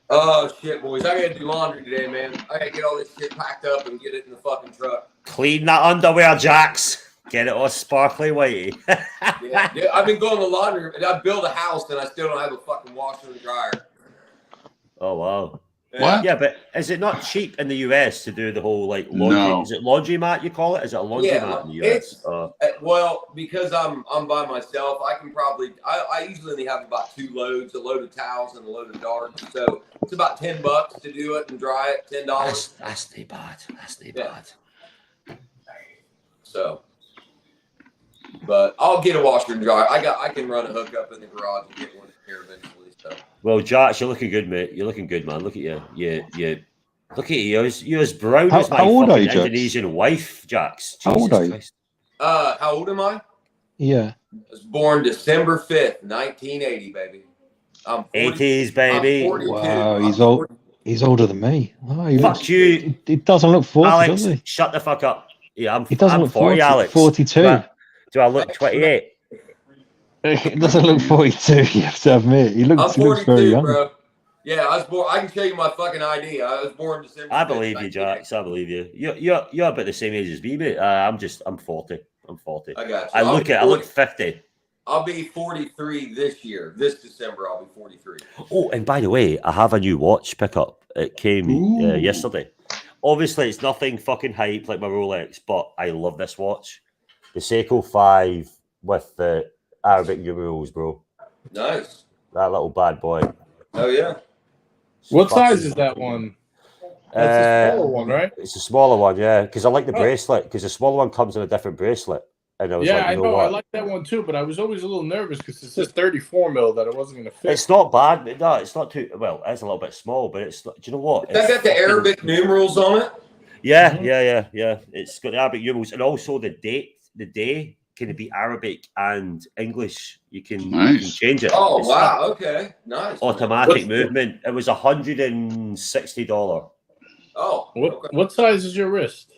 Oh shit, boys! I gotta do laundry today, man. I gotta get all this shit packed up and get it in the fucking truck. Clean that underwear, Jax. Get it all sparkly whitey. Yeah, I've been going to laundry. I built a house and I still don't have a fucking washer and dryer. Oh wow. What? Yeah, but is it not cheap in the US to do the whole like laundry? No. Is it laundromat you call it? Is it a laundromat in the US? Well, because I'm by myself, I can probably I usually only have about 2 loads, a load of towels and a load of darts. So it's about $10 to do it and dry it. $10. That's not bad. That's not bad. So, but I'll get a washer and dryer. I can run a hookup in the garage and get one here eventually. So. Well, Jax, you're looking good, mate. You're looking good, man. Look at you. Look at you. You're as brown as my fucking Indonesian wife, Jax. How old are you? How old am I? Yeah. I was born December 5th, 1980, baby. I'm 40, 80s, baby. I'm 42. Wow, he's old. He's older than me. Oh, Fuck you. It doesn't look 40, Alex, does he? shut the fuck up. Yeah, I'm 40, Alex. 42. Do I look 28? It doesn't look 42. You have to admit, he looks very young. Bro. Yeah, I was born. I can show you my fucking ID. I was born December. I believe you, Jax. I believe you. You're about the same age as me, mate. I'm 40. I'm 40. I got you. I look 50. I'll be 43 this year. This December, I'll be 43. Oh, and by the way, I have a new watch pickup. It came yesterday. Obviously, it's nothing fucking hype like my Rolex, but I love this watch. The Seiko 5 with the Arabic numerals, bro. Nice. That little bad boy. Oh yeah. What size is that one? That's a smaller one, right? It's a smaller one, yeah. Because I like the bracelet. Because the smaller one comes in a different bracelet. And I was like, I know. I like that one too, but I was always a little nervous because it says 34 mil that it wasn't going to fit. It's not bad. No, it's not too. Well, it's a little bit small, but it's. Do you know what? That got the Arabic numerals on it. Yeah. It's got the Arabic numerals and also the date. The day can be Arabic and English. You can change it. Oh It's wow! Okay, nice. automatic movement. It was $160. Oh, what size is your wrist?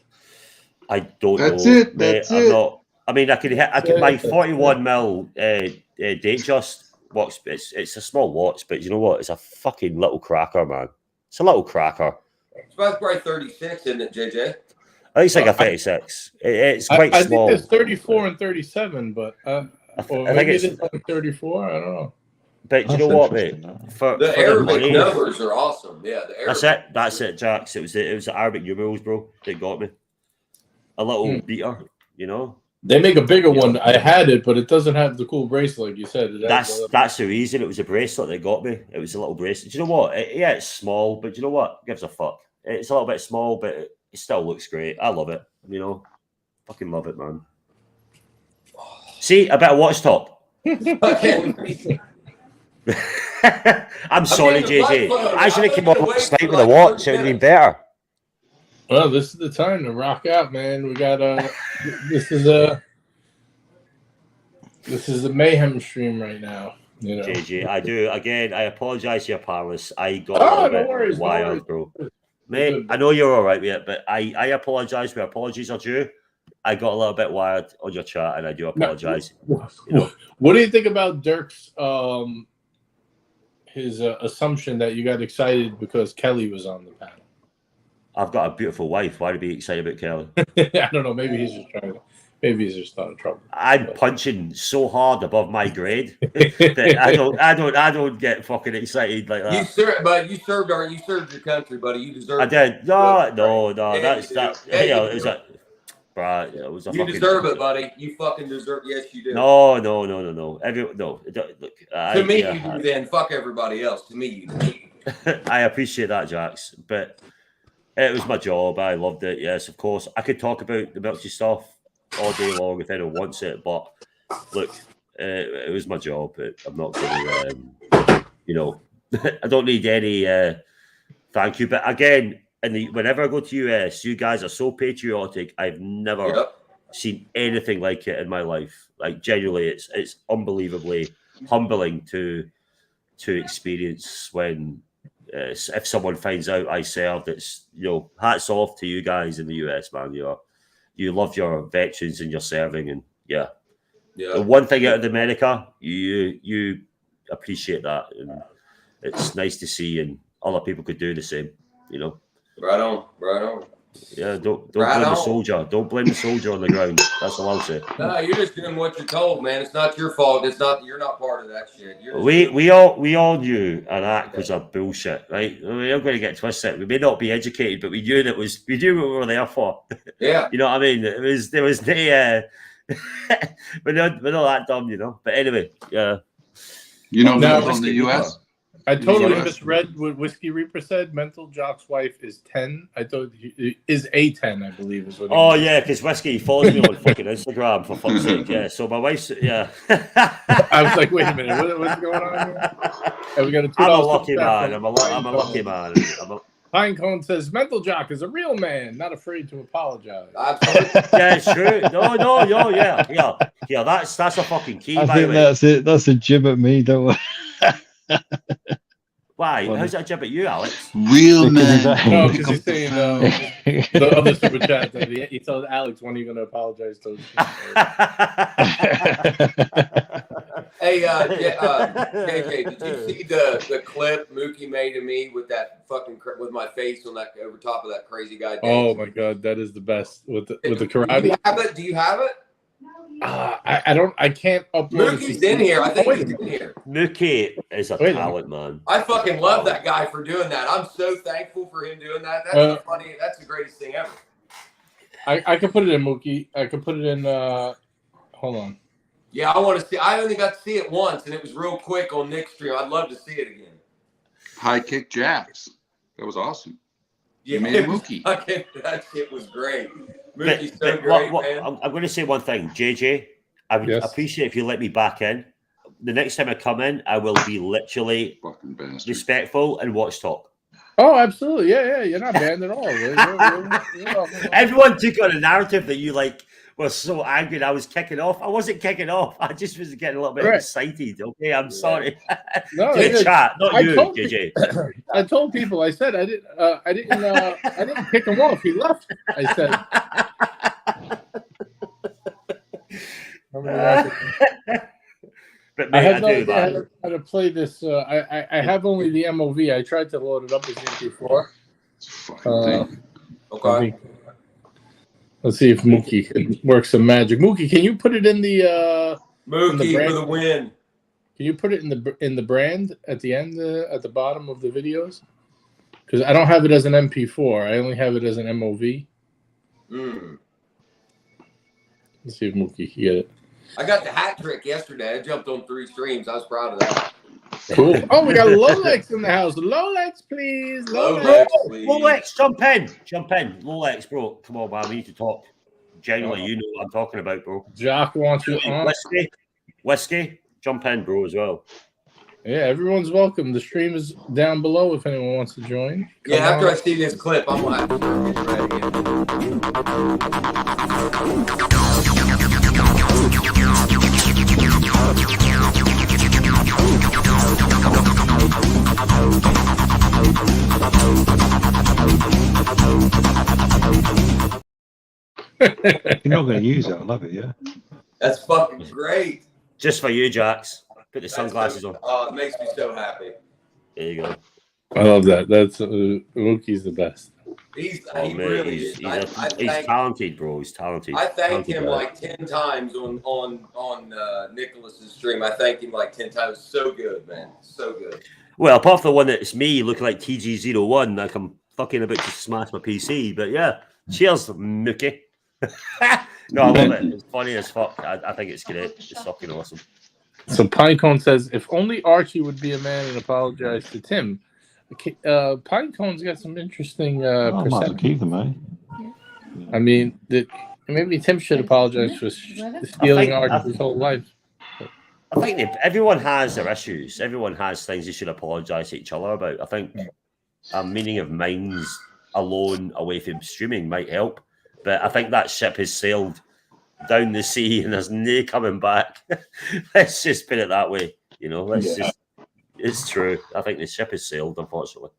I don't That's know. it. mate. That's I'm it. not. I mean, I can my 41 mil Datejust watch. It's a small watch, but you know what? It's a fucking little cracker, man. It's a little cracker. It's about probably 36, isn't it, JJ? I think it's like a 36. It's quite I small. think there's 34 and 37, but or I think maybe it's- it's like 34. I don't know. But you know what, mate? For The the Arabic money- numbers are awesome. Yeah, the Arabic. That's it, Jax. It was the Arabic numerals, bro. That got me. A little beater, you know. They make a bigger one. I had it, but it doesn't have the cool bracelet, like you said. It has That's the reason. It was a bracelet that got me. It was a little bracelet. Do you know what? Yeah, it's small, but do you know what? It gives a fuck. It's a little bit small, but it still looks great. I love it. You know, fucking love it, man. See, a bit of watch top. I'm sorry, JJ. I should have come up last night with a watch. It would have been better. Well, this is the time to rock out, man. We got this is a mayhem stream right now. You know, JJ, I apologize to your panelists. I got Oh, a little no bit worries, no wild, worries. bro. Mate, I know you're all right with it, but I apologize where apologies are due. I got a little bit wired on your chat, and I do apologize. What do you think about Dirk's his assumption that you got excited because Kelly was on the panel? I've got a beautiful wife. Why to be excited about Kelly? I don't know. Maybe he's just trying to. Maybe he's just not in trouble. I'm punching so hard above my grade that I don't get fucking excited like that. You served your country, buddy. You deserve. I did. No. Yeah, That's you that. do. Yeah, You know, you it was do. a. Right, it was a You fucking, deserve it, buddy. You fucking deserve. Yes, you do. No. Look, To me, you do. Then fuck everybody else. To me, you do. I appreciate that, Jax, but it was my job. I loved it. Yes, of course. I could talk about the milky stuff all day long if anyone wants it, but look, it was my job. I'm not going to, I don't need any thank you. But again, whenever I go to US, you guys are so patriotic. I've never seen anything like it in my life. Like genuinely, it's unbelievably humbling to experience when if someone finds out I served. It's hats off to you guys in the US, man. You love your veterans and your serving, and the one thing out of America, you appreciate that, and it's nice to see, and other people could do the same. Right on. Yeah, don't Right blame the on. soldier. Don't blame the soldier on the ground. That's all I'll say. No, you're just doing what you're told, man. It's not your fault. You're not part of that shit. You're just We all knew an act was a bullshit, right? We're not going to get twisted. We may not be educated, but we knew we knew what we were there for. Yeah. You know what I mean? There was the we're not that dumb, But anyway, yeah. Now, in the US? I totally US. misread what Whiskey Reaper said. Mental Jock's wife is 10. I thought is a 10, I believe is what. He Oh meant. yeah, because Whiskey follows me on fucking Instagram for fuck's sake. Yeah, so my wife's I was like, wait a minute, what's going on here? And we got a $2 I'm a lucky super chat man. from I'm a lucky man. Pinecone says Mental Jock is a real man, not afraid to apologize. Yeah, it's true. No, yeah. That's a fucking key. I by think the way. that's it. That's a jib at me. Don't worry. Why? Funny. How's that a jib at you, Alex? Real man. No, because he's saying the other super chat that he told Alex when he going to apologize to. Hey, KJ, did you see the clip Mookie made of me with that fucking with my face on that over top of that crazy guy? Oh my god, that is the best with the karate. Do you have it? I can't upload. Mookie's in here. I think he's in here. Mookie is a talent, man. I fucking love that guy for doing that. I'm so thankful for him doing that. That's funny. That's the greatest thing ever. I can put it in Mookie. I can put it in. Hold on. Yeah, I want to see. I only got to see it once, and it was real quick on Nick's stream. I'd love to see it again. High kick jacks. That was awesome. Yeah, You made a Mookie. That shit was great. But, Mookie's so great, man. I'm going to say one thing, JJ. I would appreciate if you let me back in. The next time I come in, I will be literally respectful and watch talk. Oh, absolutely. Yeah. You're not banned at all. You're Everyone took on a narrative that you was so angry that I was kicking off. I wasn't kicking off. I just was getting a little bit Right. excited. Okay, I'm sorry. No, Good it's- chat, not I you, told JJ. I told people. I said I didn't kick him off. He left. I said. But I mate, have I no do, idea man. how to play this. I have only the MOV. I tried to load it up as MP4. Okay. Let's see if Mookie can work some magic. Mookie, can you put it in the Mookie brand? for the win. Can you put it in the brand at the end, at the bottom of the videos? Because I don't have it as an MP4. I only have it as an MOV. Let's see if Mookie can get it. I got the hat trick yesterday. I jumped on 3 streams. I was proud of that. Cool. Oh, we got Lolex in the house. Lolex, please. Lolex, please. Lolex, jump in. Lolex, bro. Come on, man. We need to talk. Generally, you know what I'm talking about, bro. Jock wants you on. Whiskey, jump in, bro, as well. Yeah, everyone's welcome. The stream is down below if anyone wants to join. Yeah, Come after Uh-huh. on. I see this clip, I'm going to have to start getting ready. You're not going to use it. I love it. Yeah. That's fucking great. Just for you, Jax. Put the sunglasses on. Oh, it makes me so happy. There you go. I love that. That's Mookie's the best. He mate, really he's, is. he's talented, bro. He's talented. I thanked Talented him guy. like 10 times on Nicholas's stream. I thanked him like 10 times. So good, man. So good. Well, apart from the one that's me looking like TG01, like I'm fucking about to smash my PC. But yeah, cheers, Mookie. No, I love it. It's funny as fuck. I think it's great. It's fucking awesome. So Pinecone says, if only Archie would be a man and apologize to Tim. Okay, Pinecone's got some interesting I might as well perception. keep them, eh? I mean, maybe Tim should apologize for stealing Archie's whole life. I think everyone has their issues. Everyone has things they should apologise to each other about. I think a meaning of minds alone away from streaming might help. But I think that ship has sailed down the sea and there's no coming back. Let's just put it that way. You know, it's true. I think the ship has sailed, unfortunately.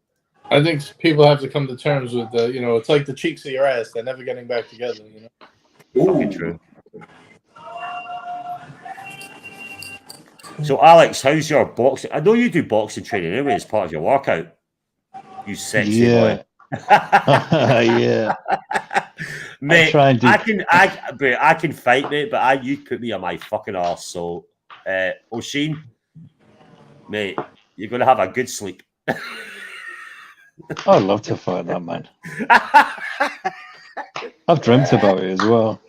I think people have to come to terms with it's like the cheeks of your ass. They're never getting back together, Fucking true. So, Alex, how's your boxing? I know you do boxing training anyway as part of your workout. You sexy boy. Yeah. Mate, I can fight, mate, but you put me on my fucking arse. So, O'Sheen, mate, you're gonna have a good sleep. I'd love to fight that man. I've dreamt about it as well.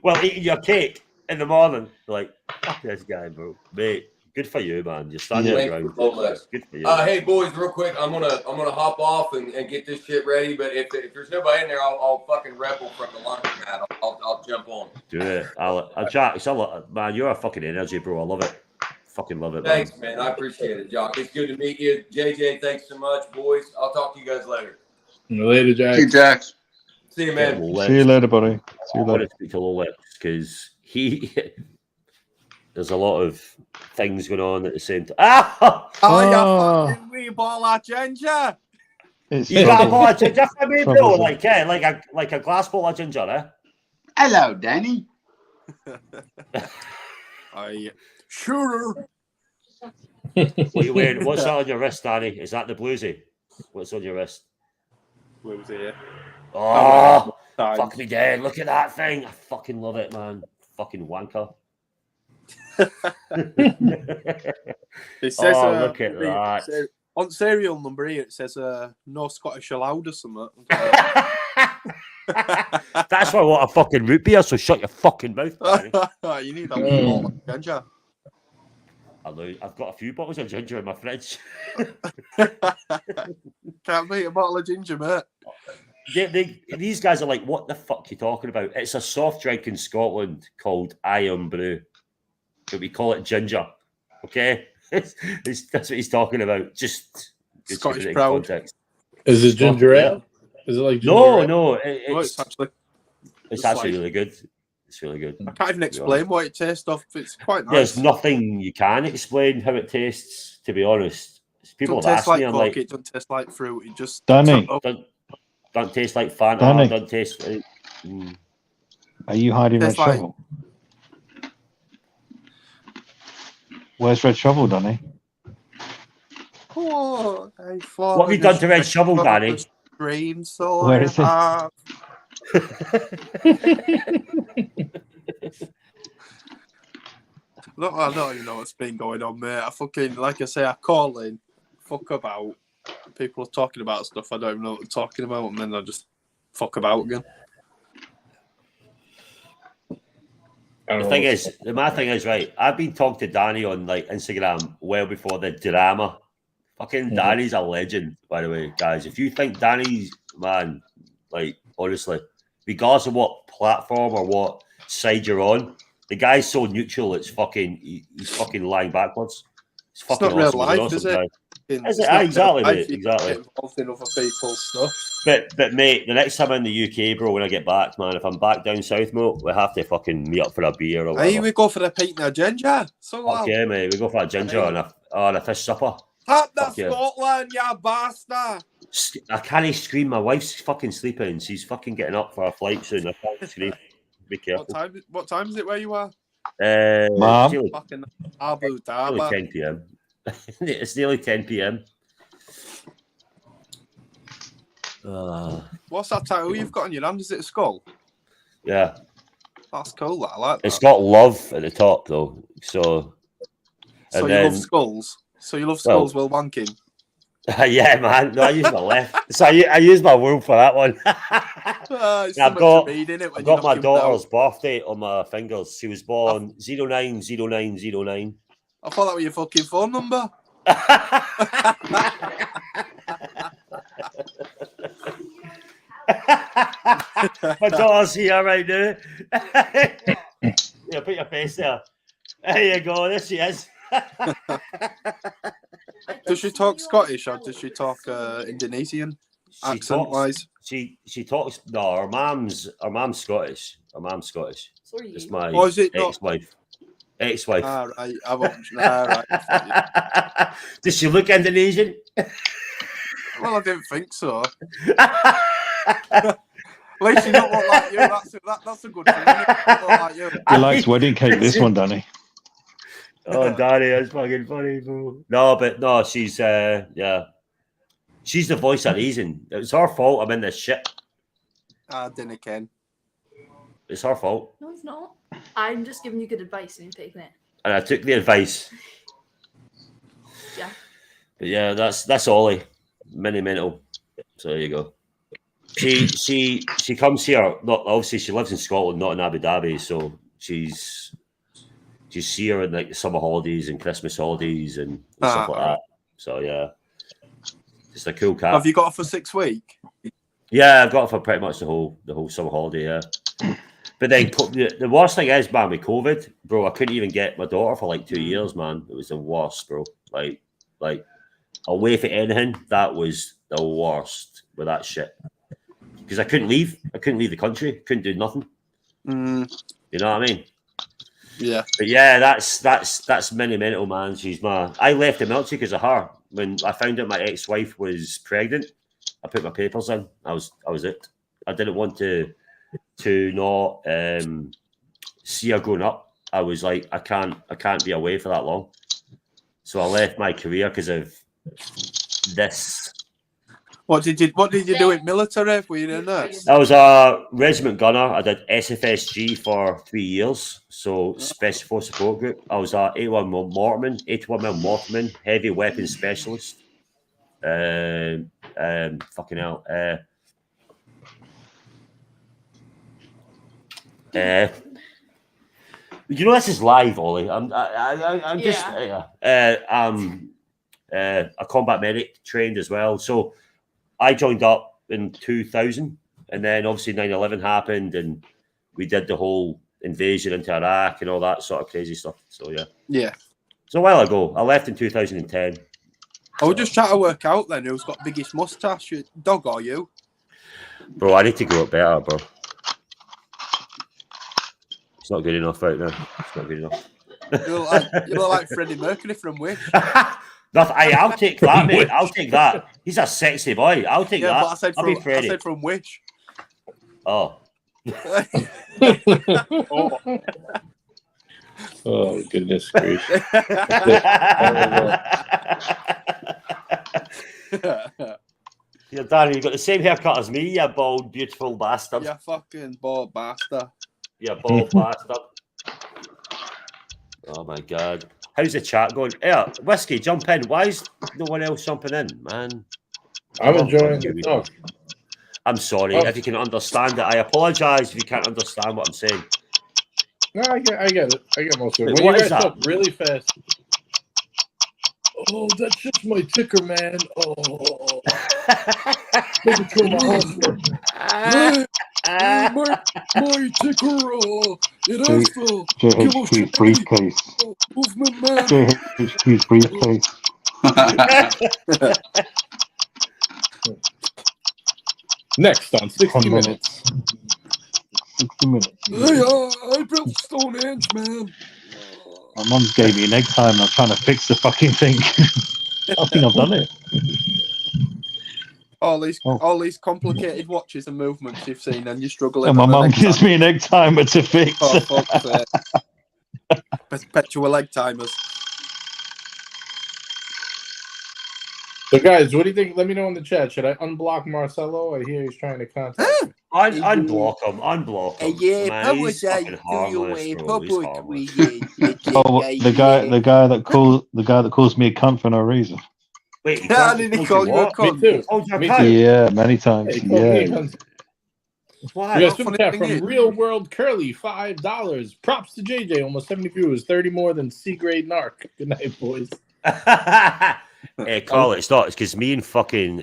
Well, eating your cake in the morning, like fuck this guy, bro. Mate, good for you, man. You're standing your ground. Good for you. Hey boys, real quick, I'm gonna hop off and get this shit ready. But if there's nobody in there, I'll fucking rebel from the laundromat. I'll jump on. Do it, Jack. Man, you're a fucking energy, bro. I love it. Fucking love it. Thanks, man. I appreciate it, Jock. It's good to meet you, JJ. Thanks so much, boys. I'll talk to you guys later. Later, Jack. Hey, Jax. See you, man. See you later, buddy. See you I want later. to speak to Lolex because there's a lot of things going on at the same time. Ah! Oh, you fucking wee ball of ginger. You got a ball of ginger for me, bro? Like a glass ball of ginger, eh? Hello, Danny. Shooter. What are you wearing? What's that on your wrist, Danny? Is that the bluesy? What's on your wrist? Where was it? Oh, fuck me dead. Look at that thing. I fucking love it, man. Fucking wanker. It says, look at that. Says, on serial number here, it says no Scottish allowed or something. That's why I want a fucking root beer, so shut your fucking mouth, Danny. You need a bottle of ginger. I've got a few bottles of ginger in my fridge. Can't beat a bottle of ginger, mate. These guys are like, what the fuck are you talking about? It's a soft drink in Scotland called Iron Brew. But we call it ginger. Okay? That's what he's talking about. Just Scottish proud. Context. Is it ginger ale? Is it like ginger ale? No. It's actually. It's Just actually like- really good. It's really good. I can't even explain what it tastes of. It's quite nice. There's nothing you can explain how it tastes, to be honest. People Doesn't have taste asked me, like I'm Coke, like, it doesn't taste like fruit. It just Danny. don't taste like Fanta, Danny. don't taste like... Are you hiding Red Tastes like- Shovel? Where's Red Shovel, Danny? Oh, I What have you done to Red Shovel, Danny? Dream, so Where I is it? have. No, I don't even know what's been going on, mate. I fucking, like I say, I call in, fuck about. People are talking about stuff I don't even know what they're talking about, and then I just fuck about again. The thing is, my thing is, right, I've been talking to Danny on like Instagram well before the drama. Fucking Danny's a legend, by the way, guys. If you think Danny's, man, like, honestly, regardless of what platform or what side you're on, the guy's so neutral, it's fucking, he's fucking lying backwards. It's fucking not real awesome. He's an life, awesome is it? guy. It's Is it? not Exactly, real mate, life. You exactly. get involved in other people's stuff. But mate, the next time I'm in the UK, bro, when I get back, man, if I'm back down south, mate, we have to fucking meet up for a beer or Hey, whatever. we go for a pint of ginger. So Fuck yeah, mate. We go for a ginger and a fish supper. Tap the Fuck yeah. Scotland, you bastard. I can't scream. My wife's fucking sleeping. She's fucking getting up for a flight soon. I can't scream. Be careful. What time is it where you are? Mom? It's nearly, Fucking Abu nearly Dhabi. 10 p.m. It's nearly 10 p.m. What's that title you've got on your hand? Is it a skull? Yeah. That's cool. That. I like that. It's got love at the top, though. So So you love skulls? So you love skulls while wanking? Yeah, man. No, I use my left. So I use my womb for that one. It's I've so got, much to read, innit, when I've you're got my knocking them daughter's birthday on my fingers. She was born 090909. I thought that was your fucking phone number. My daughter's here right now. Yeah, put your face there. There you go. There she is. Does she talk Scottish or does she talk Indonesian accent wise? She talks. No, her mom's Scottish. Her mom's Scottish. It's my Oh, is it not? ex-wife. Ex-wife. All right, I won't. All right. Does she look Indonesian? Well, I didn't think so. At least you don't look like you. That's a good thing. Isn't it? Don't look like you. He likes wedding cake, this one, Danny. Oh, Danny, that's fucking funny, bro. No, but no, she's yeah. She's the voice of reason. It's her fault I'm in this shit. I didn't ken. It's her fault. No, it's not. I'm just giving you good advice and you're taking it. And I took the advice. Yeah. But yeah, that's Ollie. Mini mental. So there you go. She comes here. Not obviously she lives in Scotland, not in Abu Dhabi. So she's here in like the summer holidays and Christmas holidays and stuff like that. So yeah, just a cool cat. Have you got her for 6 weeks? Yeah, I've got it for pretty much the whole summer holiday. Yeah, but then the worst thing is, man, with COVID, bro, I couldn't even get my daughter for like 2 years, man. It was the worst, bro. Like away for anything, that was the worst with that shit. Because I couldn't leave. I couldn't leave the country. Couldn't do nothing. You know what I mean? Yeah. But yeah, that's mini mental, man. I left the military because of her. When I found out my ex-wife was pregnant, I put my papers in. I was it. I didn't want to not see her growing up. I was like, I can't be away for that long. So I left my career because of this. What did you do in military? Were you a nurse? I was a regiment gunner. I did SFSG for 3 years, so Special Force Support Group. I was a 81 mil mortarman, heavy weapons specialist. Fucking hell. You know this is live, Ollie. I'm just a combat medic trained as well. So I joined up in 2000, and then obviously 9/11 happened, and we did the whole invasion into Iraq and all that sort of crazy stuff. So yeah. Yeah. So a while ago, I left in 2010. I was just trying to work out then who's got biggest mustache, your dog or you? Bro, I need to grow up better, bro. It's not good enough right now. It's not good enough. You look like Freddie Mercury from Wish. I'll take that, mate. I'll take that. He's a sexy boy. I'll take that. But I said I'll be from, Freddie. I said from Wish. Oh. Oh, goodness gracious. Yeah, Danny, you got the same haircut as me, you bald, beautiful bastard. You fucking bald bastard. You bald bastard. Oh my god. How's the chat going? Yeah, Whiskey, jump in. Why is no one else jumping in, man? I'm enjoying the talk. I'm sorry if you can understand it. I apologise if you can't understand what I'm saying. No, I get it. I get most of it. Wait, When what you is guys that? talk really fast. Oh, that's just my ticker, man. Oh, making sure my house working. My ticker, it has to JHQ's briefcase. movement, man. JHQ's briefcase. Next on 60 minutes. 60 minutes. Hey, I built Stonehenge, man. My mum's gave me an egg time and I'm trying to fix the fucking thing. I think I've done it. All these complicated watches and movements you've seen, and you're struggling. And my on an mum egg gives timer. me an egg timer to fix. Oh, fuck's sake. Perpetual egg timers. So, guys, what do you think? Let me know in the chat. Should I unblock Marcelo? I hear he's trying to contact me. Unblock him. Unblock him. Yeah, Man, he's fucking harmless, bro. He's harmless. Oh, the guy that calls me a cunt for no reason. Wait, How did he call you a cunt? Me too. Me too. Yeah, many times. He called me a Yeah. cunt. Why? We got super chat from Real World Curly, $5. Props to JJ, almost 70 viewers, 30 more than C grade narc. Good night, boys. Carl, it's not. It's because me and fucking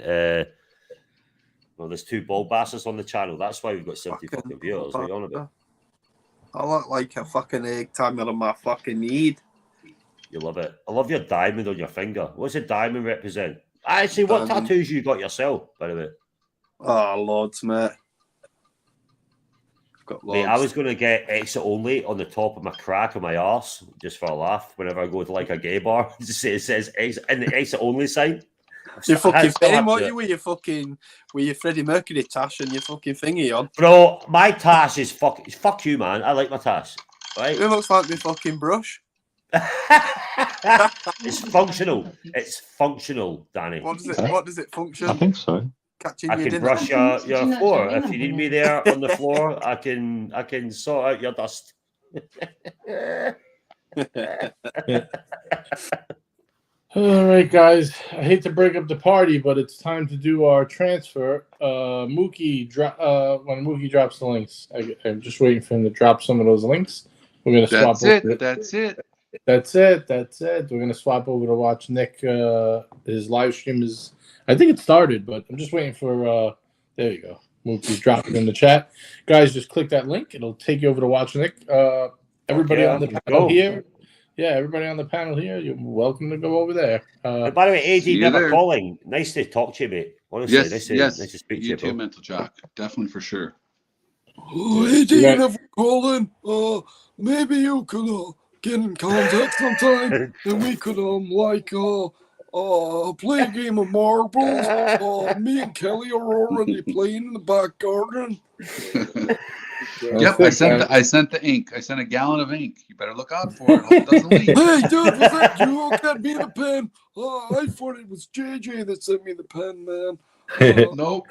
well, there's two ball bastards on the channel. That's why we've got 70 fucking viewers. What are you on about? I look like a fucking egg timer on my fucking need. You love it. I love your diamond on your finger. What's a diamond represent? Actually, what Diamond. tattoos you got yourself, by the way? Oh, loads, mate. I've got loads. Mate, I was going to get exit only on the top of my crack of my arse, just for a laugh, whenever I go to like a gay bar. It says exit, and the exit only sign. You fucking still fame, have what to- you with your Freddie Mercury tash and your fucking thingy on? Bro, my tash is fuck you, man. I like my tash. Right? It looks like my fucking brush. It's functional. It's functional, Danny. What does it function? I think so. Catching I your can dinner. brush your floor. If you need me there on the floor, I can sort out your dust. All right, guys. I hate to break up the party, but it's time to do our transfer. Mookie, when Mookie drops the links, I'm just waiting for him to drop some of those links. We're gonna swap. That's it. That's it. We're gonna swap over to watch Nick. His live stream is, I think it started, but I'm just waiting for. There you go. Mookie dropped it in the chat. Guys, just click that link. It'll take you over to watch Nick. Everybody on the panel here. Yeah, everybody on the panel here, you're welcome to go over there. By the way, AD See you never there. calling. Nice to talk to you, mate. Honestly, Yes, nice to speak to you you, too, bro. Mental Jock. Definitely for sure. Oh, hey, Dean, never calling. Maybe you could get in contact sometime, and we could play a game of marbles. Me and Kelly are already playing in the back garden. Yep, I sent the ink. I sent a gallon of ink. You better look out for it. Hope it doesn't leak. Hey, dude, was that you who got me the pen? I thought it was JJ that sent me the pen, man. Nope.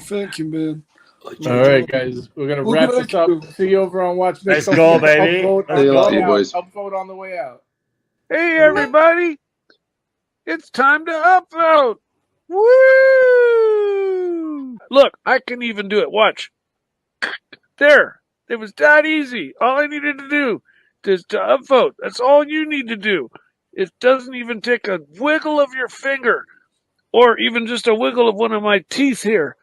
Thank you, man. All right, guys, we're gonna Well, wrap thank this up. you. See you over on Watch Nick. Let's go, baby. Upvote, boys. Upvote on the way out. Hey, everybody. It's time to upvote. Woo! Look, I can even do it. Watch. There. It was that easy. All I needed to do is to upvote. That's all you need to do. It doesn't even take a wiggle of your finger or even just a wiggle of one of my teeth here.